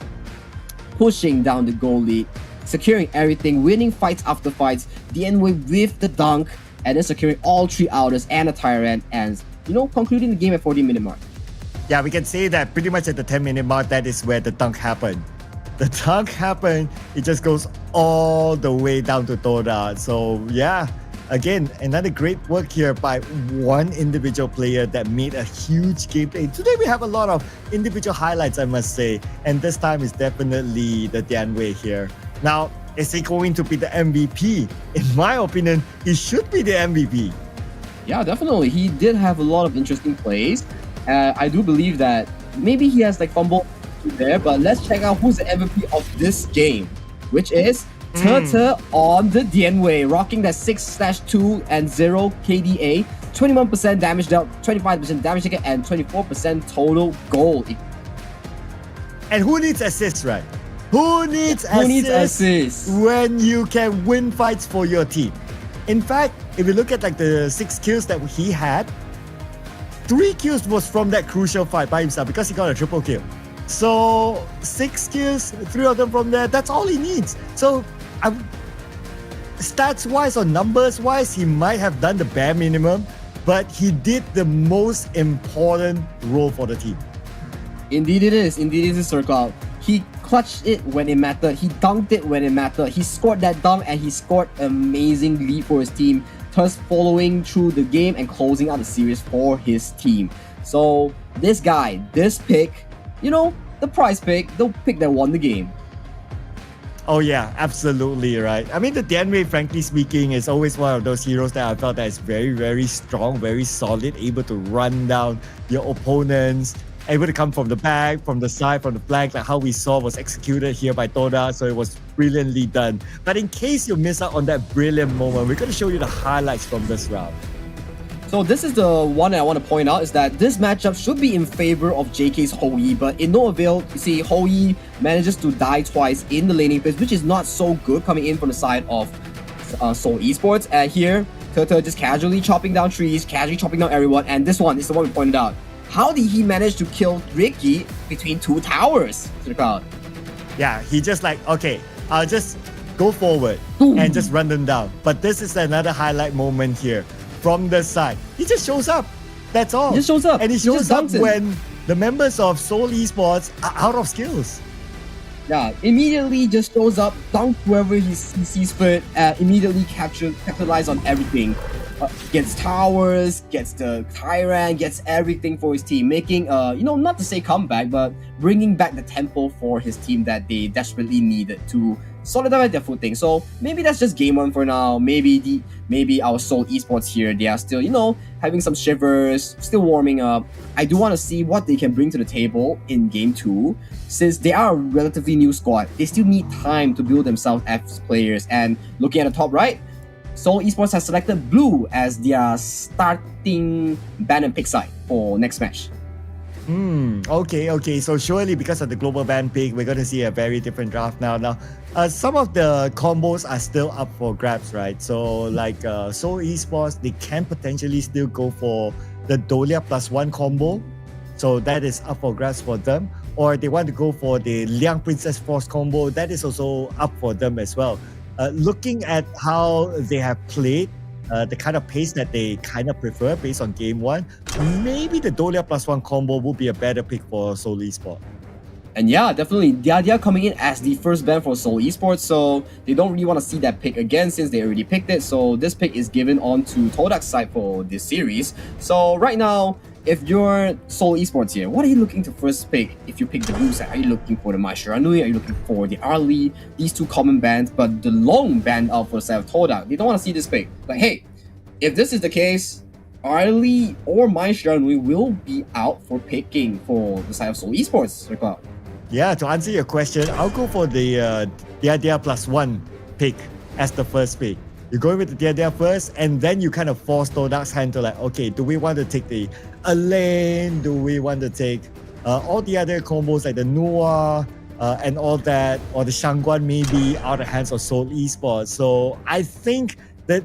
pushing down the goalie, securing everything, winning fights after fights, DNWay with the dunk, and then securing all 3 outers and a tyrant, and concluding the game at 40-minute mark. Yeah, we can say that pretty much at the 10-minute mark, that is where the dunk happened. The dunk happened, it just goes all the way down to Todak. So yeah, again, another great work here by one individual player that made a huge gameplay. Today we have a lot of individual highlights, I must say, and this time is definitely the DNWay here. Now, is he going to be the MVP? In my opinion, he should be the MVP. Yeah, definitely. He did have a lot of interesting plays. I do believe that maybe he has fumble there, but let's check out who's the MVP of this game, which is Turtle on the DNWay, rocking that 6/2 and 0 KDA, 21% damage dealt, 25% damage taken, and 24% total goal. And who needs assists, right? Who needs assists when you can win fights for your team? In fact, if you look at the 6 kills that he had, 3 kills was from that crucial fight by himself because he got a triple kill. So 6 kills, 3 of them from there, that's all he needs. So stats wise or numbers wise, he might have done the bare minimum, but he did the most important role for the team. Indeed it is a circle out. He clutched it when it mattered. He dunked it when it mattered. He scored that dunk and he scored an amazing lead for his team, thus following through the game and closing out the series for his team. So this guy, this pick, the prize pick, the pick that won the game. Oh yeah, absolutely right. I mean, the DNWay, frankly speaking, is always one of those heroes that I felt that is very, very strong, very solid, able to run down your opponents, able to come from the back, from the side, from the flank, like how we saw was executed here by Todak. So it was brilliantly done. But in case you miss out on that brilliant moment, we're going to show you the highlights from this round. So this is the one I want to point out, is that this matchup should be in favor of JK's Hoi, but in no avail. You see, Hoi manages to die twice in the laning phase, which is not so good coming in from the side of Seoul Esports. And here, Turtle just casually chopping down trees, casually chopping down everyone, and this one is the one we pointed out. How did he manage to kill Ricky between 2 towers to the crowd? Yeah, he just okay, I'll just go forward and just run them down. But this is another highlight moment here. From the side, he just shows up. That's all. He just shows up. And he shows up when the members of Seoul Esports are out of skills. Yeah, immediately just shows up, dunk whoever he sees fit, immediately capitalize on everything. Gets towers, gets the tyrant, gets everything for his team, making not to say comeback, but bringing back the tempo for his team that they desperately needed to solidify their footing. So maybe that's just game 1 for now. Maybe our Seoul Esports here, they are still having some shivers, still warming up. I do want to see what they can bring to the table in game 2, since they are a relatively new squad. They still need time to build themselves as players. And looking at the top right, Seoul Esports has selected blue as their starting ban and pick side for next match. Okay. So surely because of the global ban pick, we're going to see a very different draft now. Now, some of the combos are still up for grabs, right? So Seoul Esports, they can potentially still go for the Dolia +1 combo. So that is up for grabs for them. Or they want to go for the Liang Princess Force combo. That is also up for them as well. Looking at how they have played, the kind of pace that they kind of prefer based on game 1, maybe the Dolia +1 combo will be a better pick for Seoul Esports. And yeah, definitely, they are coming in as the first ban for Seoul Esports, so they don't really want to see that pick again since they already picked it. So this pick is given on to Todak's side for this series. So right now, if you're Seoul Esports here, what are you looking to first pick if you pick the blue side? Are you looking for the Maishiranui? Are you looking for the Arlie? These two common bans, but the long ban out for the side of Todak. They don't want to see this pick. Like, hey, if this is the case, Arlie or Maishiranui will be out for picking for the side of Seoul Esports. Yeah, to answer your question, I'll go for the idea +1 pick as the first pick. You go with the idea first, and then you kind of force Todak's hand to like, okay, do we want to take the Elaine? Do we want to take all the other combos like the Noah and all that, or the Shangguan maybe out of hands of Seoul Esports? So I think that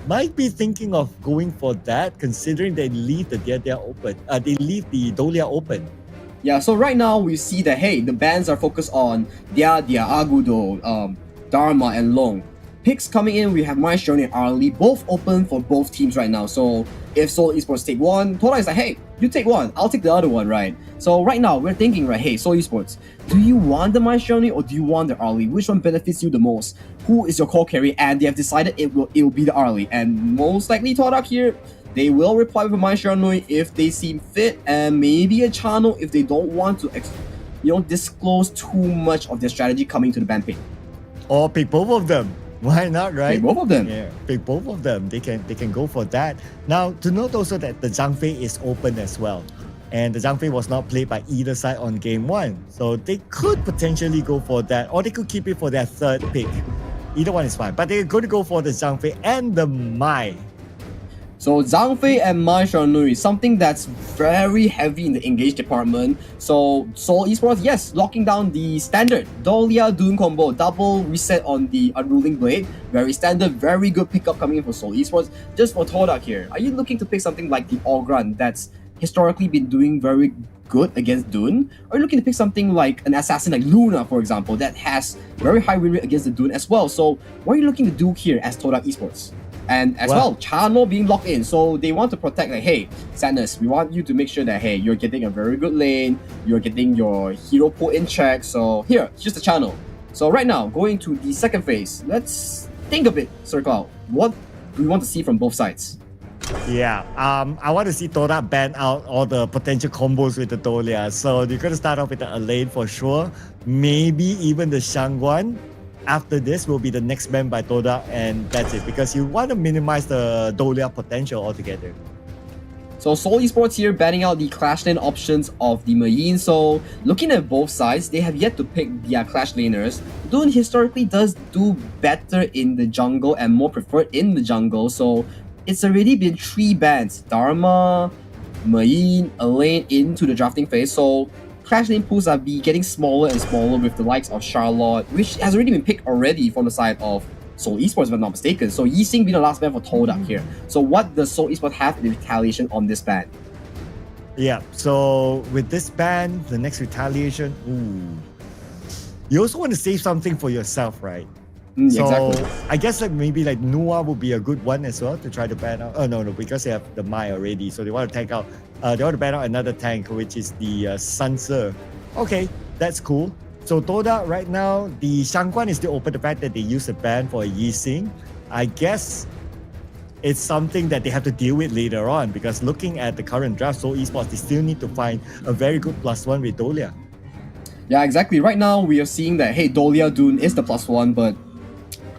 might be thinking of going for that, considering they leave the Dia open. They leave the Dolia open. Yeah, so right now we see that, hey, the bans are focused on Dia, Agudo, Dharma, and Long. Picks coming in, we have Maestro and Arlie, both open for both teams right now. So if Seoul Esports take one, Todak is like, hey, you take one, I'll take the other one, right? So right now, we're thinking, right, hey, Seoul Esports, do you want the Maestro or do you want the Arlie? Which one benefits you the most? Who is your core carry? And they have decided it will be the Arlie. And most likely Todak here, they will reply with a Maestro if they seem fit, and maybe a channel if they don't want to disclose too much of their strategy coming to the ban pick. Or pick both of them. Why not, right? Pick both of them. Yeah, pick both of them. They can go for that. Now, to note also that the Zhang Fei is open as well. And the Zhang Fei was not played by either side on game 1. So they could potentially go for that, or they could keep it for their third pick. Either one is fine. But they're going to go for the Zhang Fei and the Mai. So Zhang Fei and Mai Shanui, something that's very heavy in the engage department. So Seoul Esports, yes, locking down the standard Dolia Dune combo, double reset on the Unruling Blade. Very standard, very good pickup coming in for Seoul Esports. Just for Todak here, are you looking to pick something like the Ogran that's historically been doing very good against Dune? Or are you looking to pick something like an assassin like Luna, for example, that has very high win rate against the Dune as well? So what are you looking to do here as Todak Esports? And as well, Chano being locked in, so they want to protect, like, hey, Sadness, we want you to make sure that, hey, you're getting a very good lane, you're getting your hero pool in check, so here, here's the channel. So right now, going to the second phase, let's think of it, Circle. What do we want to see from both sides? Yeah, I want to see Todak ban out all the potential combos with the Dolia. So you're going to start off with the Elaine for sure, maybe even the Shangguan. After this will be the next ban by Todak, and that's it, because you want to minimize the Dolia potential altogether. So Seoul Esports here banning out the Clash Lane options of the Mayin. So looking at both sides, they have yet to pick their Clash Laners. Dune historically does do better in the jungle and more preferred in the jungle. So it's already been 3 bans, Dharma, Mayin, Elaine into the drafting phase. So Clash Lane pools are getting smaller and smaller with the likes of Charlotte, which has already been picked already from the side of Seoul Esports, if I'm not mistaken. So Yi Xing being the last ban for Todak here. So what does Seoul Esports have in retaliation on this ban? Yeah, so with this ban, the next retaliation, you also want to save something for yourself, right? So exactly. I guess like maybe like Noah would be a good one as well to try to ban out. Oh no, because they have the Mai already, so they want to take out. They want to ban out another tank, which is the Sansa. Okay, that's cool. So Todak right now, the Shangguan is still open. The fact that they use a ban for Yi Xing, I guess it's something that they have to deal with later on, because looking at the current draft, Seoul Esports, they still need to find a very good +1 with Dolia. Yeah, exactly. Right now, we are seeing that, hey, Dolia Dune is the +1, but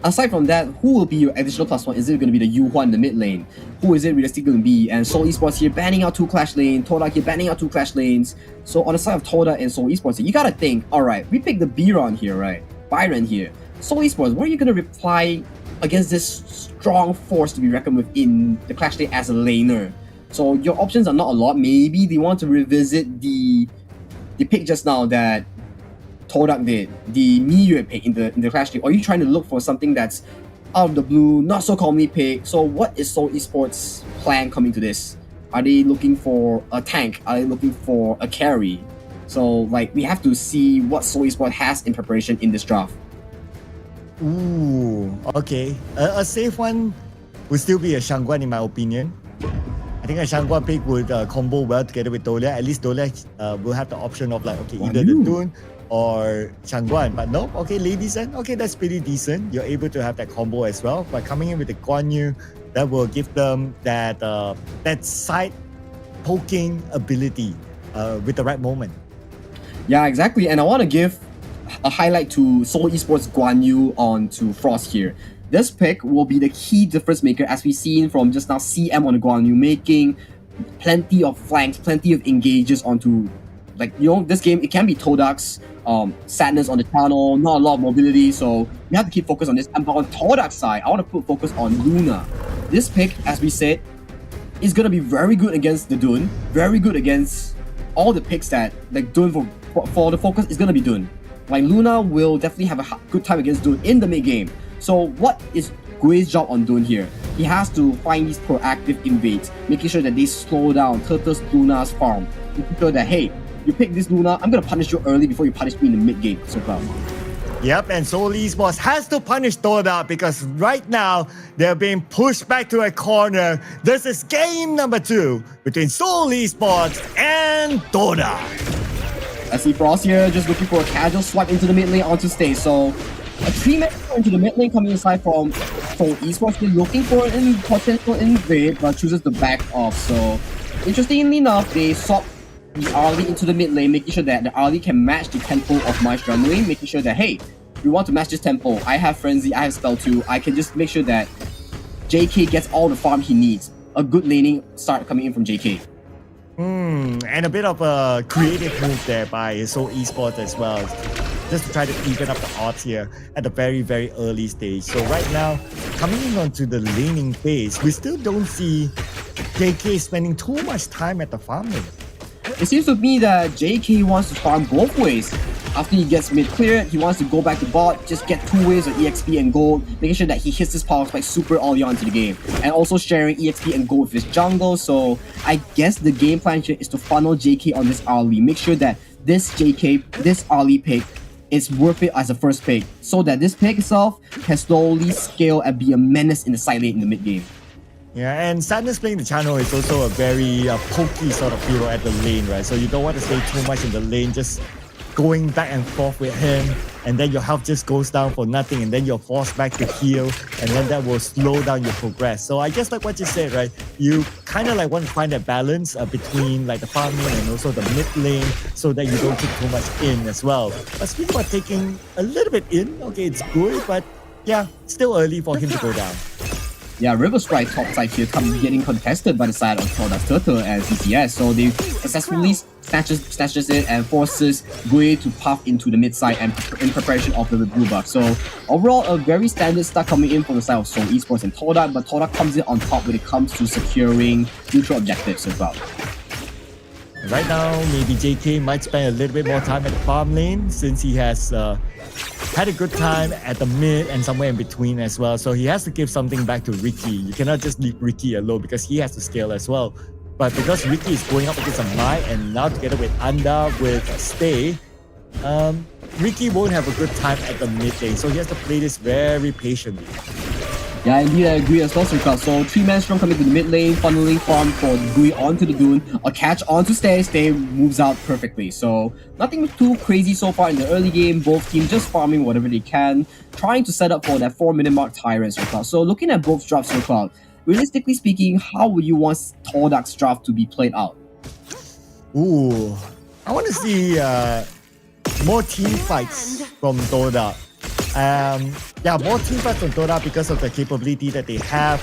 aside from that, who will be your additional +1? Is it going to be the Yu Huan in the mid lane? Who is it realistically going to be? And Seoul Esports here banning out 2 Clash lanes, Todak here banning out 2 Clash lanes. So on the side of Todak and Seoul Esports, you gotta think, alright, we picked the Byron here, right? Byron here. Seoul Esports, what are you going to reply against this strong force to be reckoned with in the Clash lane as a laner? So your options are not a lot. Maybe they want to revisit the pick just now that Todak did, the Miyue pick in the Clash League. Or are you trying to look for something that's out of the blue, not so commonly picked? So what is Seoul Esports' plan coming to this? Are they looking for a tank? Are they looking for a carry? So like we have to see what Seoul Esports has in preparation in this draft. Ooh, okay. A safe one would still be a Shangguan in my opinion. I think a Shangguan pick would combo well together with Dolia. At least Dolia will have the option of like, okay, either the Dune or Shangguan. But no, okay, Lady Sun, okay, that's pretty decent. You're able to have that combo as well. But coming in with the Guan Yu, that will give them that that side poking ability with the right moment. Yeah, exactly. And I want to give a highlight to Seoul Esports Guan Yu on to Frost here. This pick will be the key difference maker, as we've seen from just now CM on the Guan Yu, making plenty of flanks, plenty of engages onto, like, you know, this game, it can be Todak's sadness on the channel, not a lot of mobility, so we have to keep focus on this. And but on Todak's side, I want to put focus on Luna. This pick, as we said, is going to be very good against the Dune, very good against all the picks that, like, Dune for the focus is going to be Dune. Like, Luna will definitely have a good time against Dune in the mid game. So what is Gui's job on Dune here? He has to find these proactive invades, making sure that they slow down Turtle's Luna's farm, making sure that, hey, you pick this Luna, I'm gonna punish you early before you punish me in the mid game. So Yep, and Seoul Esports has to punish Todak because right now they're being pushed back to a corner. This is game number 2 between Seoul Esports and Todak. I see Frost here just looking for a casual swipe into the mid lane onto stage. So a 3-man into the mid lane coming inside from Seoul Esports. They're looking for an potential invade but chooses to back off. So interestingly enough, they swap the Arlie into the mid lane, making sure that the Arlie can match the tempo of my struggling, making sure that, hey, we want to match this tempo. I have Frenzy, I have Spell 2. I can just make sure that JK gets all the farm he needs. A good laning start coming in from JK. And a bit of a creative move there by Seoul Esports as well, just to try to even up the odds here at the very, very early stage. So right now, coming in onto the laning phase, we still don't see JK spending too much time at the farm lane. It seems to me that JK wants to farm both ways. After he gets mid cleared, he wants to go back to bot, just get 2 waves of EXP and gold, making sure that he hits his power spike super early on into the game. And also sharing EXP and gold with his jungle, so I guess the game plan here is to funnel JK on this Arlie. Make sure that this Arlie pick is worth it as a first pick, so that this pick itself can slowly scale and be a menace in the side lane in the mid game. Yeah, and Sadness playing the channel is also a very pokey sort of hero at the lane, right? So you don't want to stay too much in the lane, just going back and forth with him, and then your health just goes down for nothing, and then you're forced back to heal, and then that will slow down your progress. So I guess like what you said, right? You kind of like want to find that balance between like the farm lane and also the mid lane, so that you don't take too much in as well. But speaking about taking a little bit in, okay, it's good, but yeah, still early for him to go down. Yeah, River Strike top side here getting contested by the side of Todak's Turtle and CCS, so they successfully snatches it and forces Gui to puff into the mid side and in preparation of the blue buff. So overall, a very standard start coming in from the side of Seoul Esports and Todak, but Todak comes in on top when it comes to securing neutral objectives as well. Right now, maybe JK might spend a little bit more time at the farm lane since he has had a good time at the mid and somewhere in between as well. So he has to give something back to Ricky. You cannot just leave Ricky alone because he has to scale as well. But because Ricky is going up against a Mai and now together with Anda with Stay, Ricky won't have a good time at the mid lane. So he has to play this very patiently. Yeah, indeed, I agree as well, Sirka. So 3-man strong coming to the mid lane, funneling farm for Gui onto the Dune, a catch onto Stay. Stay moves out perfectly. So nothing too crazy so far in the early game. Both teams just farming whatever they can, trying to set up for that 4-minute mark Tyrant, Sirka. So looking at both drafts, Sirka, realistically speaking, how would you want Todak's draft to be played out? Ooh, I want to see more team fights from Todak. Yeah, more team fights from Todak because of the capability that they have.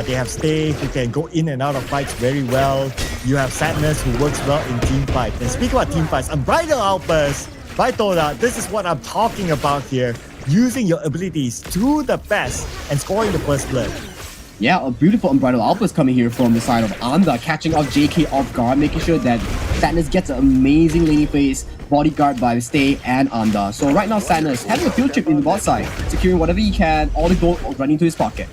They have Stay, who can go in and out of fights very well. You have Sadness, who works well in team fights. And speaking about team fights, Unbridled Outburst by Todak. This is what I'm talking about here. Using your abilities to the best and scoring the first blood. Yeah, a beautiful Unbridled Outburst coming here from the side of Anda, catching off JK off guard, making sure that Sadness gets an amazing laning phase, bodyguard by Stay and Anda. So right now, Sadness having a field trip in the bot side, securing whatever he can, all the gold running into his pocket.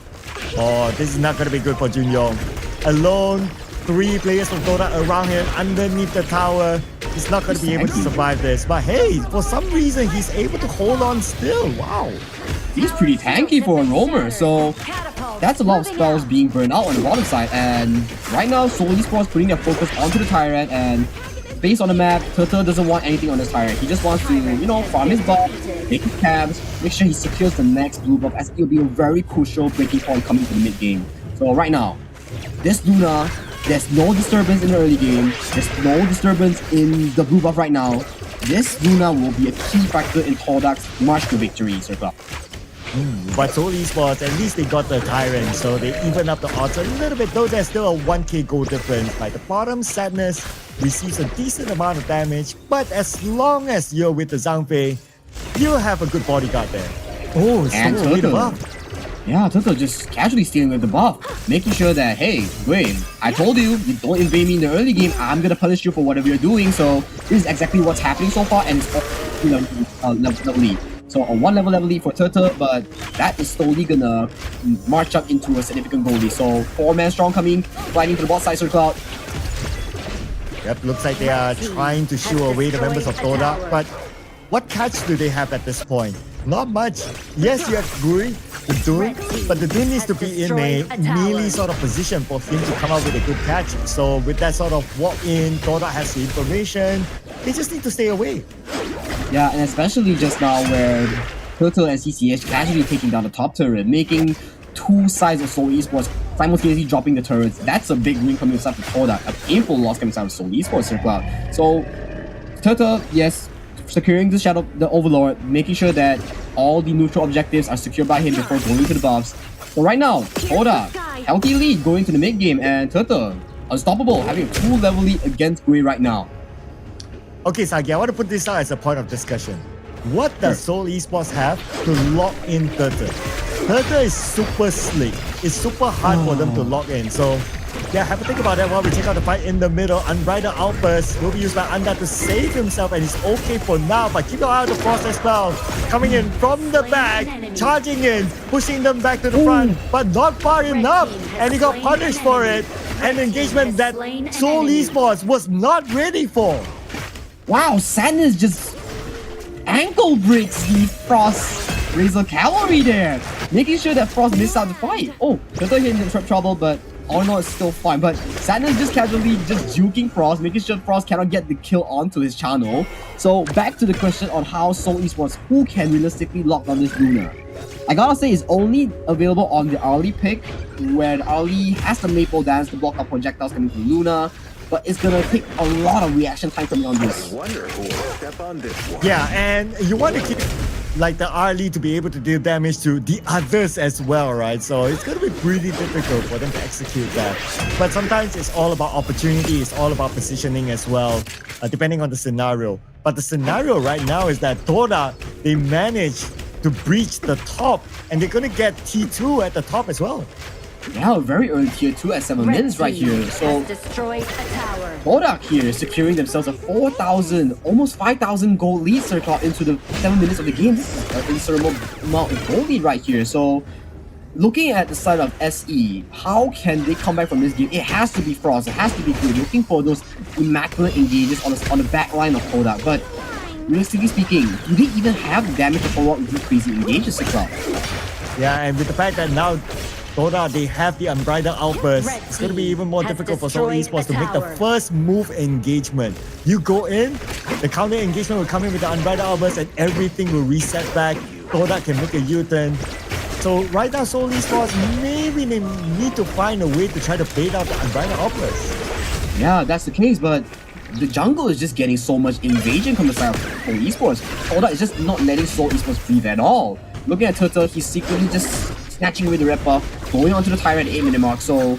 Oh, this is not going to be good for Junyoung. Alone, 3 players from Todak around him underneath the tower. He's not going to be able to survive this. But hey, for some reason, he's able to hold on still. Wow. He's pretty tanky for a roamer, so that's a lot of spells being burned out on the bottom side. And right now, Seoul Esports putting their focus onto the Tyrant, and based on the map, Turtle doesn't want anything on this Tyrant. He just wants to, you know, farm his buff, make his camps, make sure he secures the next blue buff, as it'll be a very crucial breaking point coming to the mid game. So right now, this Luna There's no disturbance in the early game. There's no disturbance in the blue buff right now. This Luna will be a key factor in Todak's march to victory, Circle. But Seoul Esports, at least they got the Tyrant, so they even up the odds a little bit, though there's still a 1k gold difference. By the bottom, Sadness receives a decent amount of damage, but as long as you're with the Zhangfei, you have a good bodyguard there. Oh, and so the buff. Yeah, Turtle just casually stealing with the buff, making sure that, hey, wait, I told you, you don't invade me in the early game, I'm gonna punish you for whatever you're doing, so this is exactly what's happening so far, and it's all level lead. So a 1 level lead for Turtle, but that is slowly gonna march up into a significant goal lead. So 4-man strong coming, flying to the bot side, Circle. Yep, looks like they are trying to shoo away the members of Todak, but what catch do they have at this point? Not much. Yes, you have Guri, the Dune, but the Dune needs to be in a melee sort of position for him to come out with a good catch. So with that sort of walk in, Todak has the information. They just need to stay away. Yeah, and especially just now where Turtle and CCH casually taking down the top turret, making two sides of Seoul Esports simultaneously dropping the turrets. That's a big win coming inside of Todak, a painful loss coming inside of Seoul Esports, Circle. So Turtle, yes, securing the Shadow, the Overlord, making sure that all the neutral objectives are secured by him before going to the buffs. So right now, Todak, healthy lead going to the mid game, and Turtle, unstoppable, having a 2 level lead against Gui right now. Okay, Sagi, I want to put this out as a point of discussion. What does Seoul Esports have to lock in Turtle? Turtle is super slick. It's super hard for them to lock in. So, yeah, have a think about that while we check out the fight in the middle. Unbridled Outburst will be used by Anda to save himself, and he's okay for now. But keep your eye on the Frost as well. Coming in from the back, charging in, pushing them back to the front, but not far enough. And he got punished for it. An engagement that Seoul Esports was not ready for. Wow, Sadness just ankle breaks the Frost Razor Cavalry there, making sure that Frost missed out the fight. Oh, Turtle hit into trouble, but all in all, it's still fine. But Sadness just casually just juking Frost, making sure Frost cannot get the kill onto his channel. So back to the question on how Seoul Esports, who can realistically lock down this Luna? I gotta say, it's only available on the early pick, where the early has the Maple Dance to block up projectiles coming from Luna. But it's gonna take a lot of reaction time coming on this. Yeah, and you want to keep like the early to be able to deal damage to the others as well, right? So it's gonna be pretty difficult for them to execute that. But sometimes it's all about opportunity, it's all about positioning as well, depending on the scenario. But the scenario right now is that Todak, they managed to breach the top, and they're gonna get T2 at the top as well. Yeah, very early tier 2 at 7 minutes right here. So Todak here is securing themselves a 4,000, almost 5,000 gold lead circle into the 7 minutes of the game. This is an insurmountable amount of gold lead right here. So looking at the side of SE, how can they come back from this game? It has to be Frost, it has to be good. Looking for those immaculate engages on the back line of Todak. But realistically speaking, do they even have damage to follow up with these crazy engages circle? Yeah, and with the fact that now Todak, they have the Unbridled Outburst, it's going to be even more difficult for Seoul Esports to make the first move engagement. You go in, the counter engagement will come in with the Unbridled Outburst, and everything will reset back. Todak can make a U-turn. So right now, Seoul Esports, maybe they need to find a way to try to bait out the Unbridled Outburst. Yeah, that's the case, but the jungle is just getting so much invasion from the side of Seoul Esports. Todak is just not letting Seoul Esports breathe at all. Looking at Turtle, he's secretly just snatching away the red buff, going onto the Tyrant 8-minute mark. So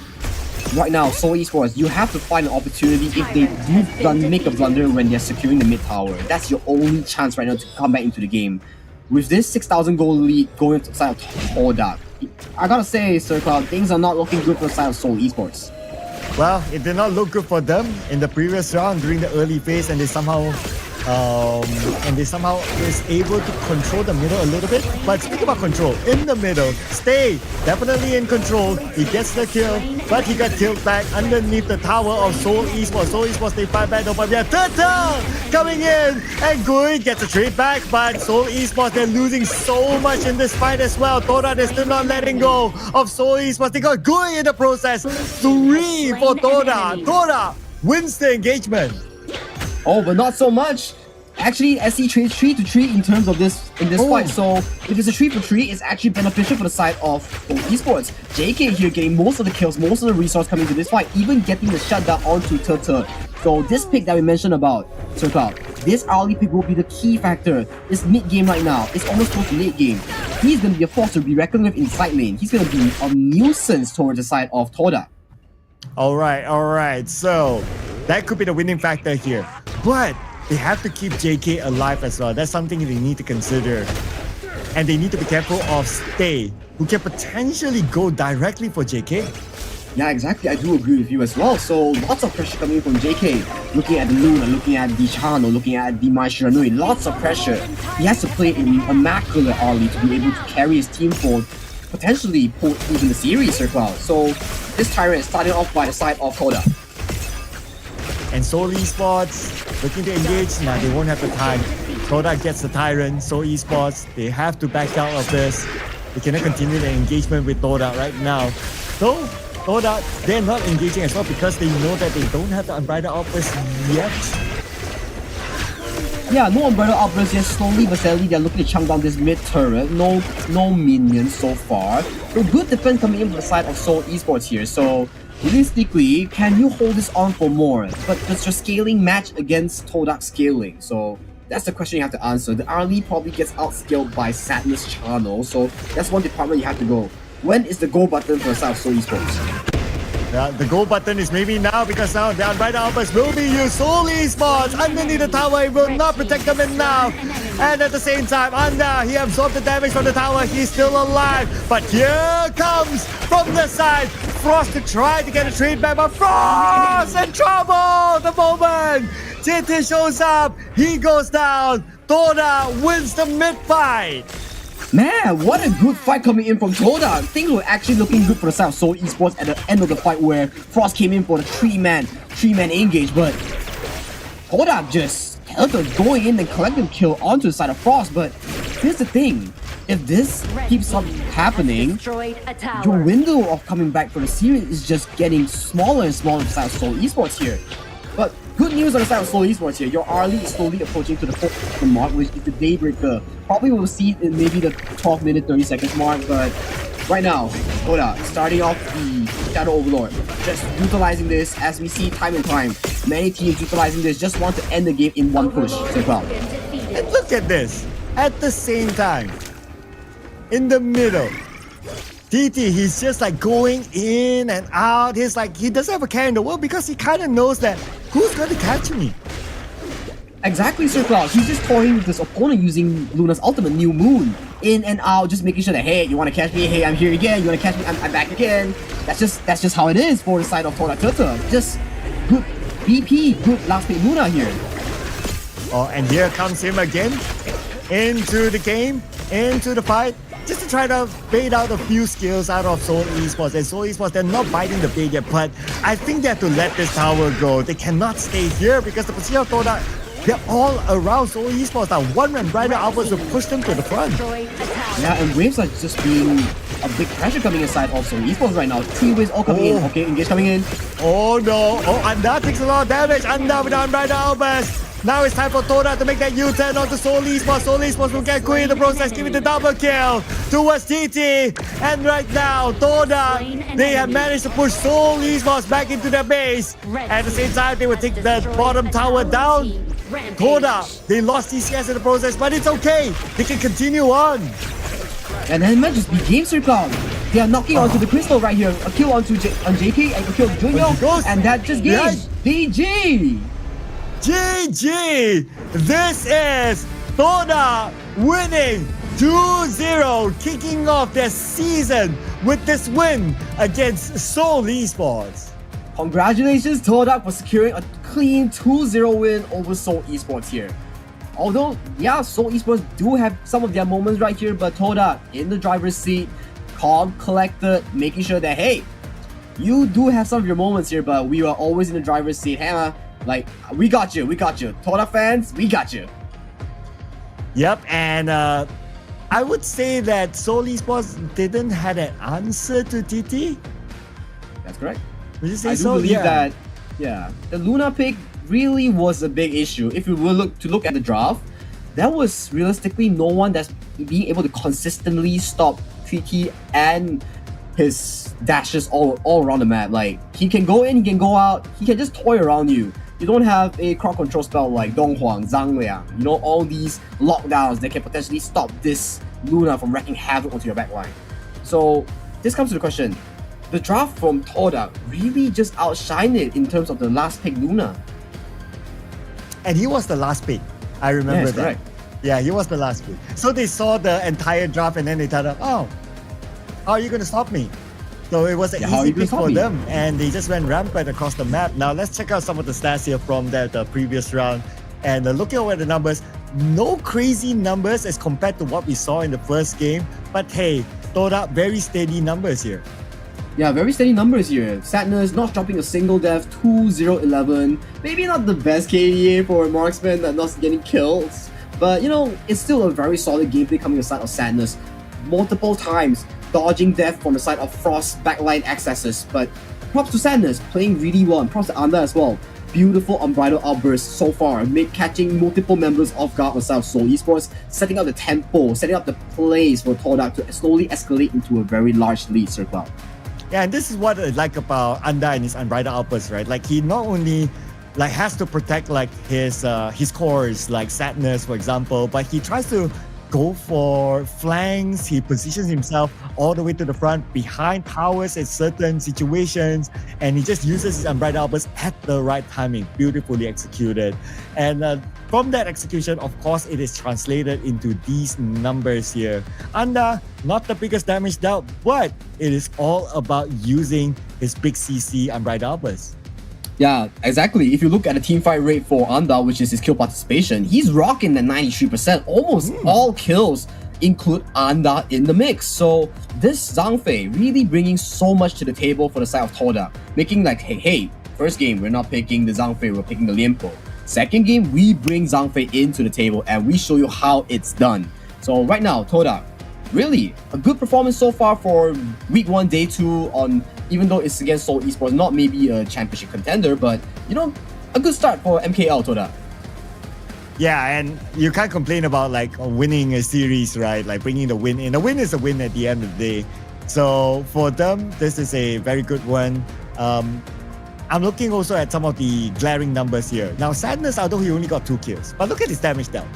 right now, Seoul Esports, you have to find an opportunity if they do make a blunder when they're securing the mid tower. That's your only chance right now to come back into the game. With this 6,000 gold lead going to the side of Todak, I gotta say, Sir Cloud, things are not looking good for the side of Seoul Esports. Well, it did not look good for them in the previous round during the early phase, and they somehow is able to control the middle a little bit. But speak about control, in the middle, Stay definitely in control. He gets the kill, but he got killed back underneath the tower of Seoul Esports. Seoul Esports, they fight back, but we have Turtle coming in, and Gui gets a trade back, but Seoul Esports, they're losing so much in this fight as well. Todak is still not letting go of Seoul Esports. They got Gui in the process. 3 for Todak. Todak wins the engagement. Oh, but not so much. Actually, SC trades 3-3 in terms of this fight. So if it's a 3-for-3, it's actually beneficial for the side of Esports. JK here getting most of the kills, most of the resource coming to this fight, even getting the shutdown onto Turtle. So this pick that we mentioned about, Circle, this early pick will be the key factor. It's mid-game right now. It's almost close to late game. He's going to be a force to be reckoned with in side lane. He's going to be a nuisance towards the side of Todak. Alright. So that could be the winning factor here. But they have to keep JK alive as well. That's something they need to consider. And they need to be careful of Stay, who can potentially go directly for JK. Yeah, exactly. I do agree with you as well. So lots of pressure coming from JK. Looking at the Luna, looking at the Chano, looking at the Mai Shiranui. Lots of pressure. He has to play in immaculate early to be able to carry his team forward, potentially pull even the series circle. So this Tyrant is starting off by the side of Koda. And Seoul Esports looking to engage. Now they won't have the time. Todak gets the Tyrant. Seoul Esports, they have to back out of this. They cannot continue the engagement with Todak right now. So Todak, they're not engaging as well because they know that they don't have the Unbridled Outburst yet. Yeah, no Unbridled Outburst yet. Slowly but steadily, they're looking to chunk down this mid turret. No minions so far. So good defense coming in from the side of Seoul Esports here. So realistically, can you hold this on for more? But does your scaling match against Todak scaling? So that's the question you have to answer. The early probably gets outscaled by Sadness Channel. So that's one department you have to go. When is the go button for the side of Seoul Esports? Yeah, the go button is maybe now because now the Unbridled Outburst will be used. Seoul Esports underneath the tower, it will not protect them enough. And at the same time, Anda, he absorbed the damage from the tower, he's still alive. But here comes from the side, Frost to try to get a trade back, but Frost in trouble the moment JT shows up, he goes down, Toda wins the mid fight. Man, what a good fight coming in from Todak. Things were actually looking good for the side of Seoul Esports at the end of the fight where Frost came in for the three-man engage, but Todak just going in and collecting kill onto the side of Frost. But here's the thing, if this keeps on happening, your window of coming back for the series is just getting smaller and smaller on the side of Seoul Esports here. But good news on the side of Seoul Esports here. Your early is slowly approaching to the 4th mark, which is the Daybreaker. Probably will see it in maybe the 12 minute 30 seconds mark, but right now, Toda starting off the Shadow Overlord. Just utilizing this as we see time and time. Many teams utilizing this just want to end the game in one push as well. And look at this. At the same time, in the middle, DT, he's just like going in and out. He's like, he doesn't have a care in the world because he kind of knows that who's going to catch me. Exactly, Sir Cloud. He's just toying with his opponent using Luna's ultimate New Moon. In and out, just making sure that, hey, you want to catch me? Hey, I'm here again. You want to catch me? I'm back again. That's just how it is for the side of Todak Turtle. Just good BP, good last pick Luna here. Oh, and here comes him again. Into the game, into the fight. Just to try to bait out a few skills out of Seoul Esports. And Seoul Esports, they're not biting the bait yet, but I think they have to let this tower go. They cannot stay here because the position of Todak, they're all around Seoul Esports. Now, one Unbridled Outburst will push them to the front. Yeah, and waves are just being a big pressure coming inside of Seoul Esports right now. 3 waves all coming in. Okay, engage coming in. Oh no. Oh, Anda takes a lot of damage. Anda with the Unbridled Outburst. Now it's time for Todak to make that U-turn onto Seoul Esports. Seoul Esports will get quick in the process, giving the double kill towards DT. And right now, Todak, they have managed to push Seoul Esports back into their base. At the same time, they will take the bottom tower down. Todak, they lost TCS in the process, but it's okay. They can continue on. And then it might just be game circle. They are knocking onto the crystal right here. A kill onto JK and a kill on Junior. And that just game. GG. GG! This is Todak winning 2-0, kicking off their season with this win against Seoul Esports. Congratulations, Todak, for securing a clean 2-0 win over Seoul Esports here. Although, yeah, Seoul Esports do have some of their moments right here, but Todak in the driver's seat, calm, collected, making sure that, hey, you do have some of your moments here, but we are always in the driver's seat. Hey, like, we got you. Todak fans, we got you. Yep, and I would say that Seoul Esports didn't have an answer to DT. That's correct. Would you say I so? do believe that, yeah. The Luna pick really was a big issue. If you will look at the draft, there was realistically no one that's being able to consistently stop Treaty and his dashes all around the map. Like, he can go in, he can go out, he can just toy around you. You don't have a crowd control spell like Dong Huang, Zhang Liang, you know, all these lockdowns that can potentially stop this Luna from wreaking havoc onto your backline. So this comes to the question, the draft from Todak really just outshined it in terms of the last pick Luna. And he was the last pick. I remember that. Correct. Yeah, he was the last pick. So they saw the entire draft and then they thought, oh, how are you going to stop me? So it was an easy pick for them, and they just went rampant across the map. Now let's check out some of the stats here from the previous round. And looking over the numbers, no crazy numbers as compared to what we saw in the first game. But hey, Todak, very steady numbers here. Yeah, very steady numbers here. Sadness not dropping a single death, 2-0-11. Maybe not the best KDA for a marksman that not getting kills, but you know, it's still a very solid gameplay coming aside of Sadness. Multiple times dodging death from the side of Frost backline accesses, but props to Sadness, playing really well, and props to Anda as well. Beautiful unbridled outburst so far, catching multiple members off guard on the side of Seoul Esports, setting up the tempo, setting up the plays for Todak to slowly escalate into a very large lead circle. Yeah, and this is what I like about Anda and his unbridled outburst, right? Like, he not only like has to protect like his cores, like Sadness, for example, but he tries to go for flanks. He positions himself all the way to the front, behind towers in certain situations, and he just uses his unbridled outburst at the right timing. Beautifully executed. And from that execution, of course, it is translated into these numbers here. Anda, not the biggest damage dealt, but it is all about using his big CC unbridled outburst. Yeah, exactly. If you look at the teamfight rate for Anda, which is his kill participation, he's rocking at 93%. Almost all kills include Anda in the mix. So this Zhang Fei really bringing so much to the table for the side of Todak, making like, hey, first game, we're not picking the Zhang Fei, we're picking the Lianpo. Second game, we bring Zhang Fei into the table and we show you how it's done. So right now, Todak, really a good performance so far for week 1, day 2 on, even though it's against Seoul Esports, not maybe a championship contender, but you know, a good start for MKL Todak. Yeah, and you can't complain about like winning a series, right? Like bringing the win in. A win is a win at the end of the day. So for them, this is a very good one. I'm looking also at some of the glaring numbers here. Now, Sadness, although he only got 2 kills, but look at his damage dealt,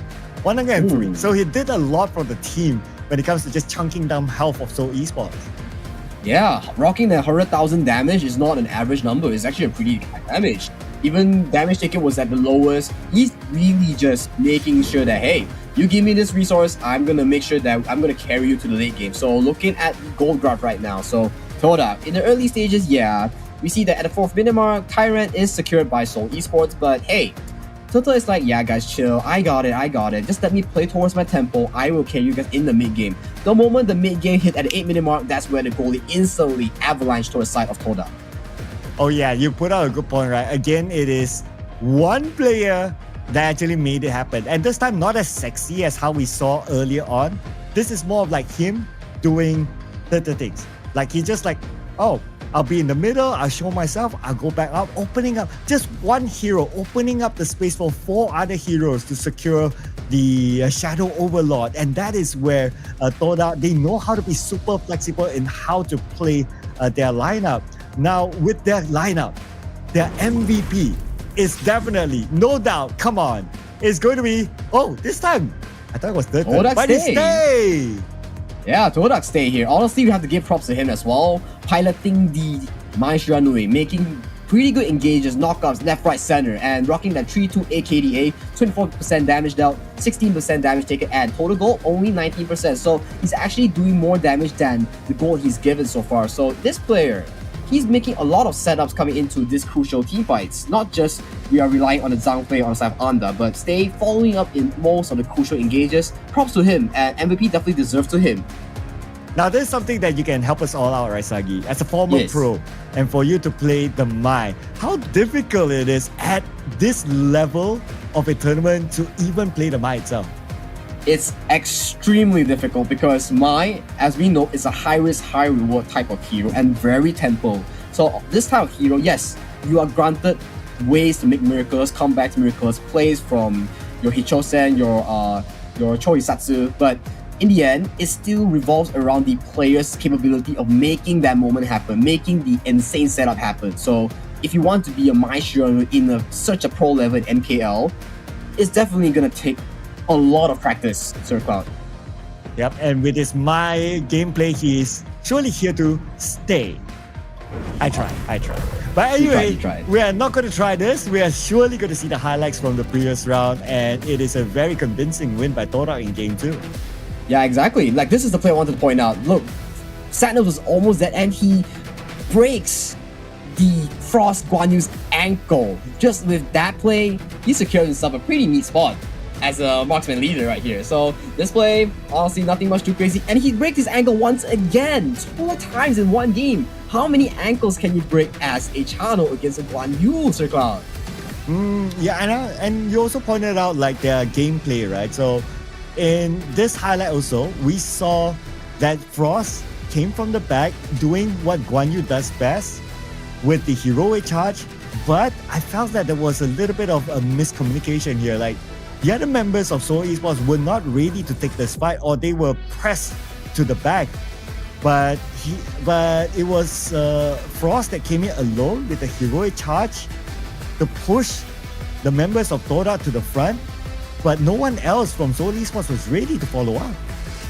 103. So he did a lot for the team when it comes to just chunking down health of Seoul Esports. Yeah, rocking that 100,000 damage is not an average number. It's actually a pretty high damage. Even damage taken was at the lowest. He's really just making sure that, hey, you give me this resource, I'm going to make sure that I'm going to carry you to the late game. So looking at the gold graph right now. So Todak, in the early stages, yeah, we see that at the 4th minute mark, Tyrant is secured by Seoul Esports, but hey, Turtle is like, yeah guys, chill, I got it, just let me play towards my tempo, I will carry you guys in the mid game. The moment the mid game hit at the 8 minute mark, that's where the goalie instantly avalanched to the side of Todak. Oh yeah, you put out a good point, right? Again, it is one player that actually made it happen. And this time, not as sexy as how we saw earlier on. This is more of like him doing the things. Like he's just like, oh, I'll be in the middle, I'll show myself, I'll go back up, opening up just one hero, opening up the space for 4 other heroes to secure the Shadow Overlord. And that is where Todak, they know how to be super flexible in how to play their lineup. Now, with their lineup, their MVP is definitely, no doubt, come on, it's going to be, oh, this time, I thought it was third, but it's Stay! Yeah, Todak stay here. Honestly, we have to give props to him as well. Piloting the Maestro Nui, making pretty good engages, knockouts, left, right, center, and rocking that 3-2 AKDA, 24% damage dealt, 16% damage taken, and total goal only 19%. So he's actually doing more damage than the goal he's given so far. So this player, he's making a lot of setups coming into this crucial team fights. Not just we are relying on the Zhang Fei on the side of Anda, but stay following up in most of the crucial engages. Props to him, and MVP definitely deserves to him. Now, there's something that you can help us all out, right, Sagi? As a former pro, and for you to play the Mai, how difficult it is at this level of a tournament to even play the Mai itself. It's extremely difficult because Mai, as we know, is a high-risk, high-reward type of hero and very tempo. So this type of hero, yes, you are granted ways to make miracles, comebacks, miracles, plays from your Hichosen, your Choisatsu, but in the end, it still revolves around the player's capability of making that moment happen, making the insane setup happen. So if you want to be a maestro in such a pro level in MKL, it's definitely gonna take a lot of practice, Sir Cloud. Yep, and with his my gameplay, he is surely here to stay. I tried. But anyway, we are not going to try this. We are surely going to see the highlights from the previous round, and it is a very convincing win by Todak in game 2. Yeah, exactly. Like, this is the play I wanted to point out. Look, Sadness was almost dead, and he breaks the Frost Guan Yu's ankle. Just with that play, he secured himself a pretty neat spot as a marksman leader right here. So this play, honestly, nothing much too crazy. And he breaks his ankle once again, 4 times in one game. How many ankles can you break as a Chano against a Guan Yu, Sir Cloud? Yeah, and you also pointed out like their gameplay, right? So in this highlight also, we saw that Frost came from the back doing what Guan Yu does best with the heroic charge, but I felt that there was a little bit of a miscommunication here. Like, the other members of Seoul Esports were not ready to take this fight, or they were pressed to the back. But it was Frost that came in alone with a heroic charge to push the members of Todak to the front. But no one else from Seoul Esports was ready to follow up.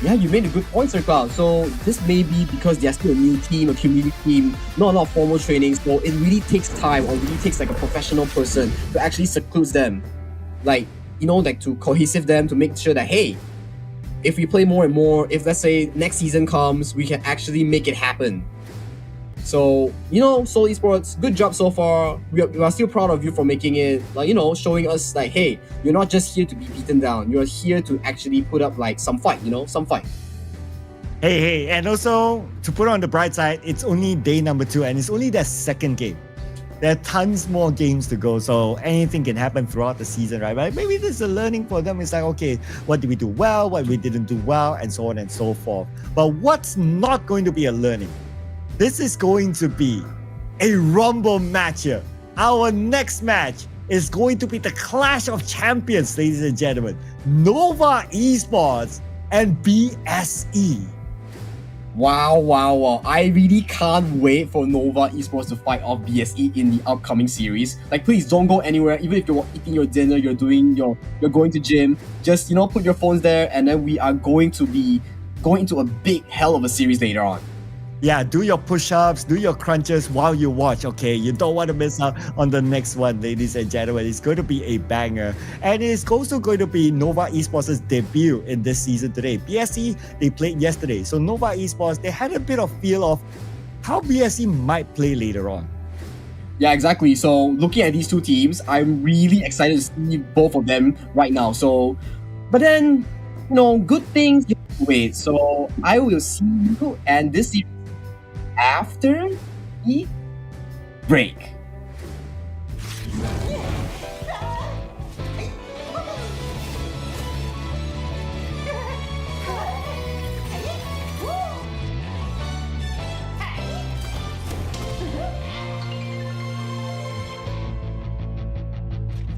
Yeah, you made a good point, Sir Cloud. So this may be because they're still a new team, a community team, not a lot of formal training. So it really takes time, or really takes like a professional person to actually seclude them. Like, you know, like to cohesive them, to make sure that, hey, if we play more and more, if let's say next season comes, we can actually make it happen. So, you know, Seoul Esports, good job so far. We are still proud of you for making it, like, you know, showing us like, hey, you're not just here to be beaten down. You're here to actually put up like some fight, you know, some fight. Hey, and also to put on the bright side, it's only day number 2 and it's only their second game. There are tons more games to go, so anything can happen throughout the season, right? But maybe this is a learning for them. It's like, okay, what did we do well, what we didn't do well, and so on and so forth. But what's not going to be a learning? This is going to be a Rumble match here. Our next match is going to be the Clash of Champions, ladies and gentlemen. Nova Esports and BSE. Wow. I really can't wait for Nova Esports to fight off BSE in the upcoming series. Like, please don't go anywhere. Even if you're eating your dinner, you're going to gym, just, you know, put your phones there, and then we are going to be going into a big hell of a series later on. Yeah, do your push-ups, do your crunches while you watch, okay? You don't want to miss out on the next one, ladies and gentlemen. It's going to be a banger. And it's also going to be Nova Esports' debut in this season today. BSE, they played yesterday. So Nova Esports, they had a bit of feel of how BSE might play later on. Yeah, exactly. So looking at these two teams, I'm really excited to see both of them right now. So, but then, you know, good things wait. So I will see you and this series after the break.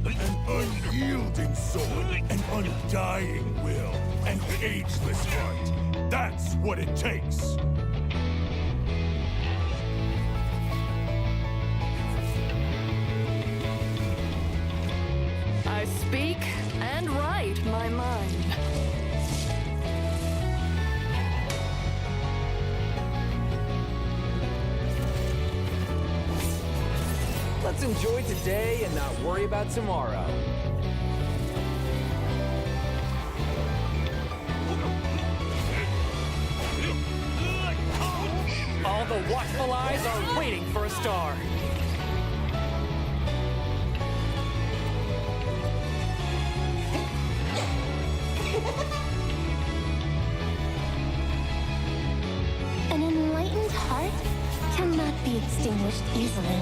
An unyielding soul, an undying will, an ageless heart. That's what it takes. I speak and write my mind. Let's enjoy today and not worry about tomorrow. All the watchful eyes are waiting for a star. An enlightened heart cannot be extinguished easily.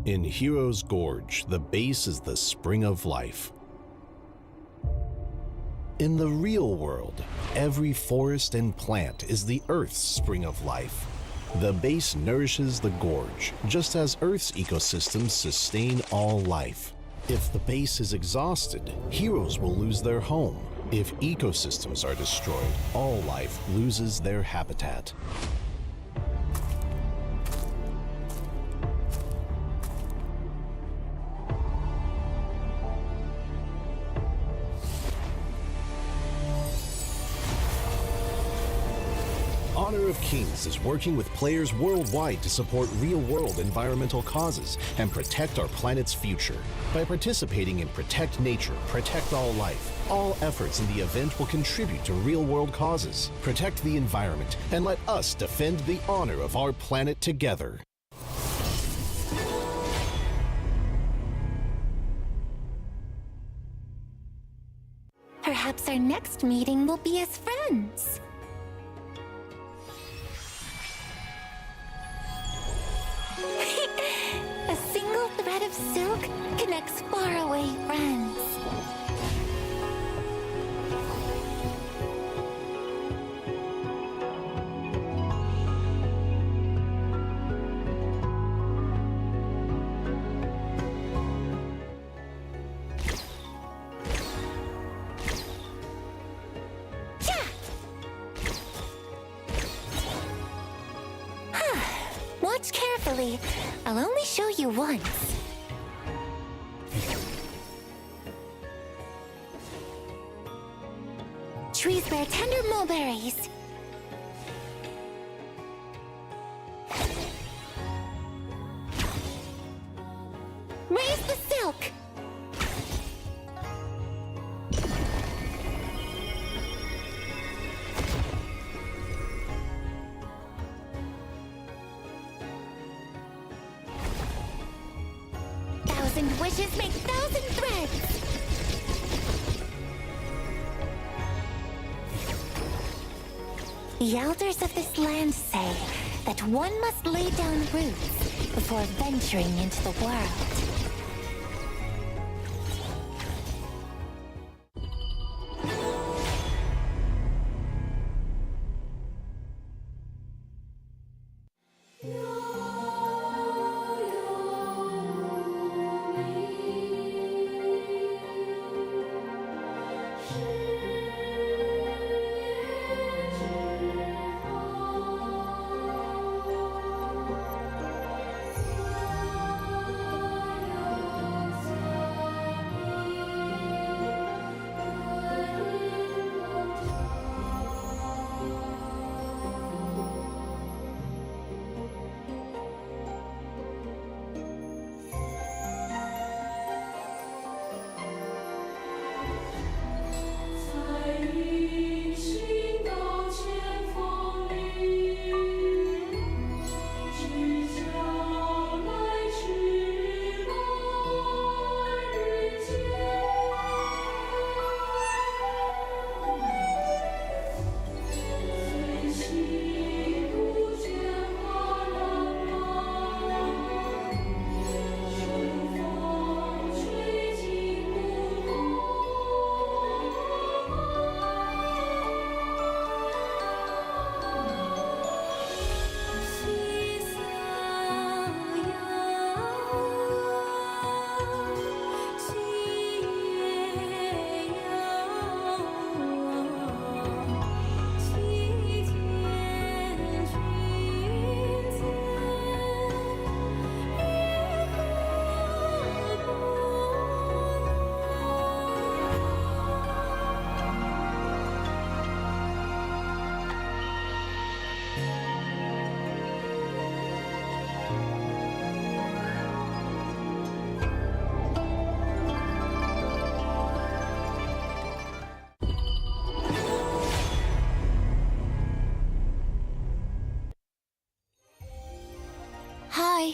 In Hero's Gorge, the base is the spring of life. In the real world, every forest and plant is the Earth's spring of life. The base nourishes the gorge, just as Earth's ecosystems sustain all life. If the base is exhausted, heroes will lose their home. If ecosystems are destroyed, all life loses their habitat. Honor of Kings is working with players worldwide to support real-world environmental causes and protect our planet's future. By participating in Protect Nature, Protect All Life, all efforts in the event will contribute to real-world causes, protect the environment, and let us defend the honor of our planet together. Perhaps our next meeting will be as friends. A single thread of silk connects faraway friends. Watch carefully. I'll only show you once. Trees bear tender mulberries. Raise the silk. Thousand wishes make thousand threads. The elders of this land say that one must lay down roots before venturing into the world. Hi,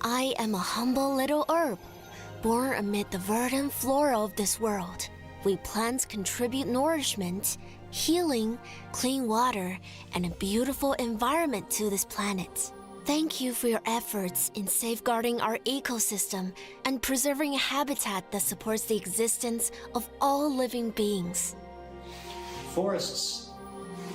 I am a humble little herb, born amid the verdant flora of this world. We plants contribute nourishment, healing, clean water, and a beautiful environment to this planet. Thank you for your efforts in safeguarding our ecosystem and preserving a habitat that supports the existence of all living beings. Forests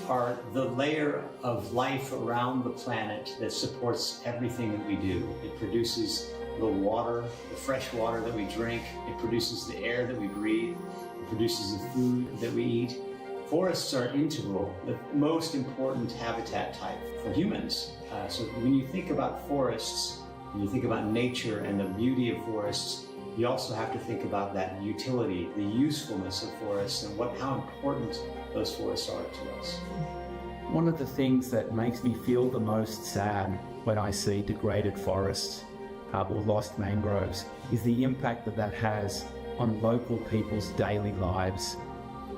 are the layer of life around the planet that supports everything that we do. It produces the water, the fresh water that we drink. It produces the air that we breathe. It produces the food that we eat. Forests are integral, the most important habitat type for humans. So when you think about forests, when you think about nature and the beauty of forests, you also have to think about that utility, the usefulness of forests, and how important those forests are to us. One of the things that makes me feel the most sad when I see degraded forests or lost mangroves is the impact that has on local people's daily lives.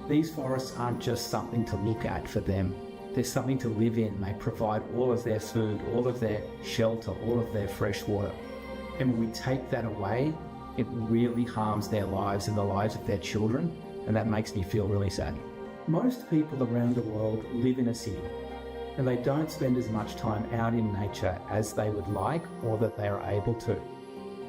These forests aren't just something to look at for them. They're something to live in. They provide all of their food, all of their shelter, all of their fresh water. And when we take that away, it really harms their lives and the lives of their children, and that makes me feel really sad. Most people around the world live in a city, and they don't spend as much time out in nature as they would like or that they are able to.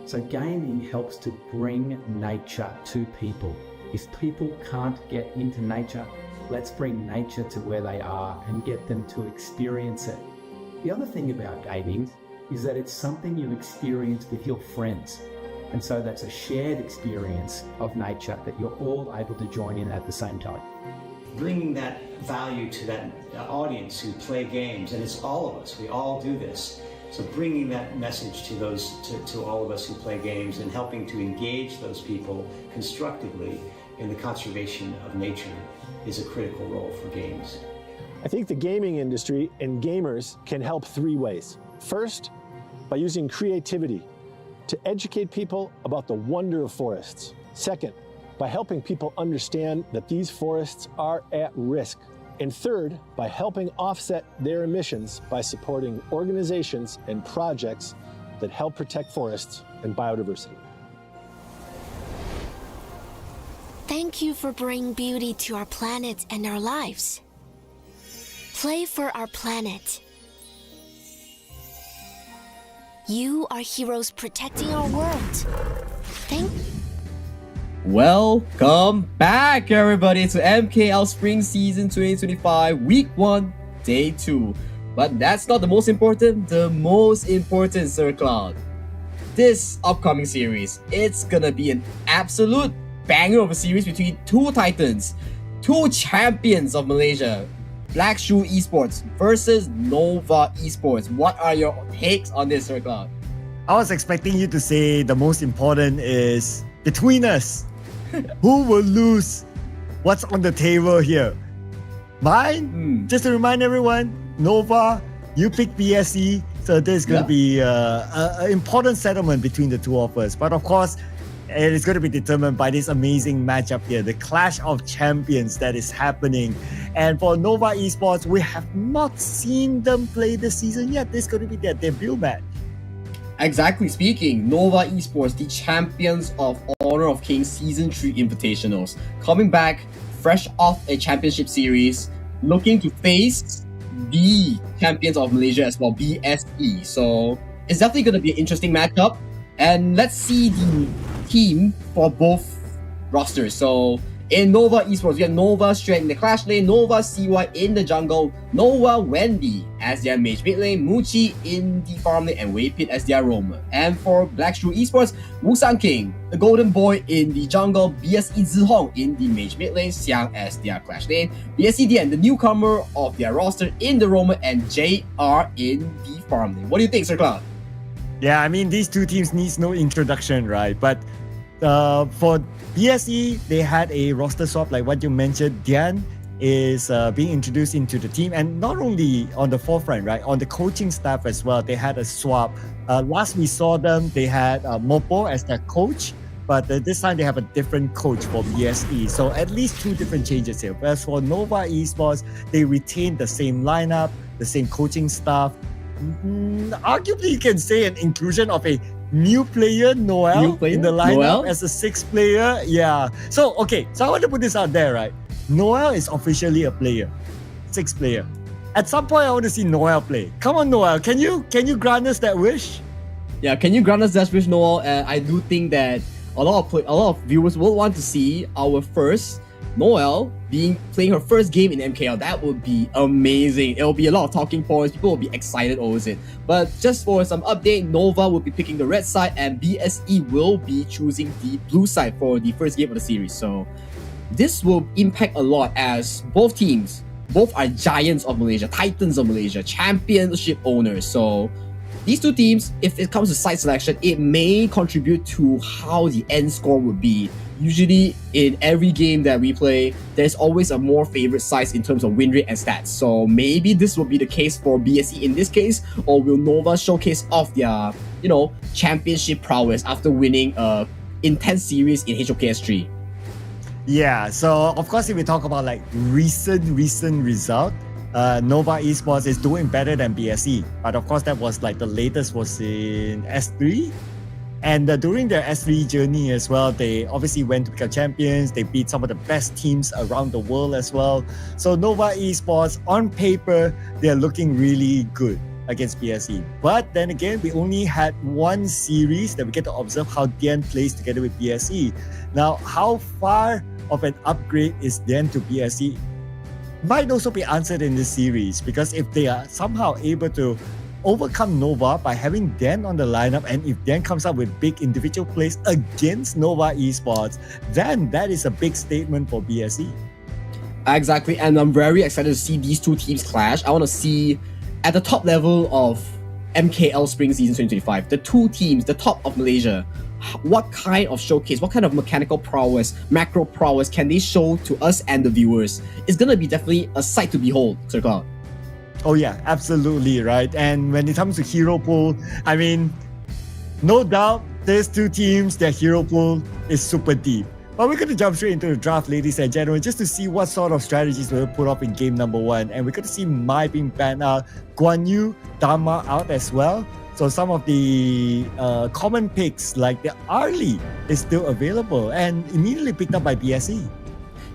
So gaming helps to bring nature to people. If people can't get into nature, let's bring nature to where they are and get them to experience it. The other thing about gaming is that it's something you experience with your friends. And so that's a shared experience of nature that you're all able to join in at the same time. Bringing that value to that audience who play games, and it's all of us, we all do this. So bringing that message to all of us who play games and helping to engage those people constructively in the conservation of nature is a critical role for games. I think the gaming industry and gamers can help three ways. First, by using creativity to educate people about the wonder of forests. Second, by helping people understand that these forests are at risk. And third, by helping offset their emissions by supporting organizations and projects that help protect forests and biodiversity. Thank you for bringing beauty to our planet and our lives. Play for our planet. You are heroes protecting our world. Thank you. Welcome back, everybody, to MKL Spring Season 2025, Week 1, Day 2. But that's not the most important. The most important, Sir Cloud. This upcoming series, it's gonna be an absolute banger of a series between two titans, two champions of Malaysia, Black Shrew Esports versus Nova Esports. What are your takes on this, Sir Cloud? I was expecting you to say the most important is between us. Who will lose? What's on the table here? Mine? Just to remind everyone, Nova, you pick BSE, so there's going to be an important settlement between the two of us. But of course, it is going to be determined by this amazing matchup here, the Clash of Champions that is happening. And for Nova Esports, we have not seen them play this season yet. This is going to be their debut match. Exactly speaking, Nova Esports, the champions of Honor of Kings Season 3 Invitationals, coming back fresh off a championship series, looking to face the champions of Malaysia as well, BSE. So it's definitely going to be an interesting matchup. And let's see the team for both rosters. So in Nova Esports, we have Nova Straight in the Clash lane, Nova CY in the jungle, Nova Wendy as their mage mid lane, Muchi in the farm lane, and Waypit as their roamer. And for Black Shrew Esports, Musang King, the Golden Boy in the jungle, BSE Zihong in the mage mid lane, Xiang as their Clash lane, BSE Dian, the newcomer of their roster, in the roamer, and JR in the farm lane. What do you think, Sir Cloud? Yeah, I mean, these two teams needs no introduction, right? But for BSE, they had a roster swap, like what you mentioned. Dian is being introduced into the team, and not only on the forefront, right? On the coaching staff as well, they had a swap. Last we saw them, they had Mopo as their coach, but this time they have a different coach for BSE. So at least two different changes here. Whereas for Nova Esports, they retained the same lineup, the same coaching staff. Arguably, you can say an inclusion of a new player, Noel, in the lineup as a sixth player. Yeah. So I want to put this out there, right? Noel is officially a player, sixth player. At some point, I want to see Noel play. Come on, Noel. Can you grant us that wish? Yeah, can you grant us that wish, Noel? I do think that a lot of viewers will want to see our first Noel playing her first game in MKL. That would be amazing. It will be a lot of talking points. People will be excited over it. But just for some update, Nova will be picking the red side and BSE will be choosing the blue side for the first game of the series. So this will impact a lot as both are giants of Malaysia, titans of Malaysia, championship owners. So these two teams, if it comes to side selection, it may contribute to how the end score would be. Usually in every game that we play, there's always a more favorite side in terms of win rate and stats. So maybe this will be the case for BSE in this case, or will Nova showcase off their, championship prowess after winning a intense series in HOKS3? Yeah, so of course if we talk about like recent result, Nova Esports is doing better than BSE, but of course that was like the latest was in S3, and during their S3 journey as well, they obviously went to become champions. They beat some of the best teams around the world as well. So Nova Esports on paper, they're looking really good against BSE. But then again, we only had one series that we get to observe how Dian plays together with BSE. Now, how far of an upgrade is Dian to BSE might also be answered in this series, because if they are somehow able to overcome Nova by having Dan on the lineup, and if Dan comes up with big individual plays against Nova Esports, then that is a big statement for BSE. Exactly, and I'm very excited to see these two teams clash. I want to see at the top level of MKL Spring Season 2025, the two teams, the top of Malaysia, what kind of showcase, what kind of mechanical prowess, macro prowess can they show to us and the viewers? It's gonna be definitely a sight to behold, Sir Cloud. Oh yeah, absolutely, right? And when it comes to hero pool, I mean, no doubt there's two teams, their hero pool is super deep. But we're going to jump straight into the draft, ladies and gentlemen, just to see what sort of strategies we'll put up in game number 1. And we're going to see Mai being banned out, Guan Yu, Dharma out as well. So some of the common picks like the Arlie is still available and immediately picked up by BSE.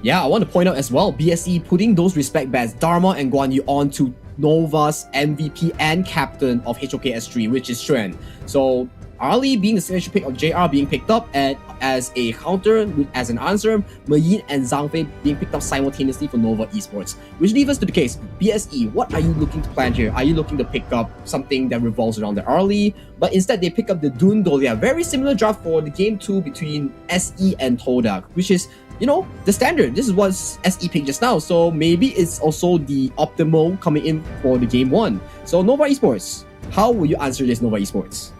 Yeah, I want to point out as well, BSE putting those respect bans, Dharma and Guan Yu, onto Nova's MVP and captain of HOKS3, which is Shrew. So Arlie being the signature pick of JR being picked up, and as a counter, as an answer, Mayin and Zhang Fei being picked up simultaneously for Nova Esports. Which leaves us to the case, BSE, what are you looking to plan here? Are you looking to pick up something that revolves around the Arlie? But instead they pick up the Dun Dolia, very similar draft for the game 2 between SE and Todak, which is, the standard. This is what SE picked just now, so maybe it's also the optimal coming in for the game 1. So Nova Esports, how will you answer this, Nova Esports?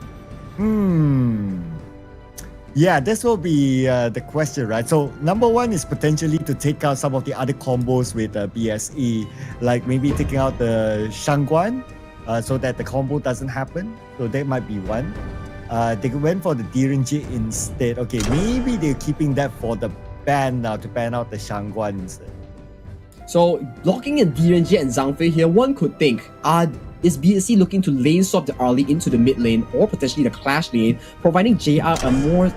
Yeah, this will be the question, right? So number 1 is potentially to take out some of the other combos with BSE, like maybe taking out the Shangguan so that the combo doesn't happen. So that might be one. They went for the Direnji instead. Okay, maybe they're keeping that for the ban now to ban out the Shangguan instead. So blocking in Direnji and Zhang Fei here, one could think, is BSE looking to lane swap the Arlie into the mid lane or potentially the clash lane, providing JR a more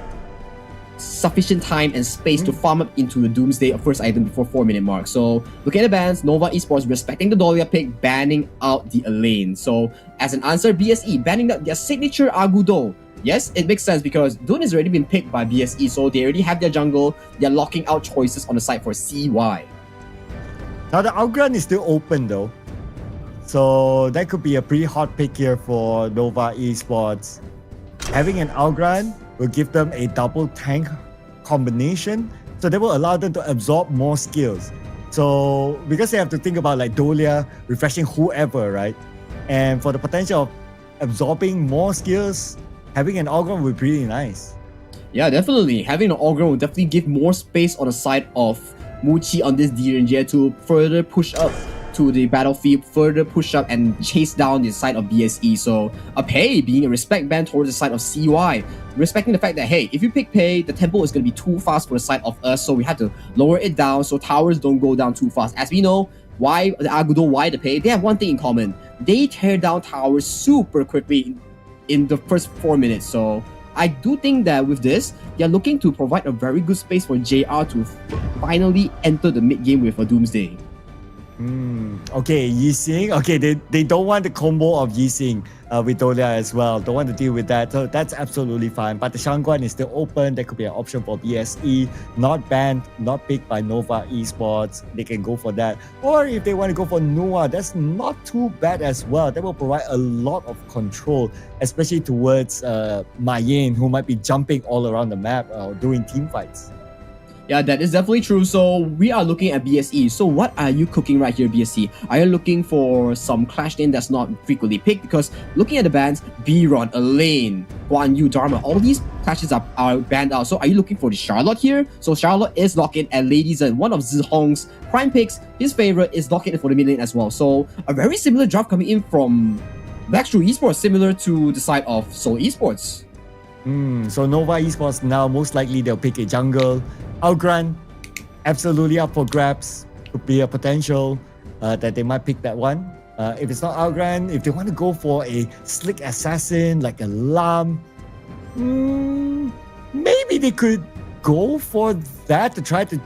sufficient time and space to farm up into the Doomsday first item before 4-minute mark. So looking at the bans, Nova Esports respecting the Dolia pick, banning out the Elaine. So as an answer, BSE banning out their signature Agudo. Yes, it makes sense because Dune has already been picked by BSE, so they already have their jungle. They're locking out choices on the side for CY. Now the Outground is still open though. So that could be a pretty hot pick here for Nova Esports. Having an Outground will give them a double tank combination, so they will allow them to absorb more skills. So because they have to think about like Dolia refreshing whoever, right? And for the potential of absorbing more skills, having an Outground would be pretty nice. Yeah, definitely. Having an Outground will definitely give more space on the side of Muchi on this DNJ to further push up to the battlefield, further push up and chase down the side of BSE. So a Pei being a respect ban towards the side of CY, respecting the fact that, hey, if you pick Pei, the tempo is going to be too fast for the side of us, so we have to lower it down so towers don't go down too fast. As we know, why the Agudo, why the Pei, they have one thing in common. They tear down towers super quickly in the first 4 minutes. So I do think that with this, they're looking to provide a very good space for JR to finally enter the mid game with a Doomsday. Okay, Yixing. Okay, they don't want the combo of Yixing with Todak as well. Don't want to deal with that. So that's absolutely fine. But the Shangguan is still open. That could be an option for BSE. Not banned, not picked by Nova Esports. They can go for that. Or if they want to go for Noah, that's not too bad as well. That will provide a lot of control, especially towards Mayen, who might be jumping all around the map doing team fights. Yeah, that is definitely true. So we are looking at BSE. So what are you cooking right here, BSE? Are you looking for some clash lane that's not frequently picked? Because looking at the bans, B-Ron, Elaine, Guan Yu, Dharma, all these clashes are banned out. So are you looking for the Charlotte here? So Charlotte is locked in at Lady Zen, one of Zihong's prime picks. His favorite is locked in for the mid lane as well. So a very similar draft coming in from Shrew Esports, similar to the side of Seoul Esports. So Nova Esports now, most likely they'll pick a jungle. Outgrun, absolutely up for grabs. Could be a potential that they might pick that one. If it's not Outgrun, if they want to go for a slick assassin like a Lam, maybe they could go for that to try to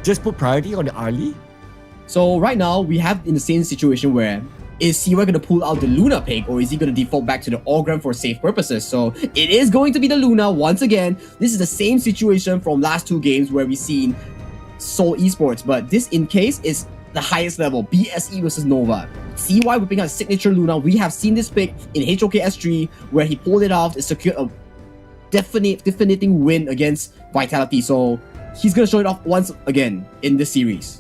just put priority on the early. So right now, we have in the same situation where is CY going to pull out the Luna pick, or is he going to default back to the Orgram for safe purposes? So it is going to be the Luna once again. This is the same situation from last two games where we've seen Seoul Esports, but this in case is the highest level, BSE versus Nova. CY whipping out signature Luna. We have seen this pick in HOKS3 where he pulled it off to secure a definiting win against Vitality. So he's going to show it off once again in this series.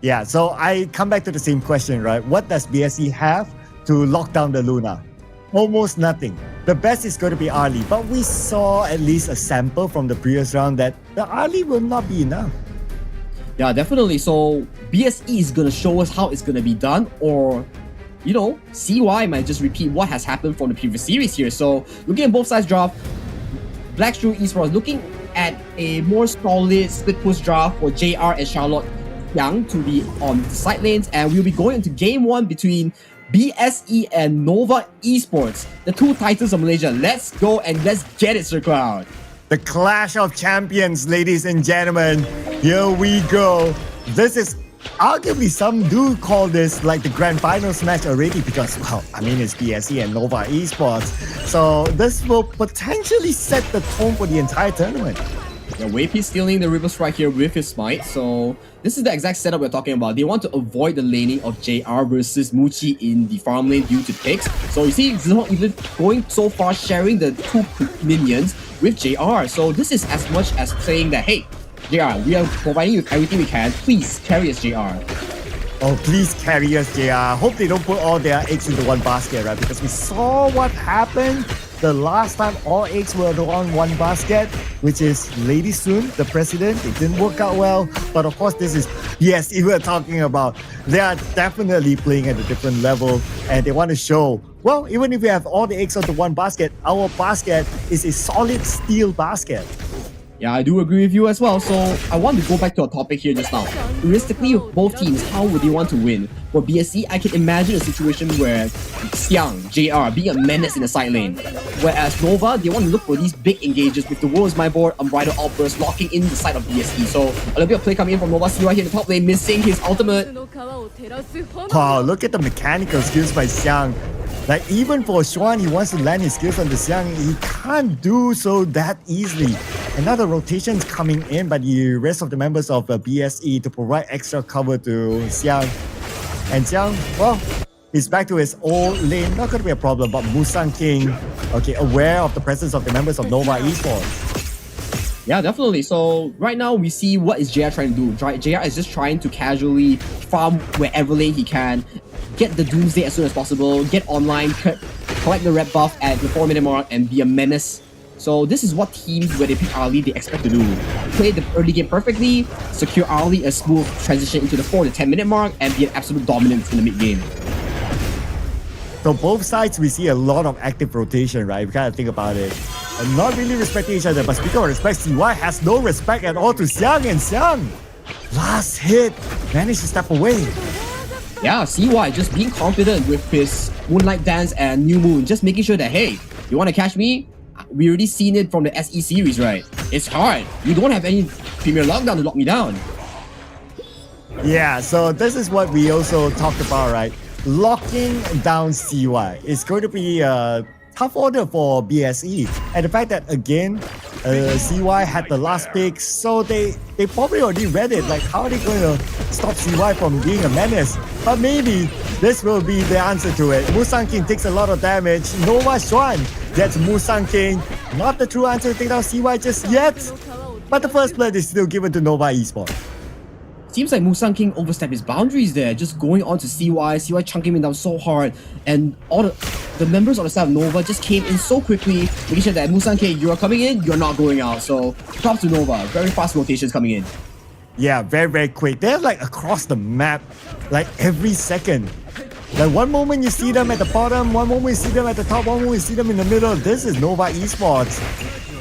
Yeah, so I come back to the same question, right? What does BSE have to lock down the Luna? Almost nothing. The best is going to be early, but we saw at least a sample from the previous round that the early will not be enough. Yeah, definitely. So BSE is going to show us how it's going to be done, or, you know, CY might just repeat what has happened from the previous series here. So looking at both sides draft, Shrew Esports looking at a more solid split push draft for JR and Charlotte Yang to be on the side lanes, and we'll be going into game one between BSE and Nova Esports, the two titans of Malaysia. Let's go and let's get it, Sir Cloud. The Clash of Champions, ladies and gentlemen. Here we go. This is arguably, some do call this like the grand finals match already because, well, I mean, it's BSE and Nova Esports. So this will potentially set the tone for the entire tournament. Yeah, Wave is stealing the River Strike here with his Smite, so this is the exact setup we're talking about. They want to avoid the laning of JR versus Muchi in the farm lane due to picks. So you see Zihong even going so far, sharing the two minions with JR. So this is as much as saying that, hey, JR, we are providing you with everything we can. Please carry us, JR. Oh, please carry us, JR. Hope they don't put all their eggs into one basket, right? Because we saw what happened the last time all eggs were on one basket, which is Lady Sun, the president. It didn't work out well, but of course this is BSE we're talking about. They are definitely playing at a different level, and they want to show, well, even if we have all the eggs onto one basket, our basket is a solid steel basket. Yeah, I do agree with you as well. So I want to go back to our topic here just now. Realistically, both teams, how would they want to win? For BSE, I can imagine a situation where Xiang, JR, being a menace in the side lane. Whereas Nova, they want to look for these big engages with the World is My Board, Unbridled Outburst locking in the side of BSE. So a little bit of play coming in from Nova CY here in the top lane, missing his ultimate. Wow, look at the mechanical skills by Xiang. Like, even for Xuan, he wants to land his skills on the Xiang. He can't do so that easily. Another rotation's coming in by the rest of the members of BSE to provide extra cover to Xiang. And Xiang, well, he's back to his old lane. Not going to be a problem, but Musang King, okay, aware of the presence of the members of Nova Esports. Yeah, definitely. So right now we see what is JR trying to do. JR is just trying to casually farm wherever lane he can, get the Doomsday as soon as possible, get online, collect the red buff at the 4-minute mark, and be a menace. So this is what teams where they pick Ali they expect to do. Play the early game perfectly, secure Ali a smooth transition into the 4 to 10-minute mark, and be an absolute dominance in the mid game. So both sides, we see a lot of active rotation, right? We kind of think about it. And not really respecting each other, but speaking of respect, CY has no respect at all to Xiang, and Xiang, last hit, managed to step away. Yeah, CY just being confident with his Moonlight Dance and New Moon, just making sure that, hey, you want to catch me? We already seen it from the SE series, right? It's hard. You don't have any Premier Lockdown to lock me down. Yeah, so this is what we also talked about, right? Locking down CY is going to be a tough order for BSE. And the fact that, again, CY had the last pick, so they probably already read it. Like, how are they going to stop CY from being a menace? But maybe this will be the answer to it. Musang King takes a lot of damage. Nova Xuan gets Musang King. Not the true answer to take down CY just yet. But the first blood is still given to Nova Esports. Seems like Musang King overstepped his boundaries there, just going on to CY chunking him down so hard, and all the members on the side of Nova just came in so quickly, making sure that Musang King, you're coming in, you're not going out. So props to Nova, very fast rotations coming in. Yeah, very, very quick. They're like across the map, like every second. Like one moment you see them at the bottom, one moment you see them at the top, one moment you see them in the middle. This is Nova Esports.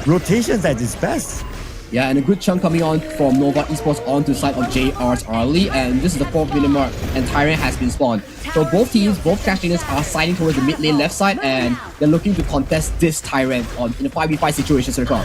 Rotations at its best. Yeah, and a good chunk coming on from Nova Esports onto the side of JR's early, and this is the 4th minute mark, and Tyrant has been spawned. So both teams, both Clash Leaders are siding towards the mid lane left side, and they're looking to contest this Tyrant in a 5v5 situation, Circle.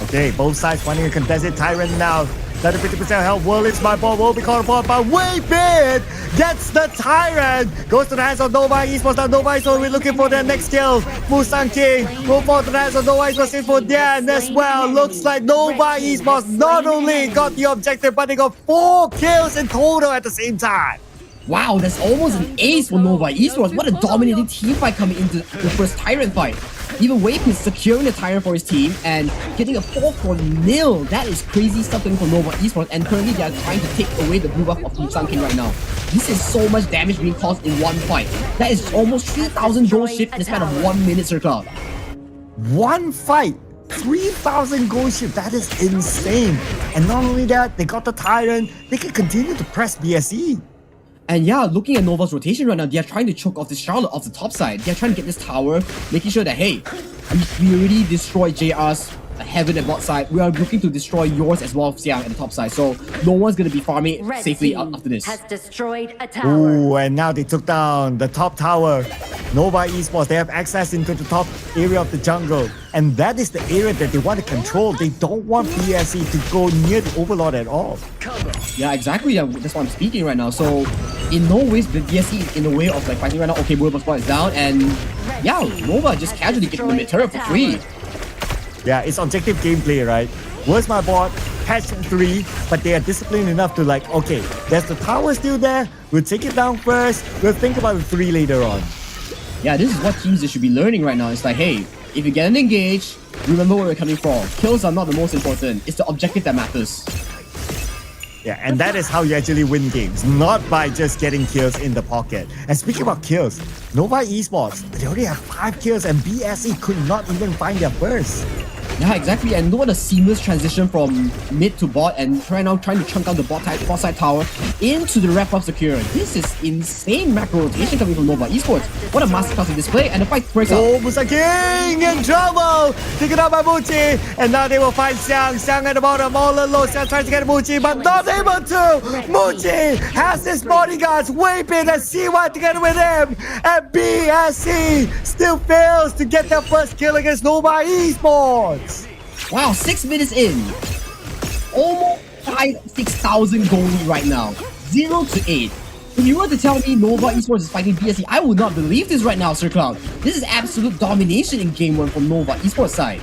Okay, both sides wanting to contest it. Tyrant now. 50% health. World is my ball. Will be called upon by Waypit. Gets the Tyrant. Goes to the hands of Nova Esports. Now Nova Esports will be looking for their next kill. Musang King go for the hands of Nova Esports in for Dan as well. Looks like Nova Esports not only got the objective, but they got 4 kills in total at the same time. Wow, that's almost an ace for Nova Esports. What a dominating team fight coming into the first Tyrant fight. Even Wave is securing the Tyrant for his team and getting a 4-0. That is crazy stuff coming from Nova Esports, and currently they are trying to take away the blue buff of Musang King right now. This is so much damage being caused in one fight. That is almost 3,000 gold shift in the span of 1 minute, Circle. One fight, 3,000 gold shift. That is insane. And not only that, they got the Tyrant. They can continue to press BSE. And yeah, looking at Nova's rotation right now, they are trying to choke off this Charlotte off the top side. They are trying to get this tower, making sure that, hey, we already destroyed JR's heaven at bot side. We are looking to destroy yours as well, Xiang, at the top side. So no one's going to be farming safely after this. Has destroyed a tower. Ooh, and now they took down the top tower. Nova Esports, they have access into the top area of the jungle. And that is the area that they want to control. They don't want BSE to go near the Overlord at all. Yeah, exactly. Yeah, that's what I'm speaking right now. So, in no ways the BSE is in the way of like fighting right now. Okay, Bullet Spot is down, and yeah, Nova just casually getting the mid-turret for free. Yeah, it's objective gameplay, right? Where's my bot? Patch 3, but they are disciplined enough to like, okay, there's the tower still there. We'll take it down first. We'll think about the 3 later on. Yeah, this is what teams they should be learning right now. It's like, hey, if you get an engage, remember where we're coming from. Kills are not the most important. It's the objective that matters. Yeah, and that is how you actually win games, not by just getting kills in the pocket. And speaking about kills, Nova Esports, they already have 5 kills and BSE could not even find their first. Yeah, exactly. And look at the seamless transition from mid to bot, and right now trying to chunk out the bot side tower into the wrap-up secure. This is insane macro rotation coming from Nova Esports. What a masterclass in display, and the fight breaks up. Oh, Musang King in trouble! Taken out by Muchi, and now they will find Xiang. Xiang at the bottom, all alone. Xiang tries to get Muchi, but not able to! Muchi has his bodyguards, Waypin and CY together with him, and BSE still fails to get their first kill against Nova Esports. Wow, 6 minutes in. Almost 6,000 gold lead right now. 0-8. If you were to tell me Nova Esports is fighting BSE, I would not believe this right now, Sir Cloud. This is absolute domination in Game 1 from Nova Esports side.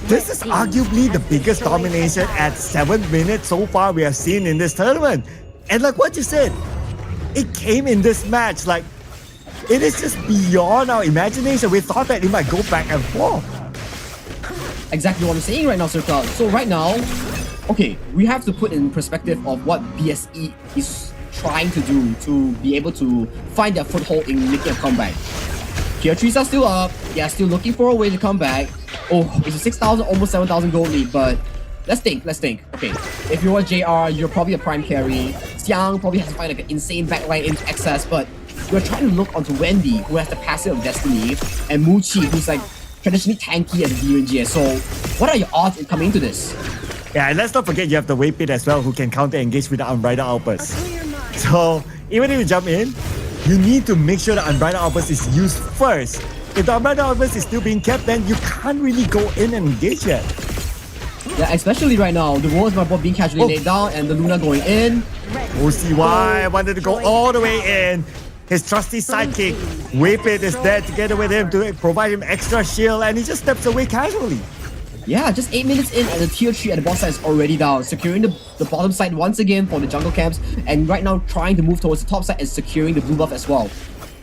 This is arguably the biggest domination at 7 minutes so far we have seen in this tournament. And like what you said, it came in this match. Like, it is just beyond our imagination. We thought that it might go back and forth. Exactly what I'm saying right now, Sir Cloud. So right now, okay, we have to put in perspective of what BSE is trying to do to be able to find their foothold in making a comeback. Tier 3s are still up. They are still looking for a way to come back. Oh, it's a 6,000, almost 7,000 gold lead, but let's think. Okay, if you're a JR, you're probably a prime carry. Xiang probably has to find like an insane backline into excess, but we're trying to look onto Wendy, who has the passive of Destiny, and Muchi, who's like traditionally tanky as DNG. So, what are your odds in coming into this? Yeah, and let's not forget you have the Waypit as well, who can counter-engage with the Unbridled Outburst. So, even if you jump in, you need to make sure the Unbridled Outburst is used first. If the Unbridled Outburst is still being kept, then you can't really go in and engage yet. Yeah, especially right now, the World is my board being casually laid down and the Luna going in. OCY wanted to go all the way in. His trusty sidekick, Whippet, is there together with him to provide him extra shield, and he just steps away casually. Yeah, just 8 minutes in, and the tier 3 at the bottom side is already down, securing the bottom side once again for the jungle camps, and right now trying to move towards the top side and securing the blue buff as well.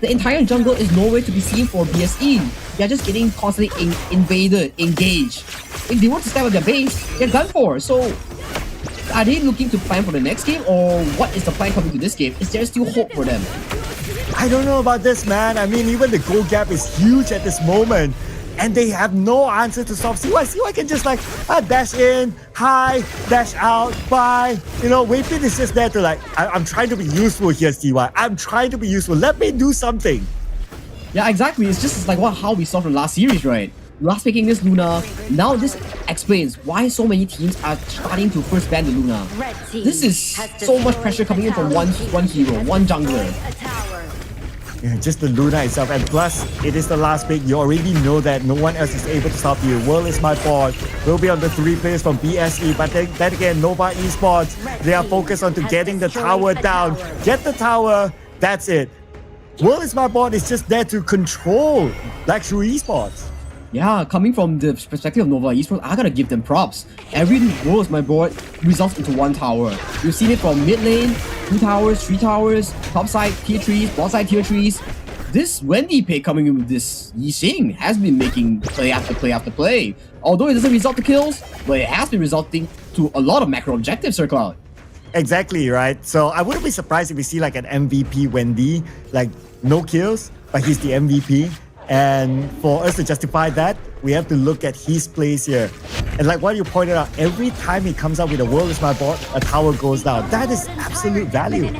The entire jungle is nowhere to be seen for BSE. They're just getting constantly invaded, engaged. If they want to step up their base, they're done for. So, are they looking to plan for the next game, or what is the plan coming to this game? Is there still hope for them? I don't know about this, man. I mean, even the goal gap is huge at this moment. And they have no answer to solve. CY can just like dash in, hi, dash out, bye. You know, Whippet is just there to like, I'm trying to be useful here, CY. I'm trying to be useful. Let me do something. Yeah, exactly. It's just like how we saw from last series, right? Last picking this Luna. Now this explains why so many teams are starting to first ban the Luna. This is so much pressure coming in from one hero, one jungler. Yeah, just the Luna itself, and plus it is the last pick. You already know that no one else is able to stop you. World is my board. Will be on the 3 players from BSE, but then again, Nova Esports, they are focused on to getting the tower down. Get the tower, that's it. World is my board is just there to control like Shrew Esports. Yeah, coming from the perspective of Nova Esports, I gotta give them props. Every World is my board results into one tower. You've seen it from mid lane, 2 towers, 3 towers, top side tier 3s, bottom side tier 3s. This Wendy pick coming in with this Yi Xing has been making play after play after play. Although it doesn't result to kills, but it has been resulting to a lot of macro objectives, Sir Cloud. Exactly, right? So I wouldn't be surprised if we see like an MVP Wendy, like no kills, but he's the MVP. And for us to justify that, we have to look at his plays here. And like what you pointed out, every time he comes out with a World is my board, a tower goes down. That is absolute value.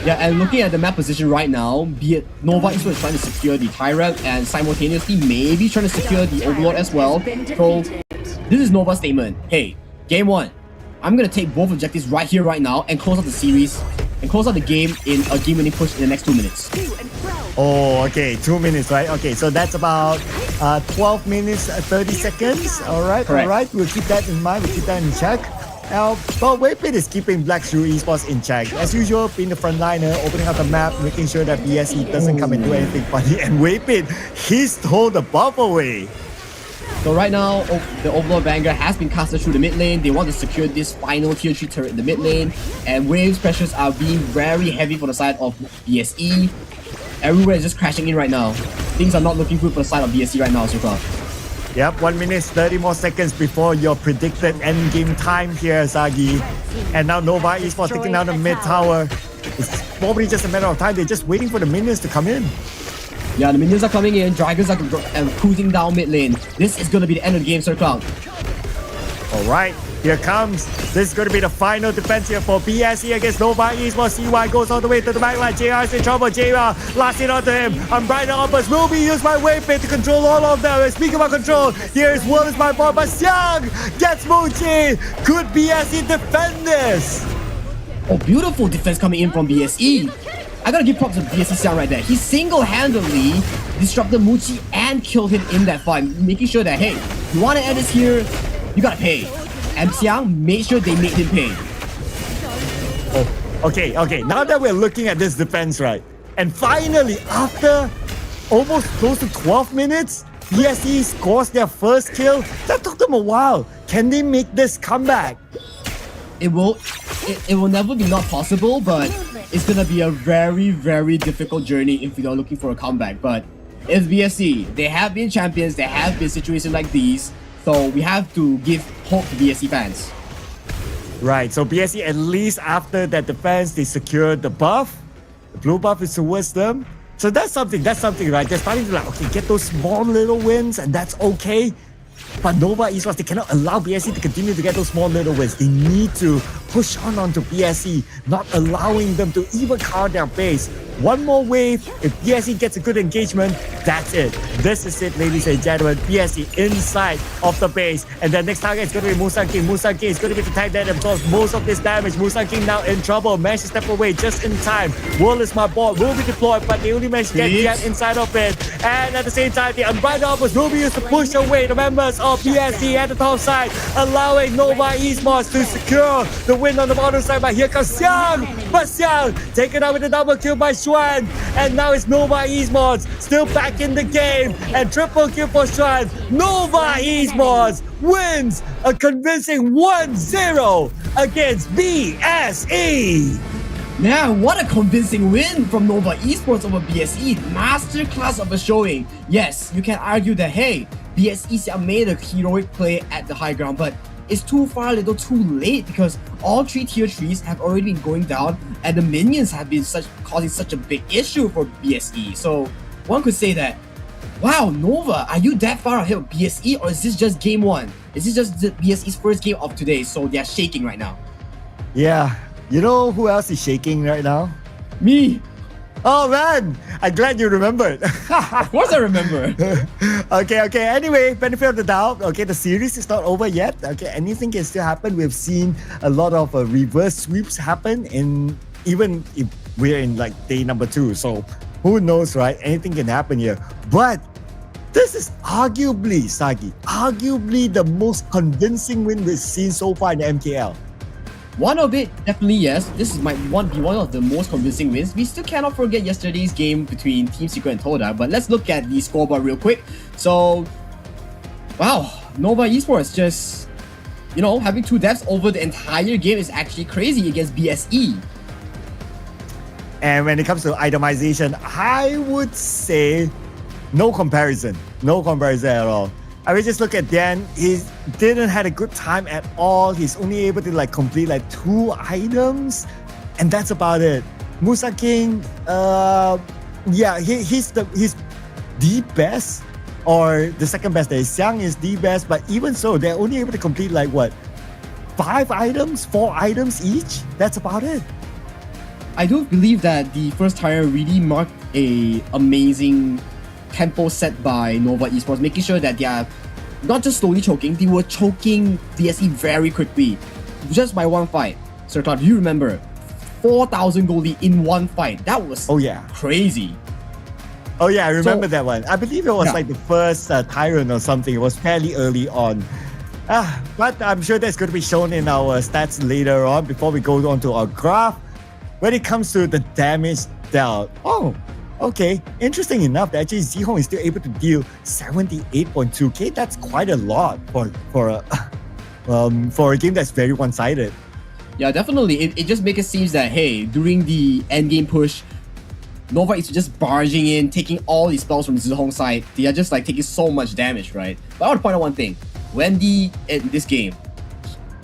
Yeah, and looking at the map position right now, be it Nova is trying to secure the Tyrant and simultaneously maybe trying to secure the Overlord as well. So this is Nova's statement. Hey, game 1, I'm going to take both objectives right here, right now, and close out the series and close out the game in a game-winning push in the next 2 minutes. Oh, okay, 2 minutes, right? Okay, so that's about 12 minutes, 30 seconds. All right, correct. All right. We'll keep that in mind. We'll keep that in check. Now, but Whippet is keeping Black Shrew Esports in check. As usual, being the frontliner, opening up the map, making sure that BSE doesn't come and do anything funny. And Whippet, he stole the buff away. So right now, the Overlord Vanguard has been casted through the mid lane. They want to secure this final tier 3 turret in the mid lane. And Waves pressures are being very heavy for the side of BSE. Everywhere is just crashing in right now. Things are not looking good for the side of BSE right now, Super. Yep, 1 minute, 30 more seconds before your predicted end game time here, Zagi. And now Nova Esports taking down the mid tower. It's probably just a matter of time. They're just waiting for the minions to come in. Yeah, the minions are coming in. Dragons are cruising down mid lane. This is going to be the end of the game, Sir Cloud. Alright, here comes. This is going to be the final defense here for BSE against Nova Esports. CY goes all the way to the backline. JR is in trouble. JR last hit onto him. Unbridled Opus will be used by Waypit to control all of them. Speaking about control, here's World is my board, but Xiang gets Muji. Could BSE defend this? Oh, beautiful defense coming in from BSE. I gotta give props to BSE Xiang right there. He single-handedly disrupted Muji and killed him in that fight, making sure that, hey, you want to end this here, you gotta pay. And Xiang made sure they made him pay. Oh, okay. Now that we're looking at this defense, right? And finally, after almost close to 12 minutes, BSE scores their first kill. That took them a while. Can they make this comeback? It will never be not possible, but it's gonna be a very, very difficult journey if you're looking for a comeback. But it's BSE. They have been champions. There have been situations like these. So we have to give hope to BSE fans. Right, so BSE, at least after that defense, they secured the buff. The blue buff is towards them. So that's something, right? They're starting to like, okay, get those small little wins, and that's okay. But Nova Esports, they cannot allow BSE to continue to get those small little wins. They need to push on onto BSE, not allowing them to even cover their base. One more wave, if BSE gets a good engagement, that's it. This is it, ladies and gentlemen. BSE inside of the base. And the next target is going to be Musan King. Musan King is going to be the tank that absorbs most of this damage. Musan King now in trouble. Managed to step away just in time. World is my board. Will be deployed, but they only managed to get inside of it. And at the same time, the Unbridled Opus will be used to push away the members players of BSE at the top side, allowing Nova Esports to secure the win on the bottom side. But here comes Xiang, but Xiang taken out with a double kill by Xuan, and now it's Nova Esports still back in the game, and triple kill for Xuan. Nova Esports wins a convincing 1-0 against BSE. Man, what a convincing win from Nova Esports over BSE. Masterclass of a showing. Yes, you can argue that, hey, BSE made a heroic play at the high ground, but it's too far, a little too late, because all 3 tier 3s have already been going down, and the minions have been causing such a big issue for BSE. So one could say that, wow, Nova, are you that far ahead of BSE, or is this just game 1? Is this just the BSE's first game of today, so they're shaking right now? Yeah. You know who else is shaking right now? Me! Oh man! I'm glad you remembered. Of course I remember. Okay. Anyway, benefit of the doubt. Okay, the series is not over yet. Okay, anything can still happen. We've seen a lot of reverse sweeps happen, even if we're in like day number 2. So who knows, right? Anything can happen here. But this is arguably, Sagi, the most convincing win we've seen so far in the MKL. One of it, definitely yes. This might be one of the most convincing wins. We still cannot forget yesterday's game between Team Secret and Todak, but let's look at the scoreboard real quick. So, wow, Nova Esports just, having 2 deaths over the entire game is actually crazy against BSE. And when it comes to itemization, I would say no comparison at all. I mean, just look at Dan. He didn't have a good time at all. He's only able to complete 2 items, and that's about it. Musa King, he's the best, or the second best. Xiang is the best, but even so, they're only able to complete 5 items, 4 items each. That's about it. I do believe that the first tire really marked a amazing tempo set by Nova Esports, making sure that they are not just slowly choking, they were choking BSE very quickly, just by 1 fight. Sir Todd, do you remember? 4,000 gold in 1 fight. That was crazy. Oh yeah, I remember that one. I believe it was the first Tyrant or something. It was fairly early on. But I'm sure that's going to be shown in our stats later on before we go on to our graph. When it comes to the damage dealt, okay, interesting enough that actually Zihong is still able to deal 78.2k. That's quite a lot for a game that's very one-sided. Yeah, definitely. It just makes it seem that, hey, during the endgame push, Nova is just barging in, taking all these spells from Zihong's side. They are just taking so much damage, right? But I want to point out one thing. Wendy in this game,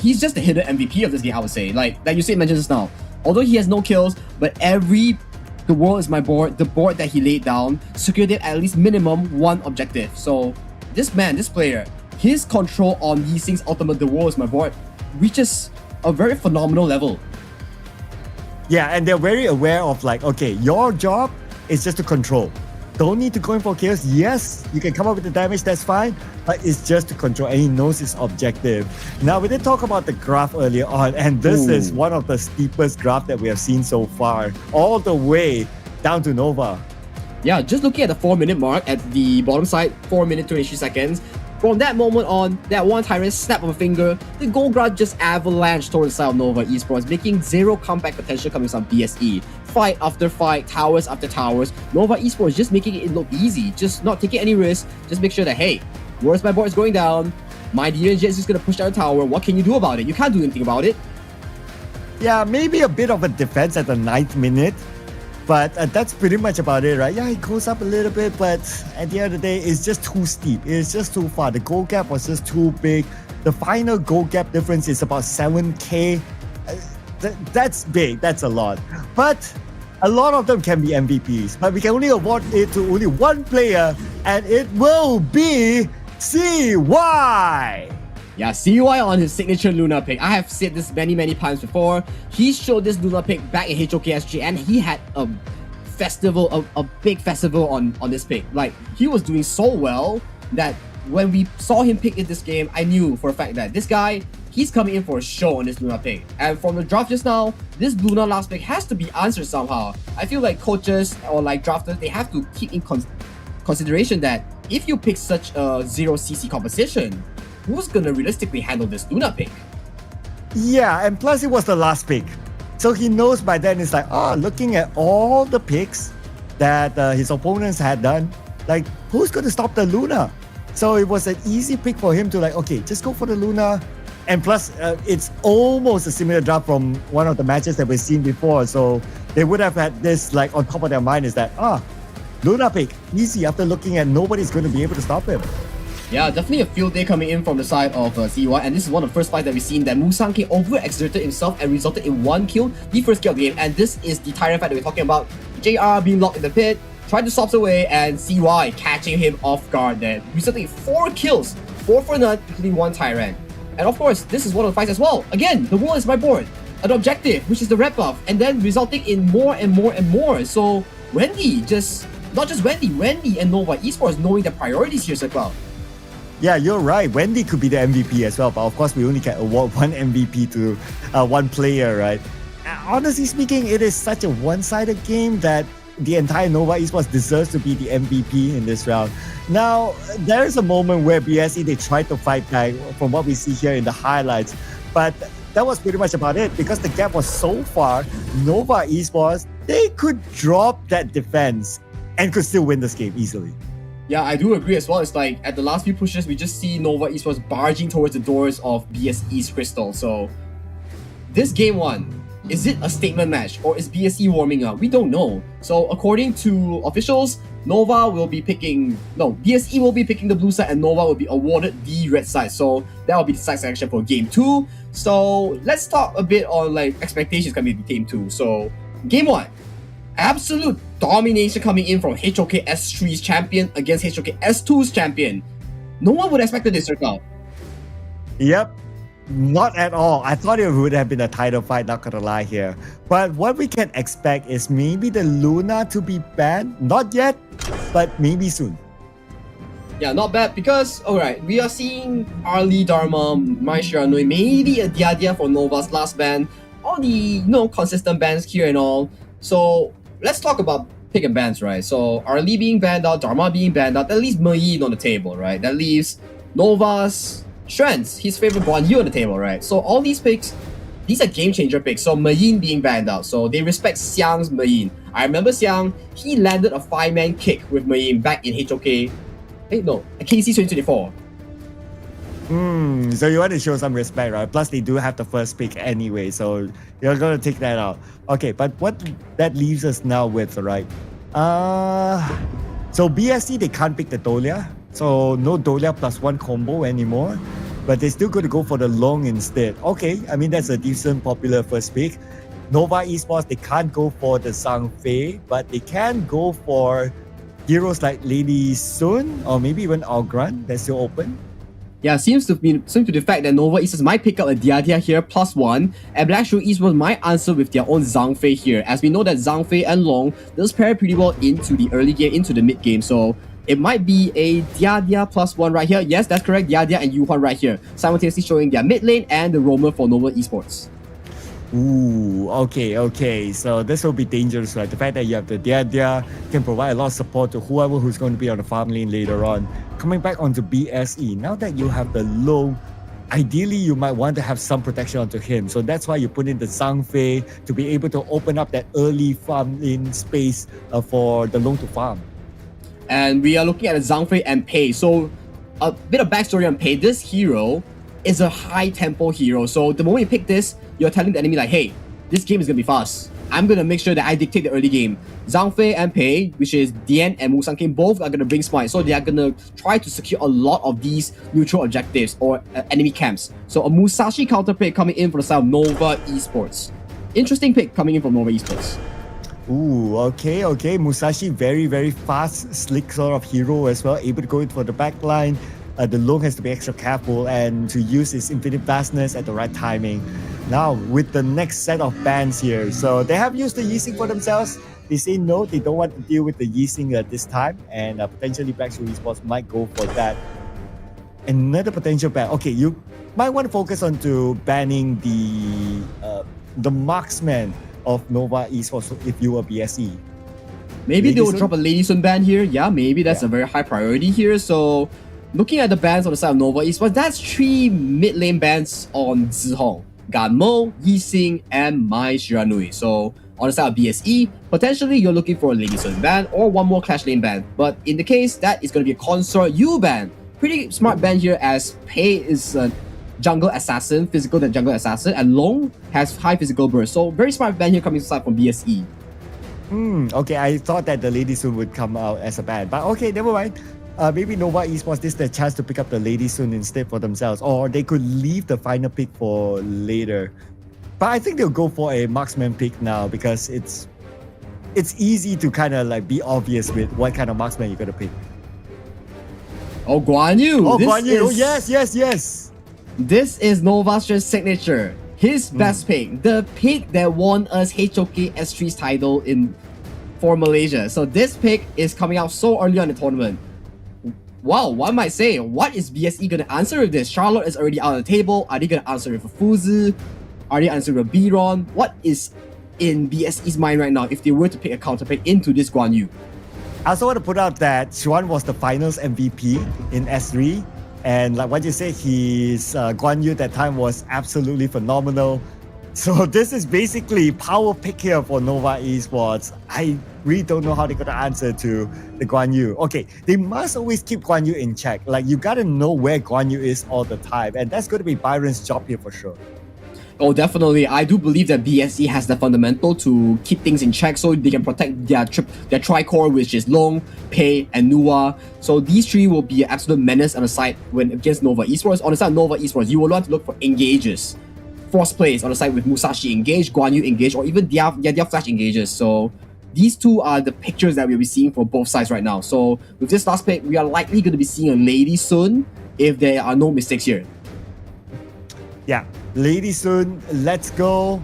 he's just the hidden MVP of this game, I would say. Like you mentioned just now. Although he has no kills, but the world is my board, the board that he laid down, secured it at least minimum 1 objective. So this player, his control on these things, ultimate the world is my board, reaches a very phenomenal level. Yeah, and they're very aware of okay, your job is just to control. Don't need to go in for kills. Yes, you can come up with the damage, that's fine, but it's just to control, and he knows his objective. Now, we did talk about the graph earlier on, and this is one of the steepest graph that we have seen so far, all the way down to Nova. Yeah, just looking at the 4-minute mark at the bottom side, 4 minutes 23 seconds. From that moment on, that one Tyrant snap of a finger, the gold grab just avalanched towards the side of Nova Esports, making 0 comeback potential coming from BSE. Fight after fight, towers after towers, Nova Esports just making it look easy, just not taking any risks, just make sure that, hey, where's my board is going down, my DNG is just going to push down the tower, what can you do about it? You can't do anything about it. Yeah, maybe a bit of a defense at the 9th minute, but that's pretty much about it, right? Yeah, it goes up a little bit, but at the end of the day, it's just too steep. It's just too far. The goal gap was just too big. The final goal gap difference is about 7k. That's big. That's a lot. But a lot of them can be MVPs. But we can only award it to only one player, and it will be CY. Yeah, CY on his signature Luna pick. I have said this many times before. He showed this Luna pick back in HOKSG, and he had a festival, a big festival on this pick. He was doing so well that when we saw him pick in this game, I knew for a fact that this guy, he's coming in for a show on this Luna pick. And from the draft just now, this Luna last pick has to be answered somehow. I feel like coaches or drafters, they have to keep in consideration that if you pick such a 0cc composition, who's gonna realistically handle this Luna pick? Yeah, and plus it was the last pick. So he knows by then it's like, looking at all the picks that his opponents had done, like, who's going to stop the Luna? So it was an easy pick for him to like, okay, just go for the Luna. And plus, it's almost a similar draft from one of the matches that we've seen before. So they would have had this like on top of their mind is that, Luna pick, easy after looking at nobody's going to be able to stop him. Yeah, definitely a field day coming in from the side of CY, and this is one of the first fights that we've seen that Musanke overexerted himself and resulted in 1 kill, the first kill of the game, and this is the Tyrant fight that we're talking about. JR being locked in the pit, trying to stop away, and CY catching him off guard there, resulting in 4 kills, 4 for none, including 1 Tyrant. And of course, this is one of the fights as well. Again, the wall is my board, an objective, which is the red buff, and then resulting in more and more and more. So Wendy not just Wendy and Nova Esports knowing their priorities here as well. Yeah, you're right. Wendy could be the MVP as well, but of course we only can award one MVP to one player, right? Honestly speaking, it is such a one-sided game that the entire Nova Esports deserves to be the MVP in this round. Now, there is a moment where BSE, they tried to fight back from what we see here in the highlights, but that was pretty much about it because the gap was so far. Nova Esports, they could drop that defense and could still win this game easily. Yeah, I do agree as well. It's like at the last few pushes, we just see Nova Esports barging towards the doors of BSE's Crystal. So this game 1, is it a statement match or is BSE warming up? We don't know. So according to officials, BSE will be picking the blue side and Nova will be awarded the red side. So that will be the side selection for game 2. So let's talk a bit on like expectations coming into game 2. So game 1, absolute domination coming in from HOK S3's champion against HOK S2's champion. No one would have expected this result. Yep, not at all. I thought it would have been a title fight, not gonna lie here. But what we can expect is maybe the Luna to be banned. Not yet, but maybe soon. Yeah, not bad because, alright, we are seeing Arlie, Dharma, Mai Shiranui, maybe a Diadia for Nova's last ban, all the, consistent bans here and all. So let's talk about pick and bans, right? So Arlie being banned out, Dharma being banned out, that leaves Mayin on the table, right? That leaves Nova's strengths, his favorite Guan Yu on the table, right? So all these picks, these are game changer picks. So Mayin being banned out, so they respect Xiang's Mayin. I remember Xiang, he landed a 5-man kick with Mayin back in HOK. KC 2024. So you want to show some respect, right? Plus they do have the first pick anyway, so you're gonna take that out. Okay, but what that leaves us now with, right? So BSC, they can't pick the Dolia, so no Dolia +1 combo anymore, but they're still going to go for the Long instead. Okay, I mean that's a decent popular first pick. Nova Esports, they can't go for the Zhang Fei, but they can go for heroes like Lady Sun or maybe even Algran. That's still open. Yeah, seems to the fact that Nova Esports might pick up a Diadia here +1, and Black Shrew Esports might answer with their own Zhang Fei here, as we know that Zhang Fei and Long does pair pretty well into the early game, into the mid game, so it might be a Diadia +1 right here. Yes, that's correct, Diadia and Yuhuan right here, simultaneously showing their mid lane and the roamer for Nova Esports. Ooh, okay. So this will be dangerous, right? The fact that you have the Diadia can provide a lot of support to whoever who's going to be on the farm lane later on. Coming back onto BSE, now that you have the Long, ideally you might want to have some protection onto him. So that's why you put in the Zhang Fei to be able to open up that early farm lane space for the Long to farm. And we are looking at Zhang Fei and Pei. So a bit of backstory on Pei. This hero is a high tempo hero. So the moment you pick this, you're telling the enemy like, hey, this game is gonna be fast. I'm gonna make sure that I dictate the early game. Zhang Fei and Pei, which is Dian and Musang King, both are gonna bring smite. So they are gonna try to secure a lot of these neutral objectives or enemy camps. So a Musashi counter pick coming in for the side of Nova Esports. Interesting pick coming in from Nova Esports. Ooh, okay. Musashi, very, very fast, slick sort of hero as well, able to go in for the back line. The Long has to be extra careful and to use his infinite vastness at the right timing. Now, with the next set of bans here, so they have used the Yixing for themselves. They say no, they don't want to deal with the Yixing at this time, and potentially Black Shrew Esports might go for that. Another potential ban. Okay, you might want to focus on to banning the marksman of Nova Esports if you are BSE. Maybe Lady they will Sun? drop a Lady Sun ban here. Yeah, maybe that's a very high priority here. So, looking at the bans on the side of Nova Esports, that's 3 mid lane bans on Zihong, Ganmo, Yixing, and Mai Shiranui. So, on the side of BSE, potentially you're looking for a Lady Sun ban or one more Clash lane ban. But in the case, that is going to be a Consort U ban. Pretty smart ban here as Pei is a jungle assassin, physical than jungle assassin, and Long has high physical burst. So, very smart ban here coming aside from BSE. Okay, I thought that the Lady Sun would come out as a ban, but okay, never mind. Maybe Nova Esports, this is the chance to pick up the Lady Sun instead for themselves, or they could leave the final pick for later. But I think they'll go for a marksman pick now because it's easy to kind of like be obvious with what kind of marksman you're gonna pick. Oh, Guan Yu! Oh, Guan Yu! Yes! This is Nova's signature. His best pick, the pick that won us HOK S3's title for Malaysia. So this pick is coming out so early on the tournament. Wow, one might say, what is BSE gonna answer with this? Charlotte is already out of the table. Are they gonna answer with a Fuzi? Are they answering with Biron? What is in BSE's mind right now if they were to pick a counter pick into this Guan Yu? I also want to put out that Xuan was the finals MVP in S3. And like what you said, his Guan Yu that time was absolutely phenomenal. So this is basically power pick here for Nova Esports. I really don't know how they're going to answer to the Guan Yu. Okay, they must always keep Guan Yu in check. Like you got to know where Guan Yu is all the time. And that's going to be Byron's job here for sure. Oh, definitely. I do believe that BSE has the fundamental to keep things in check so they can protect their tri-core, which is Long, Pei, and Nua. So these 3 will be an absolute menace on the side when against Nova Esports. On the side of Nova Esports, you will want to look for engages. Force plays on the side with Musashi engage, Guan Yu engage, or even their flash engages. So these 2 are the pictures that we'll be seeing for both sides right now. So with this last pick, we are likely going to be seeing a Lady Sun if there are no mistakes here. Yeah, Lady Sun, let's go.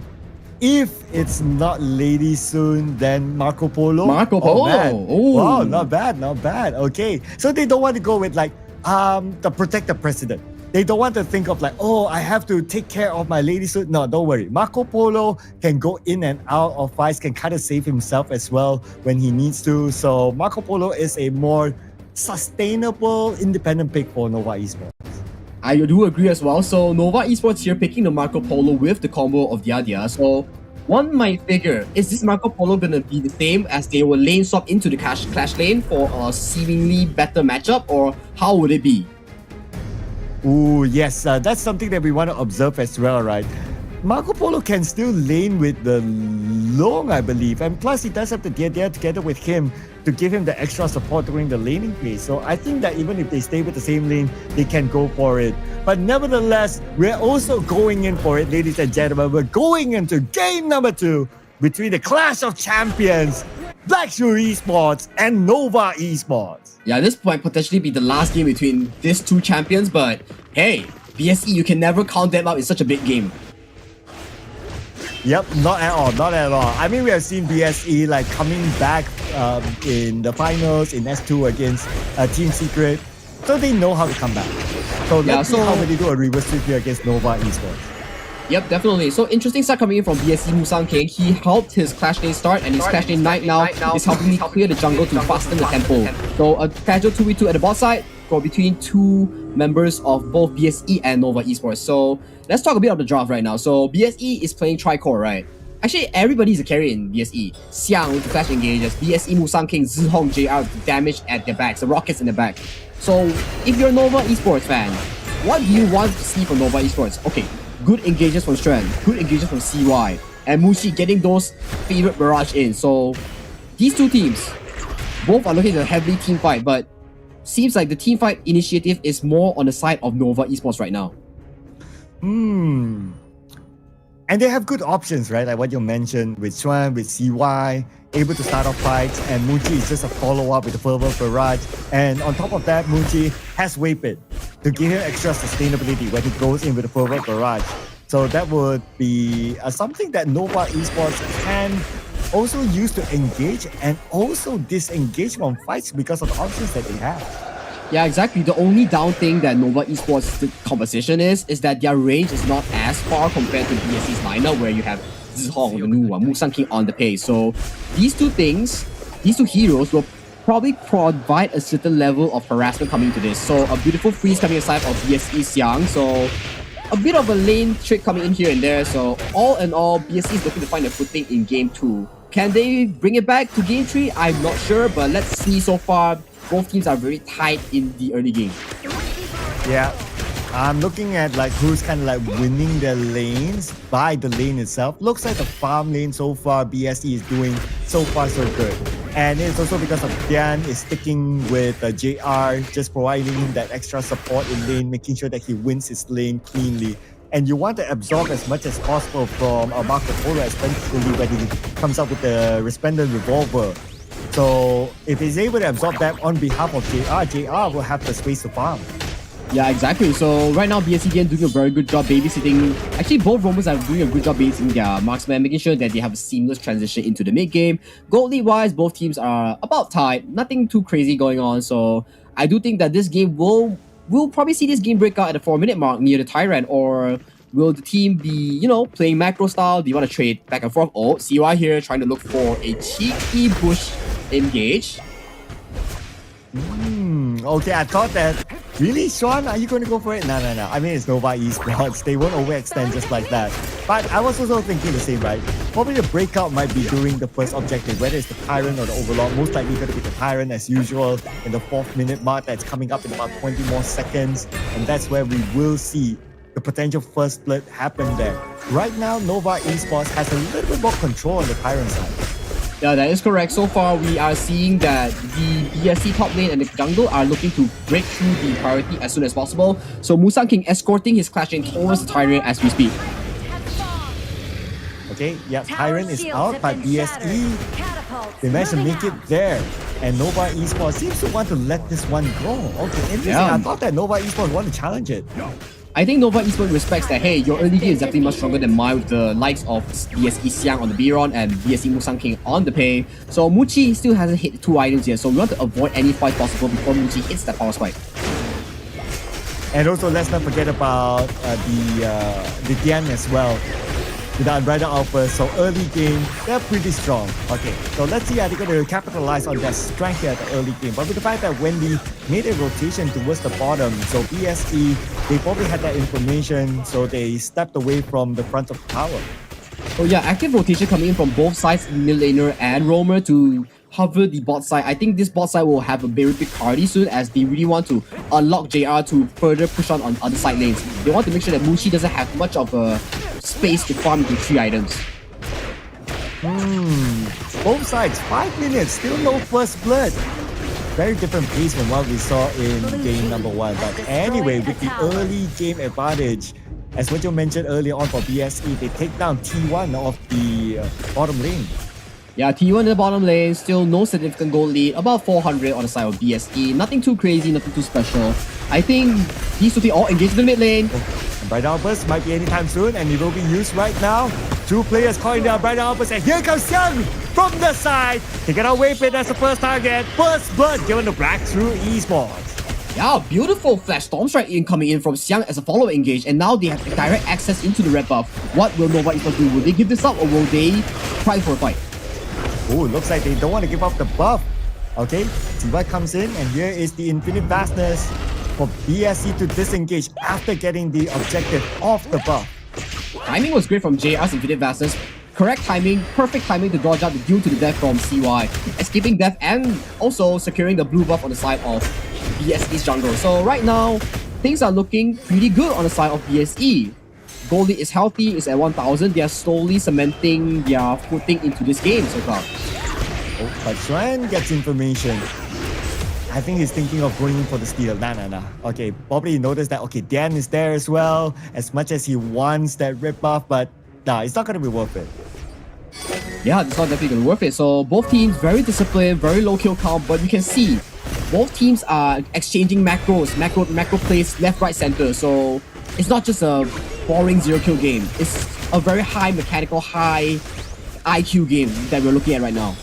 If it's not Lady Sun, then Marco Polo. Marco Polo. Oh, wow, not bad. Okay, so they don't want to go with like the protect the president. They don't want to think of like, oh, I have to take care of my Lady Sun. No, don't worry. Marco Polo can go in and out of fights, can kind of save himself as well when he needs to. So Marco Polo is a more sustainable, independent pick for Nova Esports. I do agree as well. So Nova Esports here picking the Marco Polo with the combo of Diadia. So one might figure, is this Marco Polo going to be the same as they will lane swap into the Clash lane for a seemingly better matchup, or how would it be? Ooh, yes, that's something that we want to observe as well, right? Marco Polo can still lane with the Long, I believe, and plus he does have the Diadia together with him to give him the extra support during the laning phase. So I think that even if they stay with the same lane, they can go for it. But nevertheless, we're also going in for it, ladies and gentlemen. We're going into game number 2 between the Clash of Champions, Black Shrew Esports and Nova Esports. Yeah, this might potentially be the last game between these 2 champions, but hey, BSE, you can never count them out in such a big game. Yep, not at all. I mean, we have seen BSE like coming back in the finals in S2 against Team Secret, so they know how to come back. So let's see how they do a reverse sweep here against Nova Esports. Yep, definitely. So interesting start coming in from BSE Musang King. He helped his Clash lane start, and his Clash lane Knight now is helping me clear the jungle to fasten the tempo. So a casual 2v2 at the bot side for between 2 members of both BSE and Nova Esports. So let's talk a bit of the draft right now. So BSE is playing tri-core, right? Actually, everybody's a carry in BSE. Xiang with the flash engages, BSE Musang King, Zihong, JR with the damage at their backs, the rockets in the back. So if you're a Nova Esports fan, what do you want to see from Nova Esports? Okay, good engages from Strand, good engages from CY, and Mushi getting those favorite barrage in. So these 2 teams, both are looking at a heavily team fight, but seems like the team fight initiative is more on the side of Nova Esports right now. And they have good options, right? Like what you mentioned with Swan, with CY, able to start off fights, and Muji is just a follow-up with the Fervor Barrage. And on top of that, Muji has Waypit to give him extra sustainability when he goes in with the Fervor Barrage. So that would be something that Nova Esports can also use to engage and also disengage from fights because of the options that they have. Yeah, exactly. The only down thing that Nova Esports' composition is that their range is not as far compared to BSE's lineup, where you have Zihong, the Nua, Musang King on the pace. So these 2 things these two heroes will probably provide a certain level of harassment coming to this. So a beautiful freeze coming aside of BSE Xiang. So a bit of a lane trick coming in here and there. So all in all, BSE is looking to find a footing in game 2. Can they bring it back to game 3? I'm not sure, but let's see. So far, both teams are very tight in the early game. Yeah. I'm looking at like who's kind of like winning their lanes by the lane itself. Looks like the farm lane so far, BSE is doing so far so good. And it's also because of Dian is sticking with JR, just providing him that extra support in lane, making sure that he wins his lane cleanly. And you want to absorb as much as possible from Marco Polo, especially when he comes up with the Resplendent Revolver. So if he's able to absorb that on behalf of JR will have the space to farm. Yeah, exactly. So right now, BSE again doing a very good job babysitting. Actually, both Romans are doing a good job babysitting their marksman, making sure that they have a seamless transition into the mid game. Gold lead wise, both teams are about tied. Nothing too crazy going on. So I do think that this game we'll probably see this game break out at the 4-minute mark near the Tyrant, or will the team be, you know, playing macro style? Do you want to trade back and forth? Oh, CY here trying to look for a cheeky bush engage. Okay, I thought that. Really, Sean? Are you going to go for it? No. I mean, it's Nova Esports. They won't overextend just like that. But I was also thinking the same, right? Probably the breakout might be during the first objective, whether it's the Tyrant or the Overlord. Most likely going to be the Tyrant as usual in the 4th-minute mark. That's coming up in about 20 more seconds. And that's where we will see the potential first split happen there. Right now, Nova Esports has a little bit more control on the Tyrant side. Yeah, that is correct. So far, we are seeing that the BSC top lane and the jungle are looking to break through the priority as soon as possible. So Musang King escorting his Clash Lane towards the Tyrant as we speak. Okay, yeah, Tyrant is out, but BSE, they managed to make it there. And Nova Esports seems to want to let this one go. Okay, interesting. Yeah. I thought that Nova Esports want to challenge it. I think Nova Esports respects that, hey, your early game is definitely much stronger than mine with the likes of BSE Xiang on the Biron and BSE Musang King on the Pei. So Muchi still hasn't hit 2 items yet, so we want to avoid any fight possible before Muchi hits that power spike. And also, let's not forget about the Dian as well. With the Unbridled Alpha, so early game, they're pretty strong. Okay, so let's see how they're going to capitalize on their strength here at the early game. But with the fact that Wendy made a rotation towards the bottom, so BSE, they probably had that information, so they stepped away from the front of the tower. Oh yeah, active rotation coming in from both sides, mid laner and roamer to hover the bot side. I think this bot side will have a very big party soon as they really want to unlock JR to further push on other side lanes. They want to make sure that Mushi doesn't have much of a space to farm into 3 items. Both sides, 5 minutes, still no first blood. Very different pace from what we saw in game number 1. But anyway, with the early game advantage, as what you mentioned earlier on for BSE, they take down T1 of the bottom lane. Yeah, T1 in the bottom lane, still no significant gold lead, about 400 on the side of BSE. Nothing too crazy, nothing too special. I think these will be all engaged in the mid lane. Unbridled Outburst might be anytime soon, and it will be used right now. 2 players calling down Unbridled Outburst, and here comes Xiang from the side. Taking out Wayfit as the first target. First blood given to Black Shrew Esports. Yeah, beautiful Flash Storm Strike coming in from Xiang as a follower engage, and now they have direct access into the red buff. What will Nova Esports do? Will they give this up, or will they try for a fight? Oh, looks like they don't want to give up the buff. Okay, T1 comes in, and here is the Infinite Vastness for BSE to disengage after getting the objective off the buff. Timing was great from JR's Infinite Vastness. Correct timing, perfect timing to dodge out the deal to the death from CY, escaping death and also securing the blue buff on the side of BSE's jungle. So right now, things are looking pretty good on the side of BSE. Gold lead is healthy, it's at 1000. They are slowly cementing their footing into this game so far. Oh, but Xuan gets information. I think he's thinking of going in for the steal. Nah. Okay, probably noticed that, okay, Dan is there as well, as much as he wants that red buff, but nah, it's not going to be worth it. Yeah, it's not definitely going to be worth it. So both teams very disciplined, very low kill count, but you can see both teams are exchanging macro plays left, right, center. So it's not just a boring 0-kill game. It's a very high mechanical, high IQ game that we're looking at right now.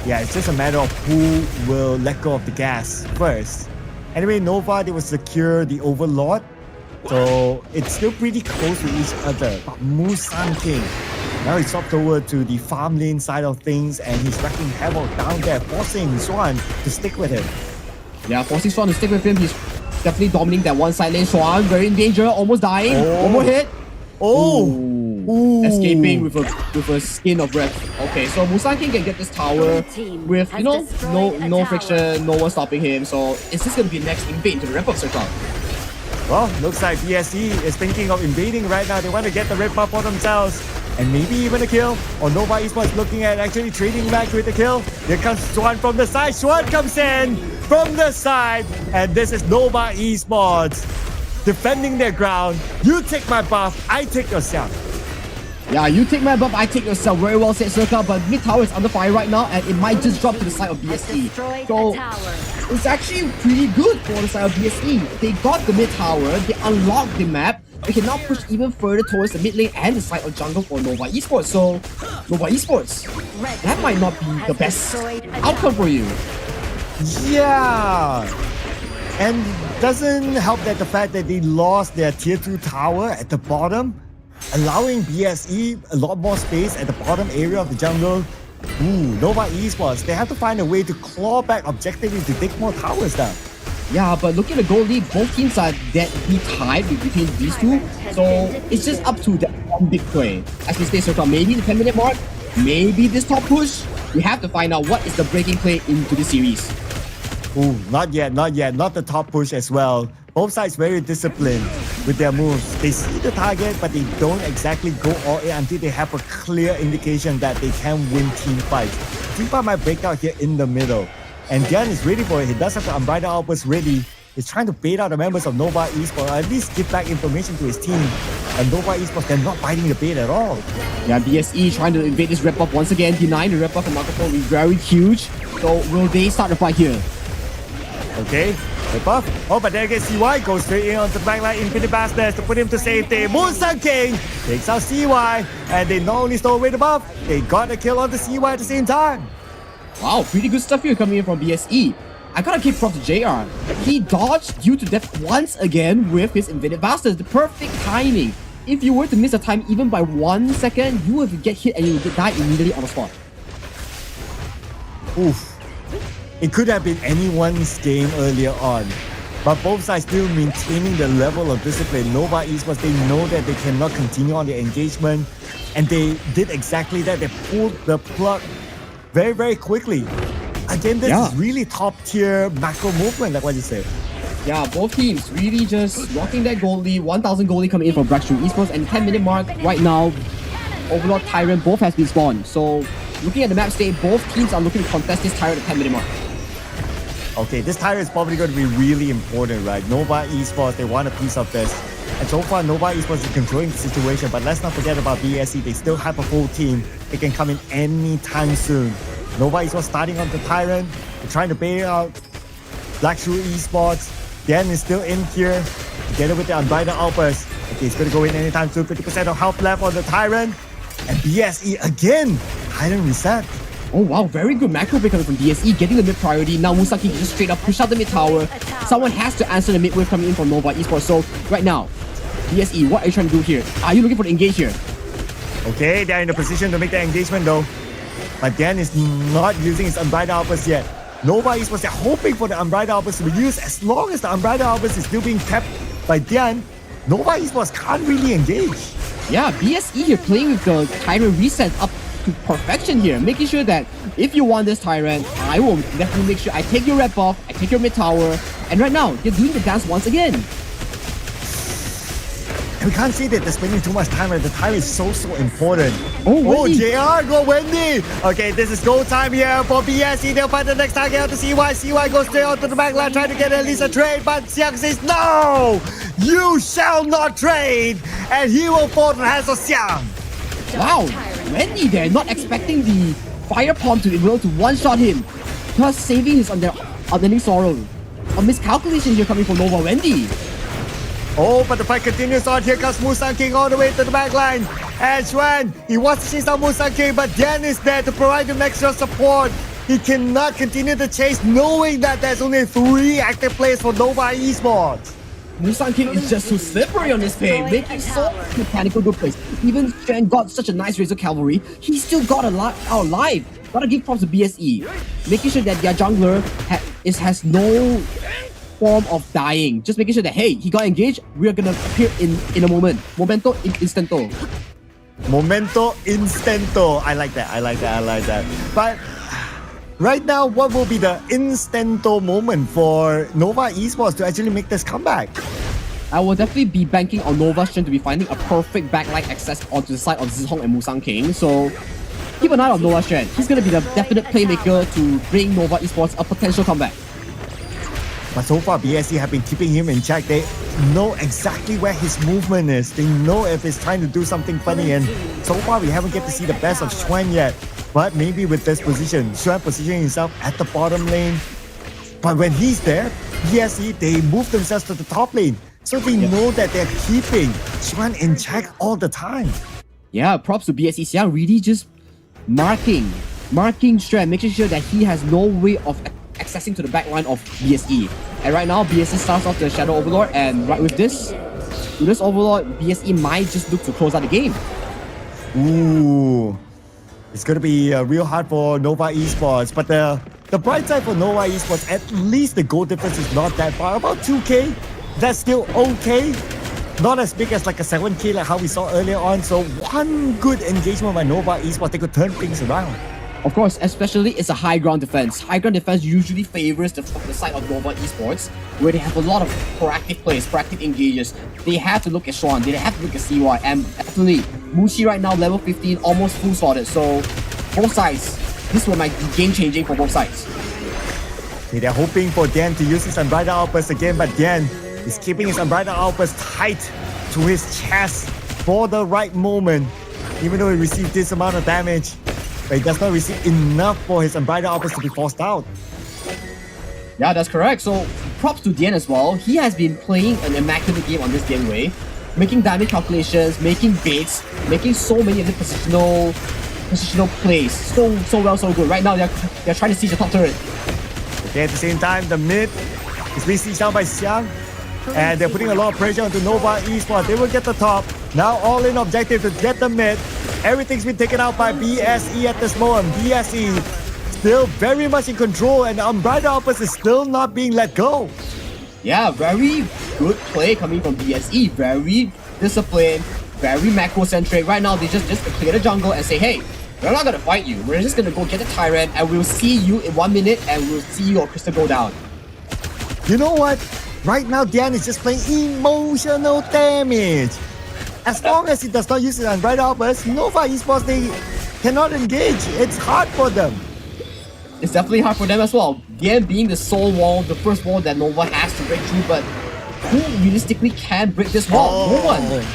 Yeah, it's just a matter of who will let go of the gas first. Anyway, Nova, they will secure the Overlord. So it's still pretty close to each other. But Musang King, Now he swapped over to the farm lane side of things and he's wrecking havoc down there, forcing Swan to stick with him. Yeah, forcing Swan to stick with him. He's definitely dominating that one side lane. Swan very in danger, almost dying. One more hit. Ooh. Escaping with a skin of red. Okay, so Musang King can get this tower with, you know, no friction, no one stopping him. So is this going to be next invade into the wrap-up circle? Well, looks like BSE is thinking of invading right now. They want to get the red buff for themselves. And maybe even a kill. Or Nova Esports looking at actually trading back with the kill. Here comes Swan from the side. Swan comes in from the side. And this is Nova Esports defending their ground. You take my buff, I take yourself. Yeah, you take my buff, I take yourself. Very well said, Circa, but mid tower is under fire right now and it might just drop to the side of BSE. So it's actually pretty good for the side of BSE. They got the mid tower, they unlocked the map. They can now push even further towards the mid lane and the side of jungle for Nova Esports. So, Nova Esports, that might not be the best outcome for you. Yeah. And doesn't help that the fact that they lost their tier 2 tower at the bottom, allowing BSE a lot more space at the bottom area of the jungle. Nova Esports, they have to find a way to claw back objectively to take more towers down. Yeah, but looking at the gold lead, both teams are deadly tied between these two. So it's just up to that one big play. As we stay circle, maybe the 10-minute mark, maybe this top push. We have to find out what is the breaking play into the series. Not yet, not the top push as well. Both sides very disciplined with their moves. They see the target, but they don't exactly go all in until they have a clear indication that they can win team fights. Team fight might break out here in the middle. And Dian is ready for it. He does have the Unbridled Outburst ready. He's trying to bait out the members of Nova Esports, or at least give back information to his team. And Nova Esports, they're not biting the bait at all. Yeah, BSE trying to invade this rep up once again, denying the rep up from Marco is very huge. So will they start the fight here? Okay, rep up. Oh, but there again, CY goes straight in onto the backline, Infinite Bastards to put him to safety. Musang King takes out CY, and they not only stole away the buff, they got a kill on the CY at the same time. Wow, pretty good stuff here coming in from BSE. I gotta give props to JR. He dodged due to death once again with his Infinite Bastards. The perfect timing. If you were to miss a time even by 1 second, you would get hit and you would die immediately on the spot. Oof. It could have been anyone's game earlier on. But both sides still maintaining the level of discipline. Nova Esports, they know that they cannot continue on the engagement. And they did exactly that. They pulled the plug very, very quickly. Again, this is really top tier macro movement, like what you said. Yeah, both teams really just rocking that goalie. 1,000 goalie coming in from Shrew Esports, and the 10-minute mark right now, Overlord Tyrant both has been spawned. So looking at the map state, both teams are looking to contest this Tyrant at the 10-minute mark. Okay, this Tyrant is probably going to be really important, right? Nova Esports, they want a piece of this. And so far, Nova Esports is controlling the situation, but let's not forget about BSE. They still have a full team. They can come in anytime soon. Nova Esports starting on the Tyrant. They're trying to bait out Shrew Esports. Dan is still in here, together with the Unbridled Outburst. Okay, it's going to go in anytime soon. 50% of health left on the Tyrant. And BSE again, Tyrant reset. Oh wow, very good macro pick coming from BSE, getting the mid priority. Now Musang King just straight up push out the mid tower. Someone has to answer the mid wave coming in from Nova Esports. So right now, BSE, what are you trying to do here? Are you looking for the engage here? Okay, they're in the position to make the engagement though. But Dan is not using his Unbridled Outburst yet. Nova Esports, they're hoping for the Unbridled Outburst to be used. As long as the Unbridled Outburst is still being kept by Dan, Nova Esports can't really engage. Yeah, BSE here playing with the Tyrant reset up to perfection here, making sure that if you want this Tyrant, I will definitely make sure I take your red buff, I take your mid tower, and right now, they're doing the dance once again. And we can't say that they're spending too much time, the time is so important. Oh, JR, go Wendy! Okay, this is go time here for BSE. They'll find the next target out to CY. CY goes straight onto the backline trying to get at least a trade, but Xiang says, no! You shall not trade! And he will fall to the hands of Xiang. Wow, Wendy there, not expecting the fire palm to be able to one-shot him, thus saving his unending sorrow. A miscalculation here coming from Nova Wendy. Oh, but the fight continues on. Here comes Musang King all the way to the back line. And Xuan, he wants to chase down Musang King, but Dan is there to provide him extra support. He cannot continue the chase knowing that there's only 3 active players for Nova Esports. Musang King is just so slippery on this pay, making so mechanical good plays. Even Shen got such a nice Razor Cavalry, he still got out alive. Gotta give props to BSE, making sure that their jungler has no form of dying. Just making sure that, hey, he got engaged, we're gonna appear in a moment. Momento instanto. Momento instanto. I like that. But right now, what will be the instanto moment for Nova Esports to actually make this comeback? I will definitely be banking on Nova Shen to be finding a perfect backline access onto the side of Zhong and Musang King. So keep an eye on Nova Shen. He's going to be the definite playmaker to bring Nova Esports a potential comeback. But so far, BSE have been keeping him in check. They know exactly where his movement is. They know if he's trying to do something funny. And so far, we haven't get to see the best of Xuan yet. But maybe with this position, Xuan positioning himself at the bottom lane. But when he's there, BSE, they move themselves to the top lane. So they know that they're keeping Xuan in check all the time. Yeah, props to BSE Xiang, really just marking Xuan, making sure that he has no way of accessing to the back line of BSE. And right now, BSE starts off the Shadow Overlord, and right with this Overlord, BSE might just look to close out the game. Ooh. It's going to be real hard for Nova Esports, but the bright side for Nova Esports, at least the goal difference is not that far. About 2k, that's still okay. Not as big as like a 7k like how we saw earlier on. So one good engagement by Nova Esports, they could turn things around. Of course, especially it's a high ground defense. High ground defense usually favors the side of Nova Esports, where they have a lot of proactive plays, proactive engages. They have to look at Xuan, they have to look at CY, and definitely Mushi right now level 15, almost full sorted. So both sides, this one might be game changing for both sides. Okay, they're hoping for Dian to use his Unbridled Outburst again, but Dian is keeping his Unbridled Outburst tight to his chest for the right moment, even though he received this amount of damage. But he does not receive enough for his Unbridled Outburst to be forced out. Yeah, that's correct. So props to Dian as well. He has been playing an immaculate game on this gameway, making damage calculations, making baits, making so many of the positional plays. So well, so good. Right now, they're trying to siege the top turret. Okay, at the same time, the mid is being sieged down by Xiang, and they're putting a lot of pressure onto Nova Esports. They will get the top. Now all-in objective to get the mid. Everything's been taken out by BSE at this moment. BSE still very much in control, and the Unbridled Outburst is still not being let go. Yeah, very good play coming from BSE. Very disciplined, very macro-centric. Right now, they just clear the jungle and say, hey, we're not gonna fight you. We're just gonna go get the Tyrant, and we'll see you in 1 minute, and we'll see your crystal go down. You know what? Right now, Dian is just playing emotional damage. As long as he does not use his Unbridled Outburst, Nova Esports, they cannot engage. It's hard for them. It's definitely hard for them as well. Dian being the sole wall, the first wall that Nova has to break through, but who realistically can break this wall? No one.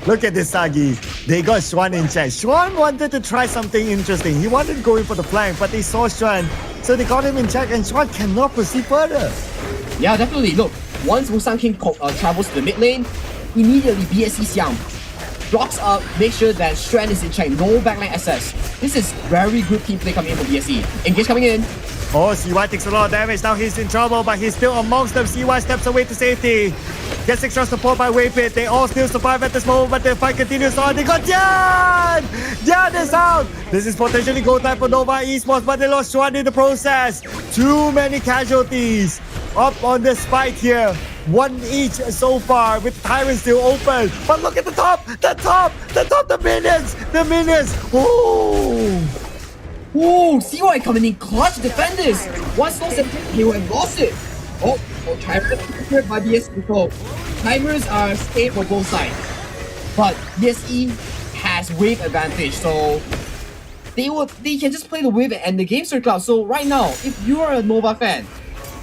Look at this, Sagi. They got Xuan in check. Xuan wanted to try something interesting. He wanted to go in for the flank, but they saw Xuan, so they got him in check, and Xuan cannot proceed further. Yeah, definitely. Look, once Musang King travels to the mid lane, immediately BSE Xiang blocks up, make sure that Xuan is in check, no backline access. This is very good team play coming in from BSE. Engage coming in. Oh, CY takes a lot of damage. Now he's in trouble, but he's still amongst them. CY steps away to safety. Gets extra support by Waypit. They all still survive at this moment, but the fight continues on. They got Dian! Dian is out! This is potentially go time for Nova Esports, but they lost Xuan in the process. Too many casualties up on this fight here. One each so far, with Tyrant still open. But look at the top! The minions! Ooh, CY coming in clutch defenders. Once those he would have lost it. Oh, Tyrant prepared by BSE. So timers are safe for both sides. But BSE has wave advantage, so they can just play the wave and the game circle out. So right now, if you are a Nova fan,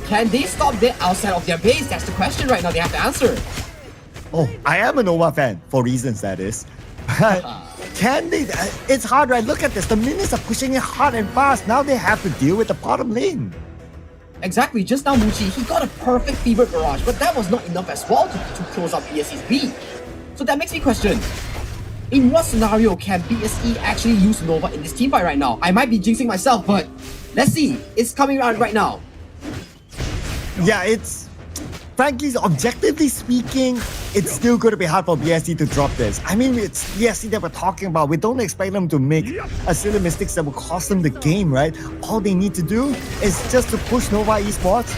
can they stop them outside of their base? That's the question right now they have to answer. Oh, I am a Nova fan, for reasons that is. But can they? It's hard, right? Look at this. The minions are pushing it hard and fast. Now they have to deal with the bottom lane. Exactly. Just now, Muchi, he got a perfect fever barrage, but that was not enough as well to close out BSE's B. So that makes me question, in what scenario can BSE actually use Nova in this teamfight right now? I might be jinxing myself, but let's see. It's coming around right now. Yeah, it's frankly, objectively speaking, it's still going to be hard for BSC to drop this. I mean, it's BSC that we're talking about. We don't expect them to make a silly mistakes that will cost them the game, right? All they need to do is just to push Nova Esports.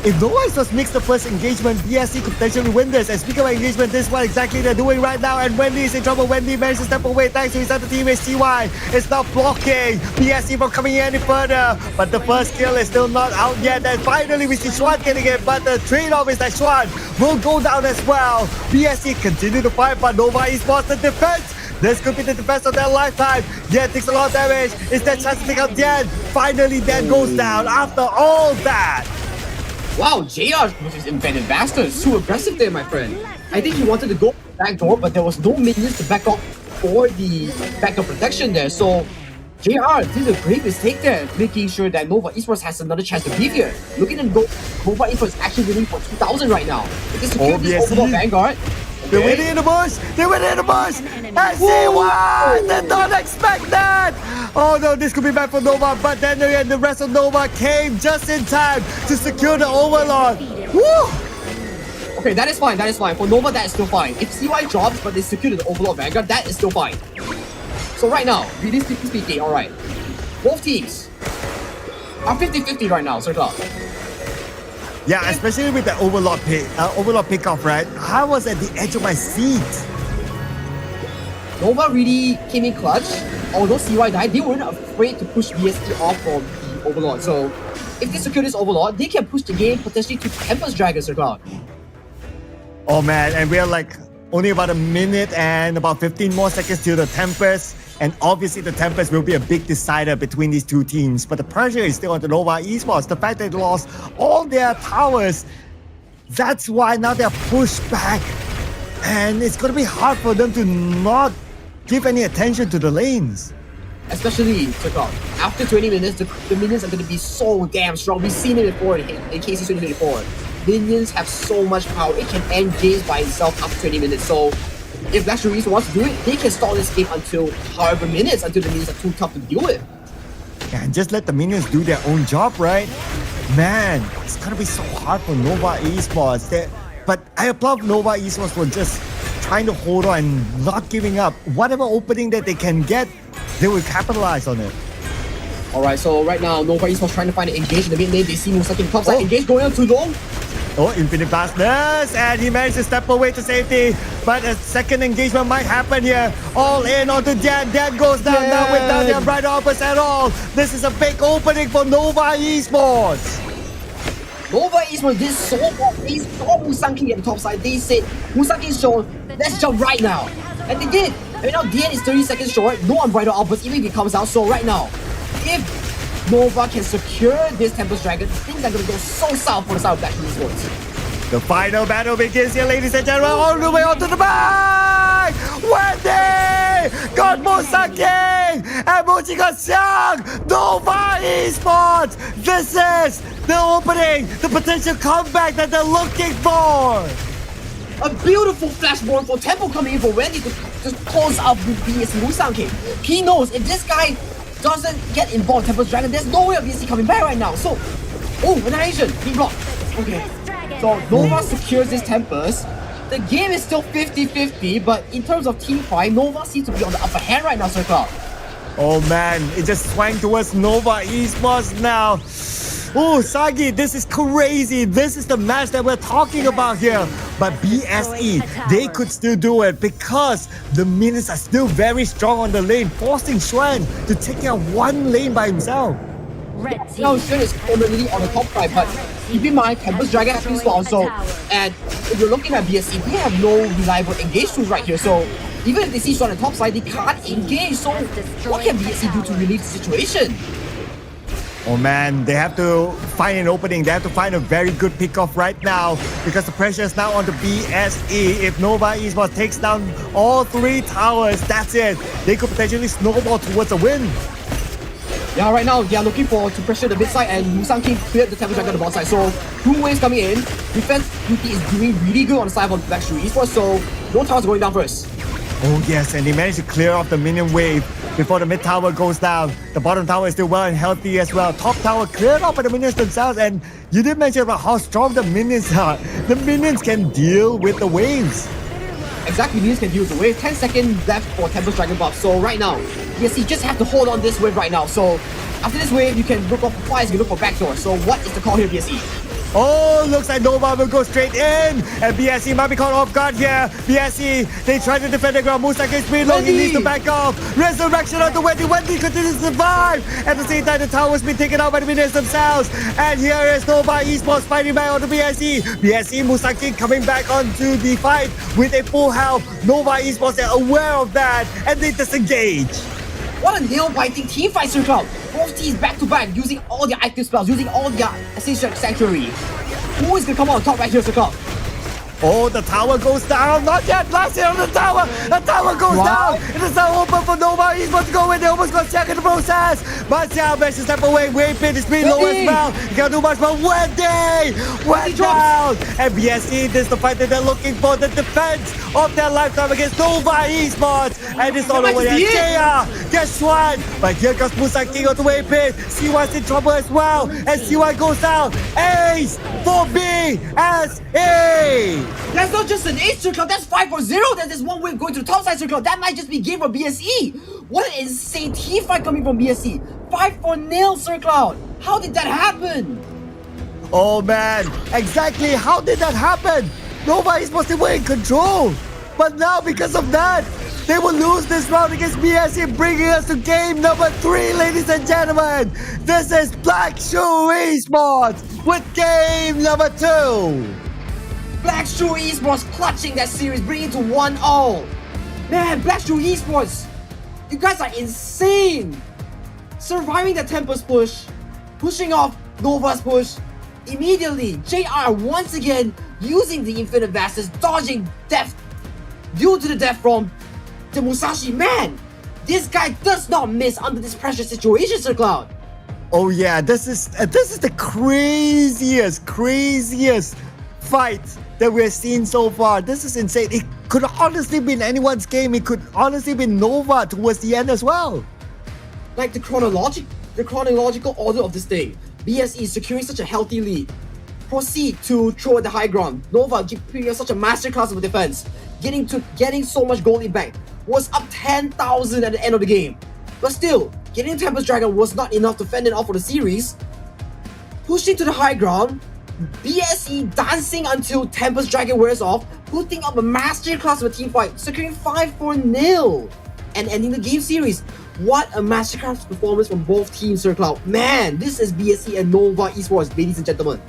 If Nova Esports makes the first engagement, BSC could potentially win this. And speaking of engagement, this is what exactly they're doing right now. And Wendy is in trouble. Wendy managed to step away thanks to his other teammate, CY. It's now blocking BSC from coming any further. But the first kill is still not out yet. And finally, we see Schwan getting it. But the trade-off is that Schwan will go down as well. BSC continue to fight, but Nova Esports, the defense. This could be the defense of their lifetime. Yen takes a lot of damage. Is there a chance to take out Yen? Finally, Yen goes down after all that. Wow, JR versus Invented Bastards. Too aggressive there, my friend. I think he wanted to go back door, but there was no minions to back up for the backdoor protection there. So JR did a great mistake there, making sure that Nova Esports has another chance to beat here. Looking at Nova Esports actually winning for 2,000 right now. If they secure this overall Vanguard, they're winning in the bush! They're winning in the bush! And see what? Did not expect that! Oh no, this could be bad for Nova, but then again, the rest of Nova came just in time to secure the Overlord. Woo! Okay, that is fine, For Nova, that is still fine. If CY drops, but they secure the Overlord Vanguard, that is still fine. So right now, realistically speaking, alright. Both teams are 50-50 right now, Circle. Yeah, especially with the Overlord pickoff, right? I was at the edge of my seat. Nova really came in clutch. Although CY died, they weren't afraid to push BSC off from the Overlord. So if they secure this Overlord, they can push the game potentially to Tempest Dragon, Circle. Oh man, and we're like only about a minute and about 15 more seconds to the Tempest. And obviously the Tempest will be a big decider between these two teams. But the pressure is still on the Nova Esports. The fact that they lost all their towers, that's why now they're pushed back. And it's going to be hard for them to not give any attention to the lanes. Especially, after 20 minutes, the minions are going to be so damn strong. We've seen it before in KC 2024. Minions have so much power. It can end games by itself after 20 minutes. So if Black Shrew wants to do it, they can stall this game until however minutes, until the minions are too tough to deal with. Yeah, and just let the minions do their own job, right? Man, it's gonna be so hard for Nova Esports. But I applaud Nova Esports for just trying to hold on and not giving up. Whatever opening that they can get, they will capitalize on it. Alright, so right now, Nova Esports trying to find an engage in the mid lane. They see Musaki top side, engage going on too long. Oh, Infinite Blasters, and he managed to step away to safety. But a second engagement might happen here. All in onto Dan. Dan goes down now without their right opposite at all. This is a big opening for Nova Esports. Nova Esports did so well. They saw Musaki at the top side. They said, Musaki is short, let's jump right now. And they did. And now DN is 30 seconds short. No unbridled outburst even if he comes out. So right now, if Nova can secure this Tempest Dragon, things are going to go so south for the side of Black Shrew Esports. The final battle begins here, ladies and gentlemen, all the way onto the back! Wendy! Got Musaki! And Mochi got Xiang! Nova Esports! This is the opening, the potential comeback that they're looking for! A beautiful flashborn for Temple coming in for Wendy to just close out with BS Musaki. He knows if this guy doesn't get involved in Tempest Dragon, there's no way of BSC coming back right now. So, oh, Annihilation, he blocked. Okay, so Nova secures this Tempest. The game is still 50-50, but in terms of team fight, Nova seems to be on the upper hand right now, Circle. Oh man, it just swung towards Nova Esports now. Oh, Sagi, this is crazy. This is the match that we're talking about here. But BSE, they could still do it because the minions are still very strong on the lane, forcing Xuan to take out one lane by himself. Now Xuan is permanently on the top side, but keep in mind, Tempest Dragon has been spawned, so, and if you're looking at BSE, they have no reliable engage tools right here, so even if they see Xuan on the top side, they can't engage, so what can BSE do to relieve the situation? Oh man, they have to find an opening. They have to find a very good pickoff right now because the pressure is now on the BSE. If Nova Esports takes down all three towers, that's it. They could potentially snowball towards a win. Yeah, right now they are looking to pressure the mid side, and Musang King cleared the Tempest Dragon on the bot side. So 2 waves coming in. Defense duty is doing really good on the side of Black Shrew Esports, so no towers going down first. Oh yes, and they managed to clear off the minion wave. before the mid tower goes down. The bottom tower is still well and healthy as well. Top tower cleared off by the minions themselves, and you did mention about how strong the minions are. The minions can deal with the waves. Exactly, minions can deal with the wave. 10 seconds left for Tempest Dragon buff. So right now, yes, you just have to hold on this wave right now. So after this wave, you can look for fires, you can look for backdoor. So what is the call here, BSE? Oh, looks like Nova will go straight in. And BSE might be caught off guard here. BSE, they try to defend the ground. Musaki is pretty long. He needs to back off. Resurrection on the Wendy. Wendy continues to survive. At the same time, the tower's been taken out by the minions themselves. And here is Nova Esports fighting back on the BSE. BSE, Musaki coming back onto the fight with a full health. Nova Esports are aware of that. And they disengage. What a nail-biting team fight, Sir Cloud. Both teams back-to-back, using all their active spells, using all their Essential Sanctuary. Who is going to come out on top right here, Sir Cloud? Oh, the tower goes down. Not yet. Last hit on the tower. The tower goes down. It is now open for Nova. He's about to go in. They almost got second in the process. Martial managed to step away. Waypin is pretty low as well. He can't do much, but Wendy went down. And BSE, this is the fight that they're looking for. The defense of their lifetime against Nova Esports. And it's all over there. JR gets one. But here comes Musaki on the Waypin. CY's in trouble as well. And CY goes down. Ace for BSE. That's not just an ace, Sir Cloud. That's 5-0. There's one wave going to the top side, Sir Cloud. That might just be game for BSE. What an insane team fight coming from BSE. 5-0, Sir Cloud. How did that happen? Oh man, exactly. How did that happen? Nova is supposed to be in control. But now because of that, they will lose this round against BSE, bringing us to game number 3, ladies and gentlemen. This is Black Shrew Esports with game number 2. Black Shrew Esports clutching that series, bringing it to 1-0. Man, Black Shrew Esports, you guys are insane. Surviving the Tempest push, pushing off Nova's push. Immediately, JR once again using the Infinite Vastus, dodging death due to the death from the Musashi. Man, this guy does not miss under this pressure situation, Sir Cloud. Oh yeah, this is the craziest fight that we've seen so far. This is insane. It could honestly been anyone's game. It could honestly be Nova towards the end as well. Like the chronological order of this thing. BSE securing such a healthy lead. Proceed to throw at the high ground. Nova giving such a masterclass of defense. Getting so much gold impact. Was up 10,000 at the end of the game. But still, getting Tempest Dragon was not enough to fend it off for the series. Pushing to the high ground. BSE dancing until Tempest Dragon wears off, putting up a masterclass of a team fight, securing 5-0 and ending the game series. What a masterclass performance from both teams, Sir Cloud. Man, this is BSE and Nova Esports, ladies and gentlemen.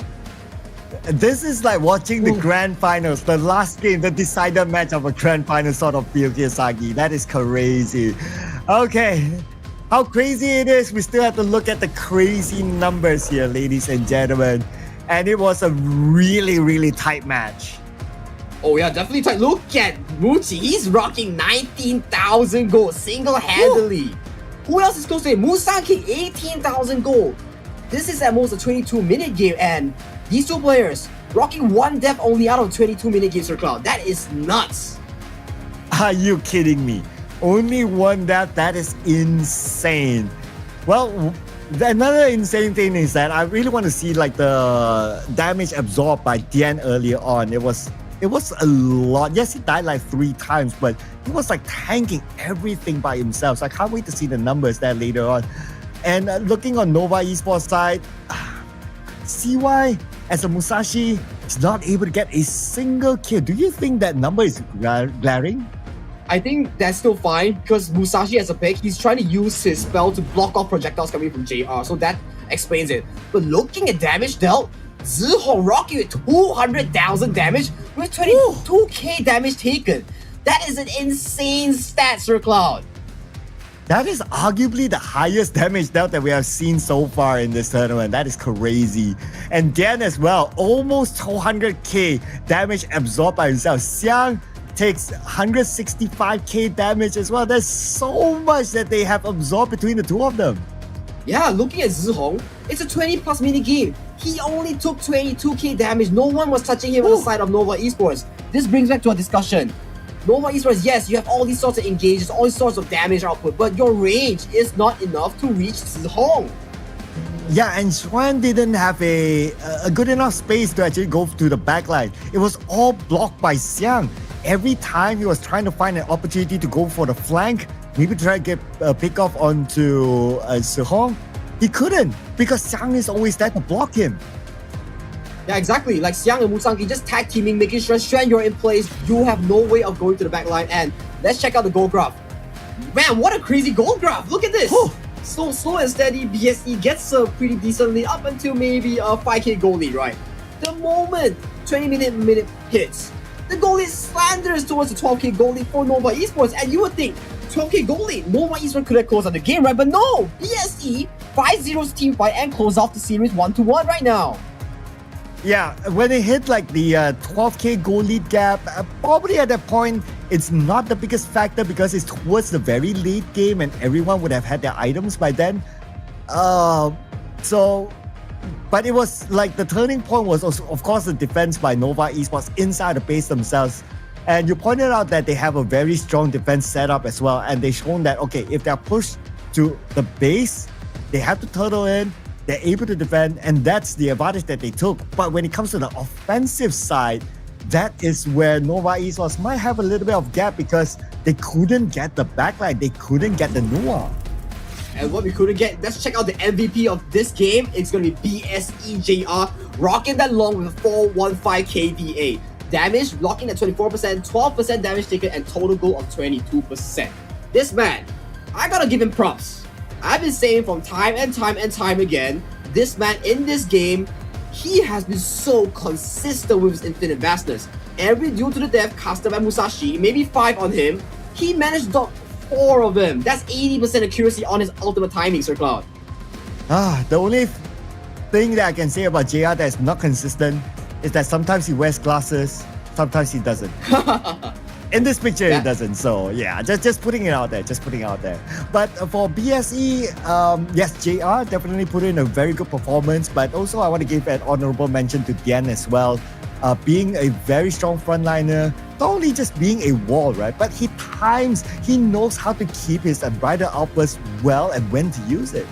This is like watching the grand finals, the last game, the decider match of a grand final sort of feel, Kiyosaki. That is crazy. Okay, how crazy it is, we still have to look at the crazy numbers here, ladies and gentlemen. And it was a really tight match. Oh yeah, definitely tight. Look at Muchi. He's rocking 19,000 gold single-handedly. Who else is close to him? Musaki, 18,000 gold. This is at most a 22-minute game, and these two players rocking one death only out of 22-minute game, Sir Cloud. That is nuts. Are you kidding me? Only one death? That is insane. Well, another insane thing is that I really want to see like the damage absorbed by Dian earlier on. It was a lot. Yes, he died like 3 times, but he was like tanking everything by himself. So I can't wait to see the numbers there later on. And looking on Nova Esports side, CY as a Musashi is not able to get a single kill. Do you think that number is glaring? I think that's still fine because Musashi as a pick, he's trying to use his spell to block off projectiles coming from JR, so that explains it. But looking at damage dealt, Zihong rocking with 200,000 damage with 22k damage taken. That is an insane stat, Sir Cloud. That is arguably the highest damage dealt that we have seen so far in this tournament. That is crazy. And Dian as well, almost 200k damage absorbed by himself. Xiang takes 165k damage as well. There's so much that they have absorbed between the two of them. Yeah, looking at Zihong, it's a 20+ minute game. He only took 22k damage. No one was touching him on the side of Nova Esports. This brings back to our discussion. Nova Esports, yes, you have all these sorts of engages, all these sorts of damage output, but your range is not enough to reach Zihong. Yeah, and Xuan didn't have a good enough space to actually go to the backline. It was all blocked by Xiang. Every time he was trying to find an opportunity to go for the flank, maybe try to get a pick off onto Zihong, he couldn't because Xiang is always there to block him. Yeah, exactly. Like Xiang and Musang just tag teaming, making sure Xuan you're in place. You have no way of going to the backline. And let's check out the goal graph. Man, what a crazy goal graph! Look at this. So slow and steady, BSE gets a pretty decent lead up until maybe a 5k goal lead, right? The moment 20-minute hits, the goal lead slanders towards the 12k goal lead for Nova Esports, and you would think 12k goal lead, Nova Esports could have closed out the game, right? But no! BSE 5-0's team fight and close off the series 1-1 right now. Yeah, when it hit like the 12k goal lead gap, probably at that point, it's not the biggest factor because it's towards the very late game and everyone would have had their items by then. But it was like the turning point was also, of course, the defense by Nova Esports inside the base themselves. And you pointed out that they have a very strong defense setup as well. And they've shown that, okay, if they're pushed to the base, they have to turtle in, they're able to defend, and that's the advantage that they took. But when it comes to the offensive side, that is where Nova Esports might have a little bit of gap because they couldn't get the backline, they couldn't get the Noah. And what we couldn't get, let's check out the MVP of this game. It's going to be BSEJR, rocking that long with a 415 KDA. Damage, locking at 24%, 12% damage taken, and total goal of 22%. This man, I gotta give him props. I've been saying from time and time again, this man in this game, he has been so consistent with his infinite vastness. Every duel to the death casted by Musashi, maybe 5 on him, he managed to dodge 4 of them. That's 80% accuracy on his ultimate timing, Sir Cloud. The only thing that I can say about JR that is not consistent is that sometimes he wears glasses, sometimes he doesn't. In this picture, it doesn't. So yeah, just putting it out there. But for BSE, yes, JR definitely put in a very good performance. But also, I want to give an honorable mention to Dian as well. Being a very strong frontliner, not only just being a wall, right? But he knows how to keep his unbridled outburst well and when to use it.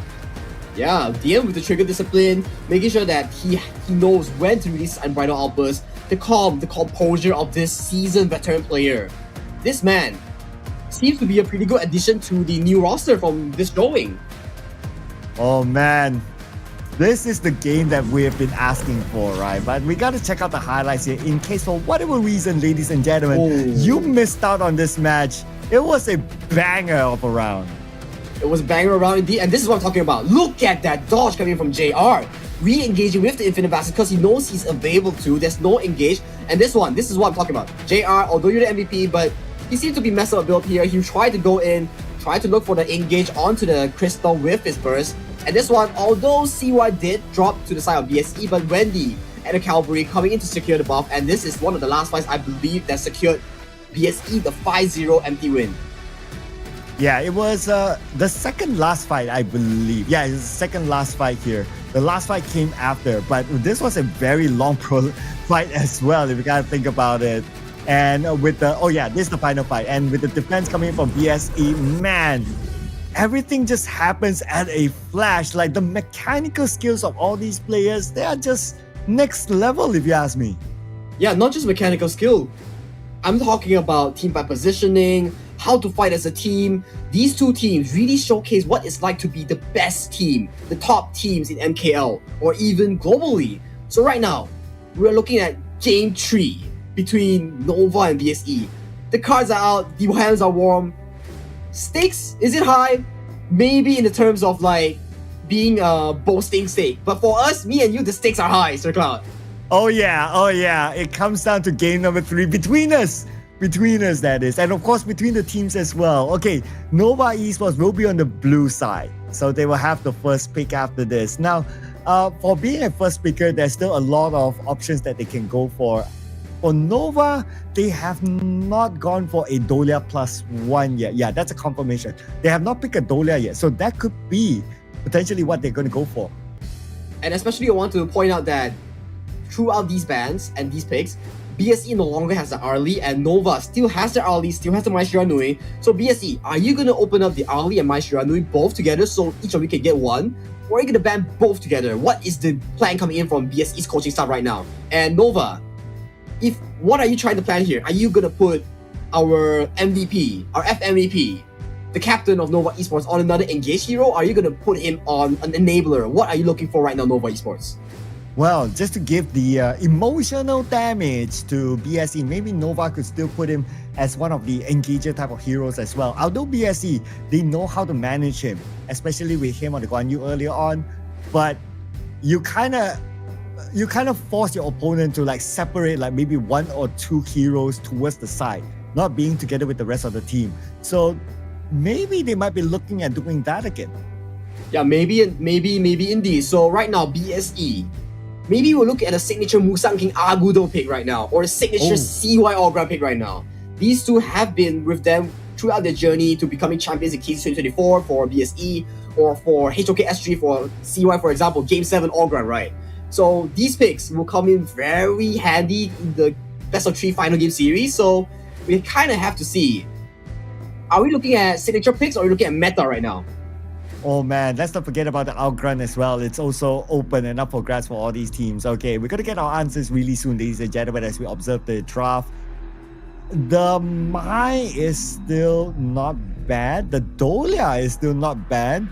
Yeah, Dian with the trigger discipline, making sure that he knows when to release unbridled outburst. The composure of this seasoned veteran player. This man seems to be a pretty good addition to the new roster from this showing. Oh man, this is the game that we have been asking for, right? But we gotta check out the highlights here in case for whatever reason, ladies and gentlemen, you missed out on this match. It was a banger of a round. It was a banger around indeed, and this is what I'm talking about. Look at that dodge coming from JR. Re-engaging with the Infinite Vastness because he knows he's available to. There's no engage. And this is what I'm talking about. JR, although you're the MVP, but he seems to be messed up a build here. He tried to go in, tried to look for the engage onto the crystal with his burst. And this one, although CY did drop to the side of BSE, but Wendy and the Cavalry coming in to secure the buff. And this is one of the last fights I believe that secured BSE the 5-0 empty win. Yeah, it was the second last fight, I believe. Yeah, it's the second last fight here. The last fight came after, but this was a very long fight as well, if you gotta think about it. And with the, this is the final fight. And with the defense coming in from BSE, man, everything just happens at a flash. Like the mechanical skills of all these players, they are just next level, if you ask me. Yeah, not just mechanical skill. I'm talking about team fight positioning, how to fight as a team. These two teams really showcase what it's like to be the best team, the top teams in MKL, or even globally. So right now, we're looking at Game 3 between Nova and BSE. The cards are out, the hands are warm. Stakes, is it high? Maybe in the terms of like being a boasting stake. But for us, me and you, the stakes are high, Sir Cloud. Oh yeah. It comes down to game number 3 between us, that is. And of course, between the teams as well. Okay, Nova Esports will be on the blue side. So they will have the first pick after this. Now, for being a first picker, there's still a lot of options that they can go for. For Nova, they have not gone for a Dolia +1 yet. Yeah, that's a confirmation. They have not picked a Dolia yet. So that could be potentially what they're going to go for. And especially I want to point out that throughout these bans and these picks, BSE no longer has the Arlie, and Nova still has the Arlie, still has the Mai Shiranui. So BSE, are you going to open up the Arlie and Mai Shiranui both together so each of you can get one? Or are you going to ban both together? What is the plan coming in from BSE's coaching staff right now? And Nova, what are you trying to plan here? Are you going to put our MVP, our FMVP, the captain of Nova Esports, on another engaged hero? Or are you going to put him on an enabler? What are you looking for right now, Nova Esports? Well, just to give the emotional damage to BSE, maybe Nova could still put him as one of the engager type of heroes as well. Although BSE, they know how to manage him, especially with him on the Guan Yu earlier on. But you kind of force your opponent to like separate like maybe one or two heroes towards the side, not being together with the rest of the team. So maybe they might be looking at doing that again. Yeah, maybe indeed. So right now, BSE, maybe we'll look at a signature Musang King Agudo pick right now, or a signature CY Allground pick right now. These two have been with them throughout their journey to becoming champions in KC 2024 for BSE, or for HOK S3 for CY, for example, Game 7 Allground, right? So these picks will come in very handy in the best of 3 final game series. So we kind of have to see, are we looking at signature picks or are we looking at meta right now? Oh man, let's not forget about the Outgrun as well. It's also open and up for grabs for all these teams. Okay, we're gonna get our answers really soon, ladies and gentlemen, as we observe the draft. The Mai is still not bad. The Dolia is still not bad.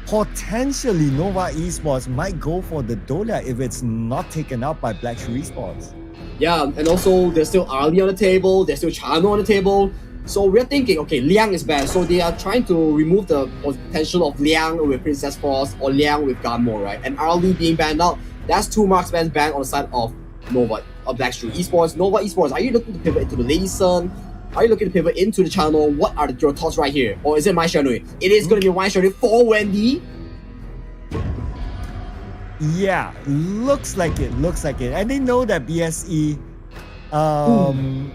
Potentially, Nova Esports might go for the Dolia if it's not taken up by Black Shrew Esports. Yeah, and also there's still Ali on the table, there's still Chano on the table. So we're thinking, okay, Liang is banned, so they are trying to remove the potential of Liang with Princess Frost or Liang with Ganmo, right? And Ali being banned out, that's 2 marksmen banned on the side of Nova, of Black Shrew Esports. Nova Esports, are you looking to pivot into the Lady Sun? Are you looking to pivot into the channel? What are your thoughts right here? Or is it Mai Shiranui? It is going to be Mai Shiranui for Wendy. Yeah, looks like it. And they know that BSE,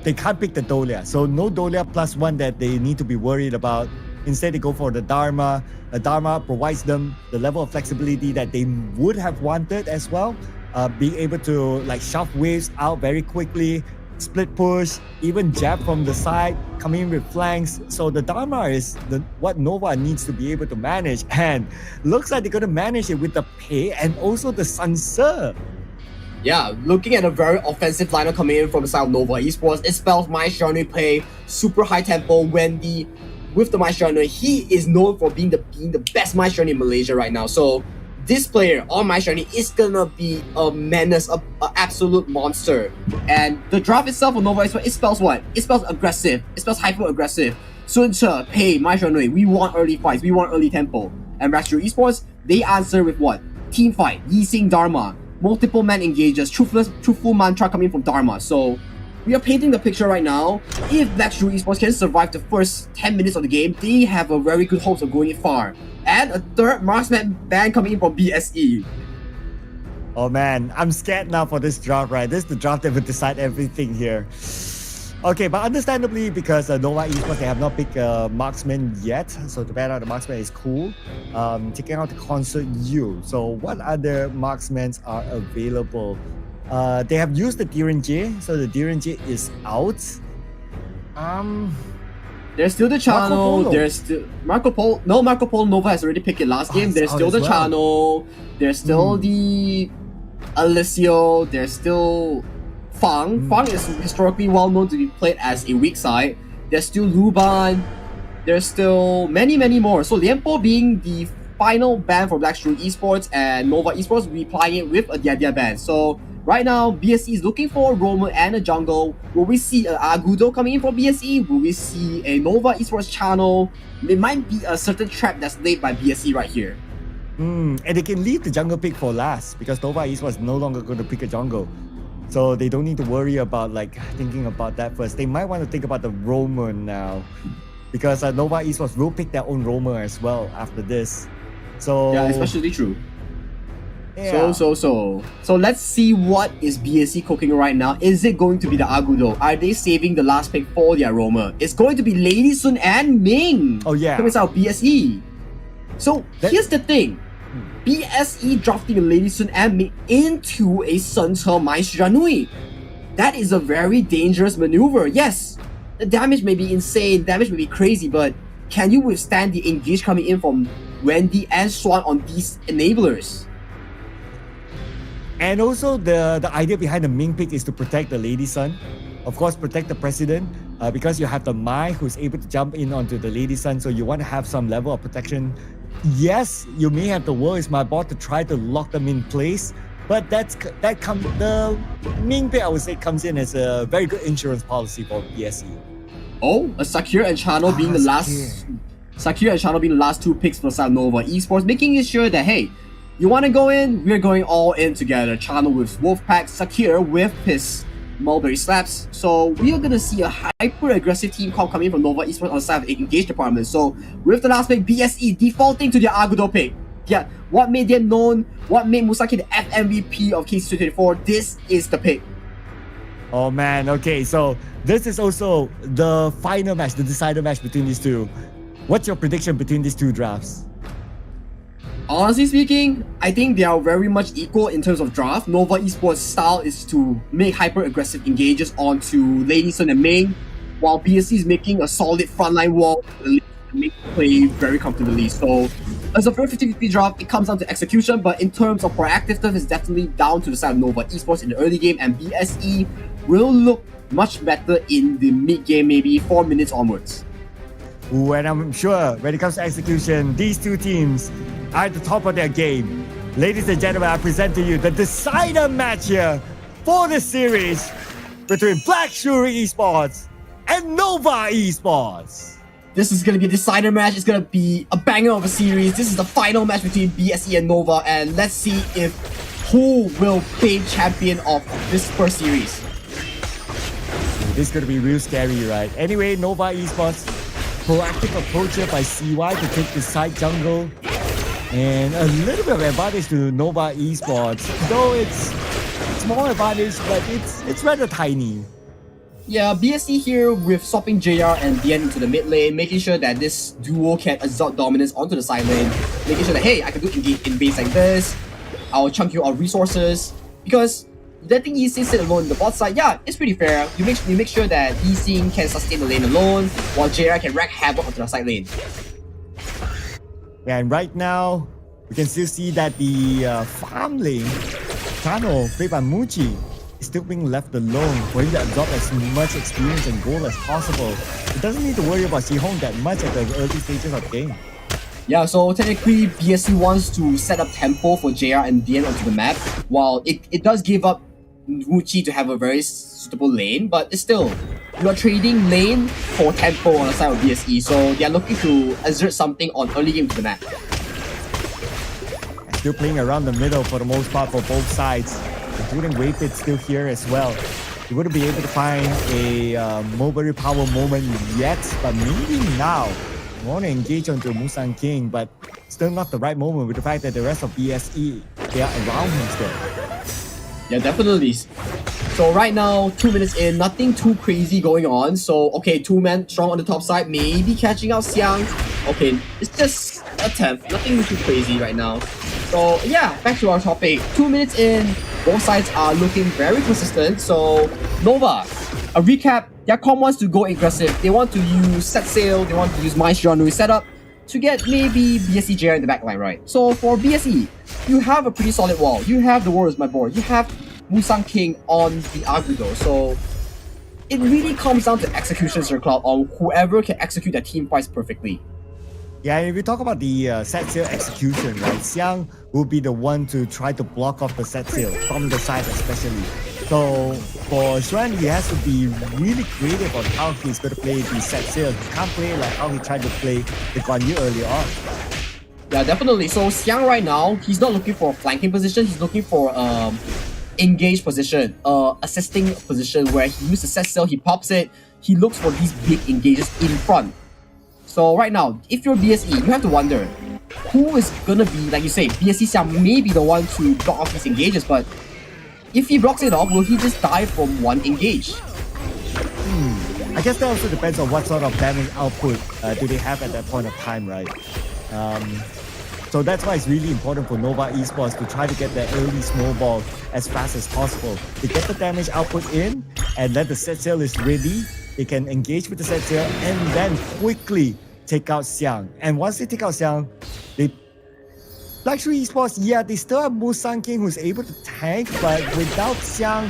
they can't pick the Dolia. So no Dolia +1 that they need to be worried about. Instead, they go for the Dharma. The Dharma provides them the level of flexibility that they would have wanted as well. Being able to like shove waves out very quickly, split push, even jab from the side, coming in with flanks. So the Dharma is what Nova needs to be able to manage, and looks like they're going to manage it with the Pei and also the Sansa. Yeah, looking at a very offensive lineup coming in from the side of Nova Esports, it spells Mai Shiranui Pei, super high tempo, Wendy with the Mai Shiranui. He is known for being the best Mai Shiranui in Malaysia right now. So this player on Mai Shiranui is gonna be a menace, an absolute monster. And the draft itself for Nova Esports, it spells what? It spells aggressive. It spells hyper aggressive. Sun Che, Pei, Mai Shiranui, we want early fights, we want early tempo. And Black Shrew Esports, they answer with what? Team fight, Yi Xing Dharma, multiple man engages, truthful mantra coming from Dharma. So we are painting the picture right now. If Black Shrew Esports can survive the first 10 minutes of the game, they have a very good hopes of going it far. And a third marksman ban coming in from BSE. Oh man, I'm scared now for this draft, right? This is the draft that will decide everything here. Okay, but understandably, because Nova Esports, they have not picked a marksman yet, so to ban out the marksman is cool. Taking out the Concert U. So what other marksmen are available? They have used the DTE, so the DTE is out. There's still the channel, there's still Marco Polo. No, Marco Polo Nova has already picked it last game. There's still the channel, there's still the Alessio, there's still Fang. Fang is historically well known to be played as a weak side. There's still Luban, there's still many more. So Lianpo being the final ban for Black Shrew Esports, and Nova Esports replying it with a Dia ban. So right now, BSE is looking for a roamer and a jungle. Will we see an Agudo coming in from BSE? Will we see a Nova Esports channel? There might be a certain trap that's laid by BSE right here. And they can leave the jungle pick for last because Nova Esports is no longer going to pick a jungle. So they don't need to worry about like thinking about that first. They might want to think about the roamer now because Nova Esports will pick their own roamer as well after this. So yeah, especially true. Yeah. So let's see what is BSE cooking right now. Is it going to be the Agudo? Are they saving the last pick for their roamer? It's going to be Lady Sun and Ming. Oh yeah. Coming out BSE. So here's the thing. BSE drafting Lady Sun and Ming into a Sun Che Mai Shiranui. that is a very dangerous maneuver. Yes, the damage may be insane, damage may be crazy, but can you withstand the engage coming in from Wendy and Swan on these enablers? And also the idea behind the Ming pick is to protect the Lady Sun. Of course, protect the President because you have the Mai who's able to jump in onto the Lady Sun, so you want to have some level of protection. Yes, you may have the World is My Bot to try to lock them in place, but the Ming pick, I would say, comes in as a very good insurance policy for BSE. Oh, a Sakura and Chano being the last Sakura and Chano being the last two picks for side Nova Esports, making it sure that hey, you want to go in, we're going all in together. Chano with Wolfpack, Sakura with his Mulberry Slaps. So we are gonna see a hyper aggressive team comp coming from Nova Esports on the side of the engaged department. So with the last pick, BSE defaulting to their Agudo pick. Yeah, what made them known, what made Musaki the FMVP of KC224, this is the pick. Oh man, okay, so this is also the final match, the decider match between these two. What's your prediction between these two drafts? Honestly speaking, I think they are very much equal in terms of draft. Nova Esports' style is to make hyper-aggressive engages onto Lady Sun and Ming, while BSC is making a solid frontline wall to make play very comfortably. So, as a 50-50 draft, it comes down to execution, but in terms of proactive stuff, it's definitely down to the side of Nova Esports in the early game, and BSE will look much better in the mid-game, maybe 4 minutes onwards. Ooh, and I'm sure when it comes to execution, these two teams are at the top of their game. Ladies and gentlemen, I present to you the decider match here for the series between Black Shrew Esports and Nova Esports. This is going to be a decider match. It's going to be a banger of a series. This is the final match between BSE and Nova, and let's see if who will claim champion of this first series. This is going to be real scary, right? Anyway, Nova Esports, proactive approach here by CY to take the side jungle. And a little bit of advantage to Nova Esports, though it's small advantage, but it's rather tiny. Yeah, BSC here with swapping JR and DN into the mid lane, making sure that this duo can exert dominance onto the side lane, making sure that hey, I can do invades like this, I'll chunk you our resources, because letting Yi Xin sit alone in the bot side, yeah, it's pretty fair. You make sure that Yi Xin can sustain the lane alone, while JR can wreak havoc onto the side lane. Yeah, and right now, we can still see that the farm lane, Chano, played by Muji, is still being left alone for him to absorb as much experience and goal as possible. He doesn't need to worry about Xihong that much at the early stages of the game. Yeah, so technically, BSC wants to set up tempo for JR and DN onto the map, while it does give up Muji to have a very suitable lane, but it's still, you are trading lane for tempo on the side of BSE, so they are looking to exert something on early game to the map. Still playing around the middle for the most part for both sides, including Waypit still here as well. He wouldn't be able to find a Mulberry Power moment yet, but maybe now. I want to engage onto Musang King, but still not the right moment with the fact that the rest of BSE, they are around him still. Yeah, definitely. So right now, 2 minutes in, nothing too crazy going on. So, okay, 2 men strong on the top side, maybe catching out Xiang. Okay, it's just a attempt, nothing too crazy right now. So yeah, back to our topic. 2 minutes in, both sides are looking very consistent. So Nova, a recap, their comp wants to go aggressive. They want to use set sail, they want to use Maestro setup to get maybe BSE JR in the backline, right? So for BSE, you have a pretty solid wall. You have the Warriors my board. You have Musang King on the Agudo. So it really comes down to execution, Sir Cloud, on whoever can execute their team fights perfectly. Yeah, if we talk about the set sail execution, right, Xiang will be the one to try to block off the set sail from the side especially. So for Xuan, he has to be really creative on how he's going to play the set sail. He can't play like how he tried to play the Guan Yu earlier on. Yeah, definitely. So Xiang right now, he's not looking for a flanking position, he's looking for engaged position, assisting position where he uses the set sail, he pops it, he looks for these big engages in front. So right now, if you're BSE, you have to wonder, who is gonna be, like you say, BSE Xiang may be the one to block off these engages, but if he blocks it off, will he just die from one engage? I guess that also depends on what sort of damage output do they have at that point of time, right? So that's why it's really important for Nova Esports to try to get the early snowball as fast as possible. They get the damage output in, and then the set sail is ready. They can engage with the set sail and then quickly take out Xiang. And once they take out Xiang, Black Shrew Esports, yeah, they still have Musang King who's able to tank, but without Xiang,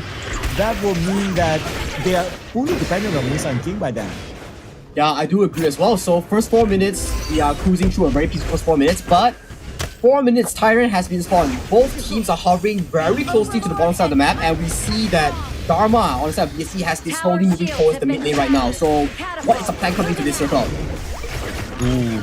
that will mean that they are fully dependent on Musang King by then. Yeah, I do agree as well. So first 4 minutes, we are cruising through a very peaceful first 4 minutes, but 4 minutes, Tyrant has been spawned. Both teams are hovering very closely to the bottom side of the map, and we see that Dharma on the side of BSC has been slowly moving towards the mid lane right now. So what is the plan coming to this circle? Ooh,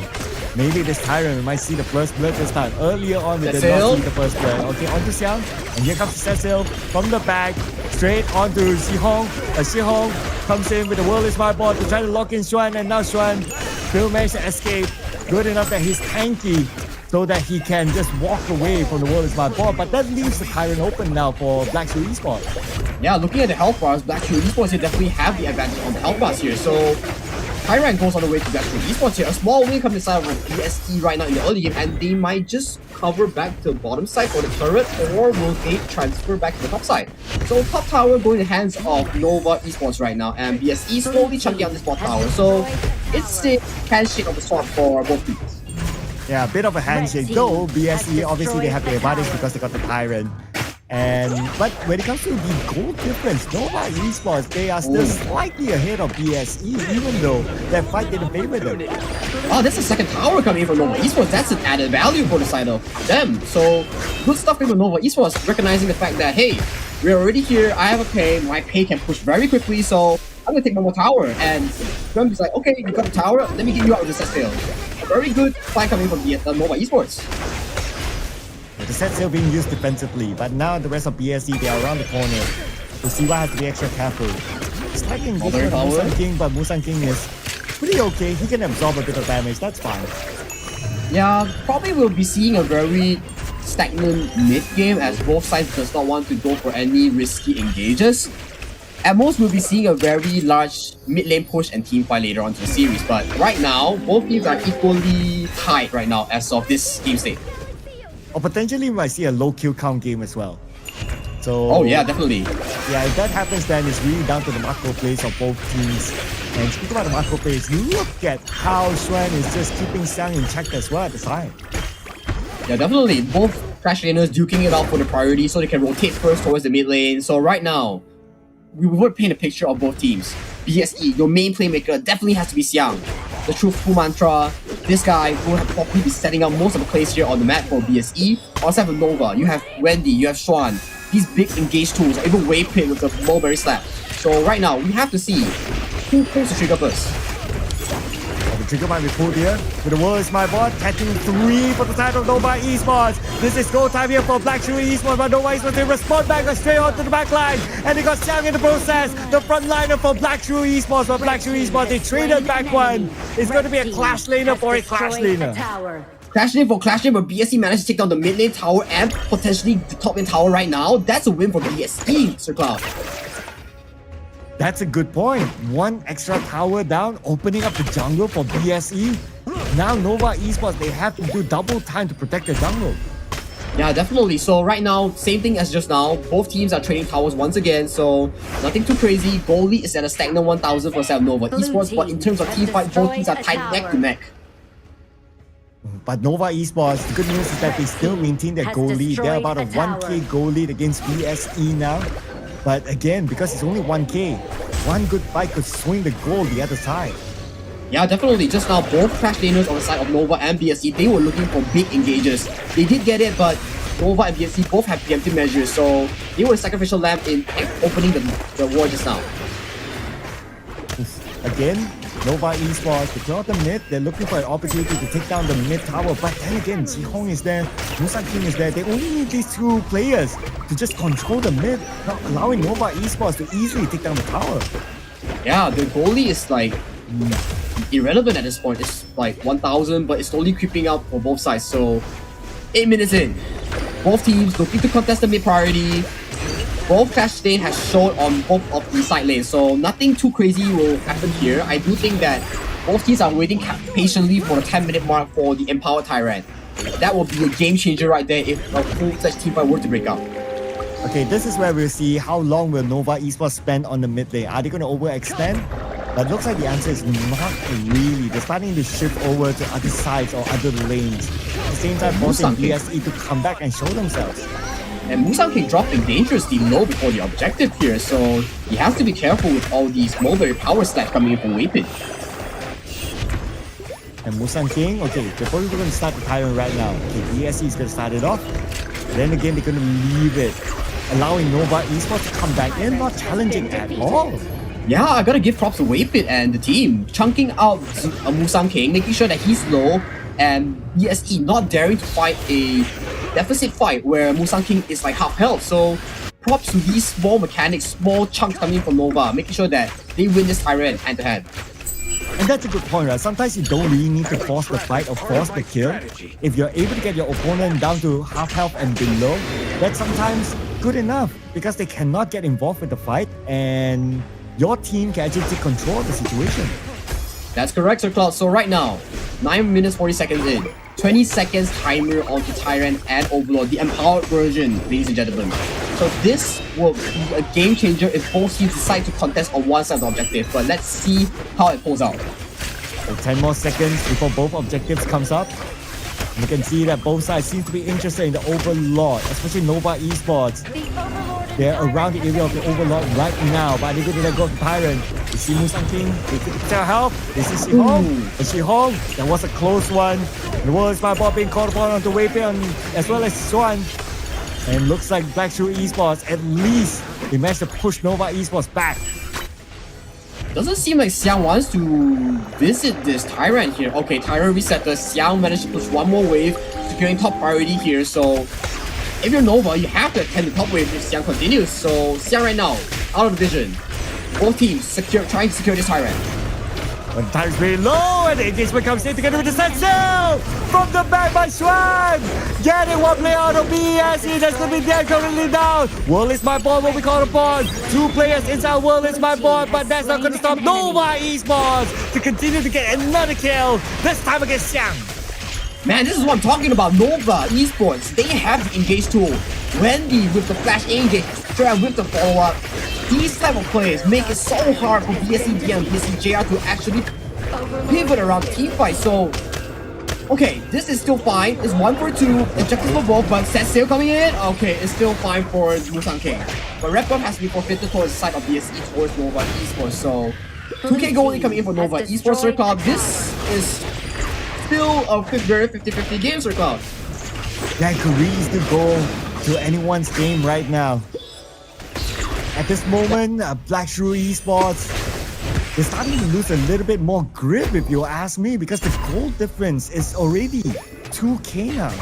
maybe this Tyrant, we might see the first blood this time. Earlier on, we did not see the first blood. Okay, onto Xiang, and here comes the Cecil from the back, straight onto Xihong. Xihong comes in with the World is My Board to try to lock in Xuan, and now Xuan still managed to escape. Good enough that he's tanky, so that he can just walk away from the World is My Board, but that leaves the Tyrant open now for Black Shrew Esports. Yeah, looking at the health bars, Black Shrew Esports they definitely have the advantage on the health bars here. So Tyrant goes on the way to Black Shrew Esports here. A small win comes inside of BSE right now in the early game, and they might just cover back to the bottom side for the turret, or will they transfer back to the top side? So top tower going in the hands of Nova Esports right now, and BSE slowly chunking out this bot tower. So it's a handshake of the sort for both teams. Yeah, a bit of a handshake, though BSE obviously they have the advantage because they got the Tyrant. But when it comes to the goal difference, Nova Esports, they are still slightly ahead of BSE, even though that fight didn't favor them. Oh, that's the second tower coming in from Nova Esports. That's an added value for the side of them. So good stuff from Nova Esports, recognizing the fact that, hey, we're already here, I have a pay, my pay can push very quickly, so I'm gonna take one more tower. And Grumby's like, okay, you got the tower, let me get you out of the set sail. A very good fight coming from Nova Esports. The set sail being used defensively, but now the rest of BSE, they are around the corner. So Siwa has to be extra careful. Slightly engagement on Musang King, but Musang King is pretty okay. He can absorb a bit of damage, that's fine. Yeah, probably we'll be seeing a very stagnant mid game as both sides does not want to go for any risky engages. At most, we'll be seeing a very large mid lane push and team fight later on to the series, but right now, both teams are equally tight right now as of this game state. Or potentially we might see a low kill count game as well. So oh yeah, definitely. Yeah, if that happens, then it's really down to the macro plays of both teams. And speaking about the macro plays, look at how Xuan is just keeping Xiang in check as well at the side. Yeah, definitely. Both Crash laners duking it out for the priority so they can rotate first towards the mid lane. So right now, we would paint a picture of both teams. BSE, your main playmaker definitely has to be Xiang. The truthful mantra, this guy will have probably be setting up most of the plays here on the map for BSE. Also have Nova, you have Wendy, you have Xuan. These big engaged tools are even way played with the mulberry slap. So right now, we have to see who pulls the trigger first. The trigger might be pulled here. With the World is My Board, catching 3 for the side of Nova Esports. This is go time here for Black Shrew Esports, but Nova Esports they respond back straight onto the back line. And they got Xiang in the process. The front liner for Black Shrew Esports, but Black Shrew Esports they traded back one. It's going to be a Clash laner for a Clash laner. Clash lane for Clash lane, but BSE managed to take down the mid lane tower and potentially the top lane tower right now. That's a win for BSE, Sir Cloud. That's a good point. One extra tower down, opening up the jungle for BSE. Now Nova Esports, they have to do double time to protect the jungle. Yeah, definitely. So right now, same thing as just now. Both teams are trading towers once again, so nothing too crazy. Gold lead is at a stagnant 1,000 for Nova Esports, but in terms of team fight, both teams are tied neck to neck. But Nova Esports, the good news is that they still maintain their goal lead. They're about a 1k goal lead against BSE now. But again, because it's only 1k, one good fight could swing the goal the other side. Yeah, definitely. Just now, both Crash laners on the side of Nova and BSE, they were looking for big engages. They did get it, but Nova and BSE both have preemptive measures, so they were a sacrificial lamb in opening the war just now. Again, Nova Esports, they clear out the mid, they're looking for an opportunity to take down the mid tower, but then again, Xihong is there, Musang King is there, they only need these two players to just control the mid, not allowing Nova Esports to easily take down the tower. Yeah, the goalie is like irrelevant at this point. It's like 1,000, but it's slowly creeping up for both sides, so 8 minutes in, both teams looking to contest the mid priority. Both Clash lane has shown on both of the side lanes, so nothing too crazy will happen here. I do think that both teams are waiting patiently for the 10-minute mark for the Empowered Tyrant. That will be a game changer right there if a full-fledged teamfight were to break out. Okay, this is where we'll see how long will Nova Esports spend on the mid lane. Are they going to overextend? But looks like the answer is not really. They're starting to shift over to other sides or other lanes. At the same time, forcing BSE to come back and show themselves. And Musang King dropping dangerously low before the objective here, so he has to be careful with all these mulberry power stacks coming in from Waypit. And Musang King, okay, they're probably going to start the Tyrant right now. Okay, BSE is going to start it off. Then again, they're going to leave it, allowing Nova Esports to come back in, not challenging at all. Yeah, I gotta give props to Waypit and the team, chunking out Musang King, making sure that he's low, and BSE not daring to fight a deficit fight where Musang King is like half health. So props to these small mechanics, small chunks coming from Nova, making sure that they win this Tyrant hand to hand. And that's a good point, right? Sometimes you don't really need to force the fight or force the kill. If you're able to get your opponent down to half health and below, that's sometimes good enough because they cannot get involved with the fight and your team can actually take control of the situation. That's correct, Sir Cloud. So right now, 9 minutes 40 seconds in, 20 seconds timer onto Tyrant and Overlord, the empowered version, ladies and gentlemen. So this will be a game changer if both teams decide to contest on one side of the objective, but let's see how it pulls out. So 10 more seconds before both objectives comes up. You can see that both sides seem to be interested in the Overlord, especially Nova Esports. They're around the area of the Overlord right now, but they're going to let go of the Tyrant. You see Musang King, they took their help. They see Shihong. And Shihong, that was a close one. The world is my ball being called upon onto Waypit as well as Swan. And looks like Black Shrew Esports, at least they managed to push Nova Esports back. Doesn't seem like Xiang wants to visit this Tyrant here. Okay, Tyrant resetter. Xiang managed to push one more wave, securing top priority here. So if you're Nova, you have to attend the top wave if Xiang continues. So Xiang right now, out of the vision. Both teams trying to secure this Tyrant. When the Tyrant's very low and the engagement comes in together with the set sail from the back by Swan. Getting one player out of BSE that's going to be dead currently down. World is my boy, what we call upon. 2 players inside World is my boy, but that's not going to stop Nova Esports to continue to get another kill, this time against Xiang. Man, this is what I'm talking about. Nova Esports, they have the engage tool. Wendy with the flash engage, Shrew with the follow-up. These type of plays make it so hard for BSE DM and BSE JR to actually pivot around the team fight. So, okay, this is still fine. It's 1 for 2, objectives for both, but set sail coming in. Okay, it's still fine for Musang King. But Red Buff has to be forfeited towards the side of BSE towards Nova Esports. So, 2K goalie coming in for Nova Esports, Sir Cloud. This is still a very 50-50 game, Sir Cloud. That could really still go to anyone's game right now. At this moment, Black Shrew Esports, they're starting to lose a little bit more grip if you ask me, because the goal difference is already 2K now.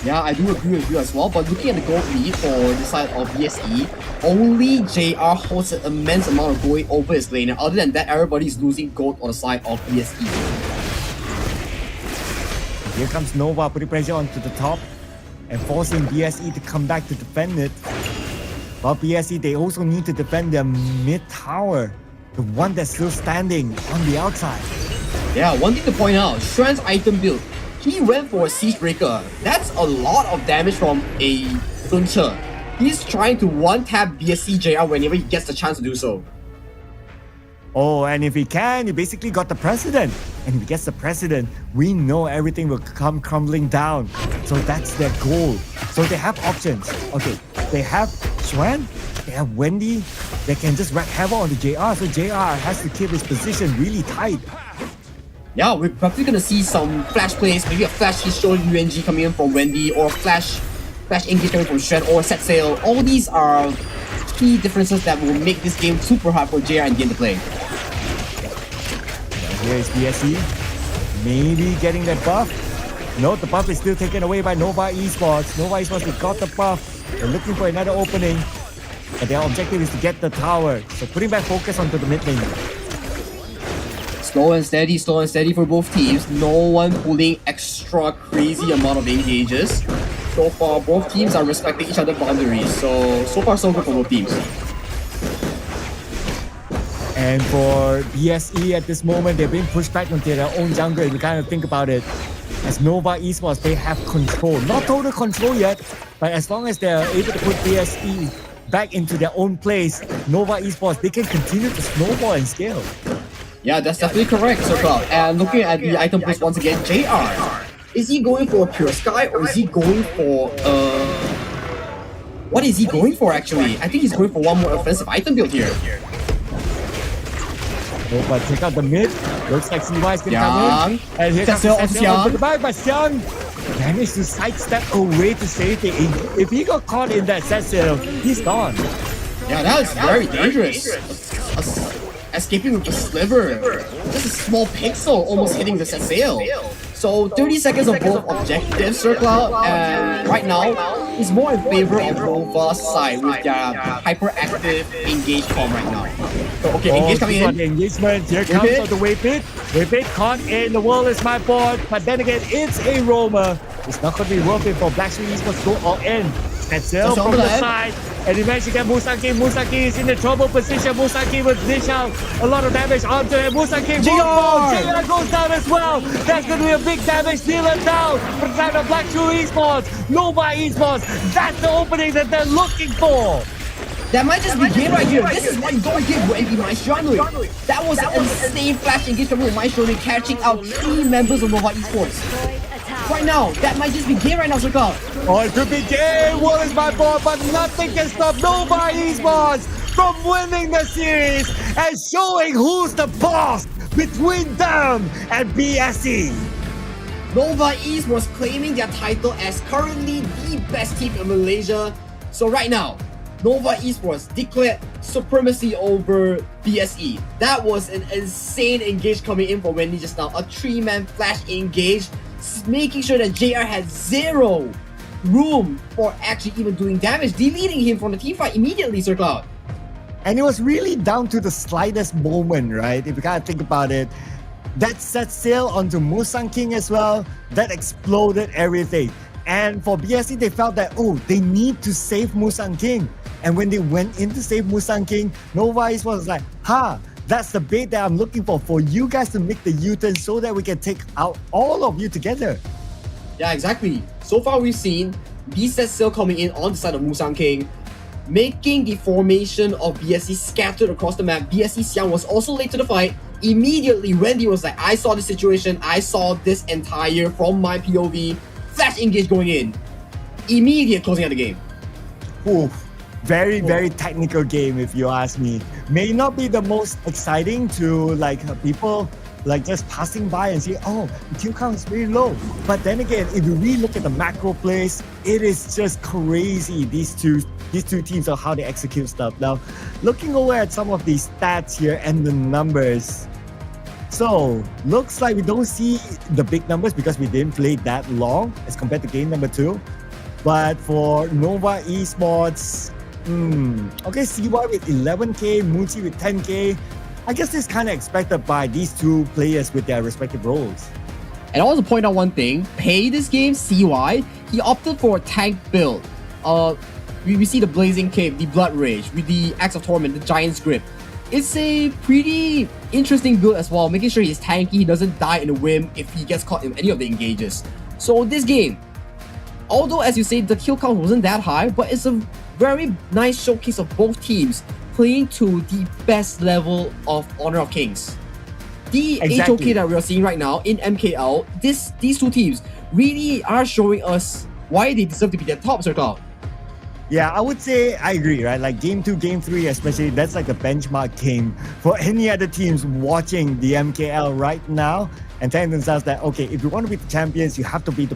Yeah, I do agree with you as well, but looking at the gold lead for the side of BSE, only JR holds an immense amount of gold over his lane, and other than that, everybody's losing gold on the side of BSE. Here comes Nova putting pressure onto the top and forcing BSE to come back to defend it. But BSE, they also need to defend their mid tower, the one that's still standing on the outside. Yeah, one thing to point out, Shuan's item build, he went for a Siege Breaker. That's a lot of damage from a Sunche. He's trying to one-tap BSE JR whenever he gets the chance to do so. Oh, and if he can, he basically got the precedent. And if he gets the precedent, we know everything will come crumbling down. So that's their goal. So they have options. Okay, they have Xuan, they have Wendy, they can just wreak havoc on the JR. So JR has to keep his position really tight. Yeah, we're probably gonna see some flash plays, maybe a flash he's showing ENG coming in from Wendy, or flash engage coming from Xuan, or set sail. All these are key differences that will make this game super hard for JR and the end to play. Here is BSE, maybe getting that buff. No, the buff is still taken away by Nova Esports. Nova Esports, they got the buff. They're looking for another opening. But their objective is to get the tower. So putting back focus onto the mid lane. Slow and steady for both teams. No one pulling extra crazy amount of engages. So far, both teams are respecting each other's boundaries. So far so good for both teams. And for BSE at this moment, they're being pushed back onto their own jungle. If you kind of think about it, as Nova Esports, they have control. Not total control yet, but as long as they're able to put BSE back into their own place, Nova Esports, they can continue to snowball and scale. Yeah, that's definitely correct, SirCloud. And looking at the item list once again, JR. Is he going for a Pure Sky or is he going for what is he going for actually? I think he's going for one more offensive item build here. Oh, but check out the mid. Looks like CY is going to come in. And here comes Xiang. The back, but Xiang managed to sidestep away to safety. If he got caught in that set sail, he's gone. Yeah, that is very dangerous. Escaping with a sliver. Just a small pixel almost hitting the set sail. So 30 seconds of both objectives, SirCloud, and right now is more in favor of Nova's side with their hyperactive engage form right now. So, okay, engage coming in. Engagement. Here comes on the wave pit. Wave pit caught in the world is my board, but then again, it's a roamer. It's not going to be worth it for Black Shrew Esports to go all in. That's sail from the side. And he managed to get Musaki. Musaki is in the trouble position. Musaki will dish out a lot of damage onto him. Musaki JR goes down as well. That's going to be a big damage dealer down for the side of Black Shrew Esports. Nova Esports. That's the opening that they're looking for. That might just be game right here. This is why you don't give Wavy My Shanui. That was an insane flash engage coming with My Shanui, catching out 3 members of Nova Esports. Right now, that might just be game right now, SirCloud. Oh, it could be game. What is my ball? But nothing can stop Nova Esports from winning the series and showing who's the boss between them and BSE. Nova Esports claiming their title as currently the best team in Malaysia. So right now, Nova Esports declared supremacy over BSE. That was an insane engage coming in for Wendy just now. A 3-man flash engage, making sure that JR had 0 room for actually even doing damage, deleting him from the teamfight immediately, SirCloud. And it was really down to the slightest moment, right? If you kind of think about it, that set sail onto Musang King as well, that exploded everything. And for BSE, they felt that, oh, they need to save Musang King. And when they went in to save Musang King, Nova Esports was like, that's the bait that I'm looking for you guys to make the U-turn so that we can take out all of you together. Yeah, exactly. So far we've seen B-set sail coming in on the side of Musang King, making the formation of BSE scattered across the map. BSE Xiang was also late to the fight. Immediately, Wendy was like, I saw the situation, I saw this entire from my POV. Flash engage going in. Immediate closing out the game. Oof. Very, very technical game if you ask me. May not be the most exciting to people just passing by and see, oh, the kill count is very low. But then again, if you really look at the macro plays, it is just crazy, these two teams of how they execute stuff. Now, looking over at some of these stats here and the numbers. So, looks like we don't see the big numbers because we didn't play that long as compared to game number 2. But for Nova Esports, okay, CY with 11k, Muji with 10k. I guess this is kind of expected by these two players with their respective roles. And I want to point out one thing. Pay this game, CY, he opted for a tank build. We see the Blazing Cape, the Blood Rage, with the Axe of Torment, the Giant's Grip. It's a pretty interesting build as well, making sure he's tanky, he doesn't die in a whim if he gets caught in any of the engages. So this game, although as you say, the kill count wasn't that high, but it's a very nice showcase of both teams playing to the best level of Honor of Kings. The HOK that we are seeing right now in MKL, these two teams really are showing us why they deserve to be the top, SirCloud. Yeah, I would say I agree, right? Like game 2, game 3 especially, that's like the benchmark game for any other teams watching the MKL right now and telling themselves that, okay, if you want to be the champions, you have to be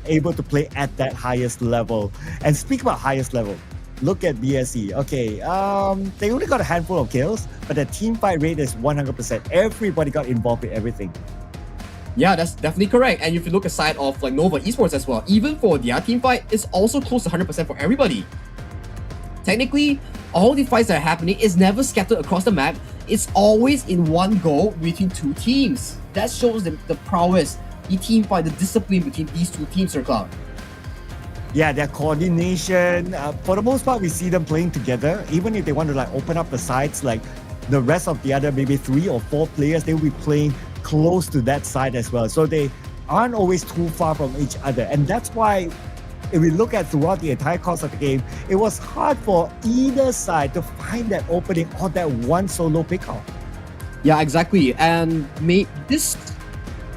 able to play at that highest level. And speak about highest level, look at BSE. Okay, they only got a handful of kills, but the team fight rate is 100%. Everybody got involved with everything. Yeah, that's definitely correct. And if you look aside of like Nova Esports as well, even for their team fight, it's also close to 100% for everybody. Technically, all the fights that are happening is never scattered across the map. It's always in one go between two teams. That shows the prowess, the team fight, the discipline between these two teams, SirCloud. Yeah, their coordination, for the most part, we see them playing together. Even if they want to like open up the sides, like the rest of the other maybe 3 or 4 players, they will be playing close to that side as well. So they aren't always too far from each other. And that's why if we look at throughout the entire course of the game, it was hard for either side to find that opening or that one solo pickoff. Yeah, exactly. And this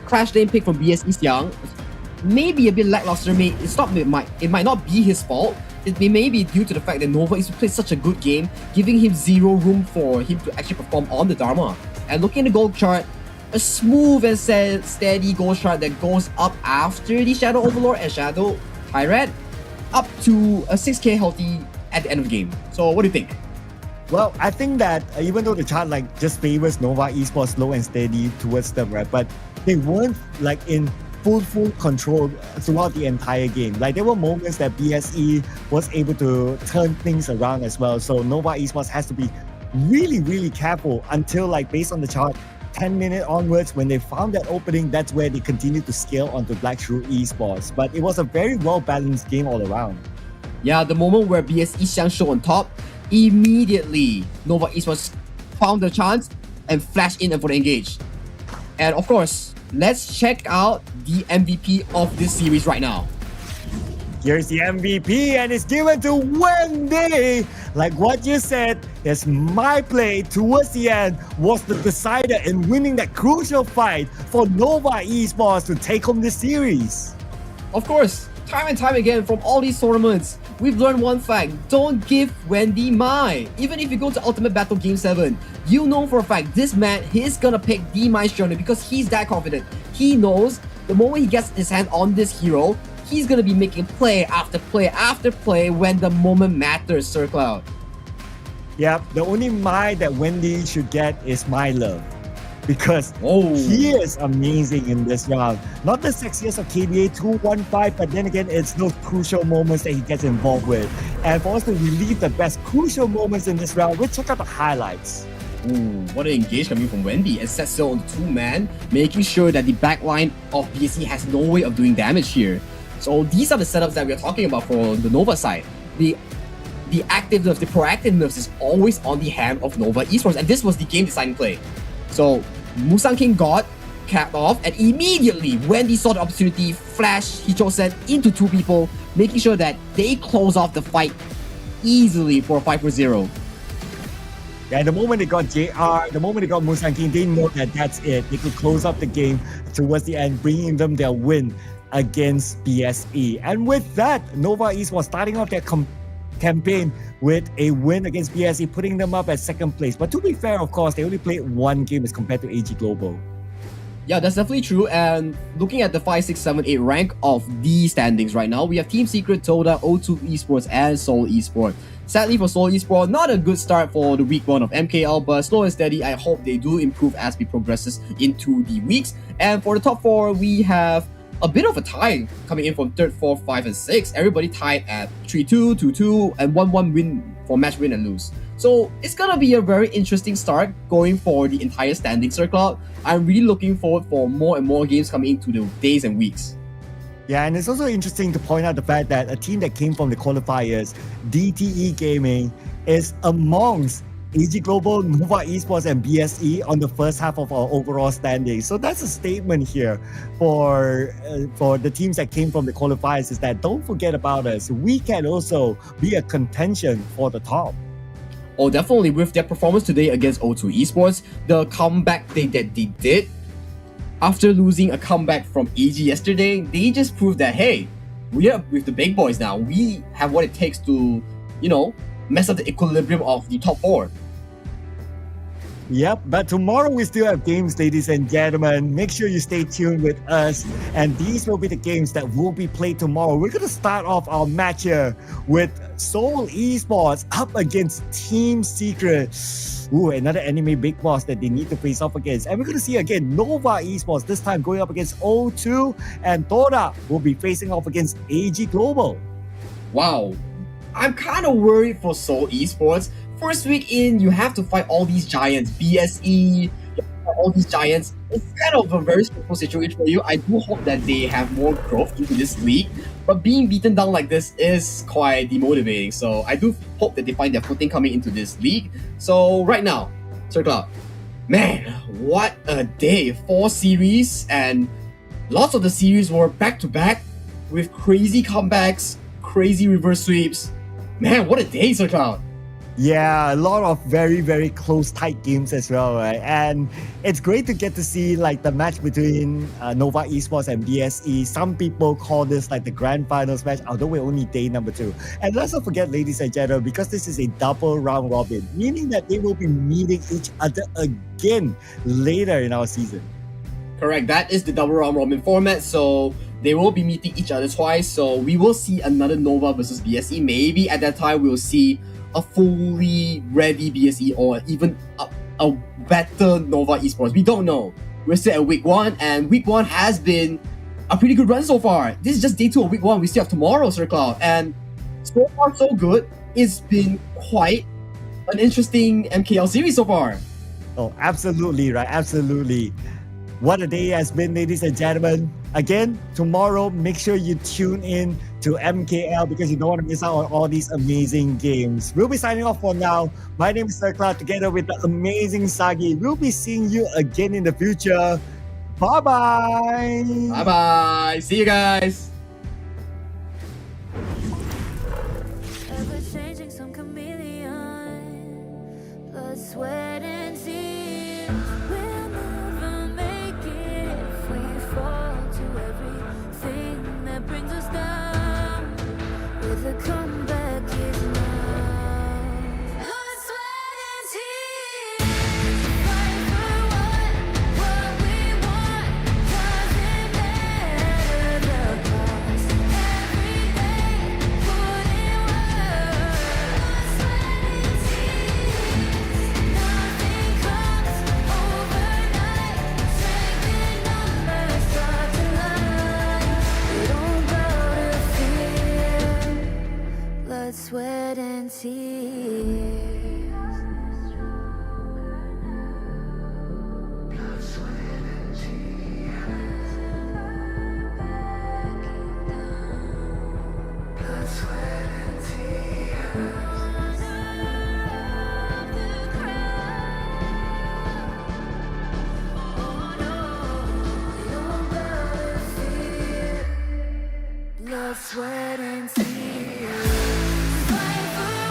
crash lane pick from BSE Xiang may be a bit lackluster. It might not be his fault. It may be due to the fact that Nova is played such a good game, giving him zero room for him to actually perform on the Dharma. And looking at the gold chart, a smooth and steady gold chart that goes up after the Shadow Overlord and Shadow Tyrant, up to a 6k healthy at the end of the game. So what do you think? Well, I think that even though the chart just favors Nova Esports slow and steady towards them, right? But they weren't in full control throughout the entire game. There were moments that BSE was able to turn things around as well. So Nova Esports has to be really careful until based on the chart, 10 minutes onwards, when they found that opening, that's where they continued to scale onto Black Shrew Esports. But it was a very well-balanced game all around. Yeah, the moment where BSE Xiang showed on top, immediately Nova Esports found the chance and flashed in for the engage. And of course, let's check out the MVP of this series right now. Here's the MVP, and it's given to Wendy. Like what you said, it's my play towards the end was the decider in winning that crucial fight for Nova Esports to take home this series. Of course, time and time again from all these tournaments, we've learned one fact: don't give Wendy Mai. Even if you go to Ultimate Battle Game 7, you know for a fact this man, he's gonna pick the Mai's journey because he's that confident. He knows the moment he gets his hand on this hero, he's gonna be making play after play after play when the moment matters, Sir Cloud. Yep, the only Mai that Wendy should get is My Love. Because he is amazing in this round. Not the sexiest of KBA 215, but then again, it's those crucial moments that he gets involved with. And for us to relieve the best crucial moments in this round, we'll check out the highlights. Ooh, what an engage coming from Wendy, and set sail on the 2-man, making sure that the backline of BSE has no way of doing damage here. So these are the setups that we're talking about for the Nova side. The activeness, the proactiveness is always on the hand of Nova Esports, and this was the game deciding play. So Musang King got capped off, and immediately Wendy saw the opportunity, flash Hicho-sen into two people, making sure that they close off the fight easily for a 5-0. Yeah, the moment they got JR, the moment they got Musang King, they know that that's it. They could close up the game towards the end, bringing them their win against BSE. And with that, Nova Esports starting off their campaign with a win against BSE, putting them up at second place. But to be fair, of course, they only played one game as compared to AG Global. Yeah, that's definitely true. And looking at the 5, 6, 7, 8 rank of the standings right now, we have Team Secret, Todak, O2 Esports, and Seoul Esports. Sadly for Seoul Esports, not a good start for the week 1 of MKL, but slow and steady. I hope they do improve as we progresses into the weeks. And for the top 4, we have a bit of a tie coming in from 3rd, 4th, 5, and 6. Everybody tied at 3-2, 2-2, and 1-1 win for match win and lose. So it's gonna be a very interesting start going for the entire standing circle. I'm really looking forward for more and more games coming into the days and weeks. Yeah, and it's also interesting to point out the fact that a team that came from the qualifiers, DTE Gaming, is amongst AG Global, Nova Esports, and BSE on the first half of our overall standing. So that's a statement here for the teams that came from the qualifiers, is that don't forget about us. We can also be a contention for the top. Oh, definitely. With their performance today against O2 Esports, the comeback that they did, after losing a comeback from AG yesterday, they just proved that, hey, we are with the big boys now. We have what it takes to, mess up the equilibrium of the top 4. Yep, but tomorrow we still have games, ladies and gentlemen. Make sure you stay tuned with us, and these will be the games that will be played tomorrow. We're going to start off our match here with Seoul Esports up against Team Secret. Ooh, another anime big boss that they need to face off against. And we're going to see again Nova Esports, this time going up against O2, and Todak will be facing off against AG Global. Wow, I'm kind of worried for Seoul Esports. First week in, you have to fight all these giants, BSE, all these giants. It's kind of a very stressful situation for you. I do hope that they have more growth into this league, but being beaten down like this is quite demotivating. So I do hope that they find their footing coming into this league. So right now, Sir Cloud, man, what a day. 4 series, and lots of the series were back to back with crazy comebacks, crazy reverse sweeps. Man, what a day, Sir Cloud. Yeah, a lot of very, very close, tight games as well, right? And it's great to get to see like the match between Nova Esports and BSE. Some people call this like the grand finals match, although we're only day number 2. And let's not forget, ladies and gentlemen, because this is a double round robin, meaning that they will be meeting each other again later in our season. Correct, that is the double round robin format, so they will be meeting each other twice. So we will see another Nova versus BSE. Maybe at that time we'll see a fully ready BSE or even a better Nova Esports. We don't know. We're still at week 1, and week 1 has been a pretty good run so far. This is just day 2 of week 1. We still have tomorrow, Sir Cloud, and so far so good. It's been quite an interesting MKL series so far. Oh, absolutely, right? Absolutely. What a day has been, ladies and gentlemen. Again, tomorrow, make sure you tune in to MKL because you don't want to miss out on all these amazing games. We'll be signing off for now. My name is Sir Cloud, together with the amazing Sagi. We'll be seeing you again in the future. Bye-bye. Bye-bye. See you guys. Ever-changing, some chameleon, blood, sweat, and tears. We'll never make it if we fall to everything that brings us down. With a comeback is now. Blood, sweat, and tears. Fight for what we want. Doesn't matter the cost. Every day, put in work. Blood, sweat, and tears. Nothing comes overnight. Strength in numbers start to line. We don't bow to fear. Blood, sweat, and tears. Blood, sweat, and tears. Fight for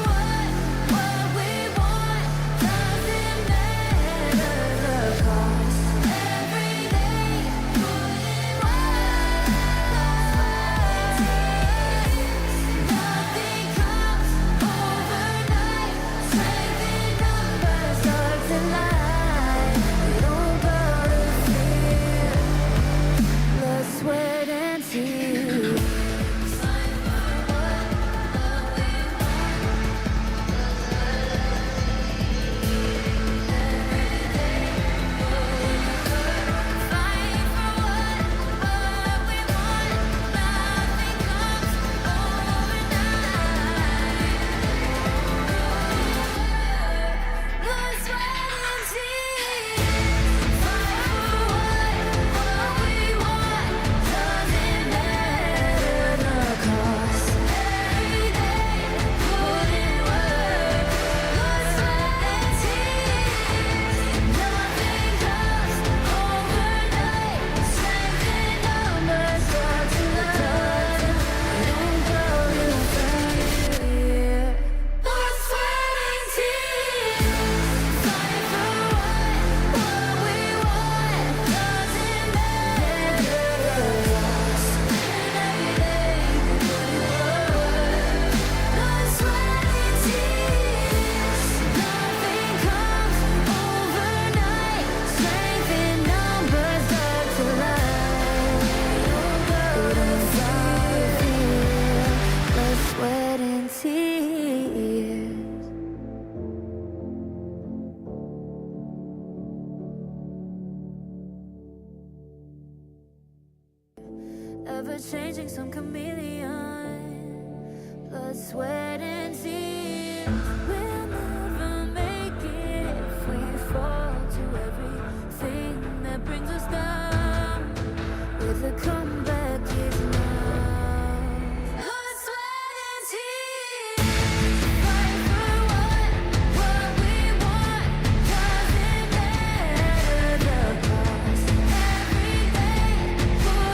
what we want. Doesn't matter the cost. Every day, put in work. Blood, sweat, and tears. Nothing comes overnight. Strength in numbers start to lie. We don't bow to fear. Blood, sweat, and tears. Sweat and tears. Ever changing, some chameleon. Blood, sweat, and tears. We'll never make it if we fall to everything that brings us down. With a comeback is now. Blood, sweat, and tears. Fight for what we want. Doesn't matter the cost. Every day, put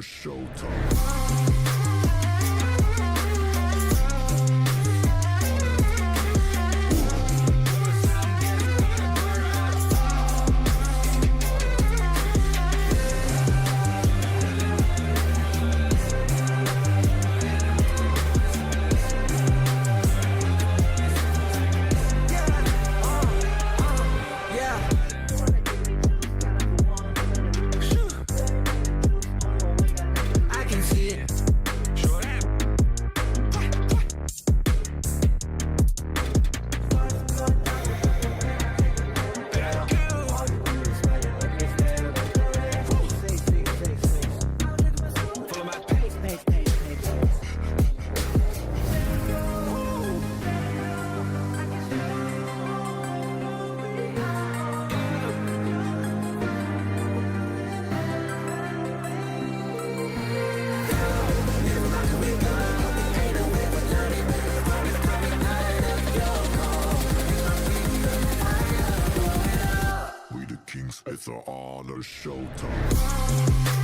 showtime. It's an honor showtime.